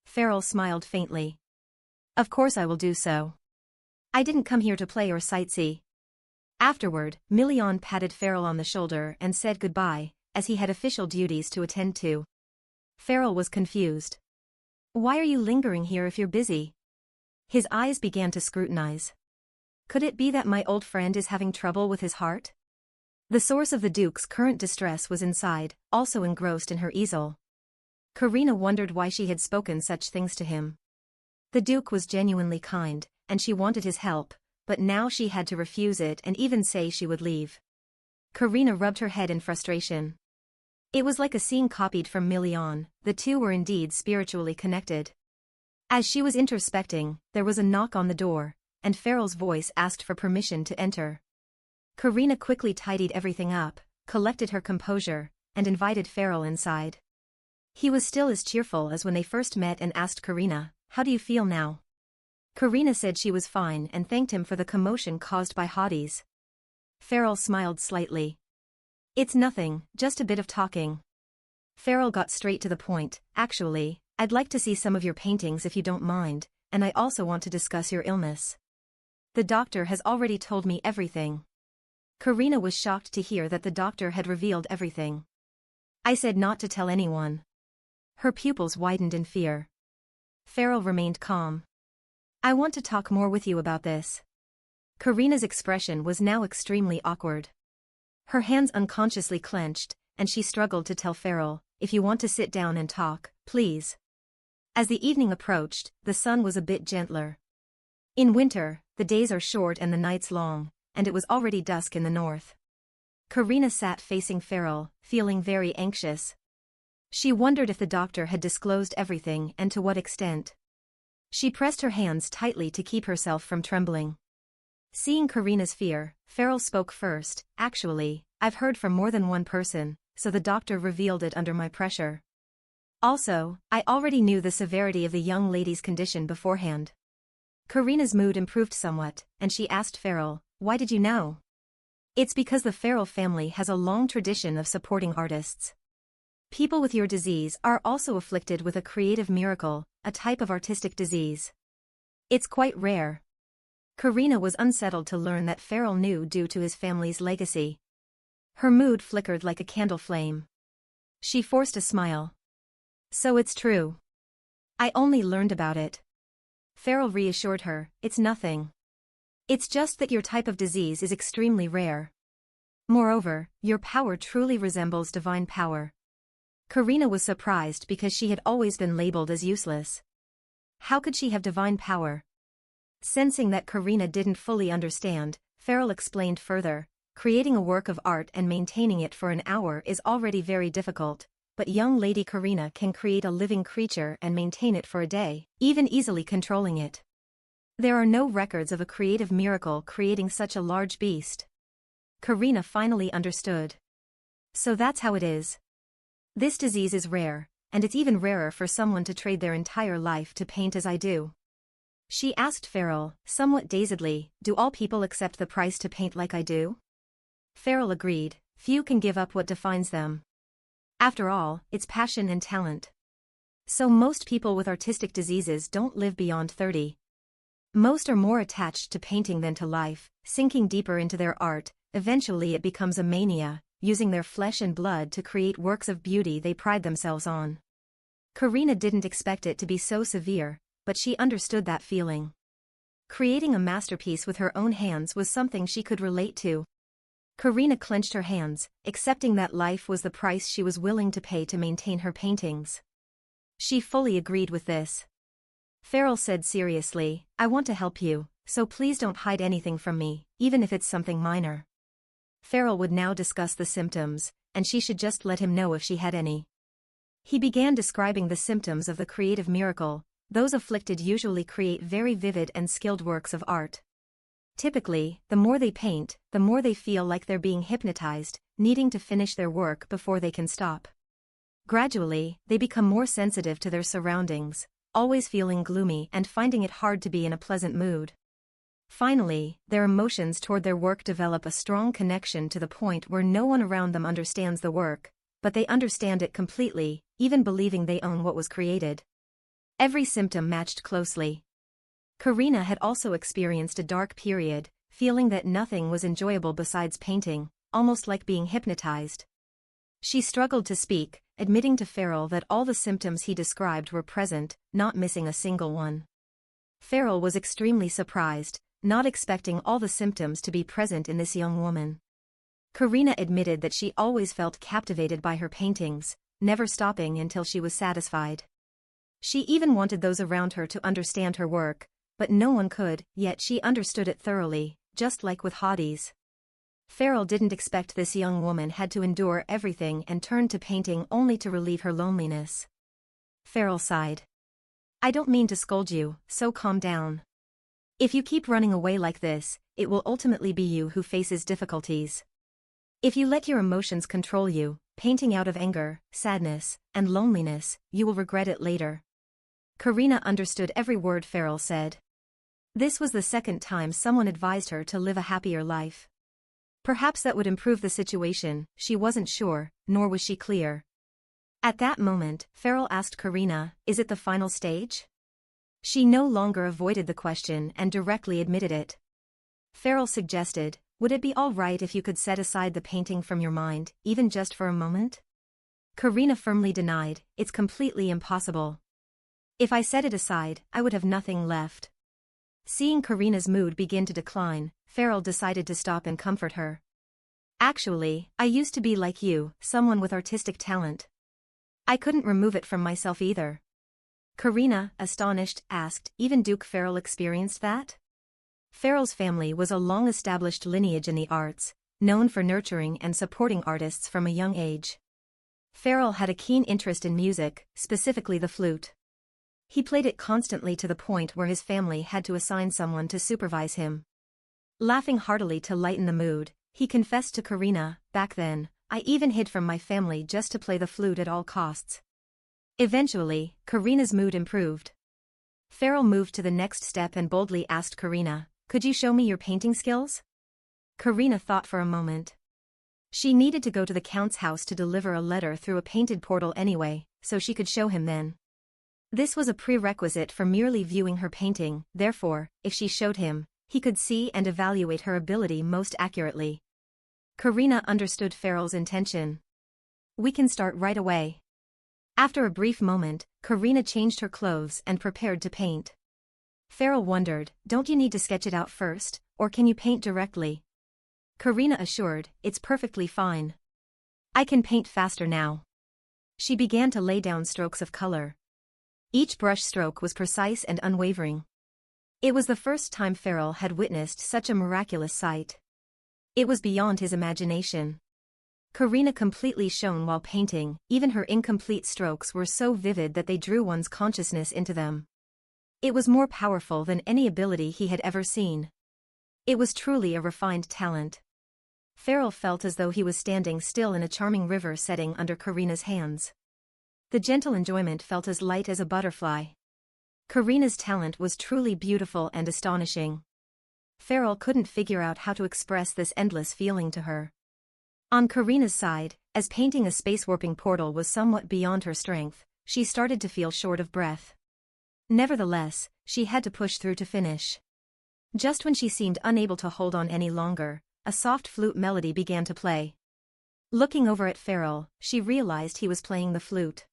Farrell smiled faintly. Of course I will do so. I didn't come here to play or sightsee. Afterward, Million patted Farrell on the shoulder and said goodbye, as he had official duties to attend to. Farrell was confused. Why are you lingering here if you're busy? His eyes began to scrutinize. Could it be that my old friend is having trouble with his heart? The source of the Duke's current distress was inside, also engrossed in her easel. Karina wondered why she had spoken such things to him. The Duke was genuinely kind, and she wanted his help, but now she had to refuse it and even say she would leave. Karina rubbed her head in frustration. It was like a scene copied from Million. The two were indeed spiritually connected. As she was introspecting, there was a knock on the door, and Farrell's voice asked for permission to enter. Karina quickly tidied everything up, collected her composure, and invited Farrell inside. He was still as cheerful as when they first met and asked Karina, "How do you feel now?" Karina said she was fine and thanked him for the commotion caused by hotties. Farrell smiled slightly. It's nothing, just a bit of talking. Farrell got straight to the point. Actually, I'd like to see some of your paintings if you don't mind, and I also want to discuss your illness. The doctor has already told me everything. Karina was shocked to hear that the doctor had revealed everything. I said not to tell anyone. Her pupils widened in fear. Farrell remained calm. I want to talk more with you about this. Karina's expression was now extremely awkward. Her hands unconsciously clenched, and she struggled to tell Farrell, if you want to sit down and talk, please. As the evening approached, the sun was a bit gentler. In winter, the days are short and the nights long, and it was already dusk in the north. Karina sat facing Farrell, feeling very anxious. She wondered if the doctor had disclosed everything and to what extent. She pressed her hands tightly to keep herself from trembling. Seeing Karina's fear, Farrell spoke first. Actually, I've heard from more than one person, so the doctor revealed it under my pressure. Also, I already knew the severity of the young lady's condition beforehand. Karina's mood improved somewhat, and she asked Farrell, why did you know? It's because the Farrell family has a long tradition of supporting artists. People with your disease are also afflicted with a creative miracle, a type of artistic disease. It's quite rare. Karina was unsettled to learn that Farrell knew due to his family's legacy. Her mood flickered like a candle flame. She forced a smile. So it's true. I only learned about it. Farrell reassured her, it's nothing. It's just that your type of disease is extremely rare. Moreover, your power truly resembles divine power. Karina was surprised because she had always been labeled as useless. How could she have divine power? Sensing that Karina didn't fully understand, Farrell explained further, creating a work of art and maintaining it for an hour is already very difficult, but young Lady Karina can create a living creature and maintain it for a day, even easily controlling it. There are no records of a creative miracle creating such a large beast. Karina finally understood. So that's how it is. This disease is rare, and it's even rarer for someone to trade their entire life to paint as I do. She asked Farrell, somewhat dazedly, do all people accept the price to paint like I do? Farrell agreed, few can give up what defines them. After all, it's passion and talent. So most people with artistic diseases don't live beyond 30. Most are more attached to painting than to life, sinking deeper into their art. Eventually it becomes a mania, using their flesh and blood to create works of beauty they pride themselves on. Karina didn't expect it to be so severe, but she understood that feeling. Creating a masterpiece with her own hands was something she could relate to. Karina clenched her hands, accepting that life was the price she was willing to pay to maintain her paintings. She fully agreed with this. Farrell said seriously, I want to help you, so please don't hide anything from me, even if it's something minor. Farrell would now discuss the symptoms, and she should just let him know if she had any. He began describing the symptoms of the creative miracle. Those afflicted usually create very vivid and skilled works of art. Typically, the more they paint, the more they feel like they're being hypnotized, needing to finish their work before they can stop. Gradually, they become more sensitive to their surroundings, always feeling gloomy and finding it hard to be in a pleasant mood. Finally, their emotions toward their work develop a strong connection to the point where no one around them understands the work, but they understand it completely, even believing they own what was created. Every symptom matched closely. Karina had also experienced a dark period, feeling that nothing was enjoyable besides painting, almost like being hypnotized. She struggled to speak, admitting to Farrell that all the symptoms he described were present, not missing a single one. Farrell was extremely surprised, not expecting all the symptoms to be present in this young woman. Karina admitted that she always felt captivated by her paintings, never stopping until she was satisfied. She even wanted those around her to understand her work, but no one could, yet she understood it thoroughly, just like with hobbies. Farrell didn't expect this young woman had to endure everything and turned to painting only to relieve her loneliness. Farrell sighed. "I don't mean to scold you, so calm down. If you keep running away like this, it will ultimately be you who faces difficulties. If you let your emotions control you, painting out of anger, sadness, and loneliness, you will regret it later." Karina understood every word Farrell said. This was the second time someone advised her to live a happier life. Perhaps that would improve the situation, she wasn't sure, nor was she clear. At that moment, Farrell asked Karina, "Is it the final stage?" She no longer avoided the question and directly admitted it. Farrell suggested, "Would it be all right if you could set aside the painting from your mind, even just for a moment?" Karina firmly denied, "It's completely impossible. If I set it aside, I would have nothing left." Seeing Karina's mood begin to decline, Farrell decided to stop and comfort her. "Actually, I used to be like you, someone with artistic talent. I couldn't remove it from myself either." Karina, astonished, asked, "Even Duke Farrell experienced that?" Farrell's family was a long-established lineage in the arts, known for nurturing and supporting artists from a young age. Farrell had a keen interest in music, specifically the flute. He played it constantly to the point where his family had to assign someone to supervise him. Laughing heartily to lighten the mood, he confessed to Karina, "Back then, I even hid from my family just to play the flute at all costs." Eventually, Karina's mood improved. Farrell moved to the next step and boldly asked Karina, "Could you show me your painting skills?" Karina thought for a moment. She needed to go to the Count's house to deliver a letter through a painted portal anyway, so she could show him then. This was a prerequisite for merely viewing her painting, therefore, if she showed him, he could see and evaluate her ability most accurately. Karina understood Farrell's intention. "We can start right away." After a brief moment, Karina changed her clothes and prepared to paint. Farrell wondered, "Don't you need to sketch it out first, or can you paint directly?" Karina assured, "It's perfectly fine. I can paint faster now." She began to lay down strokes of color. Each brush stroke was precise and unwavering. It was the first time Farrell had witnessed such a miraculous sight. It was beyond his imagination. Karina completely shone while painting, even her incomplete strokes were so vivid that they drew one's consciousness into them. It was more powerful than any ability he had ever seen. It was truly a refined talent. Farrell felt as though he was standing still in a charming river setting under Karina's hands. The gentle enjoyment felt as light as a butterfly. Karina's talent was truly beautiful and astonishing. Farrell couldn't figure out how to express this endless feeling to her. On Karina's side, as painting a space-warping portal was somewhat beyond her strength, she started to feel short of breath. Nevertheless, she had to push through to finish. Just when she seemed unable to hold on any longer, a soft flute melody began to play. Looking over at Farrell, she realized he was playing the flute.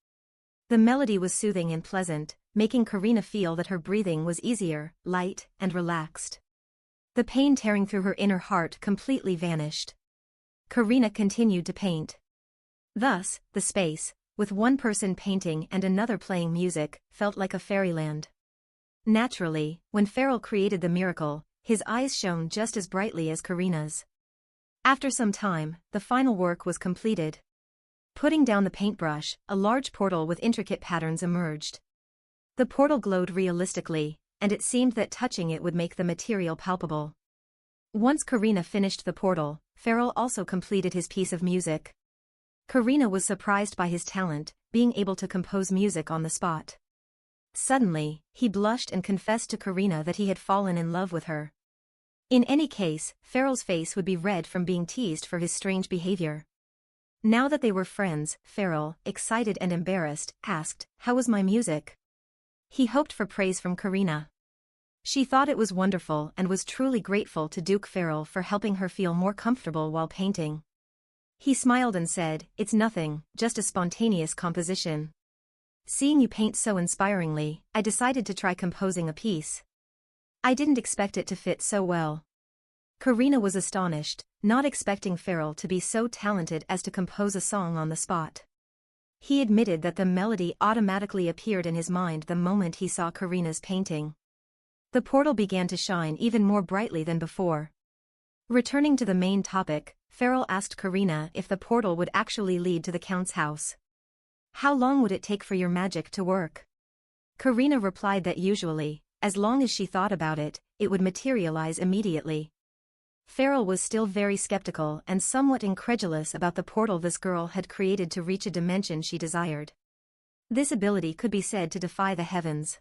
The melody was soothing and pleasant, making Karina feel that her breathing was easier, light, and relaxed. The pain tearing through her inner heart completely vanished. Karina continued to paint. Thus, the space, with one person painting and another playing music, felt like a fairyland. Naturally, when Farrell created the miracle, his eyes shone just as brightly as Karina's. After some time, the final work was completed. Putting down the paintbrush, a large portal with intricate patterns emerged. The portal glowed realistically, and it seemed that touching it would make the material palpable. Once Karina finished the portal, Farrell also completed his piece of music. Karina was surprised by his talent, being able to compose music on the spot. Suddenly, he blushed and confessed to Karina that he had fallen in love with her. In any case, Farrell's face would be red from being teased for his strange behavior. Now that they were friends, Farrell, excited and embarrassed, asked, "How was my music?" He hoped for praise from Karina. She thought it was wonderful and was truly grateful to Duke Farrell for helping her feel more comfortable while painting. He smiled and said, "It's nothing, just a spontaneous composition. Seeing you paint so inspiringly, I decided to try composing a piece. I didn't expect it to fit so well." Karina was astonished, not expecting Farrell to be so talented as to compose a song on the spot. He admitted that the melody automatically appeared in his mind the moment he saw Karina's painting. The portal began to shine even more brightly than before. Returning to the main topic, Farrell asked Karina if the portal would actually lead to the Count's house. "How long would it take for your magic to work?" Karina replied that usually, as long as she thought about it, it would materialize immediately. Farrell was still very skeptical and somewhat incredulous about the portal this girl had created to reach a dimension she desired. This ability could be said to defy the heavens.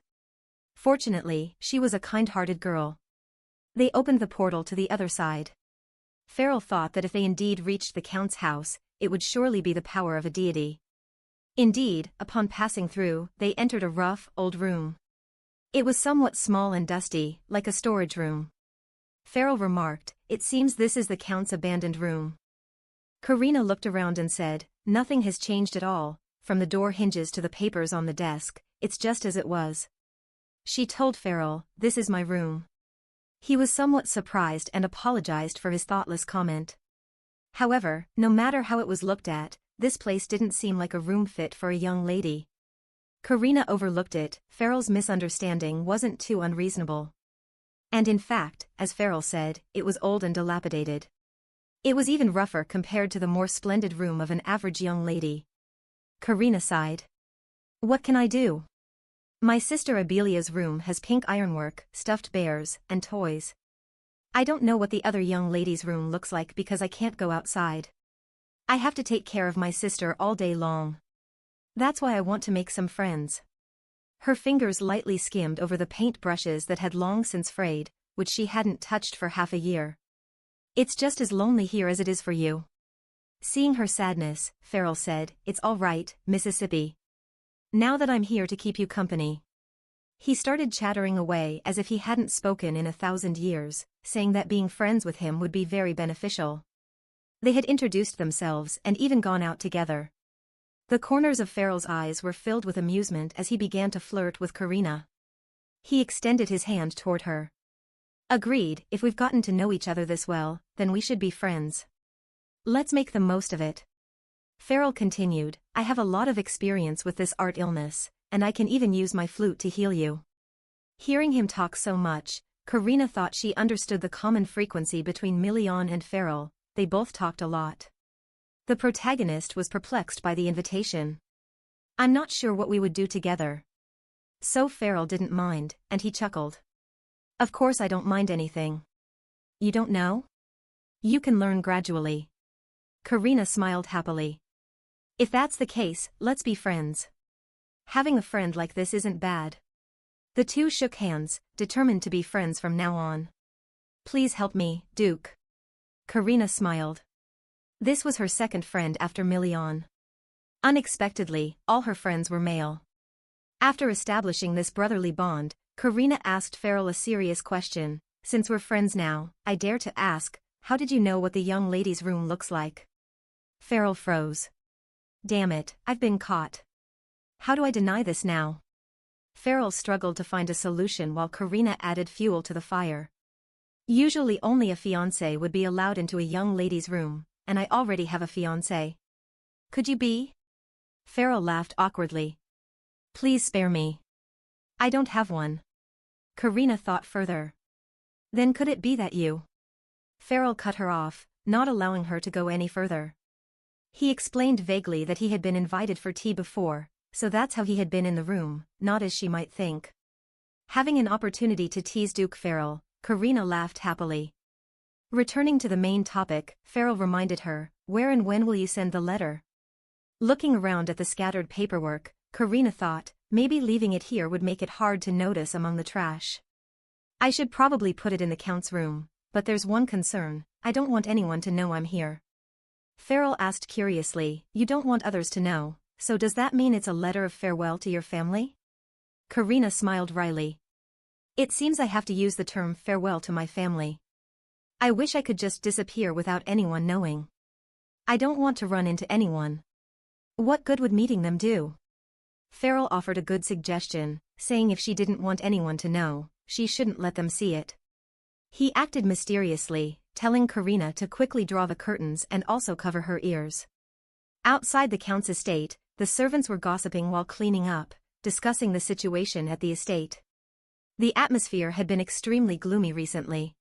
Fortunately, she was a kind-hearted girl. They opened the portal to the other side. Farrell thought that if they indeed reached the Count's house, it would surely be the power of a deity. Indeed, upon passing through, they entered a rough, old room. It was somewhat small and dusty, like a storage room. Farrell remarked, "It seems this is the Count's abandoned room." Karina looked around and said, "Nothing has changed at all, from the door hinges to the papers on the desk, it's just as it was." She told Farrell, "This is my room." He was somewhat surprised and apologized for his thoughtless comment. However, no matter how it was looked at, this place didn't seem like a room fit for a young lady. Karina overlooked it. Farrell's misunderstanding wasn't too unreasonable. And in fact, as Farrell said, it was old and dilapidated. It was even rougher compared to the more splendid room of an average young lady. Karina sighed. "What can I do? My sister Abelia's room has pink ironwork, stuffed bears, and toys. I don't know what the other young lady's room looks like because I can't go outside. I have to take care of my sister all day long. That's why I want to make some friends." Her fingers lightly skimmed over the paint brushes that had long since frayed, which she hadn't touched for half a year. "It's just as lonely here as it is for you." Seeing her sadness, Farrell said, "It's all right, Mississippi. Now that I'm here to keep you company." He started chattering away as if he hadn't spoken in 1,000 years, saying that being friends with him would be very beneficial. They had introduced themselves and even gone out together. The corners of Farrell's eyes were filled with amusement as he began to flirt with Karina. He extended his hand toward her. "Agreed, if we've gotten to know each other this well, then we should be friends. Let's make the most of it." Farrell continued, "I have a lot of experience with this art illness, and I can even use my flute to heal you." Hearing him talk so much, Karina thought she understood the common frequency between Million and Farrell. They both talked a lot. The protagonist was perplexed by the invitation. "I'm not sure what we would do together." So Farrell didn't mind, and he chuckled. "Of course I don't mind anything." "You don't know? You can learn gradually." Karina smiled happily. "If that's the case, let's be friends. Having a friend like this isn't bad." The two shook hands, determined to be friends from now on. "Please help me, Duke." Karina smiled. This was her second friend after Million. Unexpectedly, all her friends were male. After establishing this brotherly bond, Karina asked Farrell a serious question. "Since we're friends now, I dare to ask, how did you know what the young lady's room looks like?" Farrell froze. "Damn it, I've been caught. How do I deny this now?" Farrell struggled to find a solution while Karina added fuel to the fire. "Usually only a fiancé would be allowed into a young lady's room, and I already have a fiancé. Could you be?" Farrell laughed awkwardly. "Please spare me. I don't have one." Karina thought further. "Then could it be that you?" Farrell cut her off, not allowing her to go any further. He explained vaguely that he had been invited for tea before, so that's how he had been in the room, not as she might think. Having an opportunity to tease Duke Farrell, Karina laughed happily. Returning to the main topic, Farrell reminded her, "Where and when will you send the letter?" Looking around at the scattered paperwork, Karina thought, maybe leaving it here would make it hard to notice among the trash. "I should probably put it in the Count's room, but there's one concern, I don't want anyone to know I'm here. Farrell asked curiously, you don't want others to know, so does that mean it's a letter of farewell to your family? Karina smiled wryly. It seems I have to use the term farewell to my family. I wish I could just disappear without anyone knowing. I don't want to run into anyone. What good would meeting them do? Farrell offered a good suggestion, saying if she didn't want anyone to know, she shouldn't let them see it. He acted mysteriously, telling Karina to quickly draw the curtains and also cover her ears. Outside the Count's estate, the servants were gossiping while cleaning up, discussing the situation at the estate. The atmosphere had been extremely gloomy recently.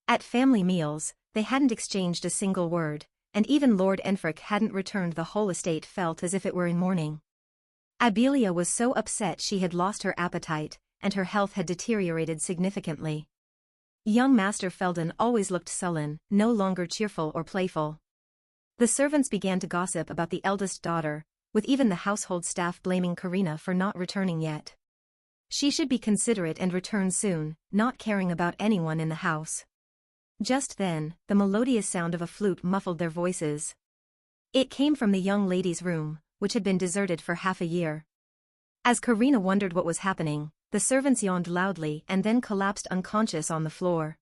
At family meals, they hadn't exchanged a single word, and even Lord Enfrick hadn't returned. The whole estate felt as if it were in mourning. Abelia was so upset she had lost her appetite, and her health had deteriorated significantly. Young Master Felden always looked sullen, no longer cheerful or playful. The servants began to gossip about the eldest daughter, with even the household staff blaming Karina for not returning yet. She should be considerate and return soon, not caring about anyone in the house. Just then, the melodious sound of a flute muffled their voices. It came from the young lady's room, which had been deserted for half a year. As Karina wondered what was happening, the servants yawned loudly and then collapsed unconscious on the floor.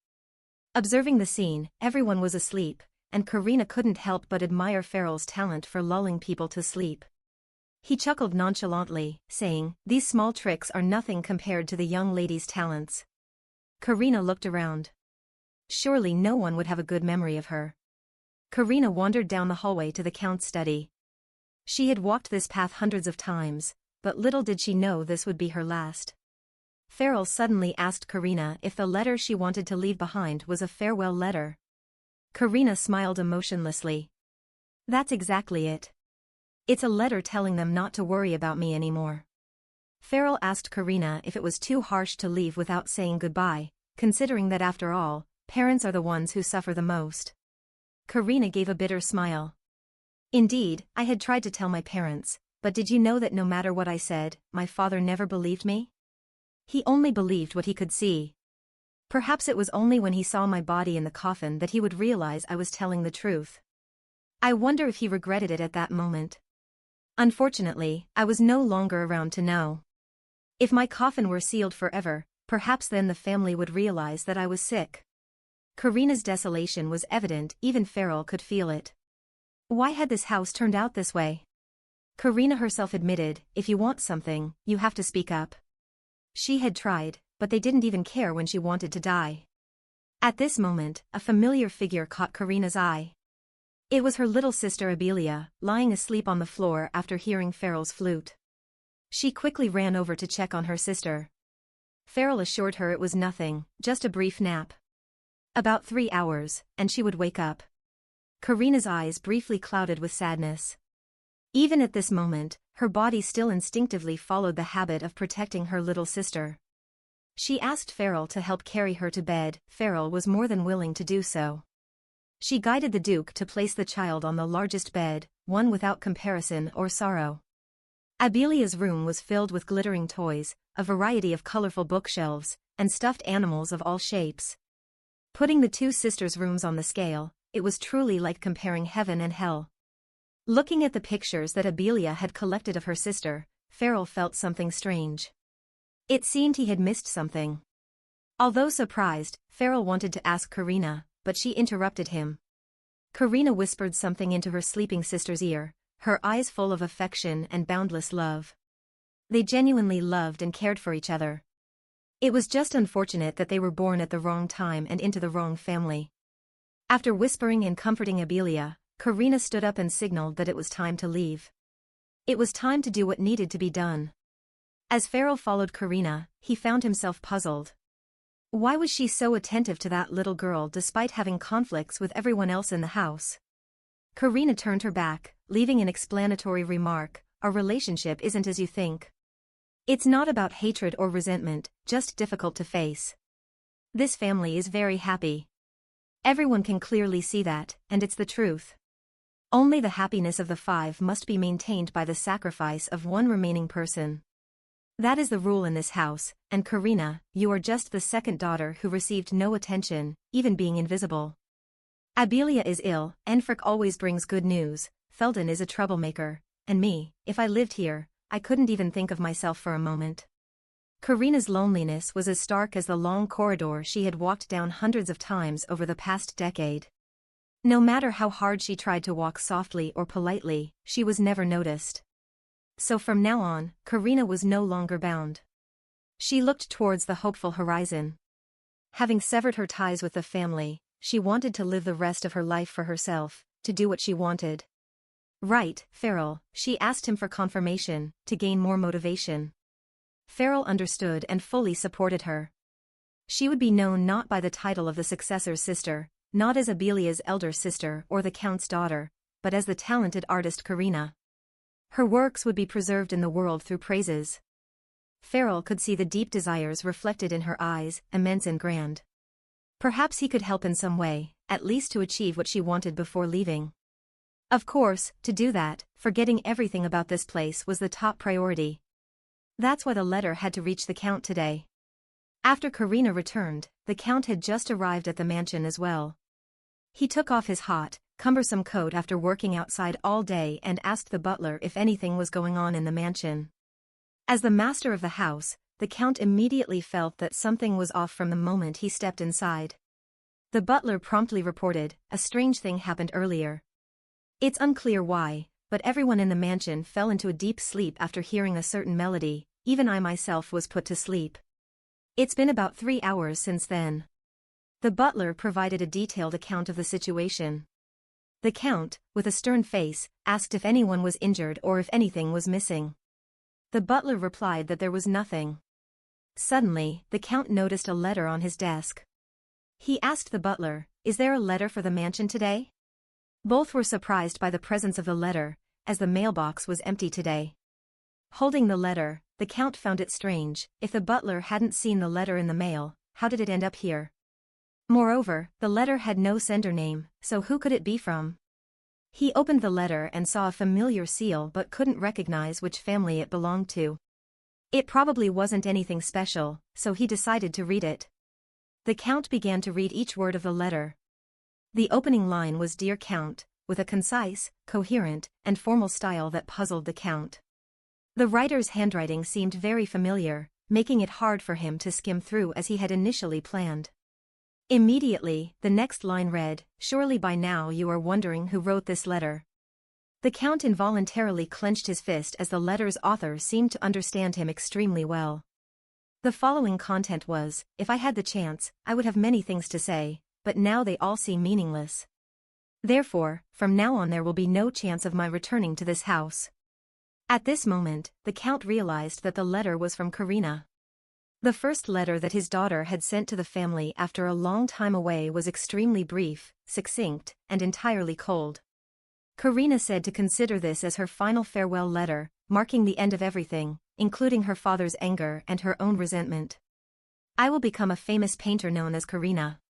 Observing the scene, everyone was asleep, and Karina couldn't help but admire Farrell's talent for lulling people to sleep. He chuckled nonchalantly, saying, "These small tricks are nothing compared to the young lady's talents." Karina looked around. Surely no one would have a good memory of her. Karina wandered down the hallway to the Count's study. She had walked this path hundreds of times, but little did she know this would be her last. Farrell suddenly asked Karina if the letter she wanted to leave behind was a farewell letter. Karina smiled emotionlessly. That's exactly it. It's a letter telling them not to worry about me anymore. Farrell asked Karina if it was too harsh to leave without saying goodbye, considering that after all, parents are the ones who suffer the most. Karina gave a bitter smile. Indeed, I had tried to tell my parents, but did you know that no matter what I said, my father never believed me? He only believed what he could see. Perhaps it was only when he saw my body in the coffin that he would realize I was telling the truth. I wonder if he regretted it at that moment. Unfortunately, I was no longer around to know. If my coffin were sealed forever, perhaps then the family would realize that I was sick. Karina's desolation was evident, even Farrell could feel it. Why had this house turned out this way? Karina herself admitted, if you want something, you have to speak up. She had tried, but they didn't even care when she wanted to die. At this moment, a familiar figure caught Karina's eye. It was her little sister Abelia, lying asleep on the floor after hearing Farrell's flute. She quickly ran over to check on her sister. Farrell assured her it was nothing, just a brief nap. About 3 hours, and she would wake up. Karina's eyes briefly clouded with sadness. Even at this moment, her body still instinctively followed the habit of protecting her little sister. She asked Farrell to help carry her to bed. Farrell was more than willing to do so. She guided the Duke to place the child on the largest bed, one without comparison or sorrow. Abelia's room was filled with glittering toys, a variety of colorful bookshelves, and stuffed animals of all shapes. Putting the two sisters' rooms on the scale, it was truly like comparing heaven and hell. Looking at the pictures that Abelia had collected of her sister, Farrell felt something strange. It seemed he had missed something. Although surprised, Farrell wanted to ask Karina, but she interrupted him. Karina whispered something into her sleeping sister's ear, her eyes full of affection and boundless love. They genuinely loved and cared for each other. It was just unfortunate that they were born at the wrong time and into the wrong family. After whispering and comforting Abelia, Karina stood up and signaled that it was time to leave. It was time to do what needed to be done. As Farrell followed Karina, he found himself puzzled. Why was she so attentive to that little girl despite having conflicts with everyone else in the house? Karina turned her back, leaving an explanatory remark, "Our relationship isn't as you think. It's not about hatred or resentment, just difficult to face. This family is very happy. Everyone can clearly see that, and it's the truth. Only the happiness of the five must be maintained by the sacrifice of one remaining person." That is the rule in this house, and Karina, you are just the second daughter who received no attention, even being invisible. Abelia is ill, Enfric always brings good news, Felden is a troublemaker, and me, if I lived here, I couldn't even think of myself for a moment. Karina's loneliness was as stark as the long corridor she had walked down hundreds of times over the past decade. No matter how hard she tried to walk softly or politely, she was never noticed. So from now on, Karina was no longer bound. She looked towards the hopeful horizon. Having severed her ties with the family, she wanted to live the rest of her life for herself, to do what she wanted. Right, Farrell, she asked him for confirmation, to gain more motivation. Farrell understood and fully supported her. She would be known not by the title of the successor's sister, not as Abelia's elder sister or the Count's daughter, but as the talented artist Karina. Her works would be preserved in the world through praises. Farrell could see the deep desires reflected in her eyes, immense and grand. Perhaps he could help in some way, at least to achieve what she wanted before leaving. Of course, to do that, forgetting everything about this place was the top priority. That's why the letter had to reach the Count today. After Karina returned, the Count had just arrived at the mansion as well. He took off his hot, cumbersome coat after working outside all day and asked the butler if anything was going on in the mansion. As the master of the house, the Count immediately felt that something was off from the moment he stepped inside. The butler promptly reported, a strange thing happened earlier. It's unclear why, but everyone in the mansion fell into a deep sleep after hearing a certain melody, even I myself was put to sleep. It's been about 3 hours since then. The butler provided a detailed account of the situation. The Count, with a stern face, asked if anyone was injured or if anything was missing. The butler replied that there was nothing. Suddenly, the Count noticed a letter on his desk. He asked the butler, "Is there a letter for the mansion today?" Both were surprised by the presence of the letter, as the mailbox was empty today. Holding the letter, the Count found it strange. If the butler hadn't seen the letter in the mail, how did it end up here? Moreover, the letter had no sender name, so who could it be from? He opened the letter and saw a familiar seal but couldn't recognize which family it belonged to. It probably wasn't anything special, so he decided to read it. The Count began to read each word of the letter. The opening line was "Dear Count," with a concise, coherent, and formal style that puzzled the Count. The writer's handwriting seemed very familiar, making it hard for him to skim through as he had initially planned. Immediately, the next line read, "Surely by now you are wondering who wrote this letter." The Count involuntarily clenched his fist as the letter's author seemed to understand him extremely well. The following content was, "If I had the chance, I would have many things to say, but now they all seem meaningless. Therefore, from now on there will be no chance of my returning to this house." At this moment, the Count realized that the letter was from Karina. The first letter that his daughter had sent to the family after a long time away was extremely brief, succinct, and entirely cold. Karina said to consider this as her final farewell letter, marking the end of everything, including her father's anger and her own resentment. "I will become a famous painter known as Karina.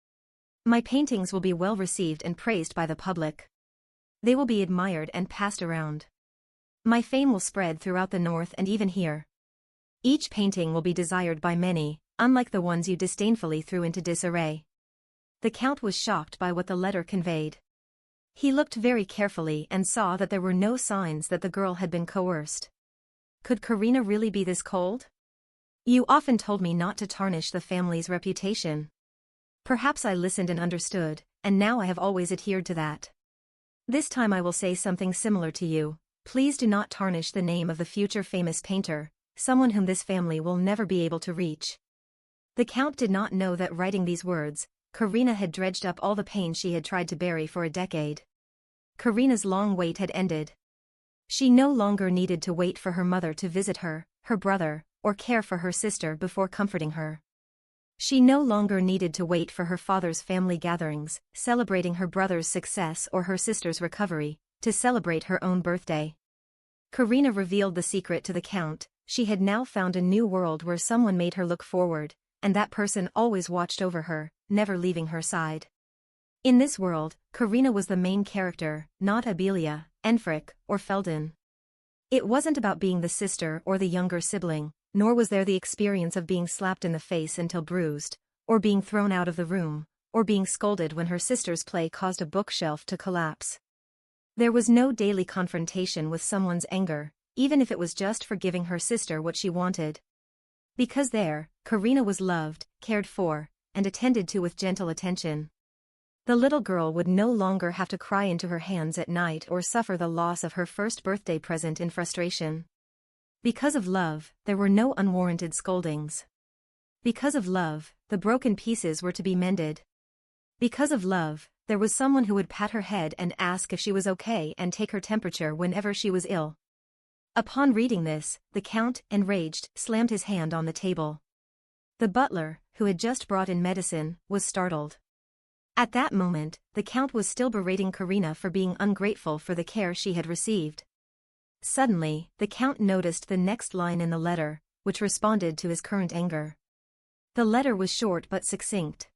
My paintings will be well received and praised by the public. They will be admired and passed around. My fame will spread throughout the north and even here. Each painting will be desired by many, unlike the ones you disdainfully threw into disarray." The Count was shocked by what the letter conveyed. He looked very carefully and saw that there were no signs that the girl had been coerced. Could Karina really be this cold? "You often told me not to tarnish the family's reputation. Perhaps I listened and understood, and now I have always adhered to that. This time I will say something similar to you. Please do not tarnish the name of the future famous painter, someone whom this family will never be able to reach." The Count did not know that writing these words, Karina had dredged up all the pain she had tried to bury for a decade. Karina's long wait had ended. She no longer needed to wait for her mother to visit her brother, or care for her sister before comforting her. She no longer needed to wait for her father's family gatherings, celebrating her brother's success or her sister's recovery, to celebrate her own birthday. Karina revealed the secret to the Count. She had now found a new world where someone made her look forward, and that person always watched over her, never leaving her side. In this world, Karina was the main character, not Abelia, Enfric, or Felden. It wasn't about being the sister or the younger sibling, nor was there the experience of being slapped in the face until bruised, or being thrown out of the room, or being scolded when her sister's play caused a bookshelf to collapse. There was no daily confrontation with someone's anger, even if it was just for giving her sister what she wanted. Because there, Karina was loved, cared for, and attended to with gentle attention. The little girl would no longer have to cry into her hands at night or suffer the loss of her first birthday present in frustration. Because of love, there were no unwarranted scoldings. Because of love, the broken pieces were to be mended. Because of love, there was someone who would pat her head and ask if she was okay and take her temperature whenever she was ill. Upon reading this, the Count, enraged, slammed his hand on the table. The butler, who had just brought in medicine, was startled. At that moment, the Count was still berating Karina for being ungrateful for the care she had received. Suddenly, the Count noticed the next line in the letter, which responded to his current anger. The letter was short but succinct.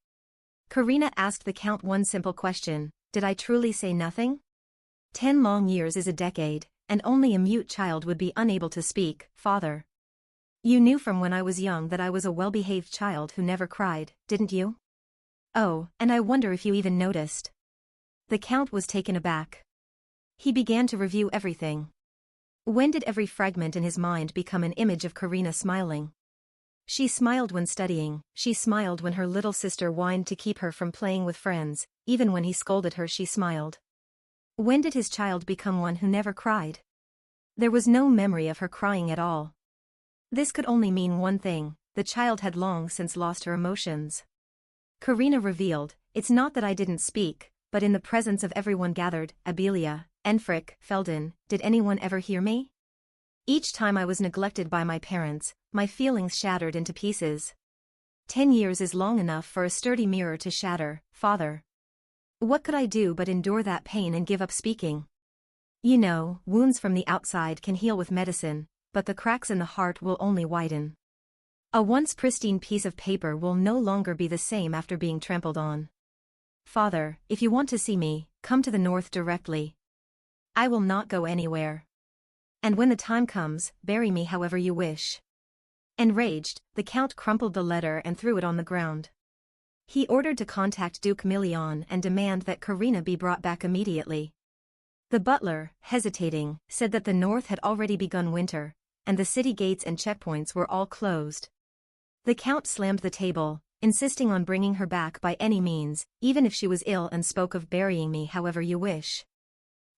Karina asked the Count one simple question: did I truly say nothing? 10 long years is a decade, and only a mute child would be unable to speak, father. You knew from when I was young that I was a well-behaved child who never cried, didn't you? Oh, and I wonder if you even noticed. The Count was taken aback. He began to review everything. When did every fragment in his mind become an image of Karina smiling? She smiled when studying, she smiled when her little sister whined to keep her from playing with friends, even when he scolded her she smiled. When did his child become one who never cried? There was no memory of her crying at all. This could only mean one thing: the child had long since lost her emotions. Karina revealed, it's not that I didn't speak, but in the presence of everyone gathered, Abelia, Enfrick, Felden, did anyone ever hear me? Each time I was neglected by my parents, my feelings shattered into pieces. 10 years is long enough for a sturdy mirror to shatter, father. What could I do but endure that pain and give up speaking? You know, wounds from the outside can heal with medicine, but the cracks in the heart will only widen. A once pristine piece of paper will no longer be the same after being trampled on. Father, if you want to see me, come to the north directly. I will not go anywhere. And when the time comes, bury me however you wish. Enraged, the Count crumpled the letter and threw it on the ground. He ordered to contact Duke Milian and demand that Karina be brought back immediately. The butler, hesitating, said that the north had already begun winter, and the city gates and checkpoints were all closed. The Count slammed the table, insisting on bringing her back by any means, even if she was ill, and spoke of burying me however you wish.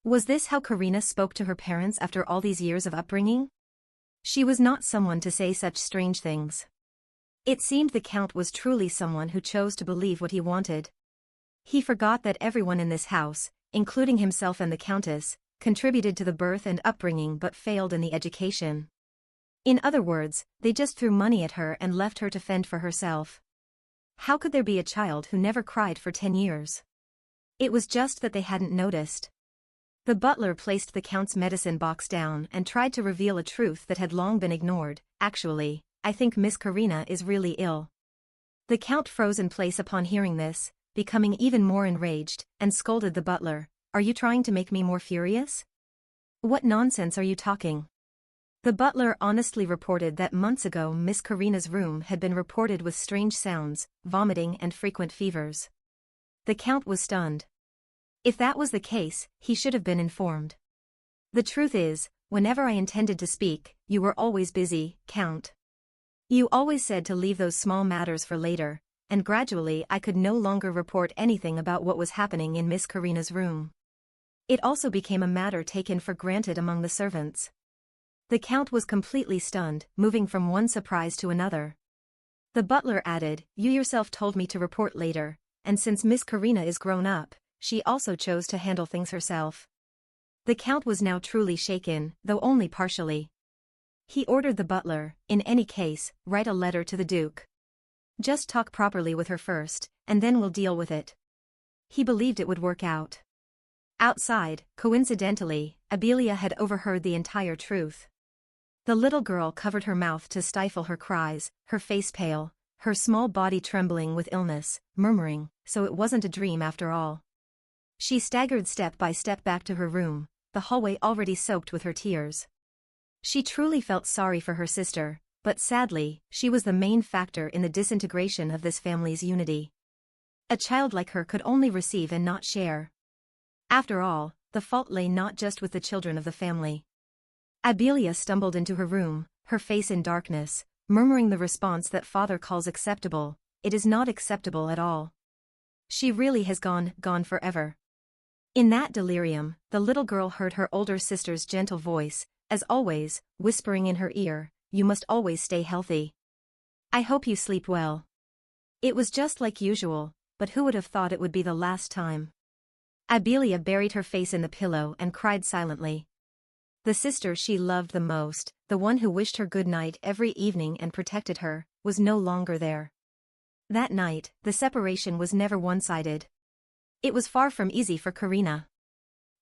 Was this how Karina spoke to her parents after all these years of upbringing? She was not someone to say such strange things. It seemed the Count was truly someone who chose to believe what he wanted. He forgot that everyone in this house, including himself and the Countess, contributed to the birth and upbringing but failed in the education. In other words, they just threw money at her and left her to fend for herself. How could there be a child who never cried for 10 years? It was just that they hadn't noticed. The butler placed the Count's medicine box down and tried to reveal a truth that had long been ignored. Actually, I think Miss Karina is really ill. The Count froze in place upon hearing this, becoming even more enraged, and scolded the butler. Are you trying to make me more furious? What nonsense are you talking? The butler honestly reported that months ago Miss Karina's room had been reported with strange sounds, vomiting and frequent fevers. The Count was stunned. If that was the case, he should have been informed. The truth is, whenever I intended to speak, you were always busy, Count. You always said to leave those small matters for later, and gradually I could no longer report anything about what was happening in Miss Karina's room. It also became a matter taken for granted among the servants. The Count was completely stunned, moving from one surprise to another. The butler added, you yourself told me to report later, and since Miss Karina is grown up, she also chose to handle things herself. The Count was now truly shaken, though only partially. He ordered the butler, in any case, write a letter to the Duke. Just talk properly with her first, and then we'll deal with it. He believed it would work out. Outside, coincidentally, Abelia had overheard the entire truth. The little girl covered her mouth to stifle her cries, her face pale, her small body trembling with illness, murmuring, so it wasn't a dream after all. She staggered step by step back to her room, the hallway already soaked with her tears. She truly felt sorry for her sister, but sadly, she was the main factor in the disintegration of this family's unity. A child like her could only receive and not share. After all, the fault lay not just with the children of the family. Abelia stumbled into her room, her face in darkness, murmuring the response that father calls acceptable. It is not acceptable at all. She really has gone forever. In that delirium, the little girl heard her older sister's gentle voice, as always, whispering in her ear, "You must always stay healthy. I hope you sleep well." It was just like usual, but who would have thought it would be the last time? Abelia buried her face in the pillow and cried silently. The sister she loved the most, the one who wished her good night every evening and protected her, was no longer there. That night, the separation was never one-sided. It was far from easy for Karina.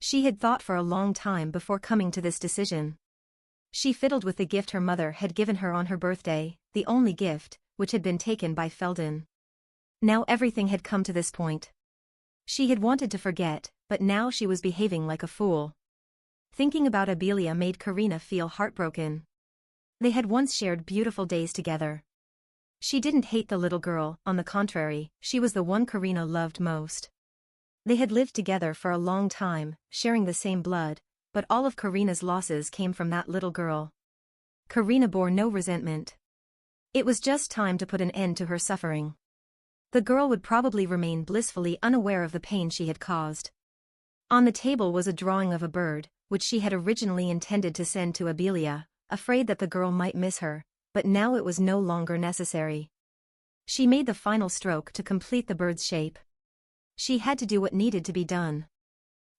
She had thought for a long time before coming to this decision. She fiddled with the gift her mother had given her on her birthday, the only gift, which had been taken by Felden. Now everything had come to this point. She had wanted to forget, but now she was behaving like a fool. Thinking about Abelia made Karina feel heartbroken. They had once shared beautiful days together. She didn't hate the little girl, on the contrary, she was the one Karina loved most. They had lived together for a long time, sharing the same blood, but all of Karina's losses came from that little girl. Karina bore no resentment. It was just time to put an end to her suffering. The girl would probably remain blissfully unaware of the pain she had caused. On the table was a drawing of a bird, which she had originally intended to send to Abelia, afraid that the girl might miss her, but now it was no longer necessary. She made the final stroke to complete the bird's shape. She had to do what needed to be done.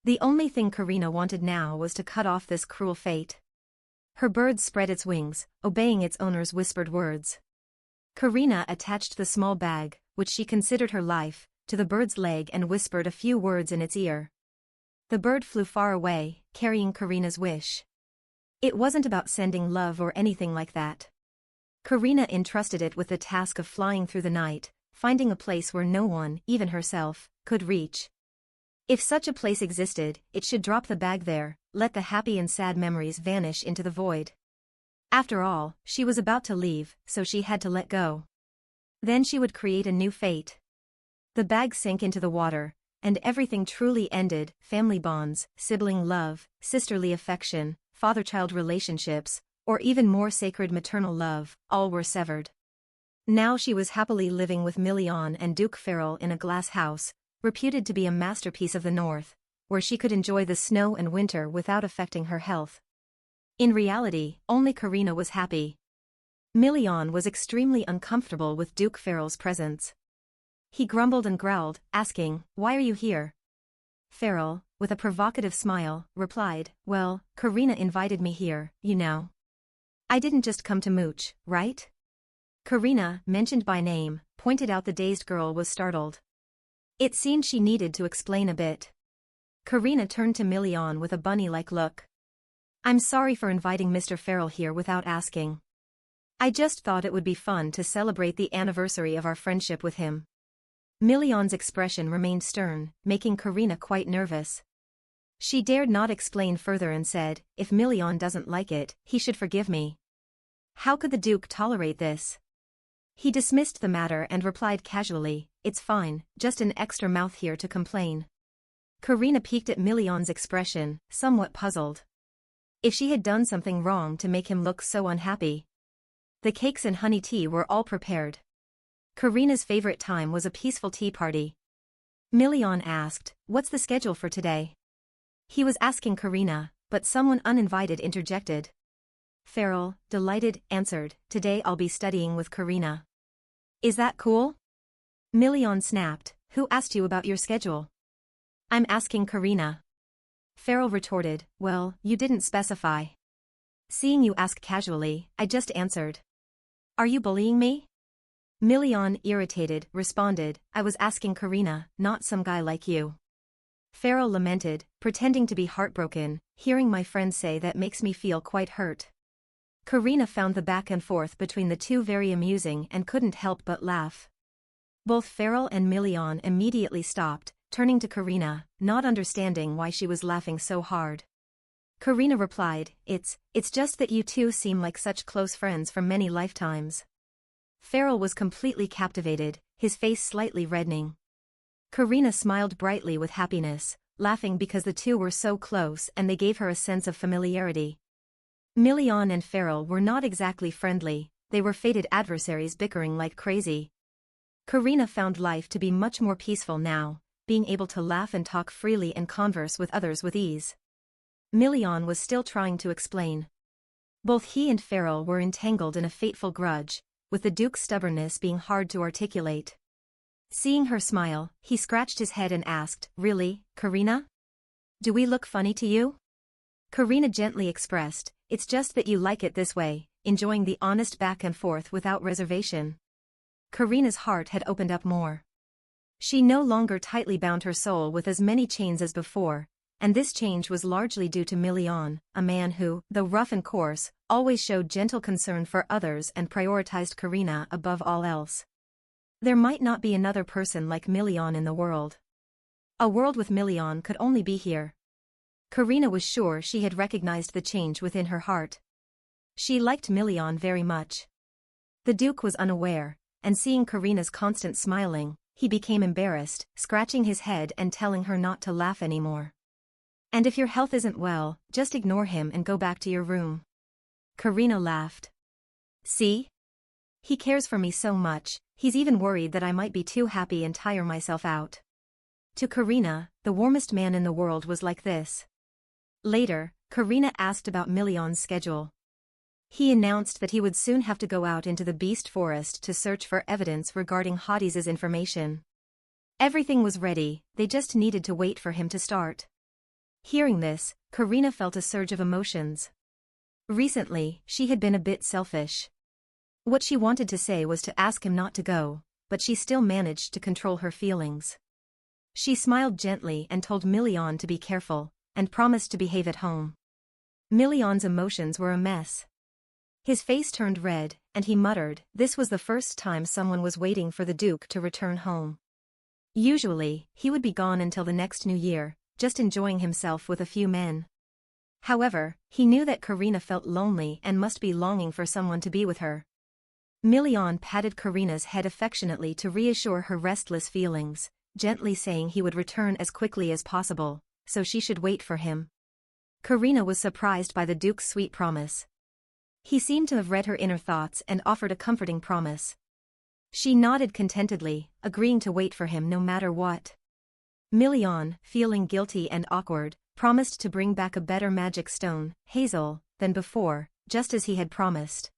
The only thing Karina wanted now was to cut off this cruel fate. Her bird spread its wings, obeying its owner's whispered words. Karina attached the small bag, which she considered her life, to the bird's leg and whispered a few words in its ear. The bird flew far away, carrying Karina's wish. It wasn't about sending love or anything like that. Karina entrusted it with the task of flying through the night, finding a place where no one, even herself, could reach. If such a place existed, it should drop the bag there, let the happy and sad memories vanish into the void. After all, she was about to leave, so she had to let go. Then she would create a new fate. The bag sank into the water, and everything truly ended: family bonds, sibling love, sisterly affection, father-child relationships, or even more sacred maternal love, all were severed. Now she was happily living with Million and Duke Farrell in a glass house, reputed to be a masterpiece of the North, where she could enjoy the snow and winter without affecting her health. In reality, only Karina was happy. Million was extremely uncomfortable with Duke Farrell's presence. He grumbled and growled, asking, "Why are you here?" Farrell, with a provocative smile, replied, "Well, Karina invited me here, you know. I didn't just come to mooch, right?" Karina, mentioned by name, pointed out the dazed girl was startled. It seemed she needed to explain a bit. Karina turned to Million with a bunny-like look. "I'm sorry for inviting Mr. Farrell here without asking. I just thought it would be fun to celebrate the anniversary of our friendship with him." Million's expression remained stern, making Karina quite nervous. She dared not explain further and said, "If Million doesn't like it, he should forgive me." How could the Duke tolerate this? He dismissed the matter and replied casually, "It's fine, just an extra mouth here to complain." Karina peeked at Million's expression, somewhat puzzled. If she had done something wrong to make him look so unhappy. The cakes and honey tea were all prepared. Karina's favorite time was a peaceful tea party. Million asked, "What's the schedule for today?" He was asking Karina, but someone uninvited interjected. Farrell, delighted, answered, "Today I'll be studying with Karina." "Is that cool?" Million snapped, "Who asked you about your schedule?" "I'm asking Karina." Farrell retorted, "Well, you didn't specify. Seeing you ask casually, I just answered. Are you bullying me?" Million, irritated, responded, "I was asking Karina, not some guy like you." Farrell lamented, pretending to be heartbroken, "Hearing my friend say that makes me feel quite hurt." Karina found the back and forth between the two very amusing and couldn't help but laugh. Both Farrell and Million immediately stopped, turning to Karina, not understanding why she was laughing so hard. Karina replied, It's just that you two seem like such close friends from many lifetimes. Farrell was completely captivated, his face slightly reddening. Karina smiled brightly with happiness, laughing because the two were so close and they gave her a sense of familiarity. Million and Farrell were not exactly friendly, they were fated adversaries bickering like crazy. Karina found life to be much more peaceful now, being able to laugh and talk freely and converse with others with ease. Million was still trying to explain. Both he and Farrell were entangled in a fateful grudge, with the Duke's stubbornness being hard to articulate. Seeing her smile, he scratched his head and asked, Really, Karina? Do we look funny to you? Karina gently expressed, It's just that you like it this way, enjoying the honest back and forth without reservation. Karina's heart had opened up more. She no longer tightly bound her soul with as many chains as before, and this change was largely due to Million, a man who, though rough and coarse, always showed gentle concern for others and prioritized Karina above all else. There might not be another person like Million in the world. A world with Million could only be here. Karina was sure she had recognized the change within her heart. She liked Million very much. The Duke was unaware, and seeing Karina's constant smiling, he became embarrassed, scratching his head and telling her not to laugh anymore. And if your health isn't well, just ignore him and go back to your room. Karina laughed. See? He cares for me so much, he's even worried that I might be too happy and tire myself out. To Karina, the warmest man in the world was like this. Later, Karina asked about Million's schedule. He announced that he would soon have to go out into the beast forest to search for evidence regarding Hades' information. Everything was ready, they just needed to wait for him to start. Hearing this, Karina felt a surge of emotions. Recently, she had been a bit selfish. What she wanted to say was to ask him not to go, but she still managed to control her feelings. She smiled gently and told Million to be careful, and promised to behave at home. Million's emotions were a mess. His face turned red, and he muttered, this was the first time someone was waiting for the Duke to return home. Usually, he would be gone until the next New Year, just enjoying himself with a few men. However, he knew that Karina felt lonely and must be longing for someone to be with her. Million patted Karina's head affectionately to reassure her restless feelings, gently saying he would return as quickly as possible, so she should wait for him. Karina was surprised by the Duke's sweet promise. He seemed to have read her inner thoughts and offered a comforting promise. She nodded contentedly, agreeing to wait for him no matter what. Million, feeling guilty and awkward, promised to bring back a better magic stone, Hazel, than before, just as he had promised.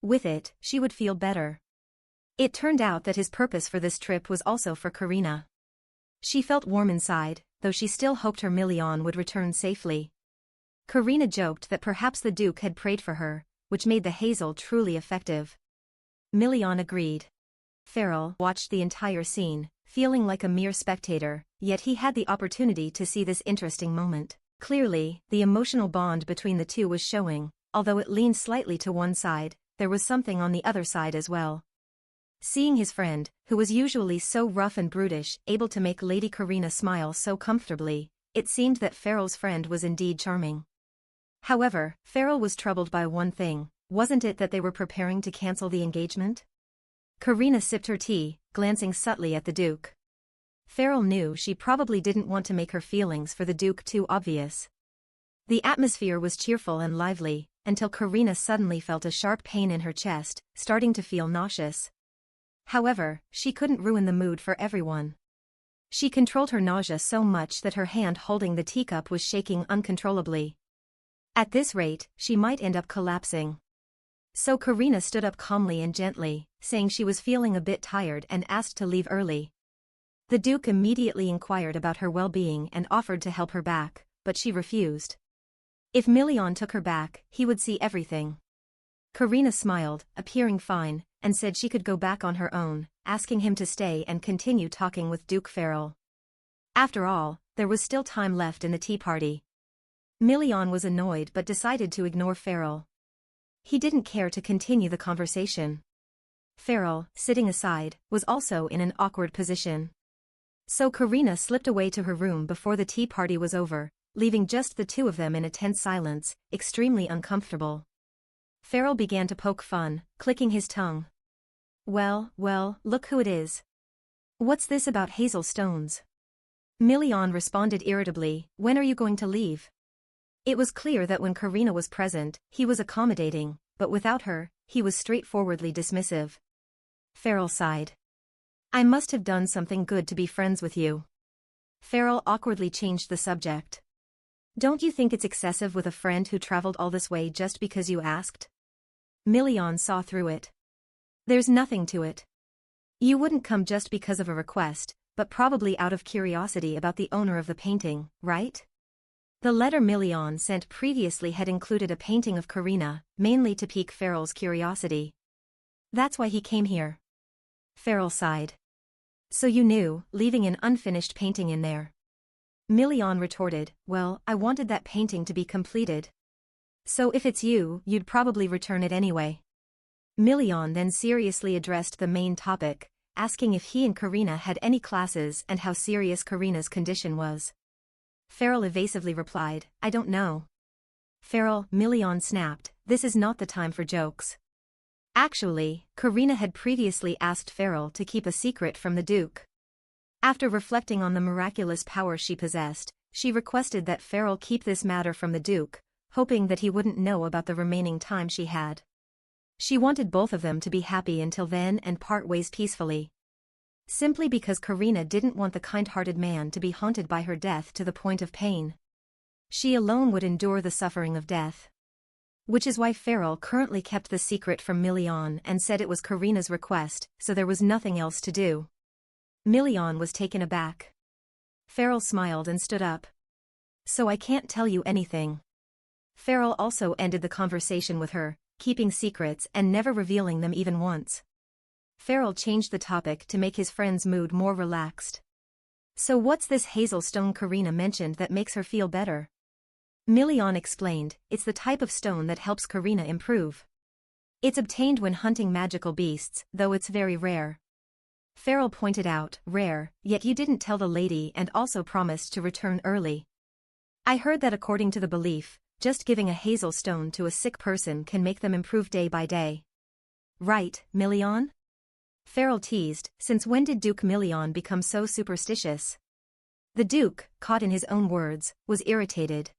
With it, she would feel better. It turned out that his purpose for this trip was also for Karina. She felt warm inside, though she still hoped her Million would return safely. Karina joked that perhaps the Duke had prayed for her, which made the Hazel truly effective. Million agreed. Farrell watched the entire scene, feeling like a mere spectator, yet he had the opportunity to see this interesting moment. Clearly, the emotional bond between the two was showing, although it leaned slightly to one side, there was something on the other side as well. Seeing his friend, who was usually so rough and brutish, able to make Lady Karina smile so comfortably, it seemed that Farrell's friend was indeed charming. However, Farrell was troubled by one thing, wasn't it that they were preparing to cancel the engagement? Karina sipped her tea, glancing subtly at the Duke. Farrell knew she probably didn't want to make her feelings for the Duke too obvious. The atmosphere was cheerful and lively, until Karina suddenly felt a sharp pain in her chest, starting to feel nauseous. However, she couldn't ruin the mood for everyone. She controlled her nausea so much that her hand holding the teacup was shaking uncontrollably. At this rate, she might end up collapsing. So Karina stood up calmly and gently, saying she was feeling a bit tired and asked to leave early. The Duke immediately inquired about her well-being and offered to help her back, but she refused. If Million took her back, he would see everything. Karina smiled, appearing fine, and said she could go back on her own, asking him to stay and continue talking with Duke Farrell. After all, there was still time left in the tea party. Million was annoyed but decided to ignore Farrell. He didn't care to continue the conversation. Farrell, sitting aside, was also in an awkward position. So Karina slipped away to her room before the tea party was over, leaving just the two of them in a tense silence, extremely uncomfortable. Farrell began to poke fun, clicking his tongue. Well, look who it is. What's this about hazel stones? Million responded irritably, when are you going to leave? It was clear that when Karina was present, he was accommodating, but without her, he was straightforwardly dismissive. Farrell sighed. I must have done something good to be friends with you. Farrell awkwardly changed the subject. Don't you think it's excessive with a friend who traveled all this way just because you asked? Million saw through it. There's nothing to it. You wouldn't come just because of a request, but probably out of curiosity about the owner of the painting, right? The letter Million sent previously had included a painting of Karina, mainly to pique Farrell's curiosity. That's why he came here. Farrell sighed. So you knew, leaving an unfinished painting in there. Million retorted, well, I wanted that painting to be completed. So if it's you, you'd probably return it anyway. Million then seriously addressed the main topic, asking if he and Karina had any classes and how serious Karina's condition was. Farrell evasively replied, I don't know. Farrell, Million snapped, this is not the time for jokes. Actually, Karina had previously asked Farrell to keep a secret from the Duke. After reflecting on the miraculous power she possessed, she requested that Farrell keep this matter from the Duke, hoping that he wouldn't know about the remaining time she had. She wanted both of them to be happy until then and part ways peacefully. Simply because Karina didn't want the kind-hearted man to be haunted by her death to the point of pain. She alone would endure the suffering of death. Which is why Farrell currently kept the secret from Million and said it was Karina's request, so there was nothing else to do. Million was taken aback. Farrell smiled and stood up. So I can't tell you anything. Farrell also ended the conversation with her, keeping secrets and never revealing them even once. Farrell changed the topic to make his friend's mood more relaxed. So what's this hazel stone Karina mentioned that makes her feel better? Million explained, it's the type of stone that helps Karina improve. It's obtained when hunting magical beasts, though it's very rare. Farrell pointed out, rare, yet you didn't tell the lady and also promised to return early. I heard that according to the belief, just giving a hazel stone to a sick person can make them improve day by day. Right, Million? Farrell teased, since when did Duke Million become so superstitious? The Duke, caught in his own words, was irritated.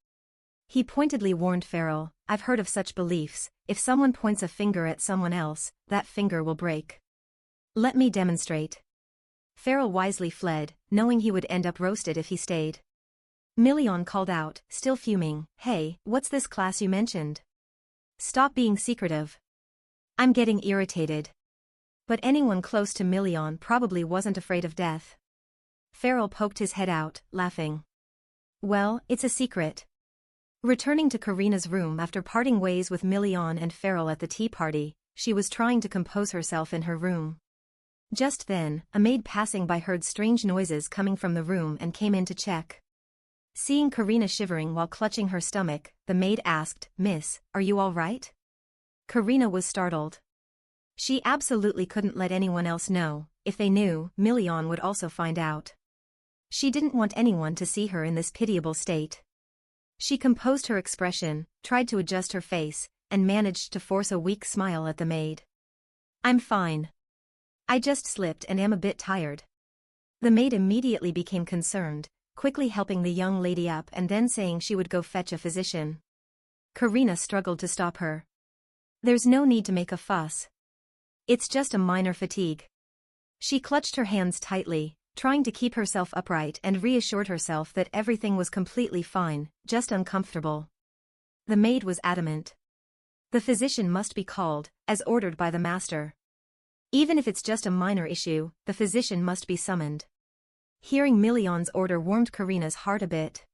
He pointedly warned Farrell, I've heard of such beliefs, if someone points a finger at someone else, that finger will break. Let me demonstrate. Farrell wisely fled, knowing he would end up roasted if he stayed. Million called out, still fuming, hey, what's this class you mentioned? Stop being secretive. I'm getting irritated. But anyone close to Million probably wasn't afraid of death. Farrell poked his head out, laughing. Well, it's a secret. Returning to Karina's room after parting ways with Million and Farrell at the tea party, she was trying to compose herself in her room. Just then, a maid passing by heard strange noises coming from the room and came in to check. Seeing Karina shivering while clutching her stomach, the maid asked, Miss, are you all right? Karina was startled. She absolutely couldn't let anyone else know. If they knew, Million would also find out. She didn't want anyone to see her in this pitiable state. She composed her expression, tried to adjust her face, and managed to force a weak smile at the maid. I'm fine. I just slipped and am a bit tired. The maid immediately became concerned, quickly helping the young lady up and then saying she would go fetch a physician. Karina struggled to stop her. There's no need to make a fuss. It's just a minor fatigue. She clutched her hands tightly, trying to keep herself upright and reassured herself that everything was completely fine, just uncomfortable. The maid was adamant. The physician must be called, as ordered by the master. Even if it's just a minor issue, the physician must be summoned. Hearing Million's order warmed Karina's heart a bit.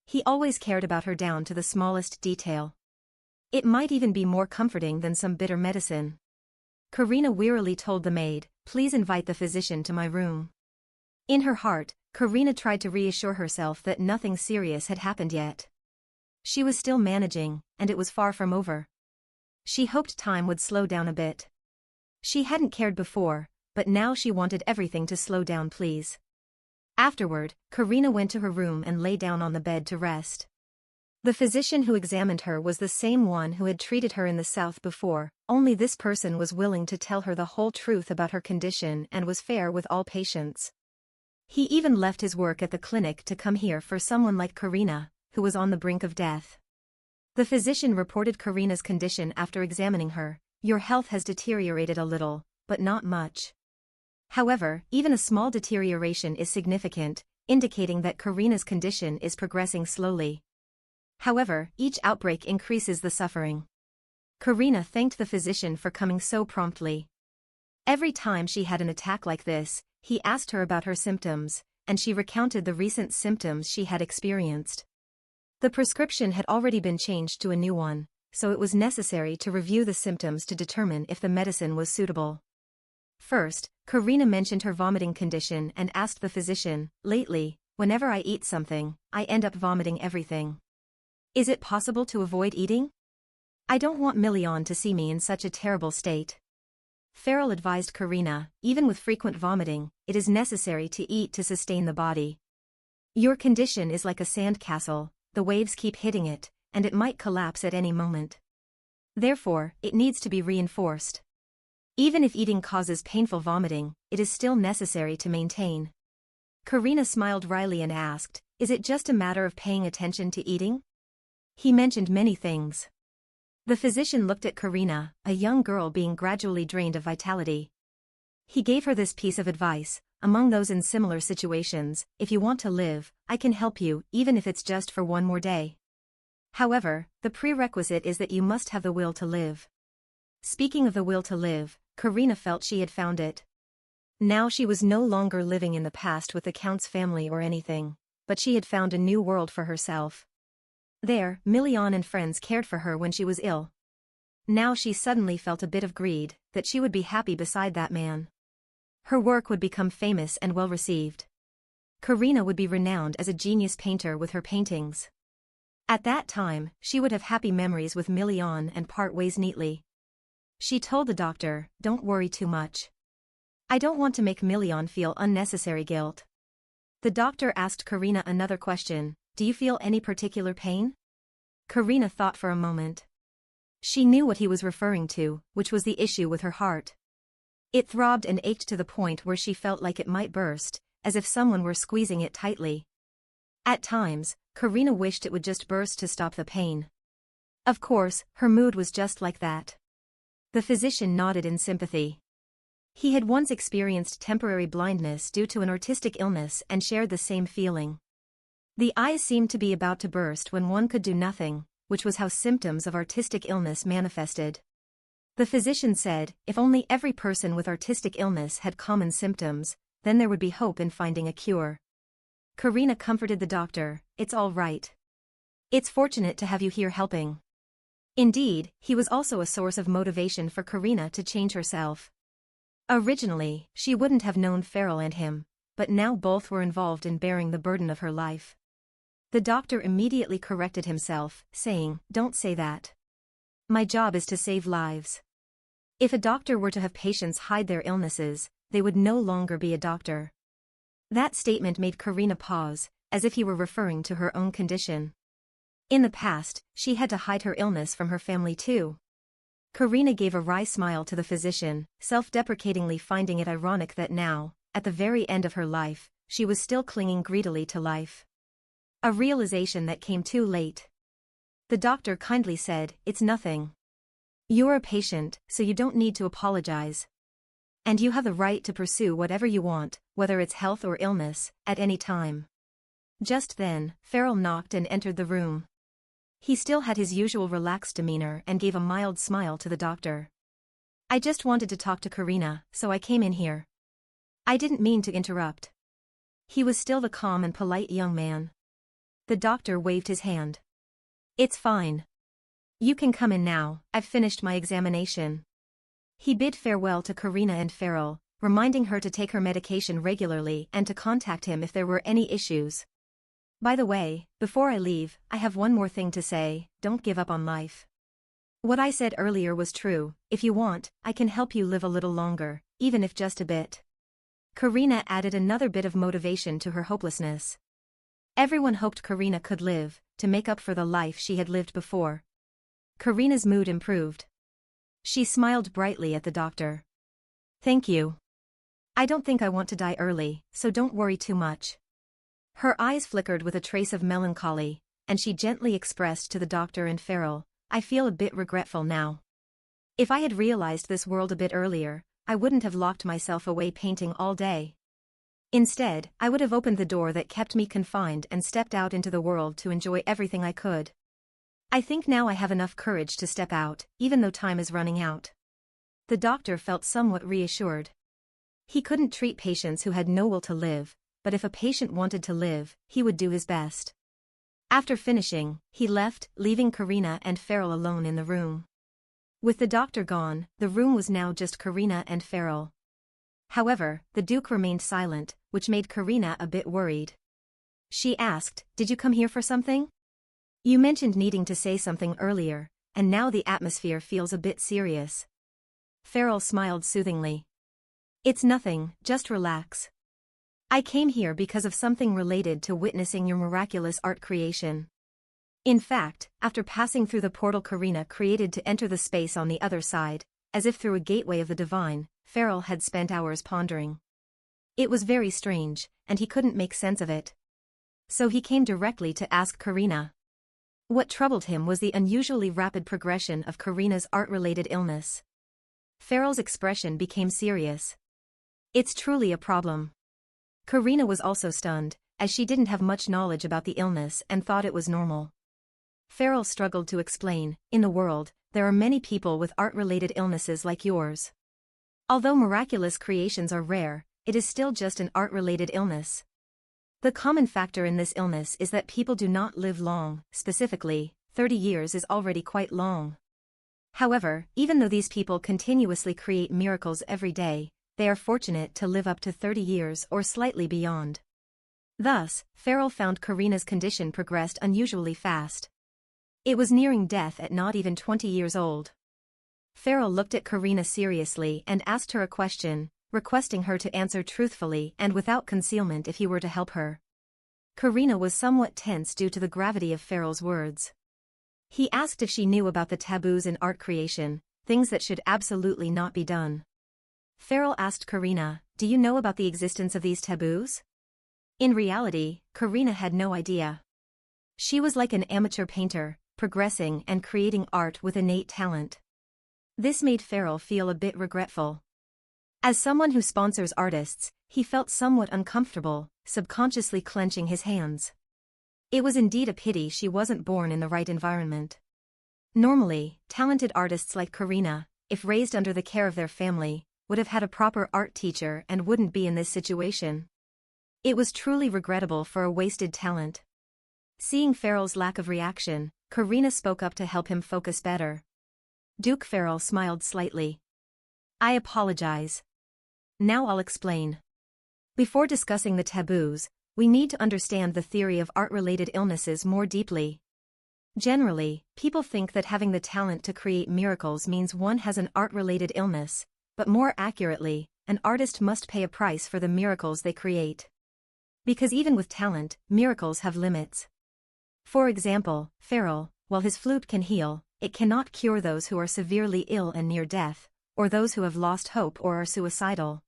He always cared about her down to the smallest detail. It might even be more comforting than some bitter medicine. Karina wearily told the maid, please invite the physician to my room. In her heart, Karina tried to reassure herself that nothing serious had happened yet. She was still managing, and it was far from over. She hoped time would slow down a bit. She hadn't cared before, but now she wanted everything to slow down please. Afterward, Karina went to her room and lay down on the bed to rest. The physician who examined her was the same one who had treated her in the south before, only this person was willing to tell her the whole truth about her condition and was fair with all patients. He even left his work at the clinic to come here for someone like Karina, who was on the brink of death. The physician reported Karina's condition after examining her. Your health has deteriorated a little, but not much. However, even a small deterioration is significant, indicating that Karina's condition is progressing slowly. However, each outbreak increases the suffering. Karina thanked the physician for coming so promptly. Every time she had an attack like this, he asked her about her symptoms, and she recounted the recent symptoms she had experienced. The prescription had already been changed to a new one, so it was necessary to review the symptoms to determine if the medicine was suitable. First, Karina mentioned her vomiting condition and asked the physician, "Lately, whenever I eat something, I end up vomiting everything. Is it possible to avoid eating? I don't want Million to see me in such a terrible state." Farrell advised Karina, even with frequent vomiting, it is necessary to eat to sustain the body. Your condition is like a sand castle, the waves keep hitting it, and it might collapse at any moment. Therefore, it needs to be reinforced. Even if eating causes painful vomiting, it is still necessary to maintain. Karina smiled wryly and asked, "Is it just a matter of paying attention to eating?" He mentioned many things. The physician looked at Karina, a young girl being gradually drained of vitality. He gave her this piece of advice: among those in similar situations, if you want to live, I can help you, even if it's just for one more day. However, the prerequisite is that you must have the will to live. Speaking of the will to live, Karina felt she had found it. Now she was no longer living in the past with the Count's family or anything, but she had found a new world for herself. There, Million and friends cared for her when she was ill. Now she suddenly felt a bit of greed, that she would be happy beside that man. Her work would become famous and well received. Karina would be renowned as a genius painter with her paintings. At that time, she would have happy memories with Million and part ways neatly. She told the doctor, "Don't worry too much. I don't want to make Million feel unnecessary guilt." The doctor asked Karina another question, "Do you feel any particular pain?" Karina thought for a moment. She knew what he was referring to, which was the issue with her heart. It throbbed and ached to the point where she felt like it might burst, as if someone were squeezing it tightly. At times, Karina wished it would just burst to stop the pain. Of course, her mood was just like that. The physician nodded in sympathy. He had once experienced temporary blindness due to an artistic illness and shared the same feeling. The eyes seemed to be about to burst when one could do nothing, which was how symptoms of artistic illness manifested. The physician said, if only every person with artistic illness had common symptoms, then there would be hope in finding a cure. Karina comforted the doctor, "It's all right. It's fortunate to have you here helping." Indeed, he was also a source of motivation for Karina to change herself. Originally, she wouldn't have known Farrell and him, but now both were involved in bearing the burden of her life. The doctor immediately corrected himself, saying, "Don't say that. My job is to save lives. If a doctor were to have patients hide their illnesses, they would no longer be a doctor." That statement made Karina pause, as if he were referring to her own condition. In the past, she had to hide her illness from her family too. Karina gave a wry smile to the physician, self-deprecatingly finding it ironic that now, at the very end of her life, she was still clinging greedily to life. A realization that came too late. The doctor kindly said, "It's nothing. You're a patient, so you don't need to apologize. And you have the right to pursue whatever you want, whether it's health or illness, at any time." Just then, Farrell knocked and entered the room. He still had his usual relaxed demeanor and gave a mild smile to the doctor. "I just wanted to talk to Karina, so I came in here. I didn't mean to interrupt." He was still the calm and polite young man. The doctor waved his hand. "It's fine. You can come in now, I've finished my examination." He bid farewell to Karina and Farrell, reminding her to take her medication regularly and to contact him if there were any issues. "By the way, before I leave, I have one more thing to say: don't give up on life. What I said earlier was true. If you want, I can help you live a little longer, even if just a bit." Karina added another bit of motivation to her hopelessness. Everyone hoped Karina could live, to make up for the life she had lived before. Karina's mood improved. She smiled brightly at the doctor. "Thank you. I don't think I want to die early, so don't worry too much." Her eyes flickered with a trace of melancholy, and she gently expressed to the doctor and Farrell, "I feel a bit regretful now. If I had realized this world a bit earlier, I wouldn't have locked myself away painting all day. Instead, I would have opened the door that kept me confined and stepped out into the world to enjoy everything I could. I think now I have enough courage to step out, even though time is running out." The doctor felt somewhat reassured. He couldn't treat patients who had no will to live, but if a patient wanted to live, he would do his best. After finishing, he left, leaving Karina and Farrell alone in the room. With the doctor gone, the room was now just Karina and Farrell. However, the Duke remained silent, which made Karina a bit worried. She asked, "Did you come here for something? You mentioned needing to say something earlier, and now the atmosphere feels a bit serious." Farrell smiled soothingly. "It's nothing, just relax. I came here because of something related to witnessing your miraculous art creation. In fact, after passing through the portal Karina created to enter the space on the other side, as if through a gateway of the divine, Farrell had spent hours pondering. It was very strange, and he couldn't make sense of it. So he came directly to ask Karina. What troubled him was the unusually rapid progression of Karina's art-related illness. Farrell's expression became serious. "It's truly a problem." Karina was also stunned, as she didn't have much knowledge about the illness and thought it was normal. Farrell struggled to explain, "In the world, there are many people with art-related illnesses like yours. Although miraculous creations are rare, it is still just an art-related illness. The common factor in this illness is that people do not live long, specifically, 30 years is already quite long. However, even though these people continuously create miracles every day, they are fortunate to live up to 30 years or slightly beyond." Thus, Farrell found Karina's condition progressed unusually fast. It was nearing death at not even 20 years old. Farrell looked at Karina seriously and asked her a question, requesting her to answer truthfully and without concealment if he were to help her. Karina was somewhat tense due to the gravity of Farrell's words. He asked if she knew about the taboos in art creation, things that should absolutely not be done. Farrell asked Karina, "Do you know about the existence of these taboos?" In reality, Karina had no idea. She was like an amateur painter, progressing and creating art with innate talent. This made Farrell feel a bit regretful. As someone who sponsors artists, he felt somewhat uncomfortable, subconsciously clenching his hands. It was indeed a pity she wasn't born in the right environment. Normally, talented artists like Karina, if raised under the care of their family, would have had a proper art teacher and wouldn't be in this situation. It was truly regrettable for a wasted talent. Seeing Farrell's lack of reaction, Karina spoke up to help him focus better. Duke Farrell smiled slightly. "I apologize. Now I'll explain. Before discussing the taboos, we need to understand the theory of art-related illnesses more deeply. Generally, people think that having the talent to create miracles means one has an art-related illness, but more accurately, an artist must pay a price for the miracles they create. Because even with talent, miracles have limits. For example, Farrell, while his flute can heal, it cannot cure those who are severely ill and near death, or those who have lost hope or are suicidal.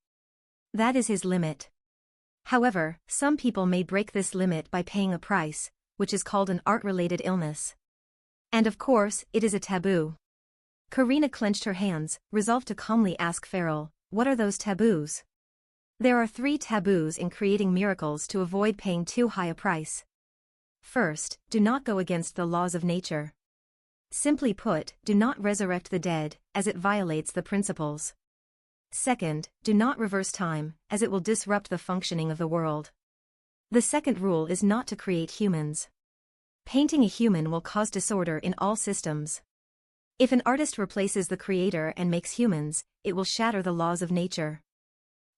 That is his limit. However, some people may break this limit by paying a price, which is called an art-related illness. And of course, it is a taboo." Karina clenched her hands, resolved to calmly ask Farrell, "What are those taboos?" "There are 3 taboos in creating miracles to avoid paying too high a price. First, do not go against the laws of nature. Simply put, do not resurrect the dead, as it violates the principles. Second, do not reverse time, as it will disrupt the functioning of the world. The second rule is not to create humans. Painting a human will cause disorder in all systems. If an artist replaces the creator and makes humans, it will shatter the laws of nature."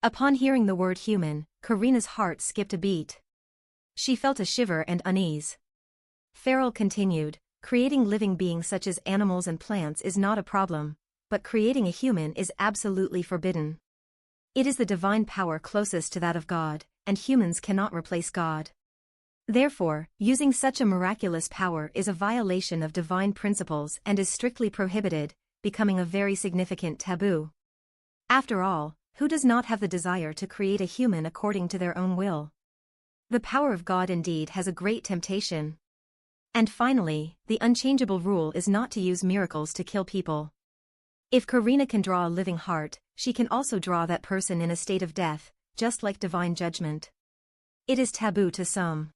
Upon hearing the word human, Karina's heart skipped a beat. She felt a shiver and unease. Farrell continued, "Creating living beings such as animals and plants is not a problem, but creating a human is absolutely forbidden. It is the divine power closest to that of God, and humans cannot replace God. Therefore, using such a miraculous power is a violation of divine principles and is strictly prohibited, becoming a very significant taboo. After all, who does not have the desire to create a human according to their own will? The power of God indeed has a great temptation. And finally, the unchangeable rule is not to use miracles to kill people. If Karina can draw a living heart, she can also draw that person in a state of death, just like divine judgment. It is taboo to some.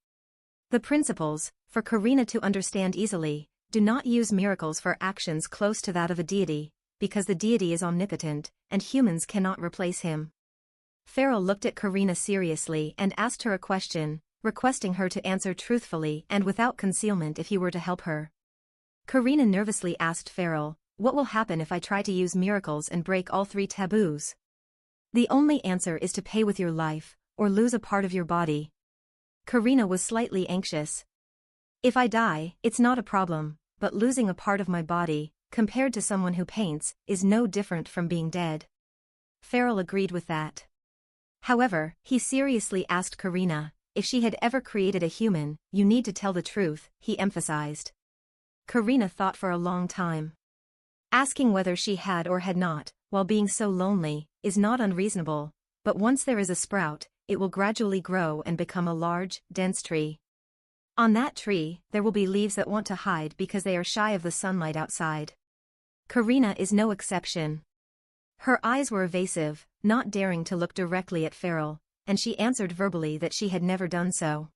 The principles, for Karina to understand easily, do not use miracles for actions close to that of a deity, because the deity is omnipotent, and humans cannot replace him. Farrell looked at Karina seriously and asked her a question, requesting her to answer truthfully and without concealment if he were to help her. Karina nervously asked Farrell, "What will happen if I try to use miracles and break all 3 taboos?" "The only answer is to pay with your life, or lose a part of your body." Karina was slightly anxious. "If I die, it's not a problem, but losing a part of my body, compared to someone who paints, is no different from being dead." Farrell agreed with that. However, he seriously asked Karina, if she had ever created a human, "You need to tell the truth," he emphasized. Karina thought for a long time. Asking whether she had or had not, while being so lonely, is not unreasonable, but once there is a sprout, it will gradually grow and become a large, dense tree. On that tree, there will be leaves that want to hide because they are shy of the sunlight outside. Karina is no exception. Her eyes were evasive, not daring to look directly at Farrell, and she answered verbally that she had never done so.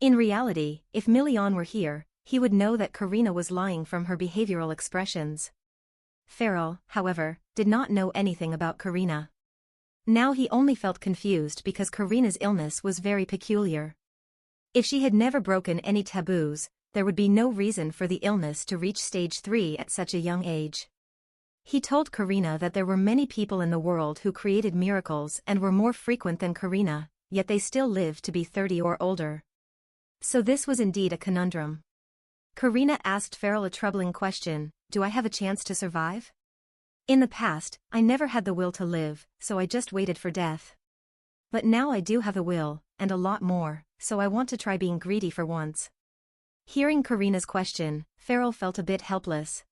In reality, if Million were here, he would know that Karina was lying from her behavioral expressions. Farrell, however, did not know anything about Karina. Now he only felt confused because Karina's illness was very peculiar. If she had never broken any taboos, there would be no reason for the illness to reach stage 3 at such a young age. He told Karina that there were many people in the world who created miracles and were more frequent than Karina, yet they still lived to be 30 or older. So this was indeed a conundrum. Karina asked Farrell a troubling question, "Do I have a chance to survive? In the past, I never had the will to live, so I just waited for death. But now I do have the will, and a lot more, so I want to try being greedy for once." Hearing Karina's question, Farrell felt a bit helpless.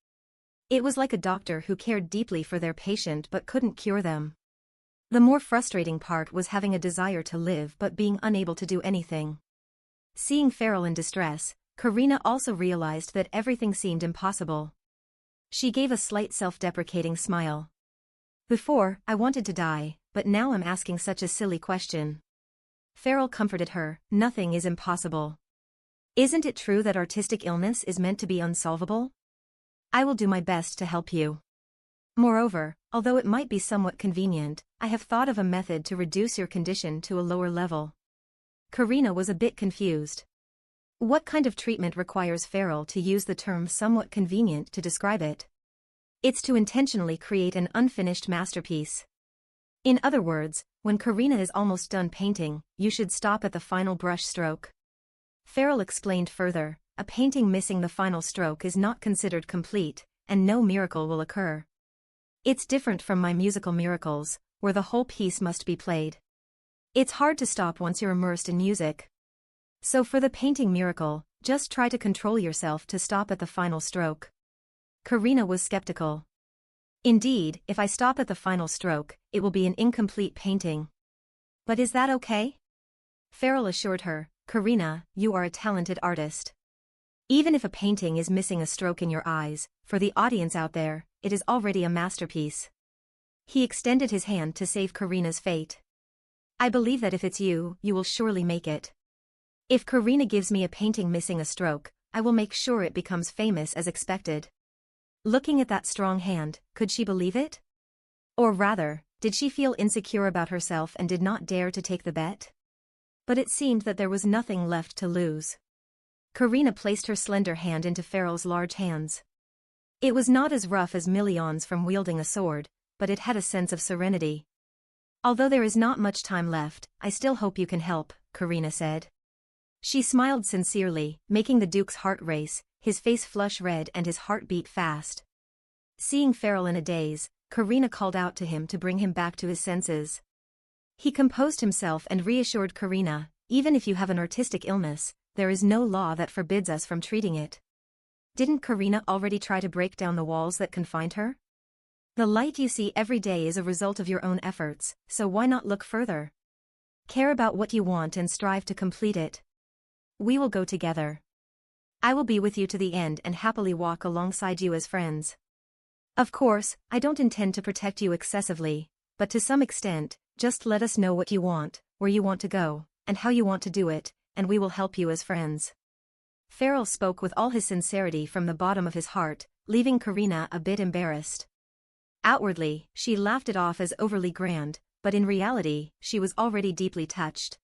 It was like a doctor who cared deeply for their patient but couldn't cure them. The more frustrating part was having a desire to live but being unable to do anything. Seeing Farrell in distress, Karina also realized that everything seemed impossible. She gave a slight self-deprecating smile. "Before, I wanted to die, but now I'm asking such a silly question." Farrell comforted her, "Nothing is impossible. Isn't it true that artistic illness is meant to be unsolvable? I will do my best to help you. Moreover, although it might be somewhat convenient, I have thought of a method to reduce your condition to a lower level." Karina was a bit confused. What kind of treatment requires Farrell to use the term somewhat convenient to describe it? It's to intentionally create an unfinished masterpiece. In other words, when Karina is almost done painting, you should stop at the final brush stroke. Farrell explained further, a painting missing the final stroke is not considered complete, and no miracle will occur. It's different from my musical miracles, where the whole piece must be played. It's hard to stop once you're immersed in music. So for the painting miracle, just try to control yourself to stop at the final stroke. Karina was skeptical. Indeed, if I stop at the final stroke, it will be an incomplete painting. But is that okay? Farrell assured her, "Karina, you are a talented artist. Even if a painting is missing a stroke in your eyes, for the audience out there, it is already a masterpiece." He extended his hand to save Karina's fate. "I believe that if it's you, you will surely make it. If Karina gives me a painting missing a stroke, I will make sure it becomes famous as expected." Looking at that strong hand, could she believe it? Or rather, did she feel insecure about herself and did not dare to take the bet? But it seemed that there was nothing left to lose. Karina placed her slender hand into Farrell's large hands. It was not as rough as Million's from wielding a sword, but it had a sense of serenity. "Although there is not much time left, I still hope you can help," Karina said. She smiled sincerely, making the Duke's heart race, his face flush red and his heart beat fast. Seeing Farrell in a daze, Karina called out to him to bring him back to his senses. He composed himself and reassured Karina, even if you have an artistic illness, there is no law that forbids us from treating it. Didn't Karina already try to break down the walls that confined her? The light you see every day is a result of your own efforts, so why not look further? Care about what you want and strive to complete it. We will go together. I will be with you to the end and happily walk alongside you as friends. Of course, I don't intend to protect you excessively, but to some extent, just let us know what you want, where you want to go, and how you want to do it, and we will help you as friends. Farrell spoke with all his sincerity from the bottom of his heart, leaving Karina a bit embarrassed. Outwardly, she laughed it off as overly grand, but in reality, she was already deeply touched.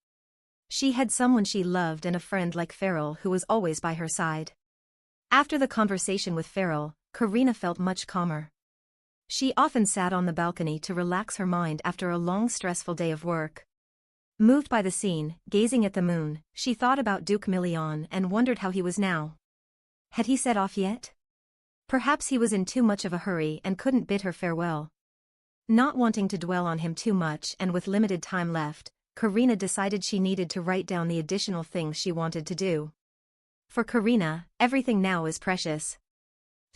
She had someone she loved and a friend like Farrell who was always by her side. After the conversation with Farrell, Karina felt much calmer. She often sat on the balcony to relax her mind after a long stressful day of work. Moved by the scene, gazing at the moon, she thought about Duke Million and wondered how he was now. Had he set off yet? Perhaps he was in too much of a hurry and couldn't bid her farewell. Not wanting to dwell on him too much and with limited time left, Karina decided she needed to write down the additional things she wanted to do. For Karina, everything now is precious.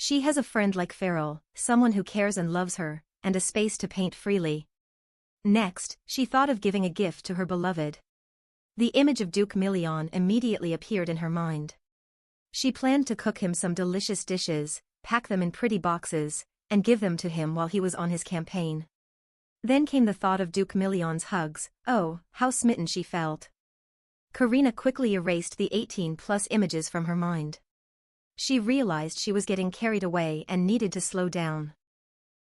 She has a friend like Farrell, someone who cares and loves her, and a space to paint freely. Next, she thought of giving a gift to her beloved. The image of Duke Million immediately appeared in her mind. She planned to cook him some delicious dishes, pack them in pretty boxes, and give them to him while he was on his campaign. Then came the thought of Duke Million's hugs. Oh, how smitten she felt. Karina quickly erased the 18+ images from her mind. She realized she was getting carried away and needed to slow down.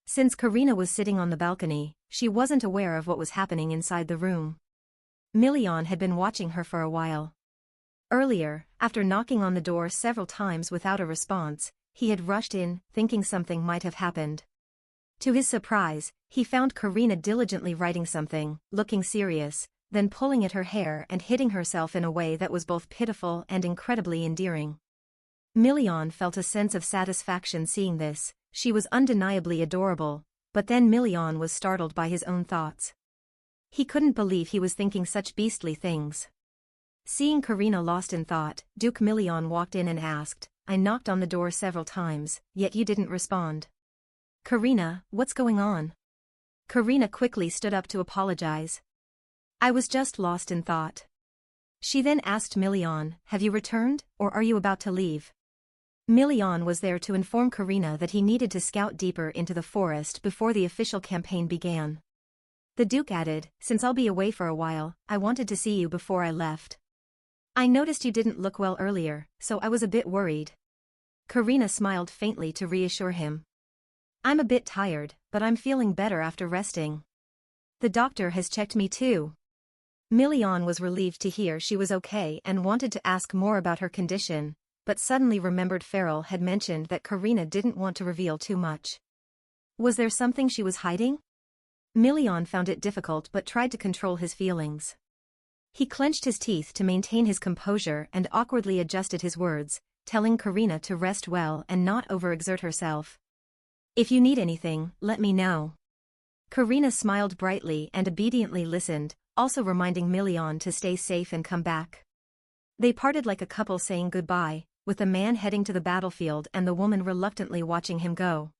Since Karina was sitting on the balcony, she wasn't aware of what was happening inside the room. Million had been watching her for a while. Earlier, after knocking on the door several times without a response, he had rushed in, thinking something might have happened. To his surprise, he found Karina diligently writing something, looking serious, then pulling at her hair and hitting herself in a way that was both pitiful and incredibly endearing. Million felt a sense of satisfaction seeing this. She was undeniably adorable, but then Million was startled by his own thoughts. He couldn't believe he was thinking such beastly things. Seeing Karina lost in thought, Duke Million walked in and asked, I knocked on the door several times, yet you didn't respond. Karina, what's going on? Karina quickly stood up to apologize. I was just lost in thought. She then asked Million, have you returned, or are you about to leave? Million was there to inform Karina that he needed to scout deeper into the forest before the official campaign began. The Duke added, since I'll be away for a while, I wanted to see you before I left. I noticed you didn't look well earlier, so I was a bit worried. Karina smiled faintly to reassure him. I'm a bit tired, but I'm feeling better after resting. The doctor has checked me too. Million was relieved to hear she was okay and wanted to ask more about her condition, but suddenly remembered Farrell had mentioned that Karina didn't want to reveal too much. Was there something she was hiding? Million found it difficult but tried to control his feelings. He clenched his teeth to maintain his composure and awkwardly adjusted his words, telling Karina to rest well and not overexert herself. If you need anything, let me know. Karina smiled brightly and obediently listened, also reminding Million to stay safe and come back. They parted like a couple saying goodbye, with the man heading to the battlefield and the woman reluctantly watching him go.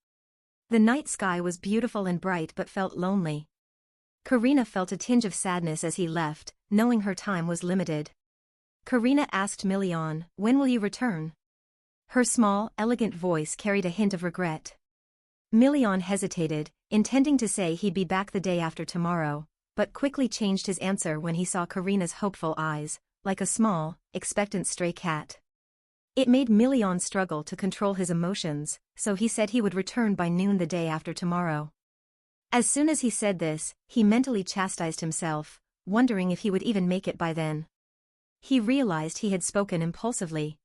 The night sky was beautiful and bright but felt lonely. Karina felt a tinge of sadness as he left, knowing her time was limited. Karina asked Million, when will you return? Her small, elegant voice carried a hint of regret. Million hesitated, intending to say he'd be back the day after tomorrow, but quickly changed his answer when he saw Karina's hopeful eyes, like a small, expectant stray cat. It made Million struggle to control his emotions, so he said he would return by noon the day after tomorrow. As soon as he said this, he mentally chastised himself, wondering if he would even make it by then. He realized he had spoken impulsively.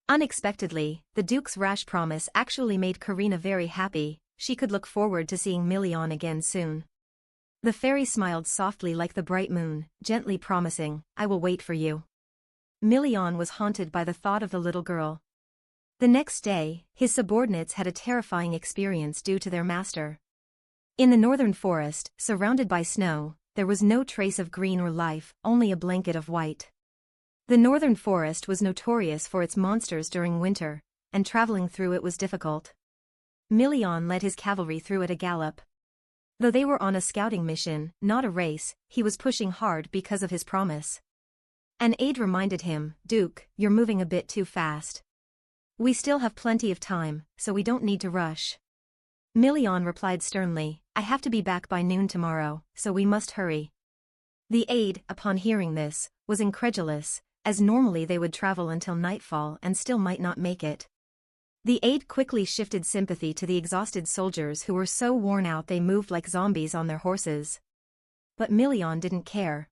Unexpectedly, the Duke's rash promise actually made Karina very happy. She could look forward to seeing Million again soon. The fairy smiled softly like the bright moon, gently promising, I will wait for you. Million was haunted by the thought of the little girl. The next day, his subordinates had a terrifying experience due to their master. In the northern forest, surrounded by snow, there was no trace of green or life, only a blanket of white. The northern forest was notorious for its monsters during winter, and traveling through it was difficult. Million led his cavalry through at a gallop. Though they were on a scouting mission, not a race, he was pushing hard because of his promise. An aide reminded him, "Duke, you're moving a bit too fast. We still have plenty of time, so we don't need to rush." Million replied sternly, "I have to be back by noon tomorrow, so we must hurry." The aide, upon hearing this, was incredulous, as normally they would travel until nightfall and still might not make it. The aide quickly shifted sympathy to the exhausted soldiers who were so worn out they moved like zombies on their horses. But Million didn't care.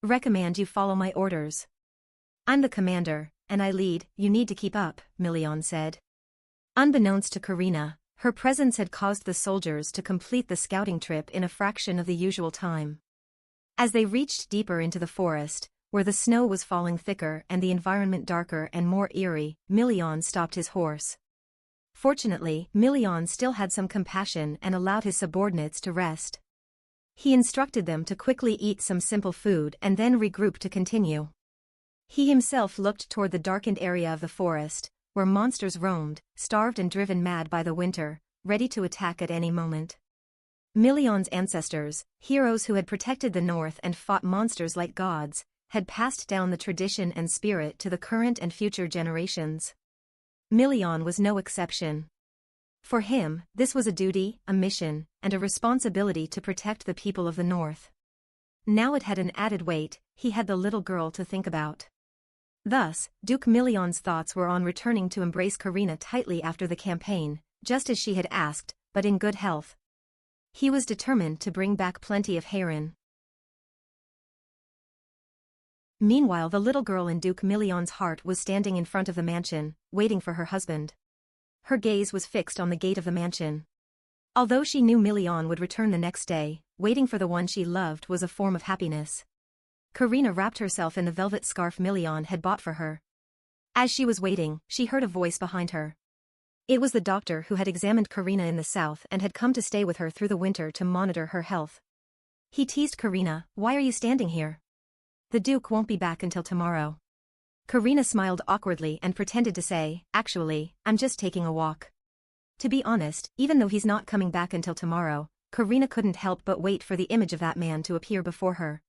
"Recommend you follow my orders. I'm the commander, and I lead, you need to keep up," Million said. Unbeknownst to Karina, her presence had caused the soldiers to complete the scouting trip in a fraction of the usual time. As they reached deeper into the forest, where the snow was falling thicker and the environment darker and more eerie, Million stopped his horse. Fortunately, Million still had some compassion and allowed his subordinates to rest. He instructed them to quickly eat some simple food and then regroup to continue. He himself looked toward the darkened area of the forest, where monsters roamed, starved and driven mad by the winter, ready to attack at any moment. Million's ancestors, heroes who had protected the north and fought monsters like gods, had passed down the tradition and spirit to the current and future generations. Million was no exception. For him, this was a duty, a mission, and a responsibility to protect the people of the north. Now it had an added weight, he had the little girl to think about. Thus, Duke Million's thoughts were on returning to embrace Karina tightly after the campaign, just as she had asked, but in good health. He was determined to bring back plenty of heron. Meanwhile, the little girl in Duke Million's heart was standing in front of the mansion, waiting for her husband. Her gaze was fixed on the gate of the mansion. Although she knew Million would return the next day, waiting for the one she loved was a form of happiness. Karina wrapped herself in the velvet scarf Million had bought for her. As she was waiting, she heard a voice behind her. It was the doctor who had examined Karina in the south and had come to stay with her through the winter to monitor her health. He teased Karina, "Why are you standing here? The Duke won't be back until tomorrow." Karina smiled awkwardly and pretended to say, "Actually, I'm just taking a walk." To be honest, even though he's not coming back until tomorrow, Karina couldn't help but wait for the image of that man to appear before her.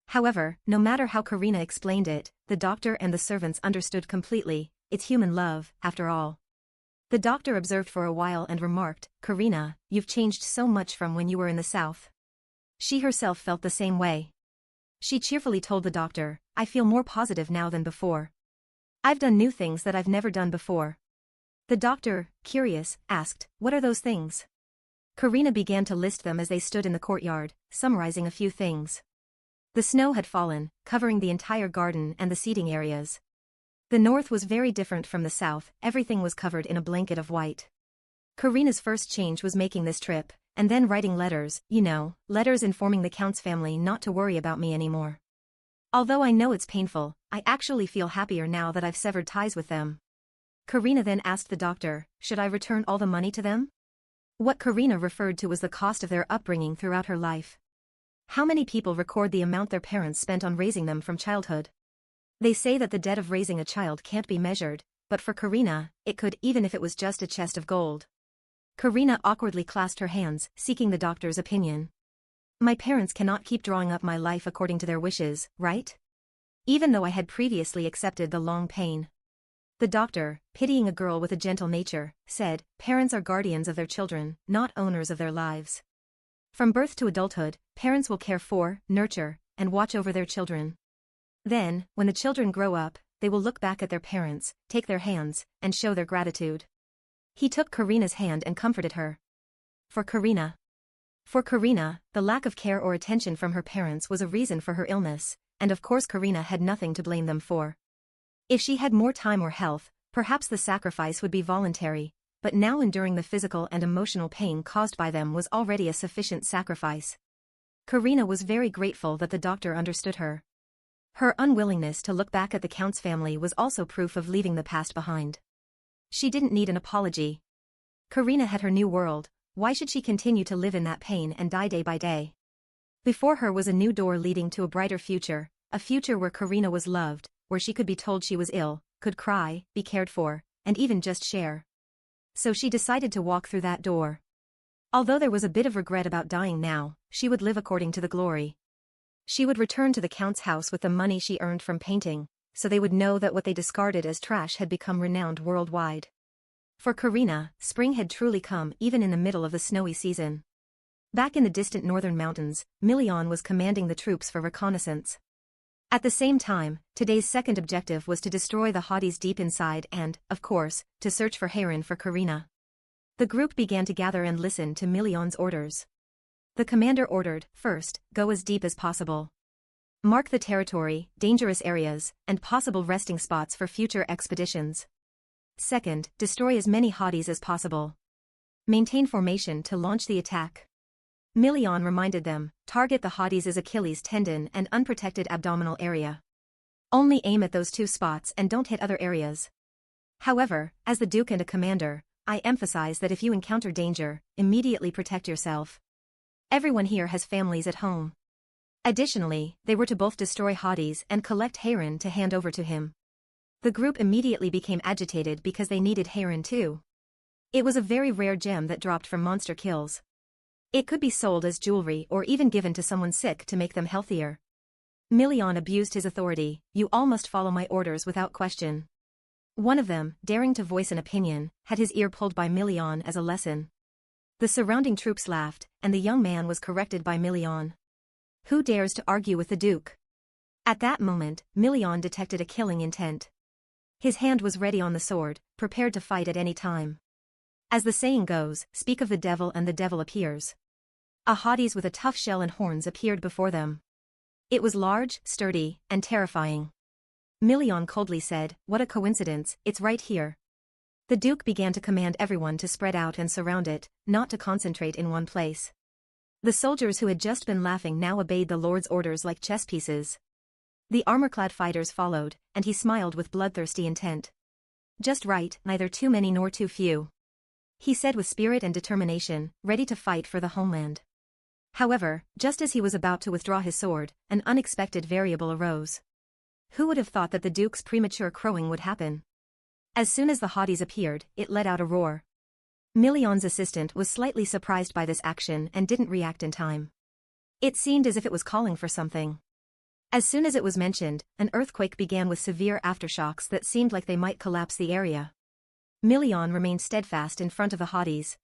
However, no matter how Karina explained it, the doctor and the servants understood completely, it's human love, after all. The doctor observed for a while and remarked, "Karina, you've changed so much from when you were in the south." She herself felt the same way. She cheerfully told the doctor, "I feel more positive now than before. I've done new things that I've never done before." The doctor, curious, asked, "What are those things?" Karina began to list them as they stood in the courtyard, summarizing a few things. The snow had fallen, covering the entire garden and the seating areas. The north was very different from the south, everything was covered in a blanket of white. Karina's first change was making this trip, and then writing letters, letters informing the Count's family not to worry about me anymore. Although I know it's painful, I actually feel happier now that I've severed ties with them. Karina then asked the doctor, "Should I return all the money to them?" What Karina referred to was the cost of their upbringing throughout her life. How many people record the amount their parents spent on raising them from childhood? They say that the debt of raising a child can't be measured, but for Karina, it could, even if it was just a chest of gold. Karina awkwardly clasped her hands, seeking the doctor's opinion. "My parents cannot keep drawing up my life according to their wishes, right? Even though I had previously accepted the long pain." The doctor, pitying a girl with a gentle nature, said, "Parents are guardians of their children, not owners of their lives. From birth to adulthood, parents will care for, nurture, and watch over their children. Then, when the children grow up, they will look back at their parents, take their hands, and show their gratitude." He took Karina's hand and comforted her. For Karina, the lack of care or attention from her parents was a reason for her illness, and of course Karina had nothing to blame them for. If she had more time or health, perhaps the sacrifice would be voluntary, but now enduring the physical and emotional pain caused by them was already a sufficient sacrifice. Karina was very grateful that the doctor understood her. Her unwillingness to look back at the Count's family was also proof of leaving the past behind. She didn't need an apology. Karina had her new world, why should she continue to live in that pain and die day by day? Before her was a new door leading to a brighter future, a future where Karina was loved, where she could be told she was ill, could cry, be cared for, and even just share. So she decided to walk through that door. Although there was a bit of regret about dying now, she would live according to the glory. She would return to the Count's house with the money she earned from painting, so they would know that what they discarded as trash had become renowned worldwide. For Karina, spring had truly come even in the middle of the snowy season. Back in the distant northern mountains, Million was commanding the troops for reconnaissance. At the same time, today's second objective was to destroy the hotties deep inside and, of course, to search for Heron for Karina. The group began to gather and listen to Million's orders. The commander ordered, first, go as deep as possible. Mark the territory, dangerous areas, and possible resting spots for future expeditions. Second, destroy as many hotties as possible. Maintain formation to launch the attack. Million reminded them, target the hotties' Achilles tendon and unprotected abdominal area. Only aim at those two spots and don't hit other areas. However, as the Duke and a commander, I emphasize that if you encounter danger, immediately protect yourself. Everyone here has families at home. Additionally, they were to both destroy hotties and collect Heron to hand over to him. The group immediately became agitated because they needed Heron too. It was a very rare gem that dropped from monster kills. It could be sold as jewelry or even given to someone sick to make them healthier. Million abused his authority, you all must follow my orders without question. One of them, daring to voice an opinion, had his ear pulled by Million as a lesson. The surrounding troops laughed, and the young man was corrected by Million. Who dares to argue with the Duke? At that moment, Million detected a killing intent. His hand was ready on the sword, prepared to fight at any time. As the saying goes, speak of the devil and the devil appears. A hotties with a tough shell and horns appeared before them. It was large, sturdy, and terrifying. Million coldly said, what a coincidence, it's right here. The Duke began to command everyone to spread out and surround it, not to concentrate in one place. The soldiers who had just been laughing now obeyed the Lord's orders like chess pieces. The armor-clad fighters followed, and he smiled with bloodthirsty intent. Just right, neither too many nor too few. He said with spirit and determination, ready to fight for the homeland. However, just as he was about to withdraw his sword, an unexpected variable arose. Who would have thought that the Duke's premature crowing would happen? As soon as the hotties appeared, it let out a roar. Million's assistant was slightly surprised by this action and didn't react in time. It seemed as if it was calling for something. As soon as it was mentioned, an earthquake began with severe aftershocks that seemed like they might collapse the area. Million remained steadfast in front of the hotties.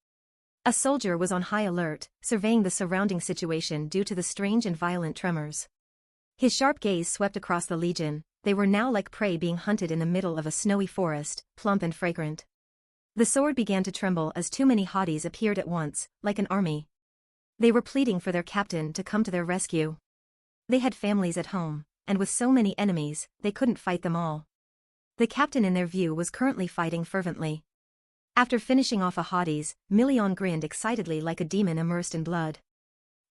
A soldier was on high alert, surveying the surrounding situation due to the strange and violent tremors. His sharp gaze swept across the legion, they were now like prey being hunted in the middle of a snowy forest, plump and fragrant. The sword began to tremble as too many hotties appeared at once, like an army. They were pleading for their captain to come to their rescue. They had families at home, and with so many enemies, they couldn't fight them all. The captain in their view was currently fighting fervently. After finishing off a hotties, Million grinned excitedly like a demon immersed in blood.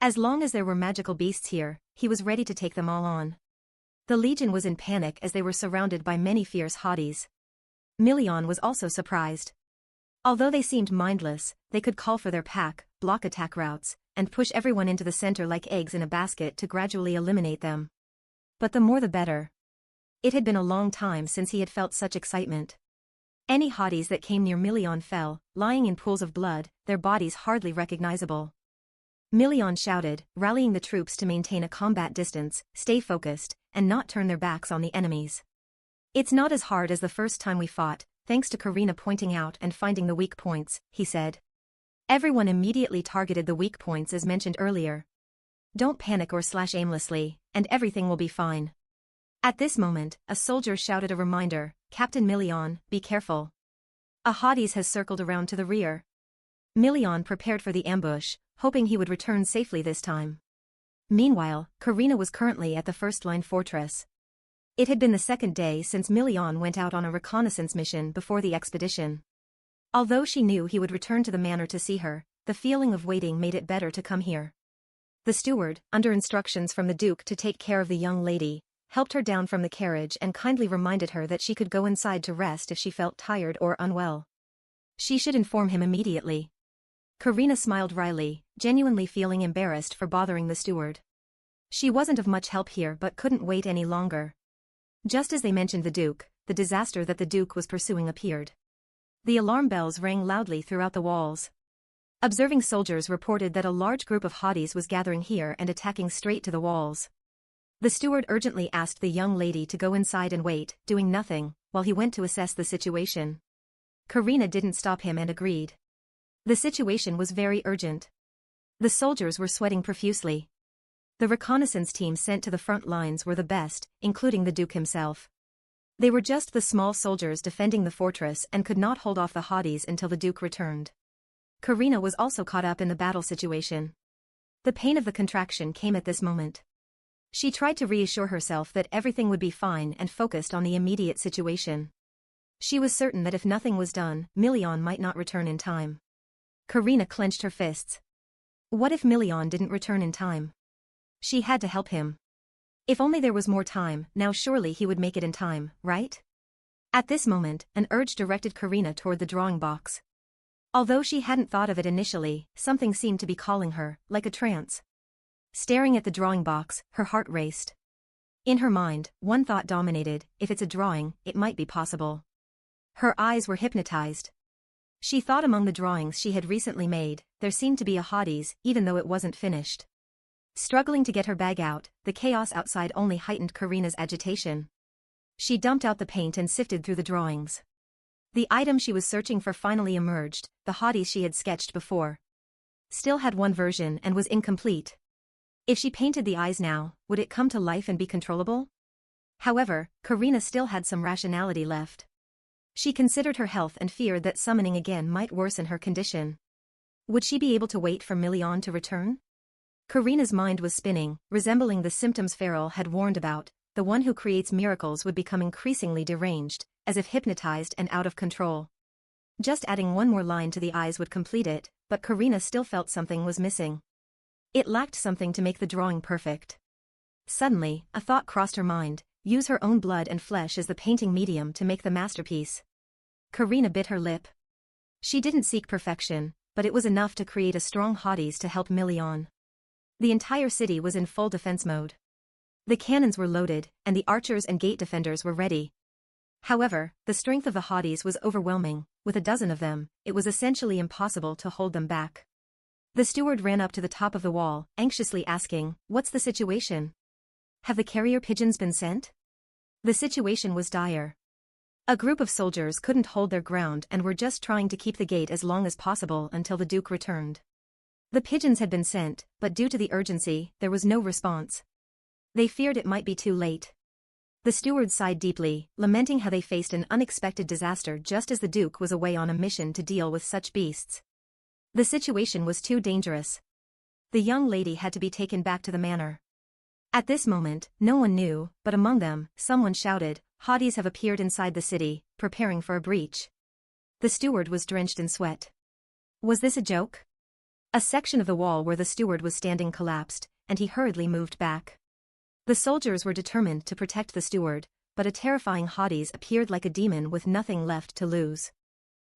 As long as there were magical beasts here, he was ready to take them all on. The legion was in panic as they were surrounded by many fierce hotties. Million was also surprised. Although they seemed mindless, they could call for their pack, block attack routes, and push everyone into the center like eggs in a basket to gradually eliminate them. But the more the better. It had been a long time since he had felt such excitement. Any hotties that came near Million fell, lying in pools of blood, their bodies hardly recognizable. Million shouted, rallying the troops to maintain a combat distance, stay focused, and not turn their backs on the enemies. It's not as hard as the first time we fought, thanks to Karina pointing out and finding the weak points, he said. Everyone immediately targeted the weak points as mentioned earlier. Don't panic or slash aimlessly, and everything will be fine. At this moment, a soldier shouted a reminder, Captain Million, be careful. A hotties has circled around to the rear. Million prepared for the ambush, hoping he would return safely this time. Meanwhile, Karina was currently at the first-line fortress. It had been the second day since Million went out on a reconnaissance mission before the expedition. Although she knew he would return to the manor to see her, the feeling of waiting made it better to come here. The steward, under instructions from the Duke to take care of the young lady, helped her down from the carriage and kindly reminded her that she could go inside to rest if she felt tired or unwell. She should inform him immediately. Karina smiled wryly, genuinely feeling embarrassed for bothering the steward. She wasn't of much help here but couldn't wait any longer. Just as they mentioned the Duke, the disaster that the Duke was pursuing appeared. The alarm bells rang loudly throughout the walls. Observing soldiers reported that a large group of hotties was gathering here and attacking straight to the walls. The steward urgently asked the young lady to go inside and wait, doing nothing, while he went to assess the situation. Karina didn't stop him and agreed. The situation was very urgent. The soldiers were sweating profusely. The reconnaissance team sent to the front lines were the best, including the Duke himself. They were just the small soldiers defending the fortress and could not hold off the hotties until the Duke returned. Karina was also caught up in the battle situation. The pain of the contraction came at this moment. She tried to reassure herself that everything would be fine and focused on the immediate situation. She was certain that if nothing was done, Million might not return in time. Karina clenched her fists. What if Million didn't return in time? She had to help him. If only there was more time, now surely he would make it in time, right? At this moment, an urge directed Karina toward the drawing box. Although she hadn't thought of it initially, something seemed to be calling her, like a trance. Staring at the drawing box, her heart raced. In her mind, one thought dominated: if it's a drawing, it might be possible. Her eyes were hypnotized. She thought among the drawings she had recently made, there seemed to be a hotties, even though it wasn't finished. Struggling to get her bag out, the chaos outside only heightened Karina's agitation. She dumped out the paint and sifted through the drawings. The item she was searching for finally emerged, the hotties she had sketched before. Still had one version and was incomplete. If she painted the eyes now, would it come to life and be controllable? However, Karina still had some rationality left. She considered her health and feared that summoning again might worsen her condition. Would she be able to wait for Million to return? Karina's mind was spinning, resembling the symptoms Farrell had warned about. The one who creates miracles would become increasingly deranged, as if hypnotized and out of control. Just adding one more line to the eyes would complete it, but Karina still felt something was missing. It lacked something to make the drawing perfect. Suddenly, a thought crossed her mind: use her own blood and flesh as the painting medium to make the masterpiece. Karina bit her lip. She didn't seek perfection, but it was enough to create a strong hotties to help Million. The entire city was in full defense mode. The cannons were loaded, and the archers and gate defenders were ready. However, the strength of the hotties was overwhelming. With a dozen of them, it was essentially impossible to hold them back. The steward ran up to the top of the wall, anxiously asking, "What's the situation? Have the carrier pigeons been sent?" The situation was dire. A group of soldiers couldn't hold their ground and were just trying to keep the gate as long as possible until the Duke returned. The pigeons had been sent, but due to the urgency, there was no response. They feared it might be too late. The steward sighed deeply, lamenting how they faced an unexpected disaster just as the Duke was away on a mission to deal with such beasts. The situation was too dangerous. The young lady had to be taken back to the manor. At this moment, no one knew, but among them, someone shouted, "Hotties have appeared inside the city, preparing for a breach." The steward was drenched in sweat. Was this a joke? A section of the wall where the steward was standing collapsed, and he hurriedly moved back. The soldiers were determined to protect the steward, but a terrifying hotties appeared like a demon with nothing left to lose.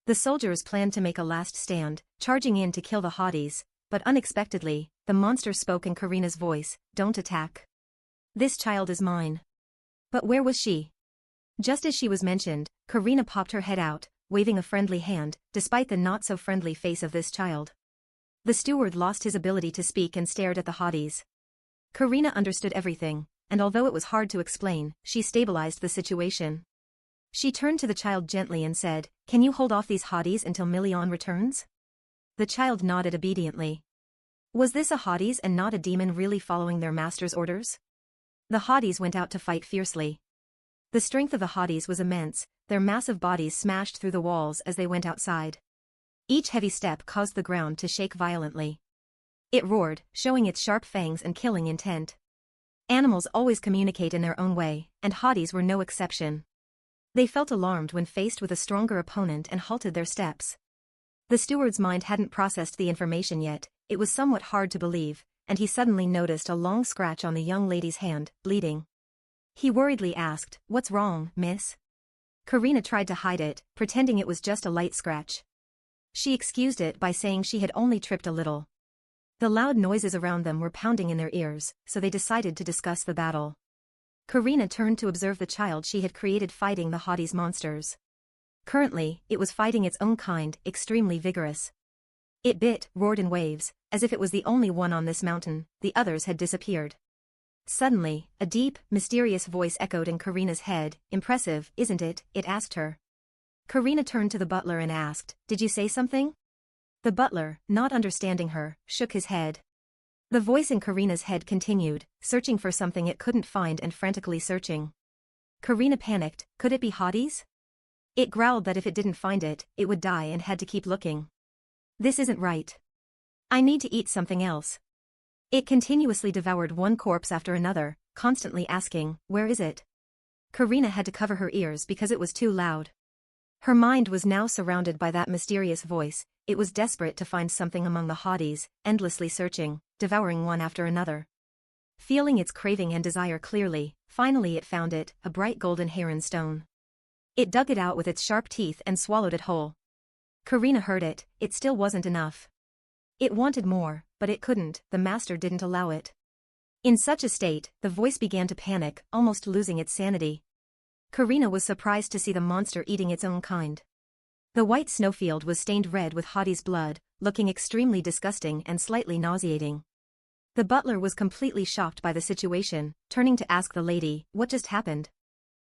The soldiers planned to make a last stand, charging in to kill the hotties, but unexpectedly, the monster spoke in Karina's voice, "Don't attack. This child is mine." But where was she? Just as she was mentioned, Karina popped her head out, waving a friendly hand, despite the not-so-friendly face of this child. The steward lost his ability to speak and stared at the hotties. Karina understood everything, and although it was hard to explain, she stabilized the situation. She turned to the child gently and said, "Can you hold off these hotties until Million returns?" The child nodded obediently. Was this a hotties and not a demon really following their master's orders? The hotties went out to fight fiercely. The strength of the hotties was immense, their massive bodies smashed through the walls as they went outside. Each heavy step caused the ground to shake violently. It roared, showing its sharp fangs and killing intent. Animals always communicate in their own way, and hotties were no exception. They felt alarmed when faced with a stronger opponent and halted their steps. The steward's mind hadn't processed the information yet. It was somewhat hard to believe, and he suddenly noticed a long scratch on the young lady's hand, bleeding. He worriedly asked, "What's wrong, miss?" Karina tried to hide it, pretending it was just a light scratch. She excused it by saying she had only tripped a little. The loud noises around them were pounding in their ears, so they decided to discuss the battle. Karina turned to observe the child she had created fighting the Hades monsters. Currently, it was fighting its own kind, extremely vigorous. It bit, roared in waves, as if it was the only one on this mountain, the others had disappeared. Suddenly, a deep, mysterious voice echoed in Karina's head. Impressive, isn't it? It asked her. Karina turned to the butler and asked, Did you say something? The butler, not understanding her, shook his head. The voice in Karina's head continued, searching for something it couldn't find and frantically searching. Karina panicked. Could it be Hades? It growled that if it didn't find it, it would die and had to keep looking. This isn't right. I need to eat something else. It continuously devoured one corpse after another, constantly asking, Where is it? Karina had to cover her ears because it was too loud. Her mind was now surrounded by that mysterious voice. It was desperate to find something among the Hades, endlessly searching, devouring one after another. Feeling its craving and desire clearly, finally it found it, a bright golden heron stone. It dug it out with its sharp teeth and swallowed it whole. Karina heard it, it still wasn't enough. It wanted more, but it couldn't, the master didn't allow it. In such a state, the voice began to panic, almost losing its sanity. Karina was surprised to see the monster eating its own kind. The white snowfield was stained red with Hades blood, looking extremely disgusting and slightly nauseating. The butler was completely shocked by the situation, turning to ask the lady, What just happened?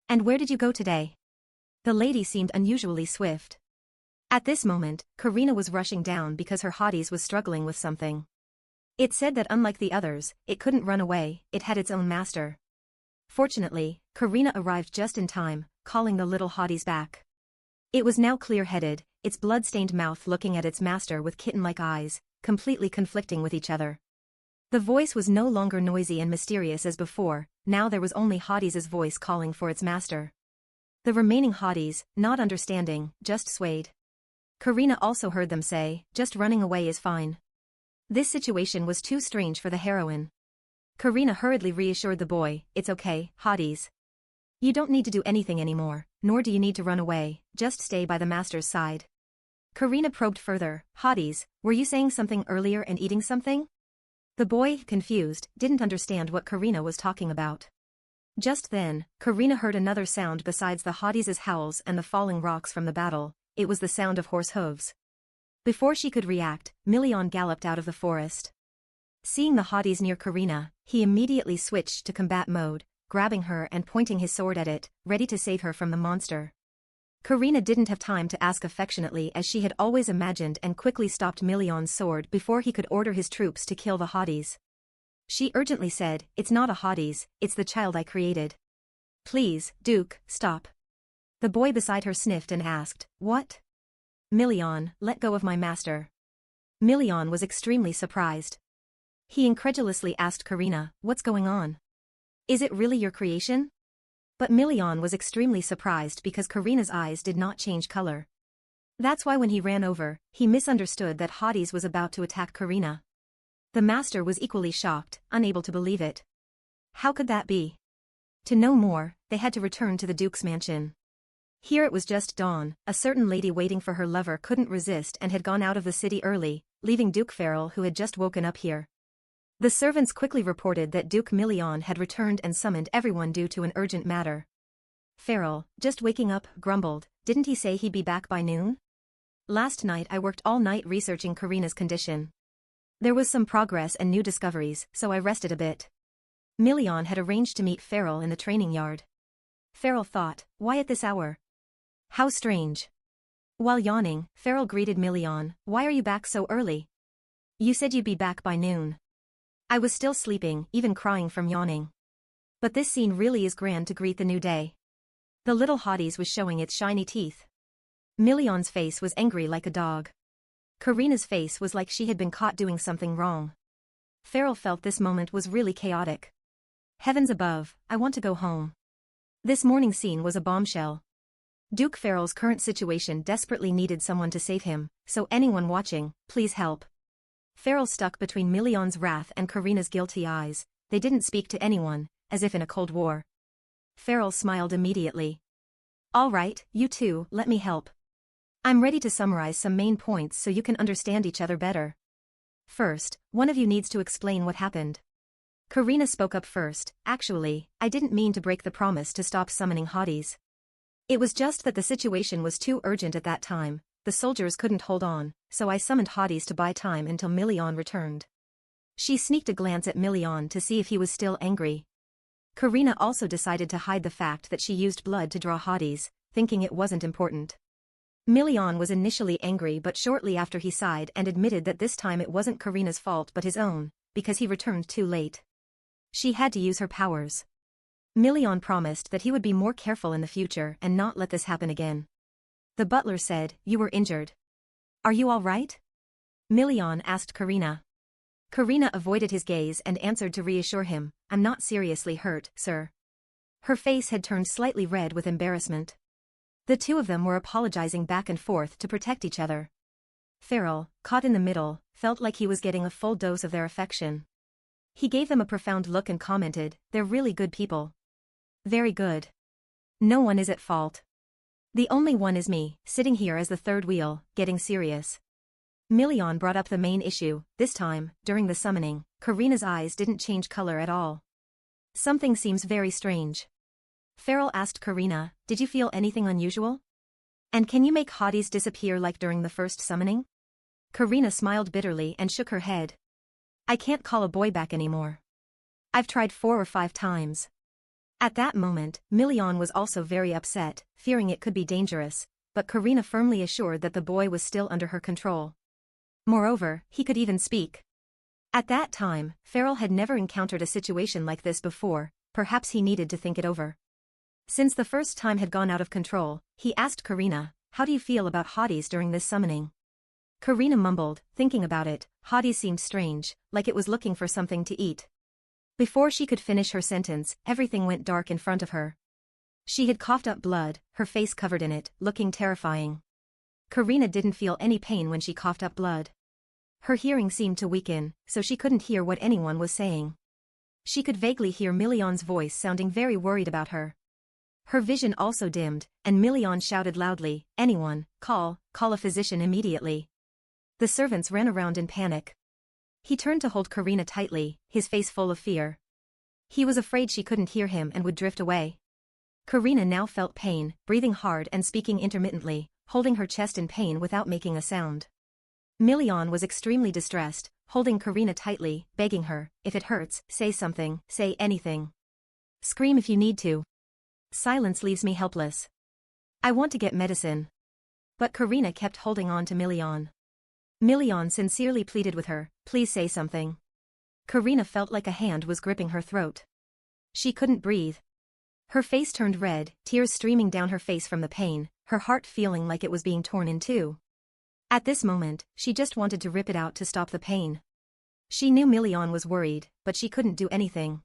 And where did you go today? The lady seemed unusually swift. At this moment, Karina was rushing down because her Hades was struggling with something. It said that unlike the others, it couldn't run away, it had its own master. Fortunately, Karina arrived just in time, calling the little Hades back. It was now clear-headed, its blood-stained mouth looking at its master with kitten-like eyes, completely conflicting with each other. The voice was no longer noisy and mysterious as before, now there was only Hades's voice calling for its master. The remaining Hades, not understanding, just swayed. Karina also heard them say, Just running away is fine. This situation was too strange for the heroine. Karina hurriedly reassured the boy, It's okay, Hades. You don't need to do anything anymore, nor do you need to run away, just stay by the master's side. Karina probed further, Hades, were you saying something earlier and eating something? The boy, confused, didn't understand what Karina was talking about. Just then, Karina heard another sound besides the Hades's howls and the falling rocks from the battle. It was the sound of horse hooves. Before she could react, Milion galloped out of the forest. Seeing the Hades near Karina, he immediately switched to combat mode, grabbing her and pointing his sword at it, ready to save her from the monster. Karina didn't have time to ask affectionately as she had always imagined and quickly stopped Milion's sword before he could order his troops to kill the Hades. She urgently said, It's not a Hades, it's the child I created. Please, Duke, stop. The boy beside her sniffed and asked, What? Milion, let go of my master. Milion was extremely surprised. He incredulously asked Karina, What's going on? Is it really your creation? But Milion was extremely surprised because Karina's eyes did not change color. That's why when he ran over, he misunderstood that Hades was about to attack Karina. The master was equally shocked, unable to believe it. How could that be? To know more, they had to return to the Duke's mansion. Here it was just dawn, a certain lady waiting for her lover couldn't resist and had gone out of the city early, leaving Duke Farrell who had just woken up here. The servants quickly reported that Duke Milion had returned and summoned everyone due to an urgent matter. Farrell, just waking up, grumbled, didn't he say he'd be back by noon? Last night I worked all night researching Karina's condition. There was some progress and new discoveries, so I rested a bit. Milion had arranged to meet Farrell in the training yard. Farrell thought, why at this hour? How strange. While yawning, Farrell greeted Milion, why are you back so early? You said you'd be back by noon. I was still sleeping, even crying from yawning. But this scene really is grand to greet the new day. The little Hades was showing its shiny teeth. Milion's face was angry like a dog. Karina's face was like she had been caught doing something wrong. Farrell felt this moment was really chaotic. Heavens above, I want to go home. This morning's scene was a bombshell. Duke Farrell's current situation desperately needed someone to save him, so anyone watching, please help. Farrell stuck between Milion's wrath and Karina's guilty eyes. They didn't speak to anyone, as if in a cold war. Farrell smiled immediately. All right, you two, let me help. I'm ready to summarize some main points so you can understand each other better. First, one of you needs to explain what happened. Karina spoke up first. Actually, I didn't mean to break the promise to stop summoning hotties. It was just that the situation was too urgent at that time, the soldiers couldn't hold on, so I summoned hotties to buy time until Million returned. She sneaked a glance at Million to see if he was still angry. Karina also decided to hide the fact that she used blood to draw hotties, thinking it wasn't important. Million was initially angry, but shortly after he sighed and admitted that this time it wasn't Karina's fault but his own, because he returned too late. She had to use her powers. Million promised that he would be more careful in the future and not let this happen again. The butler said, "You were injured. Are you all right?" Million asked Karina. Karina avoided his gaze and answered to reassure him, "I'm not seriously hurt, sir." Her face had turned slightly red with embarrassment. The two of them were apologizing back and forth to protect each other. Farrell, caught in the middle, felt like he was getting a full dose of their affection. He gave them a profound look and commented, "They're really good people." "Very good. No one is at fault. The only one is me, sitting here as the third wheel, getting serious." Million brought up the main issue. This time, during the summoning, Karina's eyes didn't change color at all. "Something seems very strange." Farrell asked Karina, "Did you feel anything unusual? And can you make hotties disappear like during the first summoning?" Karina smiled bitterly and shook her head. "I can't call a boy back anymore. I've tried 4 or 5 times. At that moment, Million was also very upset, fearing it could be dangerous, but Karina firmly assured that the boy was still under her control. Moreover, he could even speak. At that time, Farrell had never encountered a situation like this before, perhaps he needed to think it over. Since the first time had gone out of control, he asked Karina, "How do you feel about hotties during this summoning?" Karina mumbled, thinking about it. Hotties seemed strange, like it was looking for something to eat. Before she could finish her sentence, everything went dark in front of her. She had coughed up blood, her face covered in it, looking terrifying. Karina didn't feel any pain when she coughed up blood. Her hearing seemed to weaken, so she couldn't hear what anyone was saying. She could vaguely hear Million's voice sounding very worried about her. Her vision also dimmed, and Million shouted loudly, "Anyone, call a physician immediately." The servants ran around in panic. He turned to hold Karina tightly, his face full of fear. He was afraid she couldn't hear him and would drift away. Karina now felt pain, breathing hard and speaking intermittently, holding her chest in pain without making a sound. Million was extremely distressed, holding Karina tightly, begging her, "If it hurts, say something, say anything. Scream if you need to. Silence leaves me helpless. I want to get medicine." But Karina kept holding on to Million. Million sincerely pleaded with her, "Please say something." Karina felt like a hand was gripping her throat. She couldn't breathe. Her face turned red, tears streaming down her face from the pain, her heart feeling like it was being torn in two. At this moment, she just wanted to rip it out to stop the pain. She knew Million was worried, but she couldn't do anything.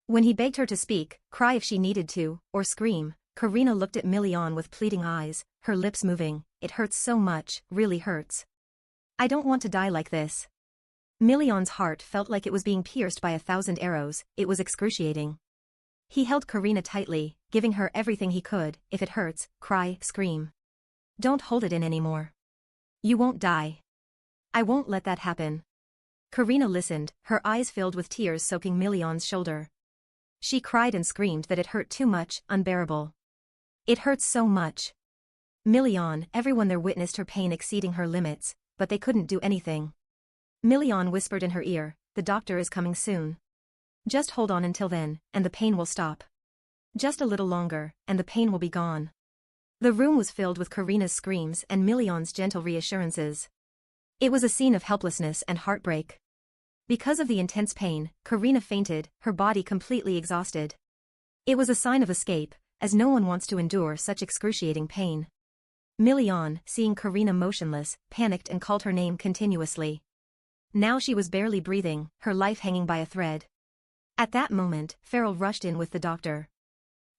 When he begged her to speak, cry if she needed to, or scream, Karina looked at Million with pleading eyes, her lips moving. "It hurts so much, really hurts. I don't want to die like this." Million's heart felt like it was being pierced by 1,000 arrows, it was excruciating. He held Karina tightly, giving her everything he could. "If it hurts, cry, scream. Don't hold it in anymore. You won't die. I won't let that happen." Karina listened, her eyes filled with tears soaking Million's shoulder. She cried and screamed that it hurt too much, unbearable. "It hurts so much." Million, everyone there witnessed her pain exceeding her limits, but they couldn't do anything. Million whispered in her ear, "The doctor is coming soon. Just hold on until then, and the pain will stop. Just a little longer, and the pain will be gone." The room was filled with Karina's screams and Million's gentle reassurances. It was a scene of helplessness and heartbreak. Because of the intense pain, Karina fainted, her body completely exhausted. It was a sign of escape, as no one wants to endure such excruciating pain. Million, seeing Karina motionless, panicked and called her name continuously. Now she was barely breathing, her life hanging by a thread. At that moment, Farrell rushed in with the doctor.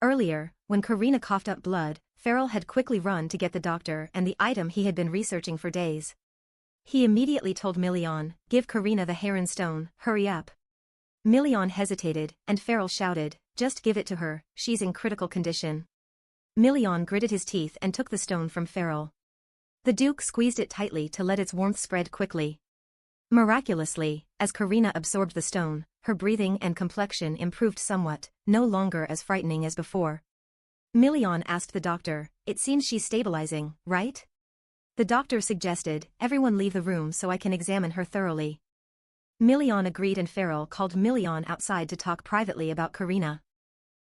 Earlier, when Karina coughed up blood, Farrell had quickly run to get the doctor and the item he had been researching for days. He immediately told Million, "Give Karina the heron stone, hurry up." Million hesitated, and Farrell shouted, "Just give it to her, she's in critical condition." Million gritted his teeth and took the stone from Farrell. The Duke squeezed it tightly to let its warmth spread quickly. Miraculously, as Karina absorbed the stone, her breathing and complexion improved somewhat, no longer as frightening as before. Million asked the doctor, "It seems she's stabilizing, right?" The doctor suggested, "Everyone leave the room so I can examine her thoroughly." Million agreed and Farrell called Million outside to talk privately about Karina.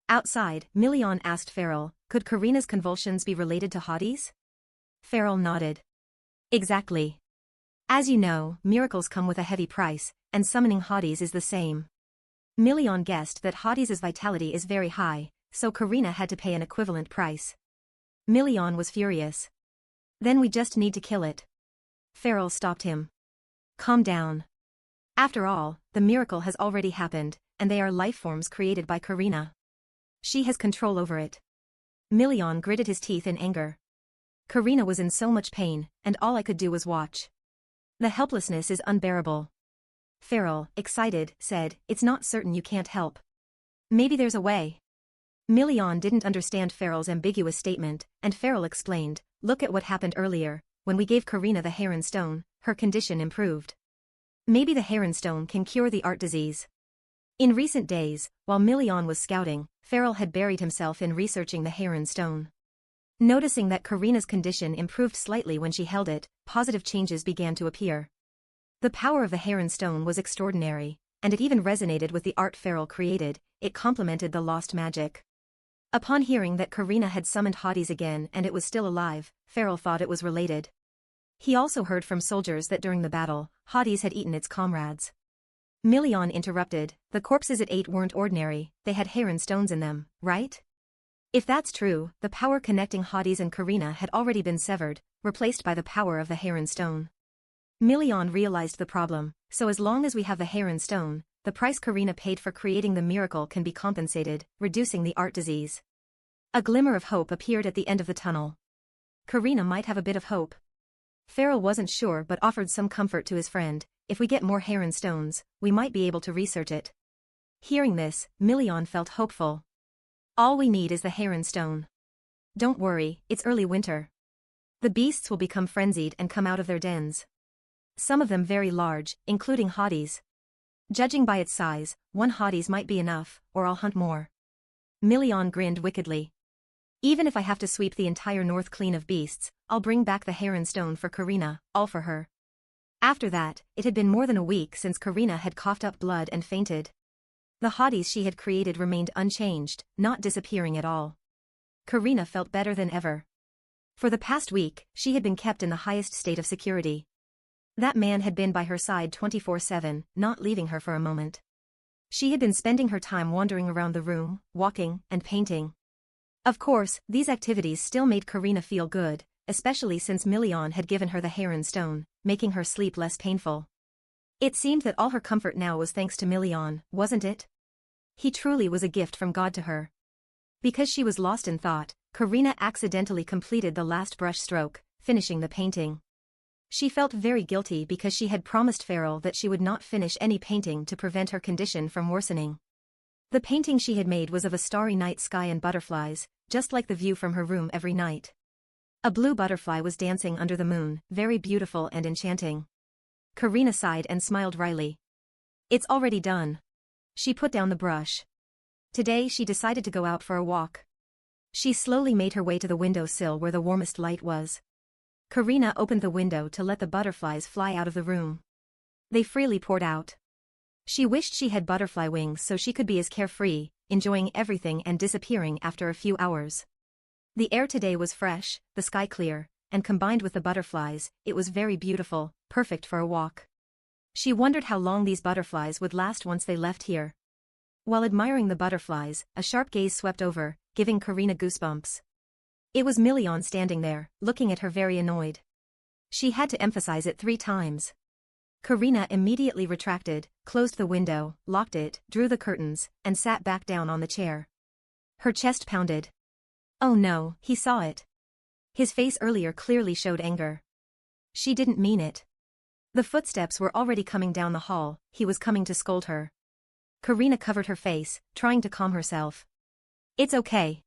Outside, Million asked Farrell, "Could Karina's convulsions be related to hotties?" Farrell nodded. "Exactly. As you know, miracles come with a heavy price, and summoning hotties is the same." Million guessed that hotties' vitality is very high, so Karina had to pay an equivalent price. Million was furious. "Then we just need to kill it." Farrell stopped him. "Calm down. After all, the miracle has already happened, and they are life forms created by Karina. She has control over it." Million gritted his teeth in anger. Karina was in so much pain, and all I could do was watch. The helplessness is unbearable. Farrell, excited, said, "It's not certain you can't help. Maybe there's a way." Million didn't understand Farrell's ambiguous statement, and Farrell explained, "Look at what happened earlier. When we gave Karina the heron stone, her condition improved. Maybe the heron stone can cure the art disease." In recent days, while Million was scouting, Farrell had buried himself in researching the heron stone. Noticing that Karina's condition improved slightly when she held it, positive changes began to appear. The power of the heron stone was extraordinary, and it even resonated with the art Farrell created. It complemented the lost magic. Upon hearing that Karina had summoned hotties again and it was still alive, Farrell thought it was related. He also heard from soldiers that during the battle, hotties had eaten its comrades. Million interrupted, "The corpses it ate weren't ordinary, they had heron stones in them, right? If that's true, the power connecting hotties and Karina had already been severed, replaced by the power of the heron stone." Million realized the problem, so as long as we have the heron stone, the price Karina paid for creating the miracle can be compensated, reducing the art disease. A glimmer of hope appeared at the end of the tunnel. Karina might have a bit of hope. Farrell wasn't sure but offered some comfort to his friend, "If we get more heron stones, we might be able to research it." Hearing this, Million felt hopeful. "All we need is the heron stone. Don't worry, it's early winter. The beasts will become frenzied and come out of their dens. Some of them very large, including hotties. Judging by its size, one hotties might be enough, or I'll hunt more." Million grinned wickedly. "Even if I have to sweep the entire north clean of beasts, I'll bring back the heron stone for Karina, all for her." After that, it had been more than a week since Karina had coughed up blood and fainted. The hotties she had created remained unchanged, not disappearing at all. Karina felt better than ever. For the past week, she had been kept in the highest state of security. That man had been by her side 24/7, not leaving her for a moment. She had been spending her time wandering around the room, walking, and painting. Of course, these activities still made Karina feel good, especially since Million had given her the heron stone, making her sleep less painful. It seemed that all her comfort now was thanks to Million, wasn't it? He truly was a gift from God to her. Because she was lost in thought, Karina accidentally completed the last brush stroke, finishing the painting. She felt very guilty because she had promised Farrell that she would not finish any painting to prevent her condition from worsening. The painting she had made was of a starry night sky and butterflies, just like the view from her room every night. A blue butterfly was dancing under the moon, very beautiful and enchanting. Karina sighed and smiled wryly. "It's already done." She put down the brush. Today she decided to go out for a walk. She slowly made her way to the window sill where the warmest light was. Karina opened the window to let the butterflies fly out of the room. They freely poured out. She wished she had butterfly wings so she could be as carefree, enjoying everything and disappearing after a few hours. The air today was fresh, the sky clear, and combined with the butterflies, it was very beautiful, perfect for a walk. She wondered how long these butterflies would last once they left here. While admiring the butterflies, a sharp gaze swept over, giving Karina goosebumps. It was Million standing there, looking at her very annoyed. She had to emphasize it 3 times. Karina immediately retracted, closed the window, locked it, drew the curtains, and sat back down on the chair. Her chest pounded. Oh no, he saw it. His face earlier clearly showed anger. She didn't mean it. The footsteps were already coming down the hall, he was coming to scold her. Karina covered her face, trying to calm herself. It's okay.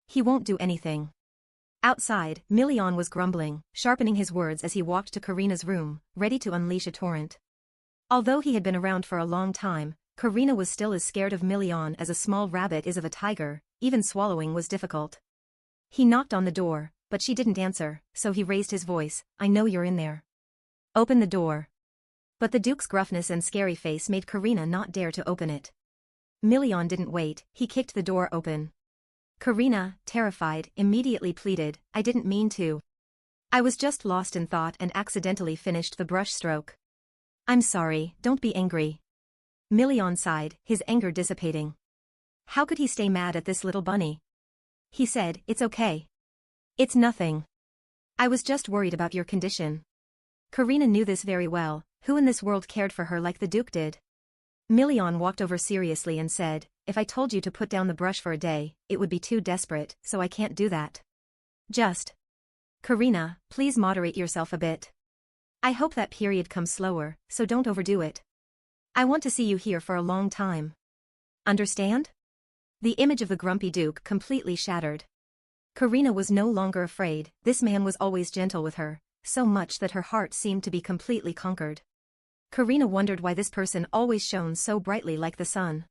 He won't do anything. Outside, Million was grumbling, sharpening his words as he walked to Karina's room, ready to unleash a torrent. Although he had been around for a long time, Karina was still as scared of Million as a small rabbit is of a tiger. Even swallowing was difficult. He knocked on the door, but she didn't answer, so he raised his voice, "I know you're in there. Open the door." But the Duke's gruffness and scary face made Karina not dare to open it. Million didn't wait, he kicked the door open. Karina, terrified, immediately pleaded, "I didn't mean to. I was just lost in thought and accidentally finished the brush stroke. I'm sorry, don't be angry." Million sighed, his anger dissipating. How could he stay mad at this little bunny? He said, "It's okay. It's nothing. I was just worried about your condition." Karina knew this very well. Who in this world cared for her like the Duke did? Million walked over seriously and said, "If I told you to put down the brush for a day, it would be too desperate, so I can't do that. Just. Karina, please moderate yourself a bit. I hope that period comes slower, so don't overdo it. I want to see you here for a long time. Understand?" The image of the grumpy Duke completely shattered. Karina was no longer afraid. This man was always gentle with her, so much that her heart seemed to be completely conquered. Karina wondered why this person always shone so brightly like the sun.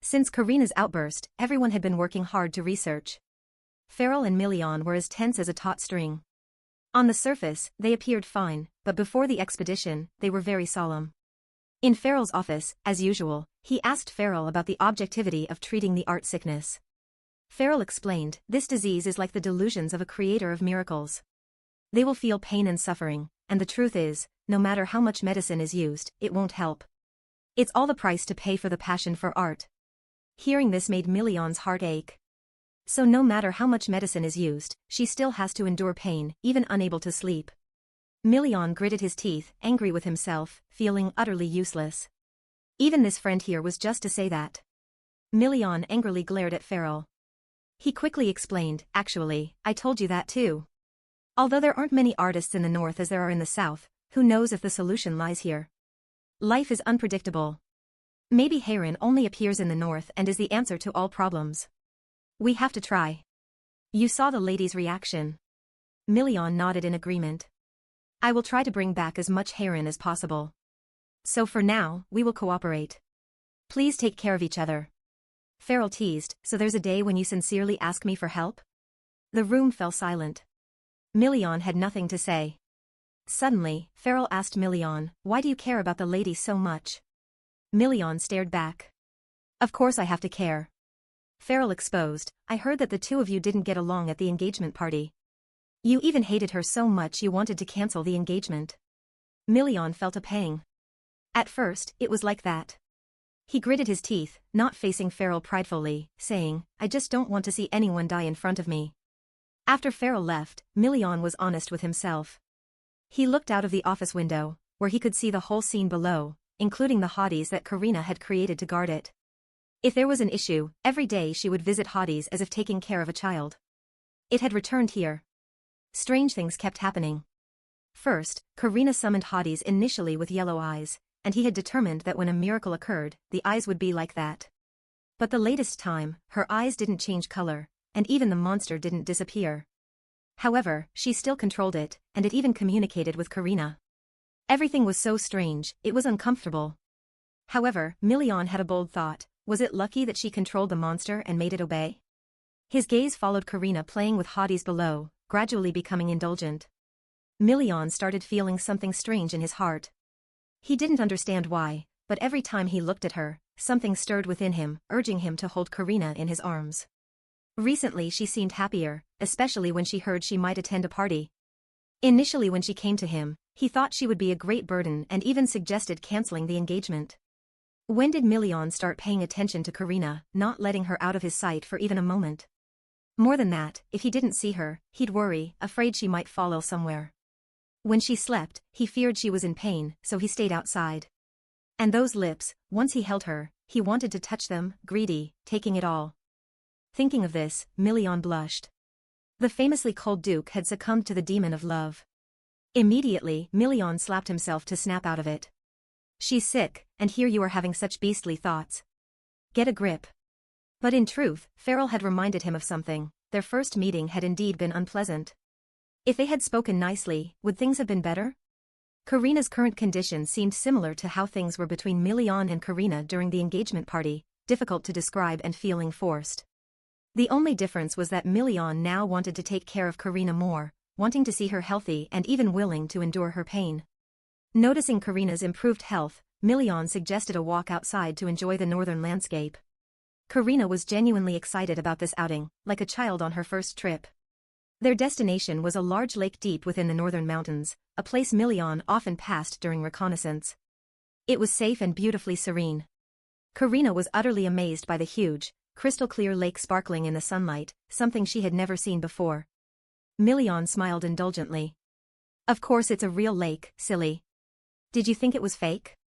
Since Karina's outburst, everyone had been working hard to research. Farrell and Million were as tense as a taut string. On the surface, they appeared fine, but before the expedition, they were very solemn. In Farrell's office, as usual, he asked Farrell about the objectivity of treating the art sickness. Farrell explained, "This disease is like the delusions of a creator of miracles. They will feel pain and suffering, and the truth is, no matter how much medicine is used, it won't help. It's all the price to pay for the passion for art." Hearing this made Million's heart ache. So no matter how much medicine is used, she still has to endure pain, even unable to sleep. Million gritted his teeth, angry with himself, feeling utterly useless. Even this friend here was just to say that. Million angrily glared at Farrell. He quickly explained, "Actually, I told you that too. Although there aren't many artists in the north as there are in the south, who knows if the solution lies here? Life is unpredictable. Maybe Heron only appears in the north and is the answer to all problems. We have to try." You saw the lady's reaction. Million nodded in agreement. "I will try to bring back as much Heron as possible. So for now, we will cooperate. Please take care of each other." Farrell teased, "So there's a day when you sincerely ask me for help?" The room fell silent. Million had nothing to say. Suddenly, Farrell asked Million, "Why do you care about the lady so much?" Million stared back. "Of course I have to care." Farrell exposed, "I heard that the two of you didn't get along at the engagement party. You even hated her so much you wanted to cancel the engagement." Million felt a pang. At first, it was like that. He gritted his teeth, not facing Farrell pridefully, saying, "I just don't want to see anyone die in front of me." After Farrell left, Million was honest with himself. He looked out of the office window, where he could see the whole scene below, including the hotties that Karina had created to guard it. If there was an issue, every day she would visit hotties as if taking care of a child. It had returned here. Strange things kept happening. First, Karina summoned hotties initially with yellow eyes, and he had determined that when a miracle occurred, the eyes would be like that. But the latest time, her eyes didn't change color, and even the monster didn't disappear. However, she still controlled it, and it even communicated with Karina. Everything was so strange, it was uncomfortable. However, Million had a bold thought. Was it lucky that she controlled the monster and made it obey? His gaze followed Karina playing with hotties below, gradually becoming indulgent. Million started feeling something strange in his heart. He didn't understand why, but every time he looked at her, something stirred within him, urging him to hold Karina in his arms. Recently she seemed happier, especially when she heard she might attend a party. Initially when she came to him, he thought she would be a great burden and even suggested canceling the engagement. When did Million start paying attention to Karina, not letting her out of his sight for even a moment? More than that, if he didn't see her, he'd worry, afraid she might fall ill somewhere. When she slept, he feared she was in pain, so he stayed outside. And those lips, once he held her, he wanted to touch them, greedy, taking it all. Thinking of this, Million blushed. The famously cold Duke had succumbed to the demon of love. Immediately, Million slapped himself to snap out of it. "She's sick, and here you are having such beastly thoughts. Get a grip." But in truth, Farrell had reminded him of something. Their first meeting had indeed been unpleasant. If they had spoken nicely, would things have been better? Karina's current condition seemed similar to how things were between Milian and Karina during the engagement party, difficult to describe and feeling forced. The only difference was that Milian now wanted to take care of Karina more, wanting to see her healthy and even willing to endure her pain. Noticing Karina's improved health, Milian suggested a walk outside to enjoy the northern landscape. Karina was genuinely excited about this outing, like a child on her first trip. Their destination was a large lake deep within the northern mountains, a place Milian often passed during reconnaissance. It was safe and beautifully serene. Karina was utterly amazed by the huge, crystal-clear lake sparkling in the sunlight, something she had never seen before. Milian smiled indulgently. Of course it's a real lake, silly. Did you think it was fake?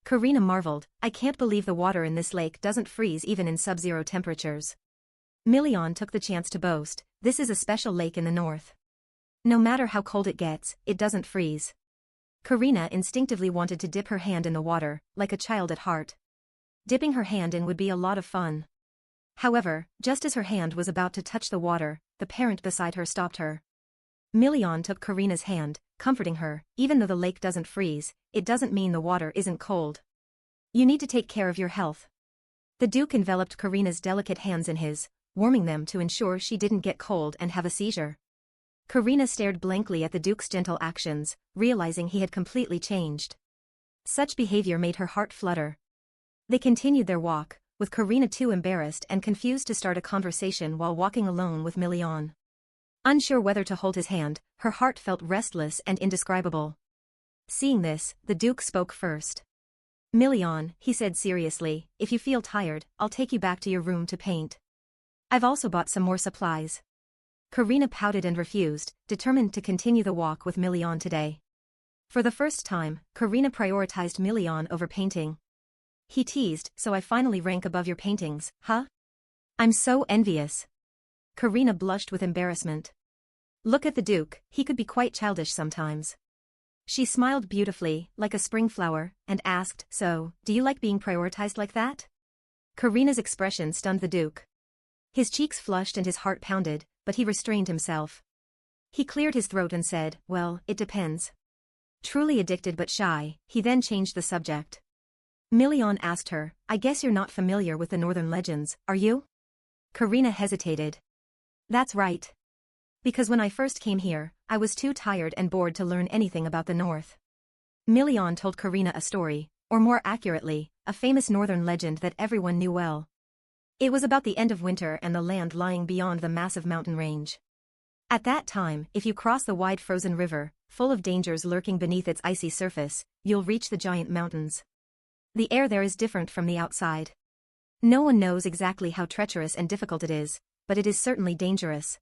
Karina marveled, I can't believe the water in this lake doesn't freeze even in sub-zero temperatures. Milian took the chance to boast, this is a special lake in the north. No matter how cold it gets, it doesn't freeze. Karina instinctively wanted to dip her hand in the water, like a child at heart. Dipping her hand in would be a lot of fun. However, just as her hand was about to touch the water, the parent beside her stopped her. Milian took Karina's hand, comforting her, even though the lake doesn't freeze, it doesn't mean the water isn't cold. You need to take care of your health. The Duke enveloped Karina's delicate hands in his, warming them to ensure she didn't get cold and have a seizure. Karina stared blankly at the Duke's gentle actions, realizing he had completely changed. Such behavior made her heart flutter. They continued their walk, with Karina too embarrassed and confused to start a conversation while walking alone with Milian. Unsure whether to hold his hand, her heart felt restless and indescribable. Seeing this, the Duke spoke first. Milian, he said seriously, if you feel tired, I'll take you back to your room to paint. I've also bought some more supplies. Karina pouted and refused, determined to continue the walk with Milian today. For the first time, Karina prioritized Milian over painting. He teased, so I finally rank above your paintings, huh? I'm so envious. Karina blushed with embarrassment. Look at the Duke, he could be quite childish sometimes. She smiled beautifully, like a spring flower, and asked, so, do you like being prioritized like that? Karina's expression stunned the Duke. His cheeks flushed and his heart pounded, but he restrained himself. He cleared his throat and said, well, it depends. Truly addicted but shy, he then changed the subject. Milian asked her, I guess you're not familiar with the northern legends, are you? Karina hesitated. That's right. Because when I first came here, I was too tired and bored to learn anything about the north. Milian told Karina a story, or more accurately, a famous northern legend that everyone knew well. It was about the end of winter and the land lying beyond the massive mountain range. At that time, if you cross the wide frozen river, full of dangers lurking beneath its icy surface, you'll reach the giant mountains. The air there is different from the outside. No one knows exactly how treacherous and difficult it is, but it is certainly dangerous.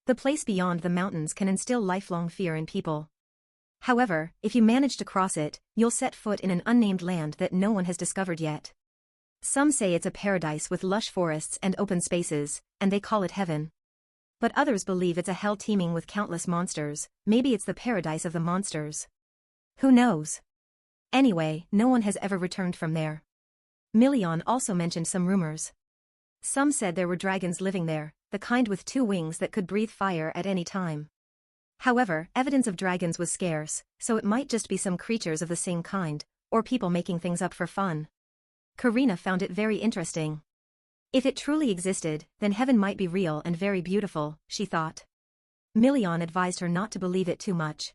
The place beyond the mountains can instill lifelong fear in people. However, if you manage to cross it, you'll set foot in an unnamed land that no one has discovered yet. Some say it's a paradise with lush forests and open spaces, and they call it heaven. But others believe it's a hell teeming with countless monsters, maybe it's the paradise of the monsters. Who knows? Anyway, no one has ever returned from there. Milian also mentioned some rumors. Some said there were dragons living there, the kind with 2 wings that could breathe fire at any time. However, evidence of dragons was scarce, so it might just be some creatures of the same kind, or people making things up for fun. Karina found it very interesting. If it truly existed, then heaven might be real and very beautiful, she thought. Milian advised her not to believe it too much.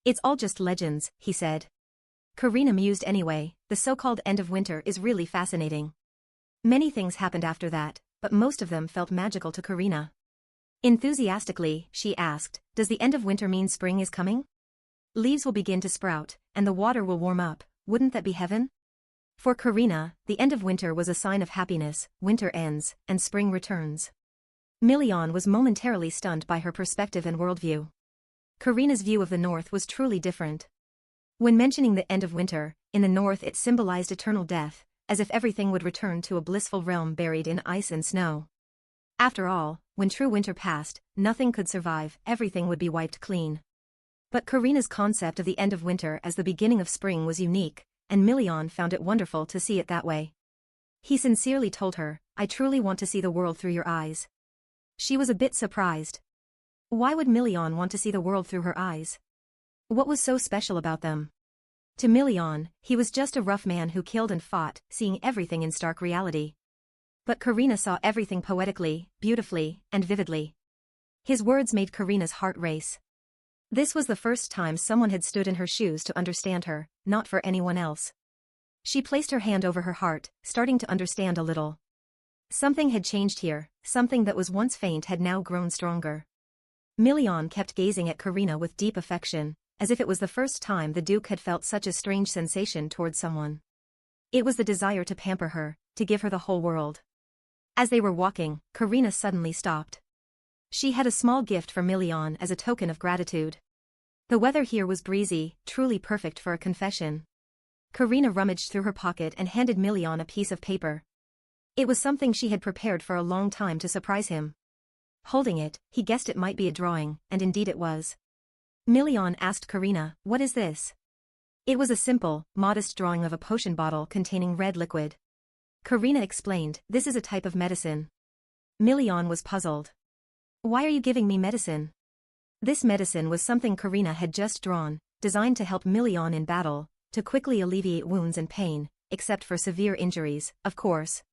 It's all just legends, he said. Karina mused anyway, the so-called end of winter is really fascinating. Many things happened after that, but most of them felt magical to Karina. Enthusiastically, she asked, does the end of winter mean spring is coming? Leaves will begin to sprout, and the water will warm up, wouldn't that be heaven? For Karina, the end of winter was a sign of happiness, winter ends, and spring returns. Milian was momentarily stunned by her perspective and worldview. Karina's view of the north was truly different. When mentioning the end of winter, in the north it symbolized eternal death, as if everything would return to a blissful realm buried in ice and snow. After all, when true winter passed, nothing could survive, everything would be wiped clean. But Karina's concept of the end of winter as the beginning of spring was unique, and Milian found it wonderful to see it that way. He sincerely told her, I truly want to see the world through your eyes. She was a bit surprised. Why would Milian want to see the world through her eyes? What was so special about them? To Milian, he was just a rough man who killed and fought, seeing everything in stark reality. But Karina saw everything poetically, beautifully, and vividly. His words made Karina's heart race. This was the first time someone had stood in her shoes to understand her, not for anyone else. She placed her hand over her heart, starting to understand a little. Something had changed here, something that was once faint had now grown stronger. Milian kept gazing at Karina with deep affection, as if it was the first time the Duke had felt such a strange sensation towards someone. It was the desire to pamper her, to give her the whole world. As they were walking, Karina suddenly stopped. She had a small gift for Milian as a token of gratitude. The weather here was breezy, truly perfect for a confession. Karina rummaged through her pocket and handed Milian a piece of paper. It was something she had prepared for a long time to surprise him. Holding it, he guessed it might be a drawing, and indeed it was. Milian asked Karina, "What is this?" It was a simple, modest drawing of a potion bottle containing red liquid. Karina explained, "This is a type of medicine." Milian was puzzled. "Why are you giving me medicine?" This medicine was something Karina had just drawn, designed to help Milian in battle, to quickly alleviate wounds and pain, except for severe injuries, of course.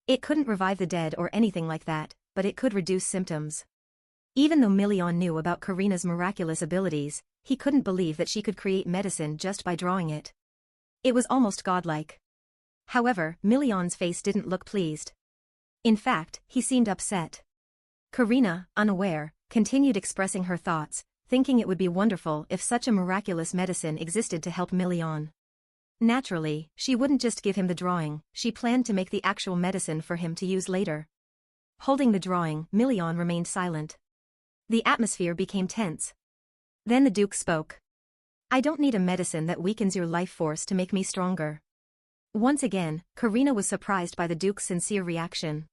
It couldn't revive the dead or anything like that, but it could reduce symptoms. Even though Milian knew about Karina's miraculous abilities, he couldn't believe that she could create medicine just by drawing it. It was almost godlike. However, Milian's face didn't look pleased. In fact, he seemed upset. Karina, unaware, continued expressing her thoughts, thinking it would be wonderful if such a miraculous medicine existed to help Milian. Naturally, she wouldn't just give him the drawing, she planned to make the actual medicine for him to use later. Holding the drawing, Milian remained silent. The atmosphere became tense. Then the Duke spoke. "I don't need a medicine that weakens your life force to make me stronger." Once again, Karina was surprised by the Duke's sincere reaction.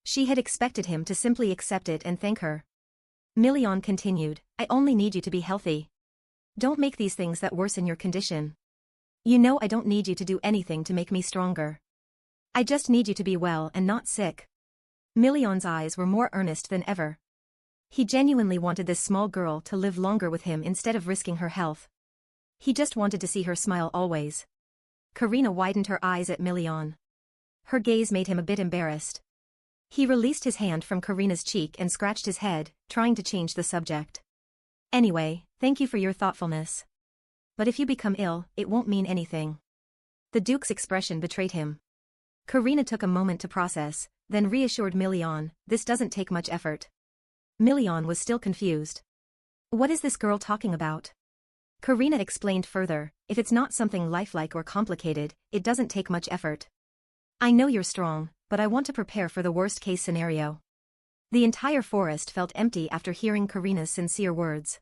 She had expected him to simply accept it and thank her. Milian continued, "I only need you to be healthy. Don't make these things that worsen your condition. You know I don't need you to do anything to make me stronger. I just need you to be well and not sick." Milian's eyes were more earnest than ever. He genuinely wanted this small girl to live longer with him instead of risking her health. He just wanted to see her smile always. Karina widened her eyes at Milian. Her gaze made him a bit embarrassed. He released his hand from Karina's cheek and scratched his head, trying to change the subject. "Anyway, thank you for your thoughtfulness. But if you become ill, it won't mean anything." The Duke's expression betrayed him. Karina took a moment to process, then reassured Milian, "This doesn't take much effort." Milian was still confused. What is this girl talking about? Karina explained further, "If it's not something lifelike or complicated, it doesn't take much effort. I know you're strong, but I want to prepare for the worst-case scenario." The entire forest felt empty after hearing Karina's sincere words.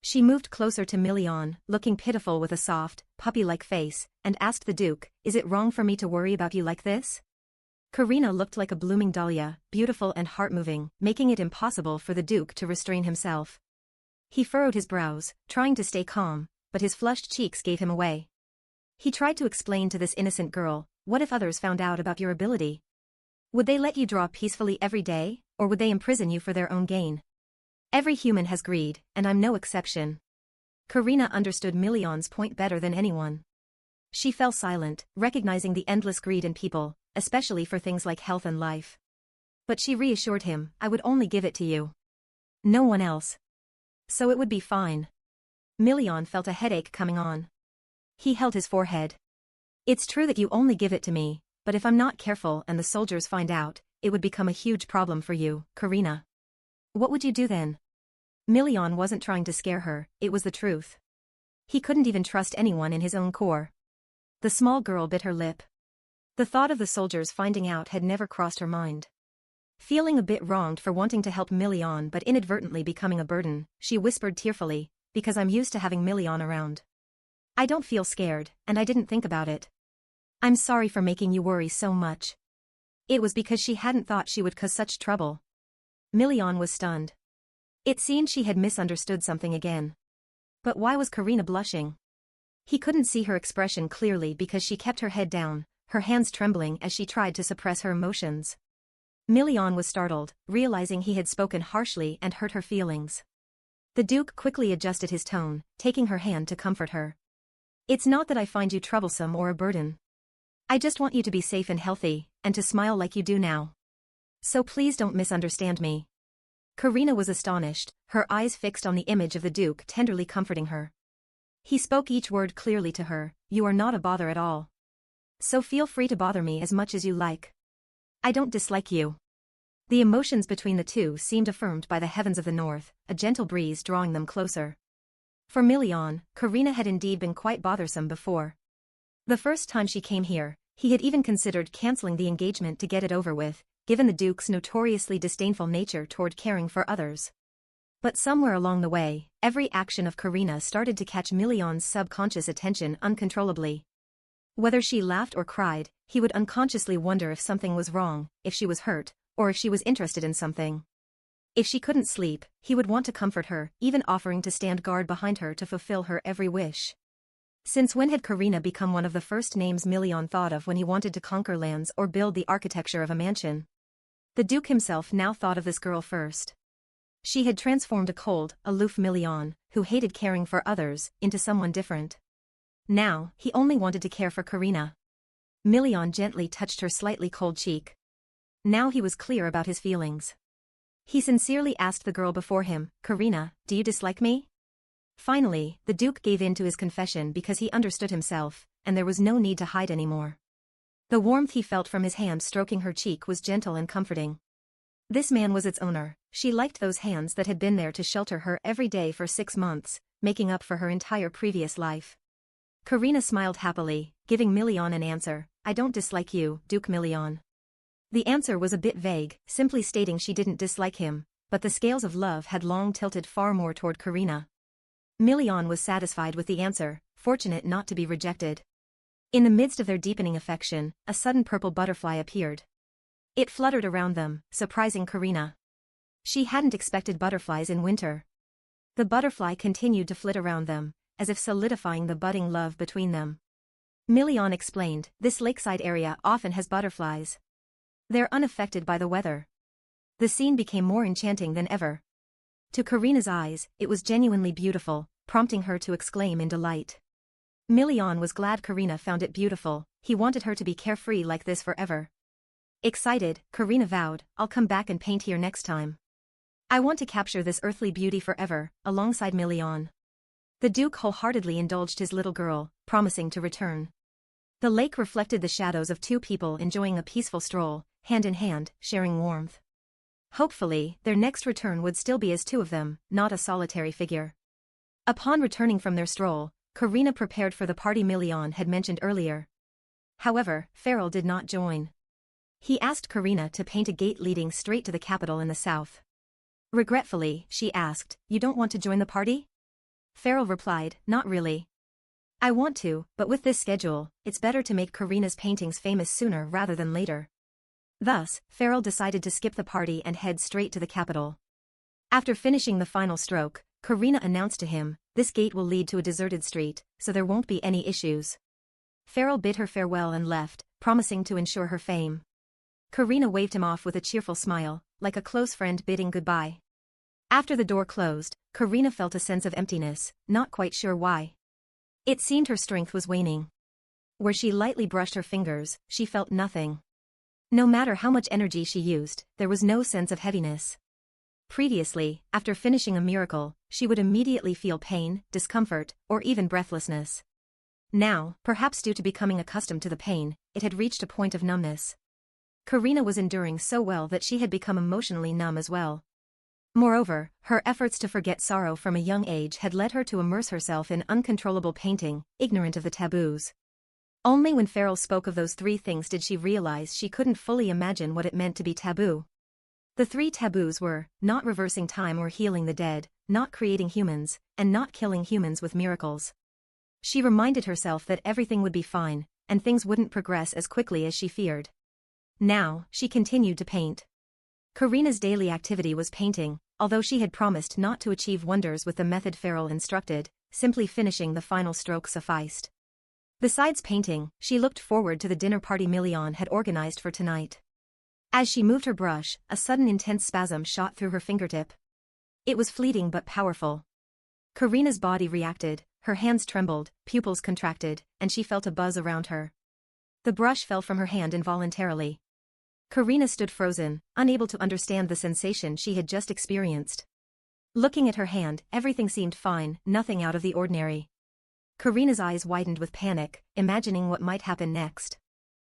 She moved closer to Milian, looking pitiful with a soft, puppy-like face, and asked the Duke, "Is it wrong for me to worry about you like this?" Karina looked like a blooming dahlia, beautiful and heart-moving, making it impossible for the Duke to restrain himself. He furrowed his brows, trying to stay calm, but his flushed cheeks gave him away. He tried to explain to this innocent girl, "What if others found out about your ability? Would they let you draw peacefully every day, or would they imprison you for their own gain? Every human has greed, and I'm no exception." Karina understood Milian's point better than anyone. She fell silent, recognizing the endless greed in people, especially for things like health and life. But she reassured him, "I would only give it to you. No one else. So it would be fine." Milian felt a headache coming on. He held his forehead. "It's true that you only give it to me, but if I'm not careful and the soldiers find out, it would become a huge problem for you, Karina. What would you do then?" Milian wasn't trying to scare her, it was the truth. He couldn't even trust anyone in his own corps. The small girl bit her lip. The thought of the soldiers finding out had never crossed her mind. Feeling a bit wronged for wanting to help Milian but inadvertently becoming a burden, she whispered tearfully, "Because I'm used to having Milian around. I don't feel scared, and I didn't think about it. I'm sorry for making you worry so much." It was because she hadn't thought she would cause such trouble. Milian was stunned. It seemed she had misunderstood something again. But why was Karina blushing? He couldn't see her expression clearly because she kept her head down, her hands trembling as she tried to suppress her emotions. Milian was startled, realizing he had spoken harshly and hurt her feelings. The Duke quickly adjusted his tone, taking her hand to comfort her. It's not that I find you troublesome or a burden. I just want you to be safe and healthy, and to smile like you do now. So please don't misunderstand me. Karina was astonished, her eyes fixed on the image of the Duke tenderly comforting her. He spoke each word clearly to her, you are not a bother at all. So feel free to bother me as much as you like. I don't dislike you. The emotions between the two seemed affirmed by the heavens of the north, a gentle breeze drawing them closer. For Million, Karina had indeed been quite bothersome before. The first time she came here, he had even considered cancelling the engagement to get it over with, given the Duke's notoriously disdainful nature toward caring for others. But somewhere along the way, every action of Karina started to catch Million's subconscious attention uncontrollably. Whether she laughed or cried, he would unconsciously wonder if something was wrong, if she was hurt, or if she was interested in something. If she couldn't sleep, he would want to comfort her, even offering to stand guard behind her to fulfill her every wish. Since when had Karina become one of the first names Million thought of when he wanted to conquer lands or build the architecture of a mansion? The Duke himself now thought of this girl first. She had transformed a cold, aloof Million, who hated caring for others, into someone different. Now, he only wanted to care for Karina. Million gently touched her slightly cold cheek. Now he was clear about his feelings. He sincerely asked the girl before him, Karina, do you dislike me? Finally, the Duke gave in to his confession because he understood himself, and there was no need to hide anymore. The warmth he felt from his hand stroking her cheek was gentle and comforting. This man was its owner, she liked those hands that had been there to shelter her every day for 6 months, making up for her entire previous life. Karina smiled happily, giving Million an answer, I don't dislike you, Duke Million. The answer was a bit vague, simply stating she didn't dislike him, but the scales of love had long tilted far more toward Karina. Million was satisfied with the answer, fortunate not to be rejected. In the midst of their deepening affection, a sudden purple butterfly appeared. It fluttered around them, surprising Karina. She hadn't expected butterflies in winter. The butterfly continued to flit around them, as if solidifying the budding love between them. Million explained, this lakeside area often has butterflies. They're unaffected by the weather. The scene became more enchanting than ever. To Karina's eyes, it was genuinely beautiful, prompting her to exclaim in delight. Million was glad Karina found it beautiful, he wanted her to be carefree like this forever. Excited, Karina vowed, I'll come back and paint here next time. I want to capture this earthly beauty forever, alongside Million. The Duke wholeheartedly indulged his little girl, promising to return. The lake reflected the shadows of two people enjoying a peaceful stroll, hand in hand, sharing warmth. Hopefully, their next return would still be as two of them, not a solitary figure. Upon returning from their stroll, Karina prepared for the party Million had mentioned earlier. However, Farrell did not join. He asked Karina to paint a gate leading straight to the capital in the south. Regretfully, she asked, you don't want to join the party? Farrell replied, not really. I want to, but with this schedule, it's better to make Karina's paintings famous sooner rather than later. Thus, Farrell decided to skip the party and head straight to the capital. After finishing the final stroke, Karina announced to him, this gate will lead to a deserted street, so there won't be any issues. Farrell bid her farewell and left, promising to ensure her fame. Karina waved him off with a cheerful smile, like a close friend bidding goodbye. After the door closed, Karina felt a sense of emptiness, not quite sure why. It seemed her strength was waning. Where she lightly brushed her fingers, she felt nothing. No matter how much energy she used, there was no sense of heaviness. Previously, after finishing a miracle, she would immediately feel pain, discomfort, or even breathlessness. Now, perhaps due to becoming accustomed to the pain, it had reached a point of numbness. Karina was enduring so well that she had become emotionally numb as well. Moreover, her efforts to forget sorrow from a young age had led her to immerse herself in uncontrollable painting, ignorant of the taboos. Only when Farrell spoke of those 3 things did she realize she couldn't fully imagine what it meant to be taboo. The 3 taboos were, not reversing time or healing the dead, not creating humans, and not killing humans with miracles. She reminded herself that everything would be fine, and things wouldn't progress as quickly as she feared. Now, she continued to paint. Karina's daily activity was painting, although she had promised not to achieve wonders with the method Farrell instructed, simply finishing the final stroke sufficed. Besides painting, she looked forward to the dinner party Million had organized for tonight. As she moved her brush, a sudden intense spasm shot through her fingertip. It was fleeting but powerful. Karina's body reacted, her hands trembled, pupils contracted, and she felt a buzz around her. The brush fell from her hand involuntarily. Karina stood frozen, unable to understand the sensation she had just experienced. Looking at her hand, everything seemed fine, nothing out of the ordinary. Karina's eyes widened with panic, imagining what might happen next.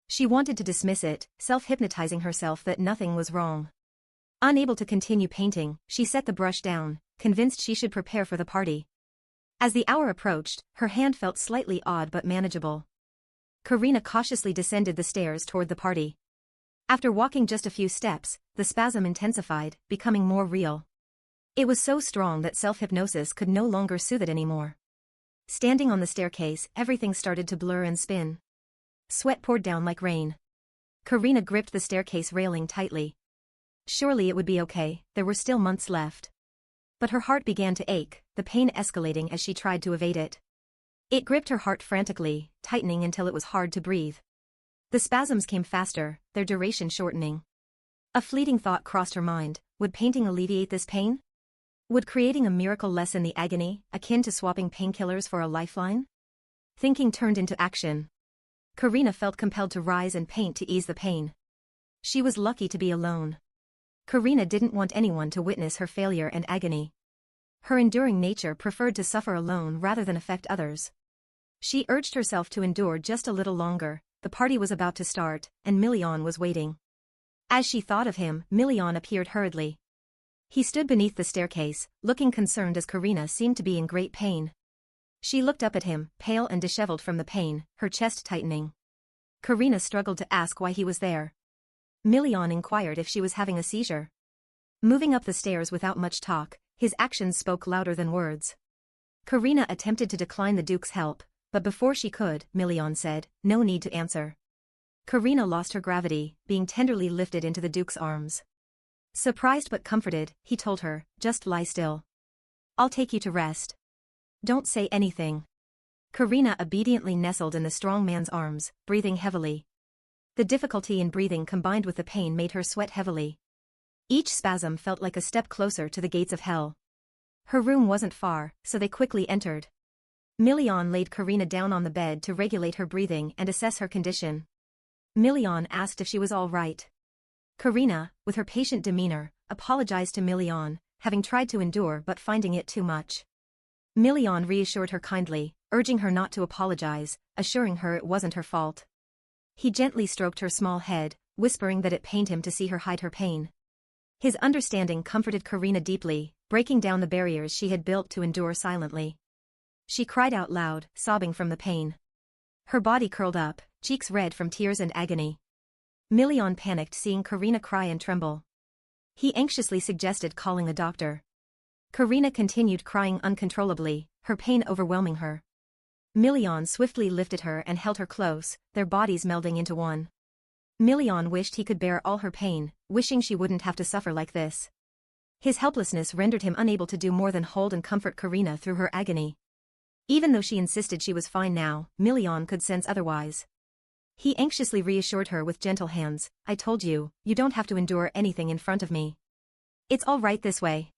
She wanted to dismiss it, self-hypnotizing herself that nothing was wrong. Unable to continue painting, she set the brush down, convinced she should prepare for the party. As the hour approached, her hand felt slightly odd but manageable. Karina cautiously descended the stairs toward the party. After walking just a few steps, the spasm intensified, becoming more real. It was so strong that self-hypnosis could no longer soothe it anymore. Standing on the staircase, everything started to blur and spin. Sweat poured down like rain. Karina gripped the staircase railing tightly. Surely it would be okay, there were still months left. But her heart began to ache, the pain escalating as she tried to evade it. It gripped her heart frantically, tightening until it was hard to breathe. The spasms came faster, their duration shortening. A fleeting thought crossed her mind: would painting alleviate this pain? Would creating a miracle lessen the agony, akin to swapping painkillers for a lifeline? Thinking turned into action. Karina felt compelled to rise and paint to ease the pain. She was lucky to be alone. Karina didn't want anyone to witness her failure and agony. Her enduring nature preferred to suffer alone rather than affect others. She urged herself to endure just a little longer. The party was about to start, and Million was waiting. As she thought of him, Million appeared hurriedly. He stood beneath the staircase, looking concerned as Karina seemed to be in great pain. She looked up at him, pale and disheveled from the pain, her chest tightening. Karina struggled to ask why he was there. Million inquired if she was having a seizure. Moving up the stairs without much talk, his actions spoke louder than words. Karina attempted to decline the Duke's help, but before she could, Million said, "No need to answer." Karina lost her gravity, being tenderly lifted into the Duke's arms. Surprised but comforted, he told her, "Just lie still. I'll take you to rest. Don't say anything." Karina obediently nestled in the strong man's arms, breathing heavily. The difficulty in breathing combined with the pain made her sweat heavily. Each spasm felt like a step closer to the gates of hell. Her room wasn't far, so they quickly entered. Million laid Karina down on the bed to regulate her breathing and assess her condition. Million asked if she was all right. Karina, with her patient demeanor, apologized to Million, having tried to endure but finding it too much. Million reassured her kindly, urging her not to apologize, assuring her it wasn't her fault. He gently stroked her small head, whispering that it pained him to see her hide her pain. His understanding comforted Karina deeply, breaking down the barriers she had built to endure silently. She cried out loud, sobbing from the pain. Her body curled up, cheeks red from tears and agony. Million panicked seeing Karina cry and tremble. He anxiously suggested calling a doctor. Karina continued crying uncontrollably, her pain overwhelming her. Million swiftly lifted her and held her close, their bodies melding into one. Million wished he could bear all her pain, wishing she wouldn't have to suffer like this. His helplessness rendered him unable to do more than hold and comfort Karina through her agony. Even though she insisted she was fine now, Million could sense otherwise. He anxiously reassured her with gentle hands, "I told you, you don't have to endure anything in front of me. It's all right this way."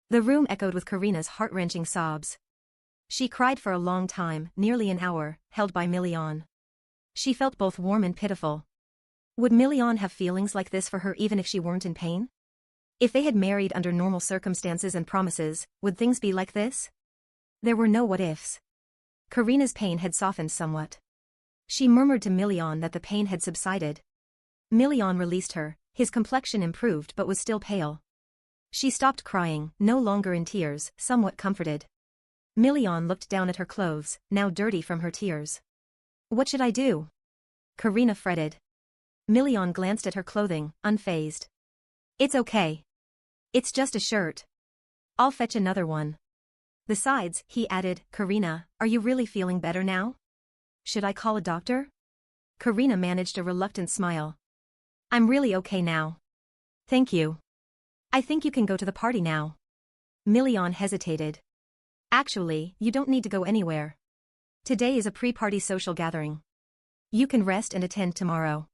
The room echoed with Karina's heart-wrenching sobs. She cried for a long time, nearly an hour, held by Million. She felt both warm and pitiful. Would Million have feelings like this for her even if she weren't in pain? If they had married under normal circumstances and promises, would things be like this? There were no what-ifs. Karina's pain had softened somewhat. She murmured to Million that the pain had subsided. Million released her, his complexion improved but was still pale. She stopped crying, no longer in tears, somewhat comforted. Million looked down at her clothes, now dirty from her tears. "What should I do?" Karina fretted. Million glanced at her clothing, unfazed. "It's okay. It's just a shirt. I'll fetch another one. Besides," he added, "Karina, are you really feeling better now? Should I call a doctor?" Karina managed a reluctant smile. "I'm really okay now. Thank you. I think you can go to the party now." Million hesitated. "Actually, you don't need to go anywhere. Today is a pre-party social gathering. You can rest and attend tomorrow."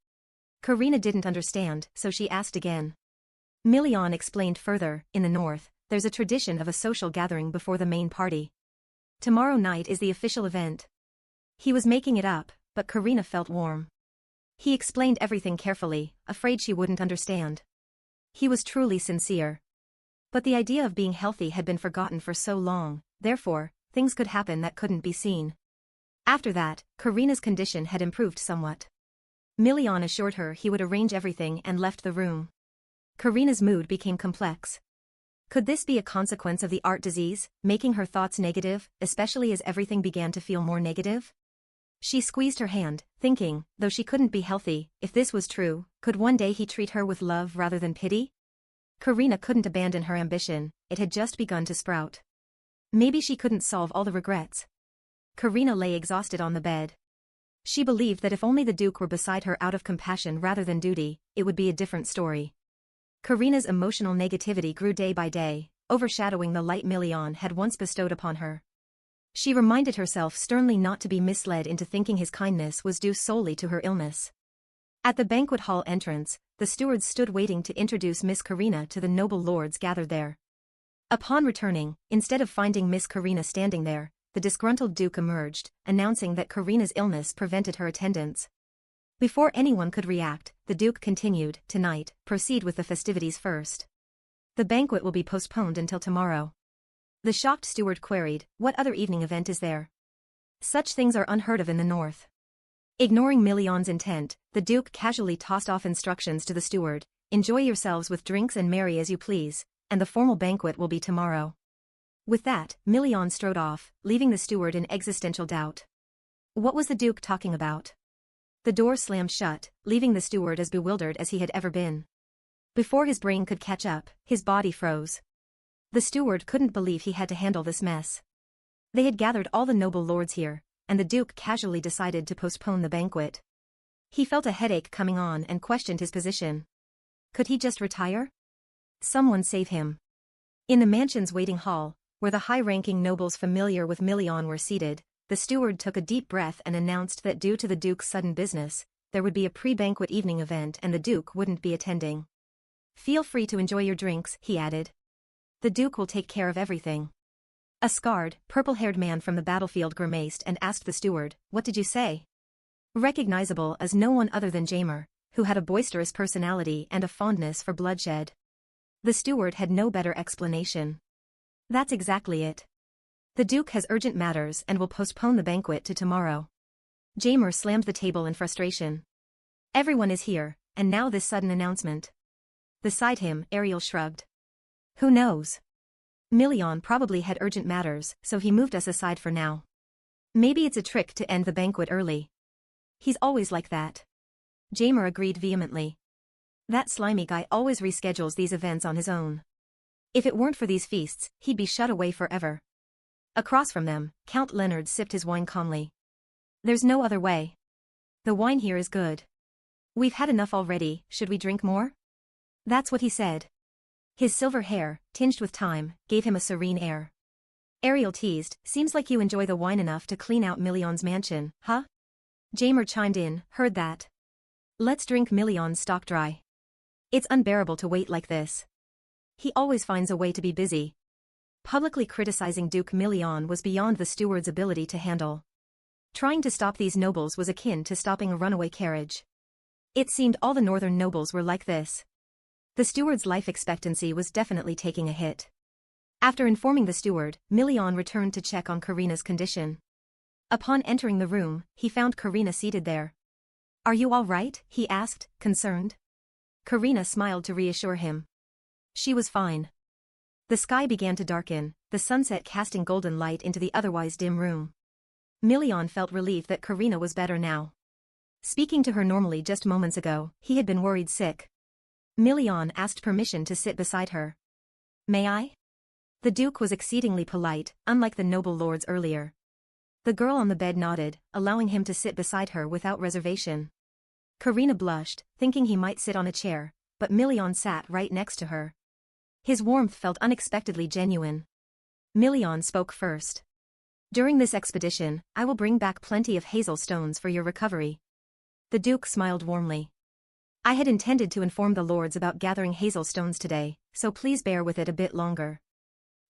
Karina didn't understand, so she asked again. Million explained further, "In the north, there's a tradition of a social gathering before the main party. Tomorrow night is the official event. He was making it up, but Karina felt warm. He explained everything carefully, afraid she wouldn't understand. He was truly sincere. But the idea of being healthy had been forgotten for so long, therefore, things could happen that couldn't be seen. After that, Karina's condition had improved somewhat. Million assured her he would arrange everything and left the room. Karina's mood became complex. Could this be a consequence of the art disease, making her thoughts negative, especially as everything began to feel more negative? She squeezed her hand, thinking, though she couldn't be healthy, if this was true, could one day he treat her with love rather than pity? Karina couldn't abandon her ambition, it had just begun to sprout. Maybe she couldn't solve all the regrets. Karina lay exhausted on the bed. She believed that if only the Duke were beside her out of compassion rather than duty, it would be a different story. Karina's emotional negativity grew day by day, overshadowing the light Million had once bestowed upon her. She reminded herself sternly not to be misled into thinking his kindness was due solely to her illness. At the banquet hall entrance, the stewards stood waiting to introduce Miss Karina to the noble lords gathered there. Upon returning, instead of finding Miss Karina standing there, the disgruntled Duke emerged, announcing that Karina's illness prevented her attendance. Before anyone could react, the Duke continued, "Tonight, proceed with the festivities first. The banquet will be postponed until tomorrow." The shocked steward queried, "What other evening event is there? Such things are unheard of in the north." Ignoring Million's intent, the Duke casually tossed off instructions to the steward, "Enjoy yourselves with drinks and marry as you please, and the formal banquet will be tomorrow." With that, Million strode off, leaving the steward in existential doubt. What was the Duke talking about? The door slammed shut, leaving the steward as bewildered as he had ever been. Before his brain could catch up, his body froze. The steward couldn't believe he had to handle this mess. They had gathered all the noble lords here, and the Duke casually decided to postpone the banquet. He felt a headache coming on and questioned his position. Could he just retire? Someone save him. In the mansion's waiting hall, where the high-ranking nobles familiar with Million were seated, the steward took a deep breath and announced that due to the Duke's sudden business, there would be a pre-banquet evening event and the Duke wouldn't be attending. "Feel free to enjoy your drinks," he added. "The Duke will take care of everything." A scarred, purple-haired man from the battlefield grimaced and asked the steward, "What did you say?" Recognizable as no one other than Jamer, who had a boisterous personality and a fondness for bloodshed. The steward had no better explanation. "That's exactly it. The Duke has urgent matters and will postpone the banquet to tomorrow." Jamer slammed the table in frustration. "Everyone is here, and now this sudden announcement." Beside him, Ariel shrugged. "Who knows? Million probably had urgent matters, so he moved us aside for now. Maybe it's a trick to end the banquet early. He's always like that." Jamer agreed vehemently. "That slimy guy always reschedules these events on his own. If it weren't for these feasts, he'd be shut away forever." Across from them, Count Leonard sipped his wine calmly. "There's no other way. The wine here is good. We've had enough already, should we drink more?" That's what he said. His silver hair, tinged with time, gave him a serene air. Ariel teased, "Seems like you enjoy the wine enough to clean out Million's mansion, huh?" Jamer chimed in, "Heard that. Let's drink Million's stock dry. It's unbearable to wait like this. He always finds a way to be busy." Publicly criticizing Duke Million was beyond the steward's ability to handle. Trying to stop these nobles was akin to stopping a runaway carriage. It seemed all the northern nobles were like this. The steward's life expectancy was definitely taking a hit. After informing the steward, Million returned to check on Karina's condition. Upon entering the room, he found Karina seated there. "Are you all right?" he asked, concerned. Karina smiled to reassure him. She was fine. The sky began to darken, the sunset casting golden light into the otherwise dim room. Million felt relief that Karina was better now. Speaking to her normally just moments ago, he had been worried sick. Million asked permission to sit beside her. "May I?" The Duke was exceedingly polite, unlike the noble lords earlier. The girl on the bed nodded, allowing him to sit beside her without reservation. Karina blushed, thinking he might sit on a chair, but Million sat right next to her. His warmth felt unexpectedly genuine. Million spoke first. "During this expedition, I will bring back plenty of hazel stones for your recovery." The Duke smiled warmly. "I had intended to inform the lords about gathering hazel stones today, so please bear with it a bit longer."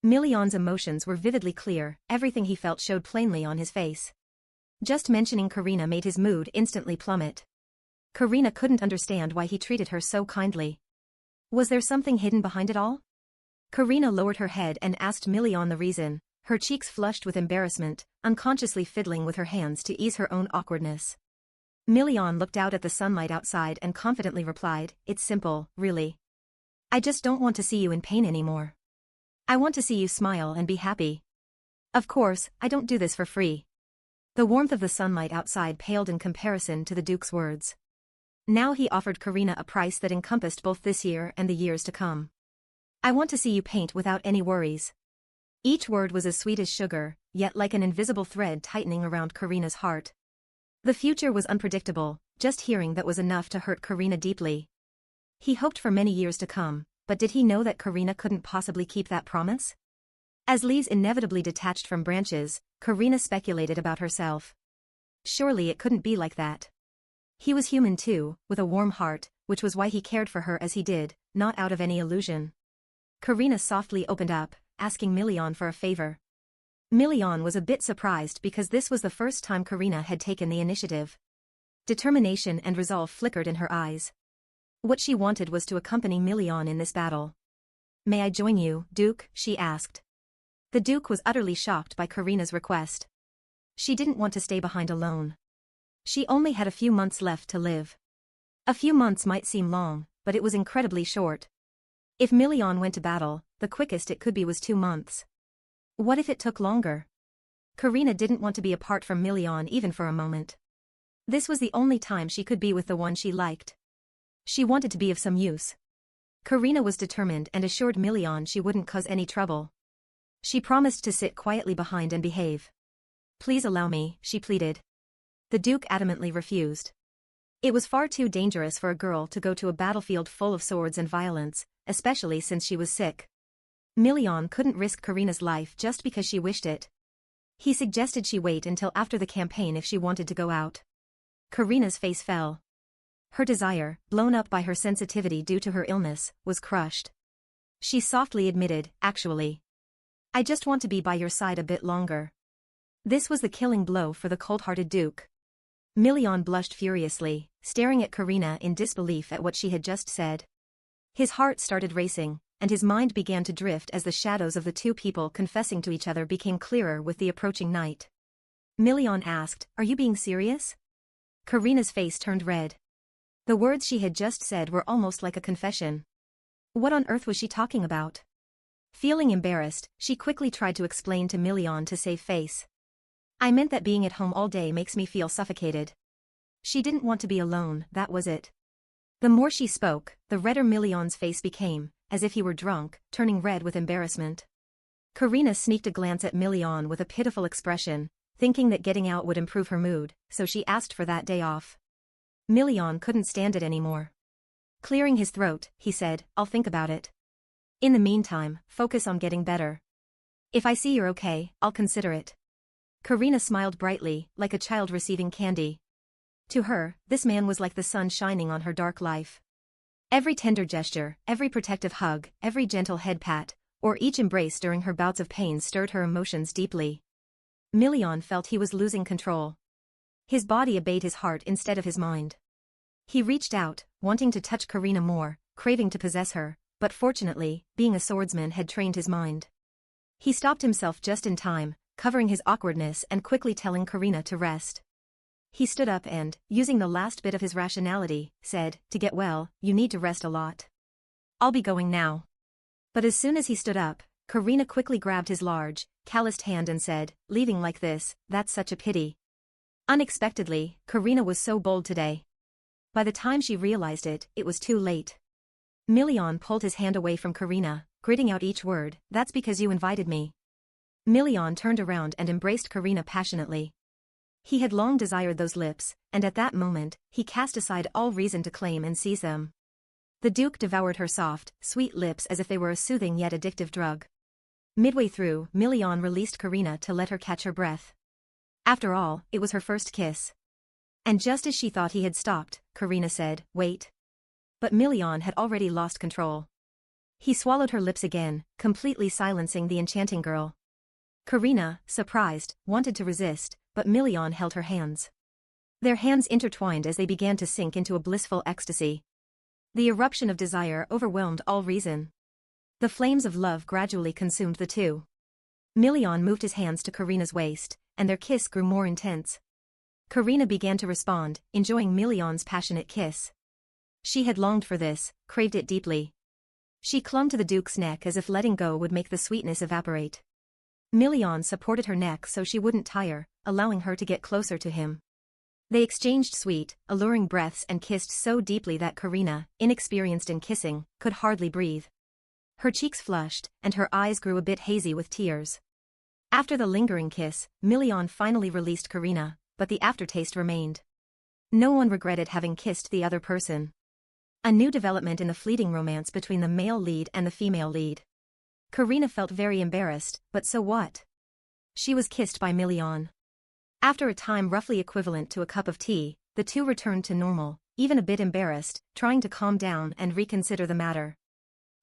Million's emotions were vividly clear, everything he felt showed plainly on his face. Just mentioning Karina made his mood instantly plummet. Karina couldn't understand why he treated her so kindly. Was there something hidden behind it all? Karina lowered her head and asked Million the reason, her cheeks flushed with embarrassment, unconsciously fiddling with her hands to ease her own awkwardness. Million looked out at the sunlight outside and confidently replied, "It's simple, really. I just don't want to see you in pain anymore. I want to see you smile and be happy. Of course, I don't do this for free." The warmth of the sunlight outside paled in comparison to the Duke's words. Now he offered Karina a price that encompassed both this year and the years to come. "I want to see you paint without any worries." Each word was as sweet as sugar, yet like an invisible thread tightening around Karina's heart. The future was unpredictable, just hearing that was enough to hurt Karina deeply. He hoped for many years to come, but did he know that Karina couldn't possibly keep that promise? As leaves inevitably detached from branches, Karina speculated about herself. Surely it couldn't be like that. He was human too, with a warm heart, which was why he cared for her as he did, not out of any illusion. Karina softly opened up, asking Million for a favor. Million was a bit surprised because this was the first time Karina had taken the initiative. Determination and resolve flickered in her eyes. What she wanted was to accompany Million in this battle. "May I join you, Duke?" she asked. The Duke was utterly shocked by Karina's request. She didn't want to stay behind alone. She only had a few months left to live. A few months might seem long, but it was incredibly short. If Million went to battle, the quickest it could be was 2 months. What if it took longer? Karina didn't want to be apart from Million even for a moment. This was the only time she could be with the one she liked. She wanted to be of some use. Karina was determined and assured Million she wouldn't cause any trouble. She promised to sit quietly behind and behave. "Please allow me," she pleaded. The Duke adamantly refused. It was far too dangerous for a girl to go to a battlefield full of swords and violence, especially since she was sick. Million couldn't risk Karina's life just because she wished it. He suggested she wait until after the campaign if she wanted to go out. Karina's face fell. Her desire, blown up by her sensitivity due to her illness, was crushed. She softly admitted, "Actually, I just want to be by your side a bit longer." This was the killing blow for the cold-hearted Duke. Million blushed furiously, staring at Karina in disbelief at what she had just said. His heart started racing, and his mind began to drift as the shadows of the two people confessing to each other became clearer with the approaching night. Million asked, "Are you being serious?" Karina's face turned red. The words she had just said were almost like a confession. What on earth was she talking about? Feeling embarrassed, she quickly tried to explain to Million to save face. "I meant that being at home all day makes me feel suffocated." She didn't want to be alone, that was it. The more she spoke, the redder Million's face became, as if he were drunk, turning red with embarrassment. Karina sneaked a glance at Million with a pitiful expression, thinking that getting out would improve her mood, so she asked for that day off. Million couldn't stand it anymore. Clearing his throat, he said, "I'll think about it. In the meantime, focus on getting better. If I see you're okay, I'll consider it." Karina smiled brightly, like a child receiving candy. To her, this man was like the sun shining on her dark life. Every tender gesture, every protective hug, every gentle head pat, or each embrace during her bouts of pain stirred her emotions deeply. Million felt he was losing control. His body obeyed his heart instead of his mind. He reached out, wanting to touch Karina more, craving to possess her, but fortunately, being a swordsman had trained his mind. He stopped himself just in time, covering his awkwardness and quickly telling Karina to rest. He stood up and, using the last bit of his rationality, said, "To get well, you need to rest a lot. I'll be going now." But as soon as he stood up, Karina quickly grabbed his large, calloused hand and said, "Leaving like this, that's such a pity." Unexpectedly, Karina was so bold today. By the time she realized it, it was too late. Million pulled his hand away from Karina, gritting out each word, "That's because you invited me." Million turned around and embraced Karina passionately. He had long desired those lips, and at that moment, he cast aside all reason to claim and seize them. The Duke devoured her soft, sweet lips as if they were a soothing yet addictive drug. Midway through, Million released Karina to let her catch her breath. After all, it was her first kiss. And just as she thought he had stopped, Karina said, "Wait." But Million had already lost control. He swallowed her lips again, completely silencing the enchanting girl. Karina, surprised, wanted to resist, but Milian held her hands. Their hands intertwined as they began to sink into a blissful ecstasy. The eruption of desire overwhelmed all reason. The flames of love gradually consumed the two. Milian moved his hands to Karina's waist, and their kiss grew more intense. Karina began to respond, enjoying Milian's passionate kiss. She had longed for this, craved it deeply. She clung to the Duke's neck as if letting go would make the sweetness evaporate. Milian supported her neck so she wouldn't tire, allowing her to get closer to him. They exchanged sweet, alluring breaths and kissed so deeply that Karina, inexperienced in kissing, could hardly breathe. Her cheeks flushed, and her eyes grew a bit hazy with tears. After the lingering kiss, Milian finally released Karina, but the aftertaste remained. No one regretted having kissed the other person. A new development in the fleeting romance between the male lead and the female lead. Karina felt very embarrassed, but so what? She was kissed by Milian. After a time roughly equivalent to a cup of tea, the two returned to normal, even a bit embarrassed, trying to calm down and reconsider the matter.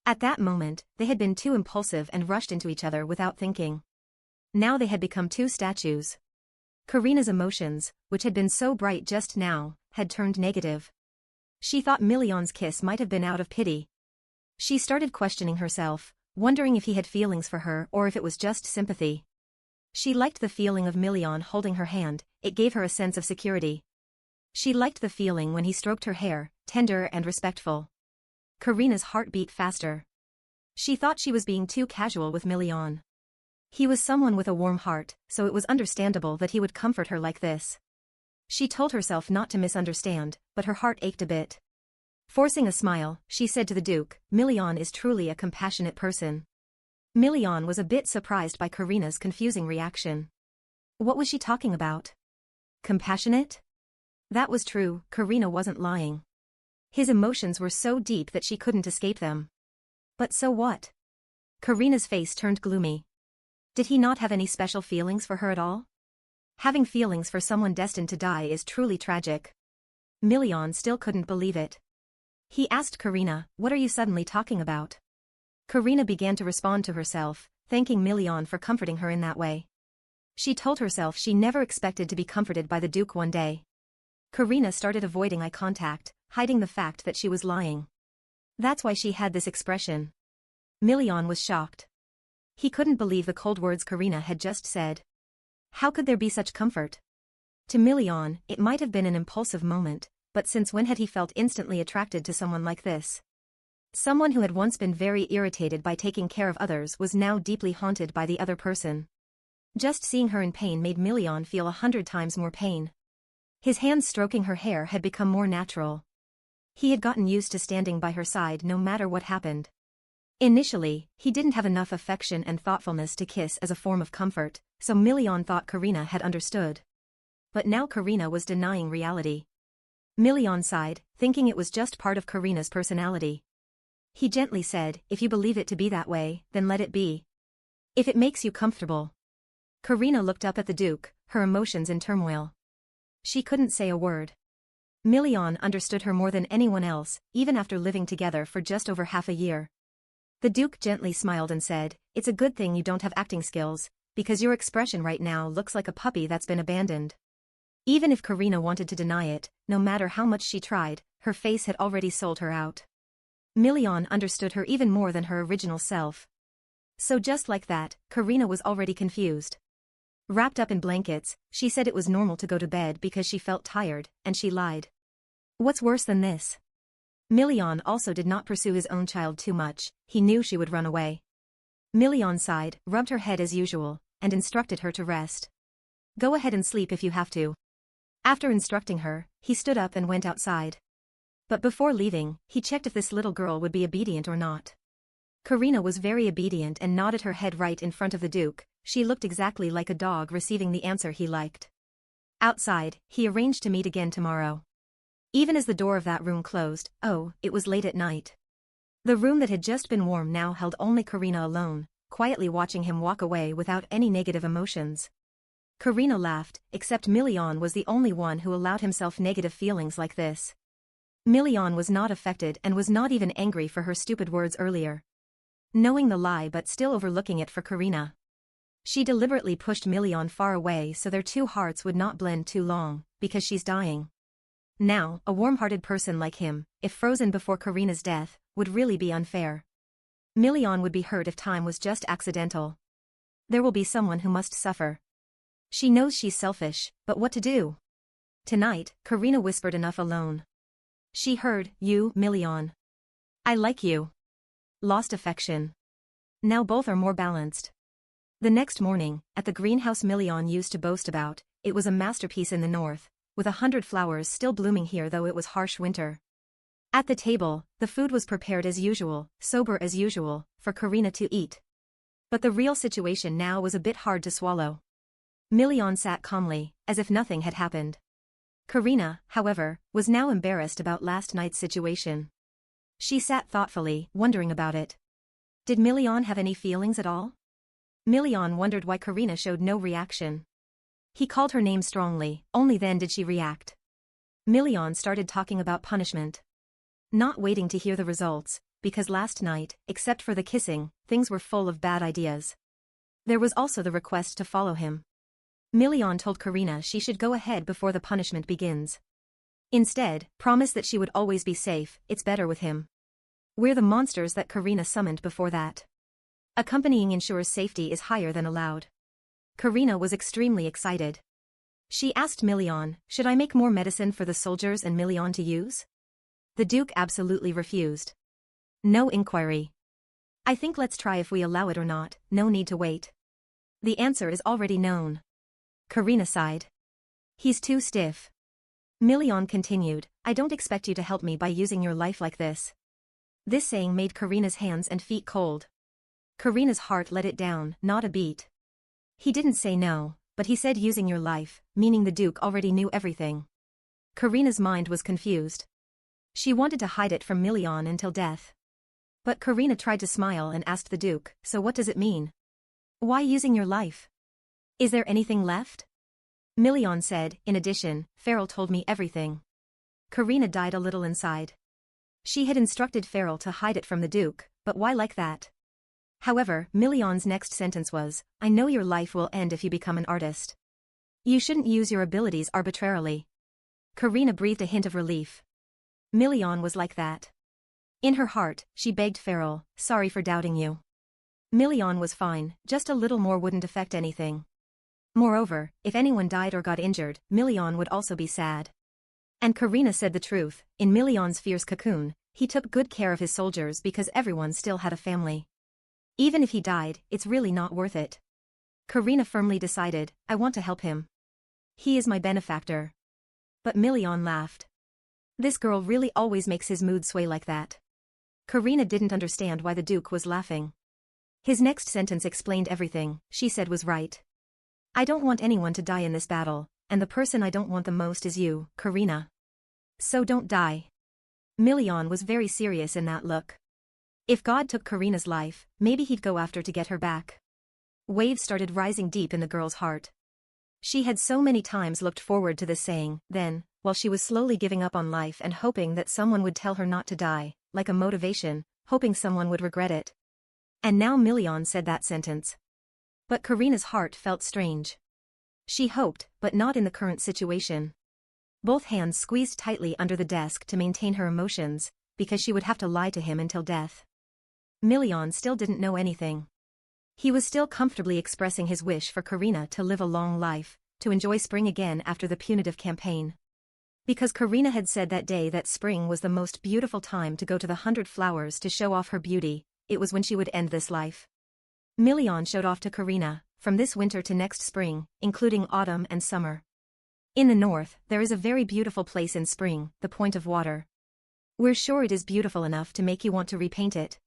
At that moment, they had been too impulsive and rushed into each other without thinking. Now they had become two statues. Karina's emotions, which had been so bright just now, had turned negative. She thought Milian's kiss might have been out of pity. She started questioning herself, wondering if he had feelings for her or if it was just sympathy. She liked the feeling of Milian holding her hand, it gave her a sense of security. She liked the feeling when he stroked her hair, tender and respectful. Karina's heart beat faster. She thought she was being too casual with Milian. He was someone with a warm heart, so it was understandable that he would comfort her like this. She told herself not to misunderstand, but her heart ached a bit. Forcing a smile, she said to the Duke, "Milian is truly a compassionate person." Milian was a bit surprised by Karina's confusing reaction. What was she talking about? Compassionate? That was true, Karina wasn't lying. His emotions were so deep that she couldn't escape them. But so what? Karina's face turned gloomy. Did he not have any special feelings for her at all? Having feelings for someone destined to die is truly tragic. Milian still couldn't believe it. He asked Karina, "What are you suddenly talking about?" Karina began to respond to herself, thanking Milian for comforting her in that way. She told herself she never expected to be comforted by the Duke one day. Karina started avoiding eye contact, hiding the fact that she was lying. That's why she had this expression. Milian was shocked. He couldn't believe the cold words Karina had just said. How could there be such comfort? To Milian, it might have been an impulsive moment, but since when had he felt instantly attracted to someone like this? Someone who had once been very irritated by taking care of others was now deeply haunted by the other person. Just seeing her in pain made Milian feel 100 times more pain. His hands stroking her hair had become more natural. He had gotten used to standing by her side no matter what happened. Initially, he didn't have enough affection and thoughtfulness to kiss as a form of comfort, so Milian thought Karina had understood. But now Karina was denying reality. Milian sighed, thinking it was just part of Karina's personality. He gently said, "If you believe it to be that way, then let it be. If it makes you comfortable." Karina looked up at the Duke, her emotions in turmoil. She couldn't say a word. Milian understood her more than anyone else, even after living together for just over half a year. The Duke gently smiled and said, "It's a good thing you don't have acting skills, because your expression right now looks like a puppy that's been abandoned." Even if Karina wanted to deny it, no matter how much she tried, her face had already sold her out. Milian understood her even more than her original self. So just like that, Karina was already confused. Wrapped up in blankets, she said it was normal to go to bed because she felt tired, and she lied. What's worse than this? Milian also did not pursue his own child too much, he knew she would run away. Milian sighed, rubbed her head as usual, and instructed her to rest. "Go ahead and sleep if you have to." After instructing her, he stood up and went outside. But before leaving, he checked if this little girl would be obedient or not. Karina was very obedient and nodded her head right in front of the Duke. She looked exactly like a dog receiving the answer he liked. Outside, he arranged to meet again tomorrow. Even as the door of that room closed, it was late at night. The room that had just been warm now held only Karina alone, quietly watching him walk away without any negative emotions. Karina laughed, except Milian was the only one who allowed himself negative feelings like this. Milian was not affected and was not even angry for her stupid words earlier. knowing the lie but still overlooking it for Karina. She deliberately pushed Million far away so their two hearts would not blend too long, because she's dying. Now, a warm-hearted person like him, if frozen before Karina's death, would really be unfair. Million would be hurt if time was just accidental. There will be someone who must suffer. She knows she's selfish, but what to do? Tonight, Karina whispered enough alone. She heard, you, Million. I like you. Lost affection. Now both are more balanced. The next morning, at the greenhouse Million used to boast about, it was a masterpiece in the north, with 100 flowers still blooming here though it was harsh winter. At the table, the food was prepared as usual, sober as usual, for Karina to eat. But the real situation now was a bit hard to swallow. Million sat calmly, as if nothing had happened. Karina, however, was now embarrassed about last night's situation. She sat thoughtfully, wondering about it. Did Million have any feelings at all? Million wondered why Karina showed no reaction. He called her name strongly, only then did she react. Million started talking about punishment. Not waiting to hear the results, because last night, except for the kissing, things were full of bad ideas. There was also the request to follow him. Million told Karina she should go ahead before the punishment begins. Instead, promise that she would always be safe, it's better with him. We're the monsters that Karina summoned before that. Accompanying ensures safety is higher than allowed. Karina was extremely excited. She asked Million, should I make more medicine for the soldiers and Million to use? The Duke absolutely refused. No inquiry. I think let's try if we allow it or not, no need to wait. The answer is already known. Karina sighed. He's too stiff. Million continued, I don't expect you to help me by using your life like this. This saying made Karina's hands and feet cold. Karina's heart let it down, not a beat. He didn't say no, but he said using your life, meaning the Duke already knew everything. Karina's mind was confused. She wanted to hide it from Million until death. But Karina tried to smile and asked the Duke, so what does it mean? Why using your life? Is there anything left? Million said, in addition, Farrell told me everything. Karina died a little inside. She had instructed Farrell to hide it from the Duke, but why like that? However, Million's next sentence was, I know your life will end if you become an artist. You shouldn't use your abilities arbitrarily. Karina breathed a hint of relief. Million was like that. In her heart, she begged Farrell, sorry for doubting you. Million was fine, just a little more wouldn't affect anything. Moreover, if anyone died or got injured, Million would also be sad. And Karina said the truth, in Million's fierce cocoon, he took good care of his soldiers because everyone still had a family. Even if he died, it's really not worth it. Karina firmly decided, I want to help him. He is my benefactor. But Million laughed. This girl really always makes his mood sway like that. Karina didn't understand why the Duke was laughing. His next sentence explained everything, she said was right. I don't want anyone to die in this battle, and the person I don't want the most is you, Karina. So don't die. Million was very serious in that look. If God took Karina's life, maybe he'd go after to get her back. Waves started rising deep in the girl's heart. She had so many times looked forward to this saying, then, while she was slowly giving up on life and hoping that someone would tell her not to die, like a motivation, hoping someone would regret it. And now Million said that sentence. But Karina's heart felt strange. She hoped, but not in the current situation. Both hands squeezed tightly under the desk to maintain her emotions, because she would have to lie to him until death. Million still didn't know anything. He was still comfortably expressing his wish for Karina to live a long life, to enjoy spring again after the punitive campaign. Because Karina had said that day that spring was the most beautiful time to go to the 100 flowers to show off her beauty, it was when she would end this life. Million showed off to Karina, from this winter to next spring, including autumn and summer. In the north, there is a very beautiful place in spring, the Point of Water. We're sure it is beautiful enough to make you want to repaint it.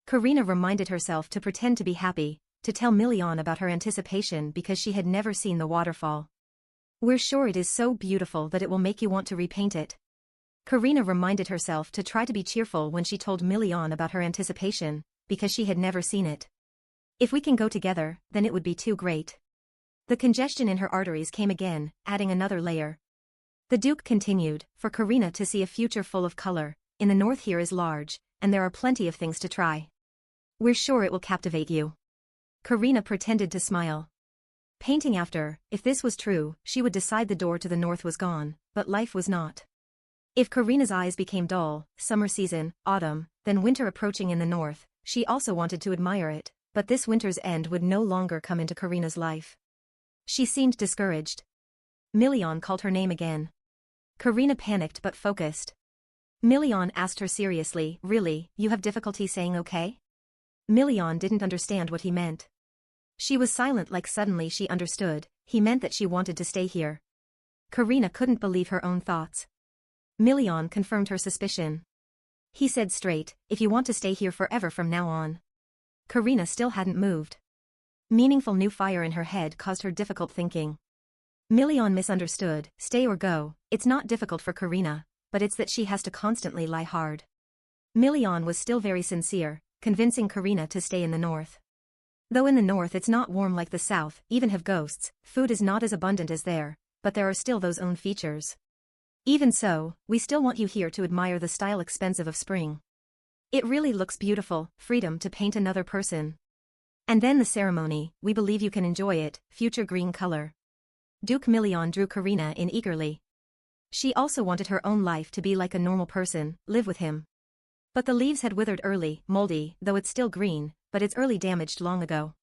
Karina reminded herself to pretend to be happy, to tell Million about her anticipation because she had never seen the waterfall. We're sure it is so beautiful that it will make you want to repaint it. Karina reminded herself to try to be cheerful when she told Million about her anticipation, because she had never seen it. If we can go together, then it would be too great. The congestion in her arteries came again, adding another layer. The Duke continued, for Karina to see a future full of color, in the north here is large, and there are plenty of things to try. We're sure it will captivate you. Karina pretended to smile. Painting after, if this was true, she would decide the door to the north was gone, but life was not. If Karina's eyes became dull, summer season, autumn, then winter approaching in the north, she also wanted to admire it, but this winter's end would no longer come into Karina's life. She seemed discouraged. Million called her name again. Karina panicked but focused. Million asked her seriously, really, you have difficulty saying okay? Million didn't understand what he meant. She was silent like suddenly she understood, he meant that she wanted to stay here. Karina couldn't believe her own thoughts. Million confirmed her suspicion. He said straight, if you want to stay here forever from now on. Karina still hadn't moved. Meaningful new fire in her head caused her difficult thinking. Million misunderstood, stay or go, it's not difficult for Karina, but it's that she has to constantly lie hard. Million was still very sincere, convincing Karina to stay in the north. Though in the north it's not warm like the south, even have ghosts, food is not as abundant as there, but there are still those own features. Even so, we still want you here to admire the style expensive of spring. It really looks beautiful, freedom to paint another person. And then the ceremony, we believe you can enjoy it, future green color. Duke Million drew Karina in eagerly. She also wanted her own life to be like a normal person, live with him. But the leaves had withered early, moldy, though it's still green, but it's early damaged long ago.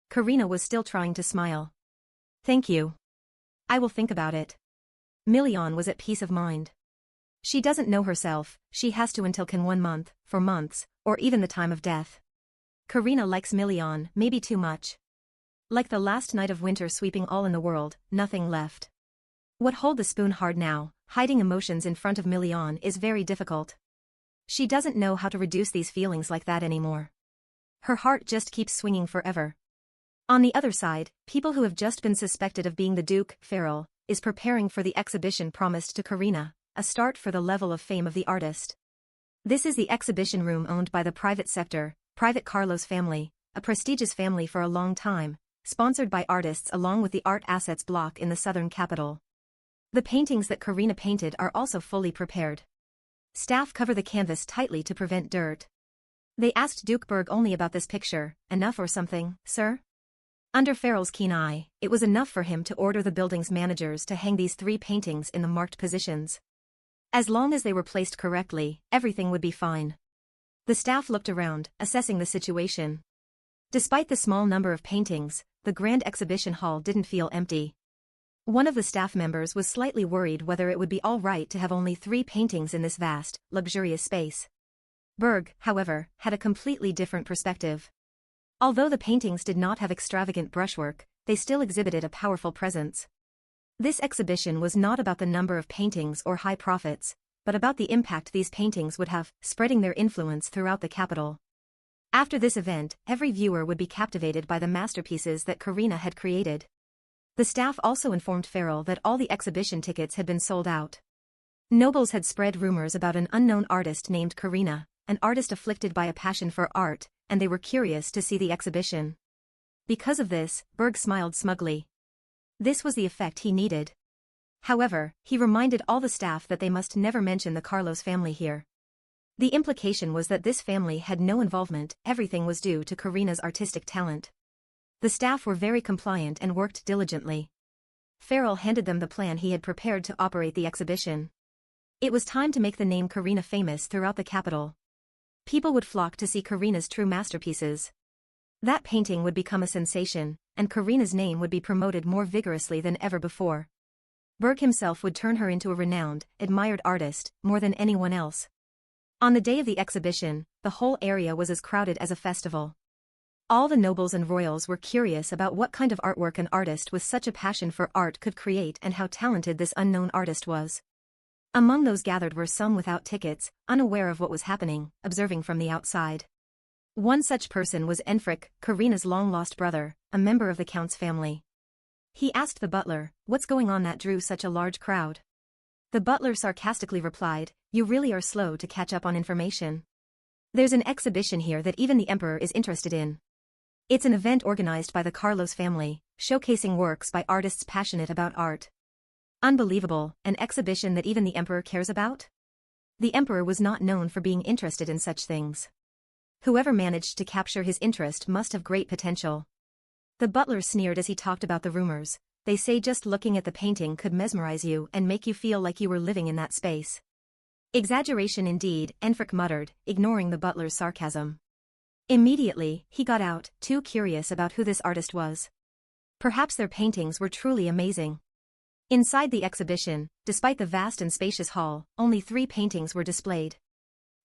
Karina was still trying to smile. Thank you. I will think about it. Million was at peace of mind. She doesn't know herself, she has to until can 1 month, for months, or even the time of death. Karina likes Million, maybe too much. Like the last night of winter sweeping all in the world, nothing left. What hold the spoon hard now, hiding emotions in front of Million is very difficult. She doesn't know how to reduce these feelings like that anymore. Her heart just keeps swinging forever. On the other side, people who have just been suspected of being the Duke, Farrell, is preparing for the exhibition promised to Karina, a start for the level of fame of the artist. This is the exhibition room owned by the private sector, Private Carlos family, a prestigious family for a long time, sponsored by artists along with the Art Assets block in the southern capital. The paintings that Karina painted are also fully prepared. Staff cover the canvas tightly to prevent dirt. They asked Duke Berg only about this picture, enough or something, sir? Under Farrell's keen eye, it was enough for him to order the building's managers to hang these 3 paintings in the marked positions. As long as they were placed correctly, everything would be fine. The staff looked around, assessing the situation. Despite the small number of paintings, the grand exhibition hall didn't feel empty. One of the staff members was slightly worried whether it would be all right to have only 3 paintings in this vast, luxurious space. Berg, however, had a completely different perspective. Although the paintings did not have extravagant brushwork, they still exhibited a powerful presence. This exhibition was not about the number of paintings or high profits, but about the impact these paintings would have, spreading their influence throughout the capital. After this event, every viewer would be captivated by the masterpieces that Karina had created. The staff also informed Farrell that all the exhibition tickets had been sold out. Nobles had spread rumors about an unknown artist named Karina, an artist afflicted by a passion for art, and they were curious to see the exhibition. Because of this, Berg smiled smugly. This was the effect he needed. However, he reminded all the staff that they must never mention the Carlos family here. The implication was that this family had no involvement, everything was due to Karina's artistic talent. The staff were very compliant and worked diligently. Farrell handed them the plan he had prepared to operate the exhibition. It was time to make the name Karina famous throughout the capital. People would flock to see Karina's true masterpieces. That painting would become a sensation, and Karina's name would be promoted more vigorously than ever before. Berg himself would turn her into a renowned, admired artist, more than anyone else. On the day of the exhibition, the whole area was as crowded as a festival. All the nobles and royals were curious about what kind of artwork an artist with such a passion for art could create and how talented this unknown artist was. Among those gathered were some without tickets, unaware of what was happening, observing from the outside. One such person was Enfric, Karina's long-lost brother, a member of the Count's family. He asked the butler, "What's going on that drew such a large crowd?" The butler sarcastically replied, "You really are slow to catch up on information. There's an exhibition here that even the emperor is interested in. It's an event organized by the Carlos family, showcasing works by artists passionate about art." Unbelievable, an exhibition that even the emperor cares about? The emperor was not known for being interested in such things. Whoever managed to capture his interest must have great potential. The butler sneered as he talked about the rumors. They say just looking at the painting could mesmerize you and make you feel like you were living in that space. Exaggeration indeed, Enfric muttered, ignoring the butler's sarcasm. Immediately, he got out, too curious about who this artist was. Perhaps their paintings were truly amazing. Inside the exhibition, despite the vast and spacious hall, only 3 paintings were displayed.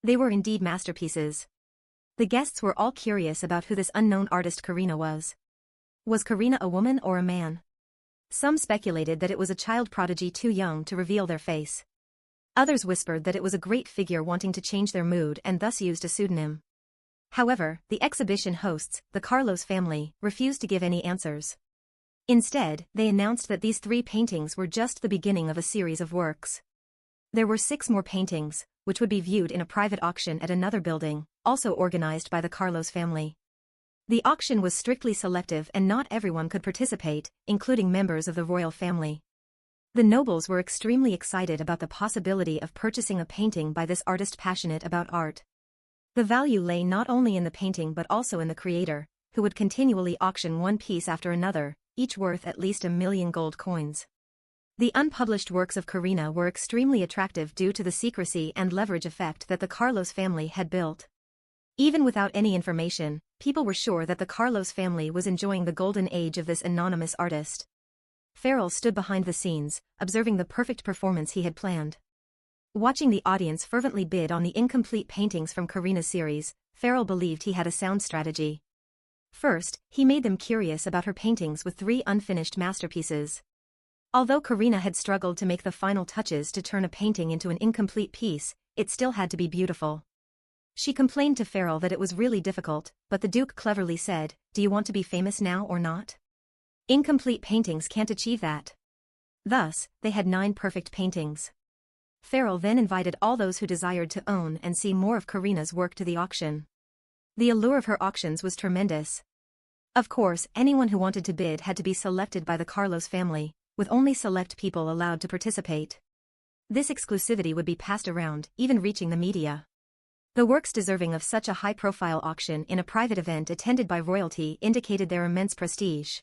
They were indeed masterpieces. The guests were all curious about who this unknown artist Karina was. Was Karina a woman or a man? Some speculated that it was a child prodigy too young to reveal their face. Others whispered that it was a great figure wanting to change their mood and thus used a pseudonym. However, the exhibition hosts, the Carlos family, refused to give any answers. Instead, they announced that these 3 paintings were just the beginning of a series of works. There were 6 more paintings, which would be viewed in a private auction at another building, also organized by the Carlos family. The auction was strictly selective and not everyone could participate, including members of the royal family. The nobles were extremely excited about the possibility of purchasing a painting by this artist passionate about art. The value lay not only in the painting but also in the creator, who would continually auction one piece after another, each worth at least 1,000,000 gold coins. The unpublished works of Karina were extremely attractive due to the secrecy and leverage effect that the Carlos family had built. Even without any information, people were sure that the Carlos family was enjoying the golden age of this anonymous artist. Farrell stood behind the scenes, observing the perfect performance he had planned. Watching the audience fervently bid on the incomplete paintings from Karina's series, Farrell believed he had a sound strategy. First, he made them curious about her paintings with 3 unfinished masterpieces. Although Karina had struggled to make the final touches to turn a painting into an incomplete piece, it still had to be beautiful. She complained to Farrell that it was really difficult, but the Duke cleverly said, "Do you want to be famous now or not? Incomplete paintings can't achieve that." Thus, they had 9 perfect paintings. Farrell then invited all those who desired to own and see more of Karina's work to the auction. The allure of her auctions was tremendous. Of course, anyone who wanted to bid had to be selected by the Carlos family, with only select people allowed to participate. This exclusivity would be passed around, even reaching the media. The works deserving of such a high-profile auction in a private event attended by royalty indicated their immense prestige.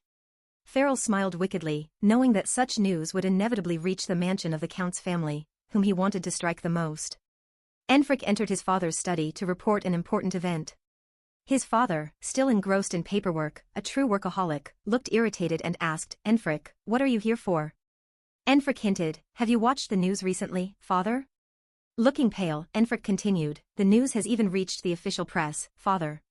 Farrell smiled wickedly, knowing that such news would inevitably reach the mansion of the Count's family, whom he wanted to strike the most. Enfric entered his father's study to report an important event. His father, still engrossed in paperwork, a true workaholic, looked irritated and asked, "Enfric, what are you here for?" Enfric hinted, "Have you watched the news recently, father?" Looking pale, Enfric continued, "The news has even reached the official press, father."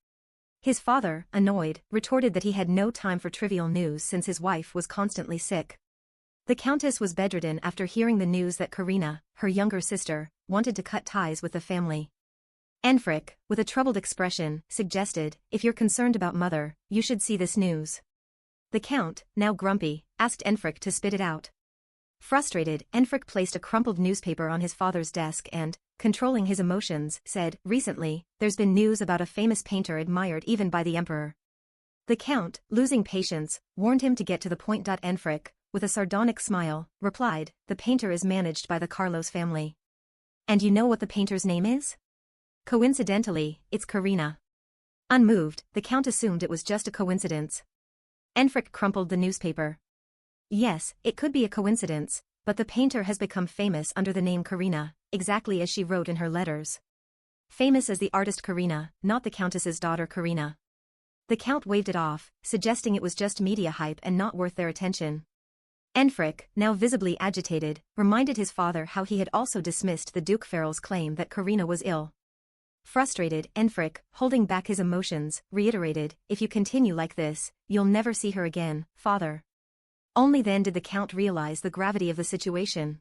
His father, annoyed, retorted that he had no time for trivial news since his wife was constantly sick. The Countess was bedridden after hearing the news that Karina, her younger sister, wanted to cut ties with the family. Enfric, with a troubled expression, suggested, "If you're concerned about mother, you should see this news." The Count, now grumpy, asked Enfric to spit it out. Frustrated, Enfric placed a crumpled newspaper on his father's desk and, controlling his emotions, said, "Recently, there's been news about a famous painter admired even by the emperor." The Count, losing patience, warned him to get to the point. Enfric, with a sardonic smile, replied, "The painter is managed by the Carlos family." "And you know what the painter's name is?" "Coincidentally, it's Karina." Unmoved, the Count assumed it was just a coincidence. Enfric crumpled the newspaper. "Yes, it could be a coincidence, but the painter has become famous under the name Karina, exactly as she wrote in her letters. Famous as the artist Karina, not the Countess's daughter Karina." The Count waved it off, suggesting it was just media hype and not worth their attention. Enfric, now visibly agitated, reminded his father how he had also dismissed the Duke Farrell's claim that Karina was ill. Frustrated, Enfric, holding back his emotions, reiterated, "If you continue like this, you'll never see her again, father." Only then did the Count realize the gravity of the situation.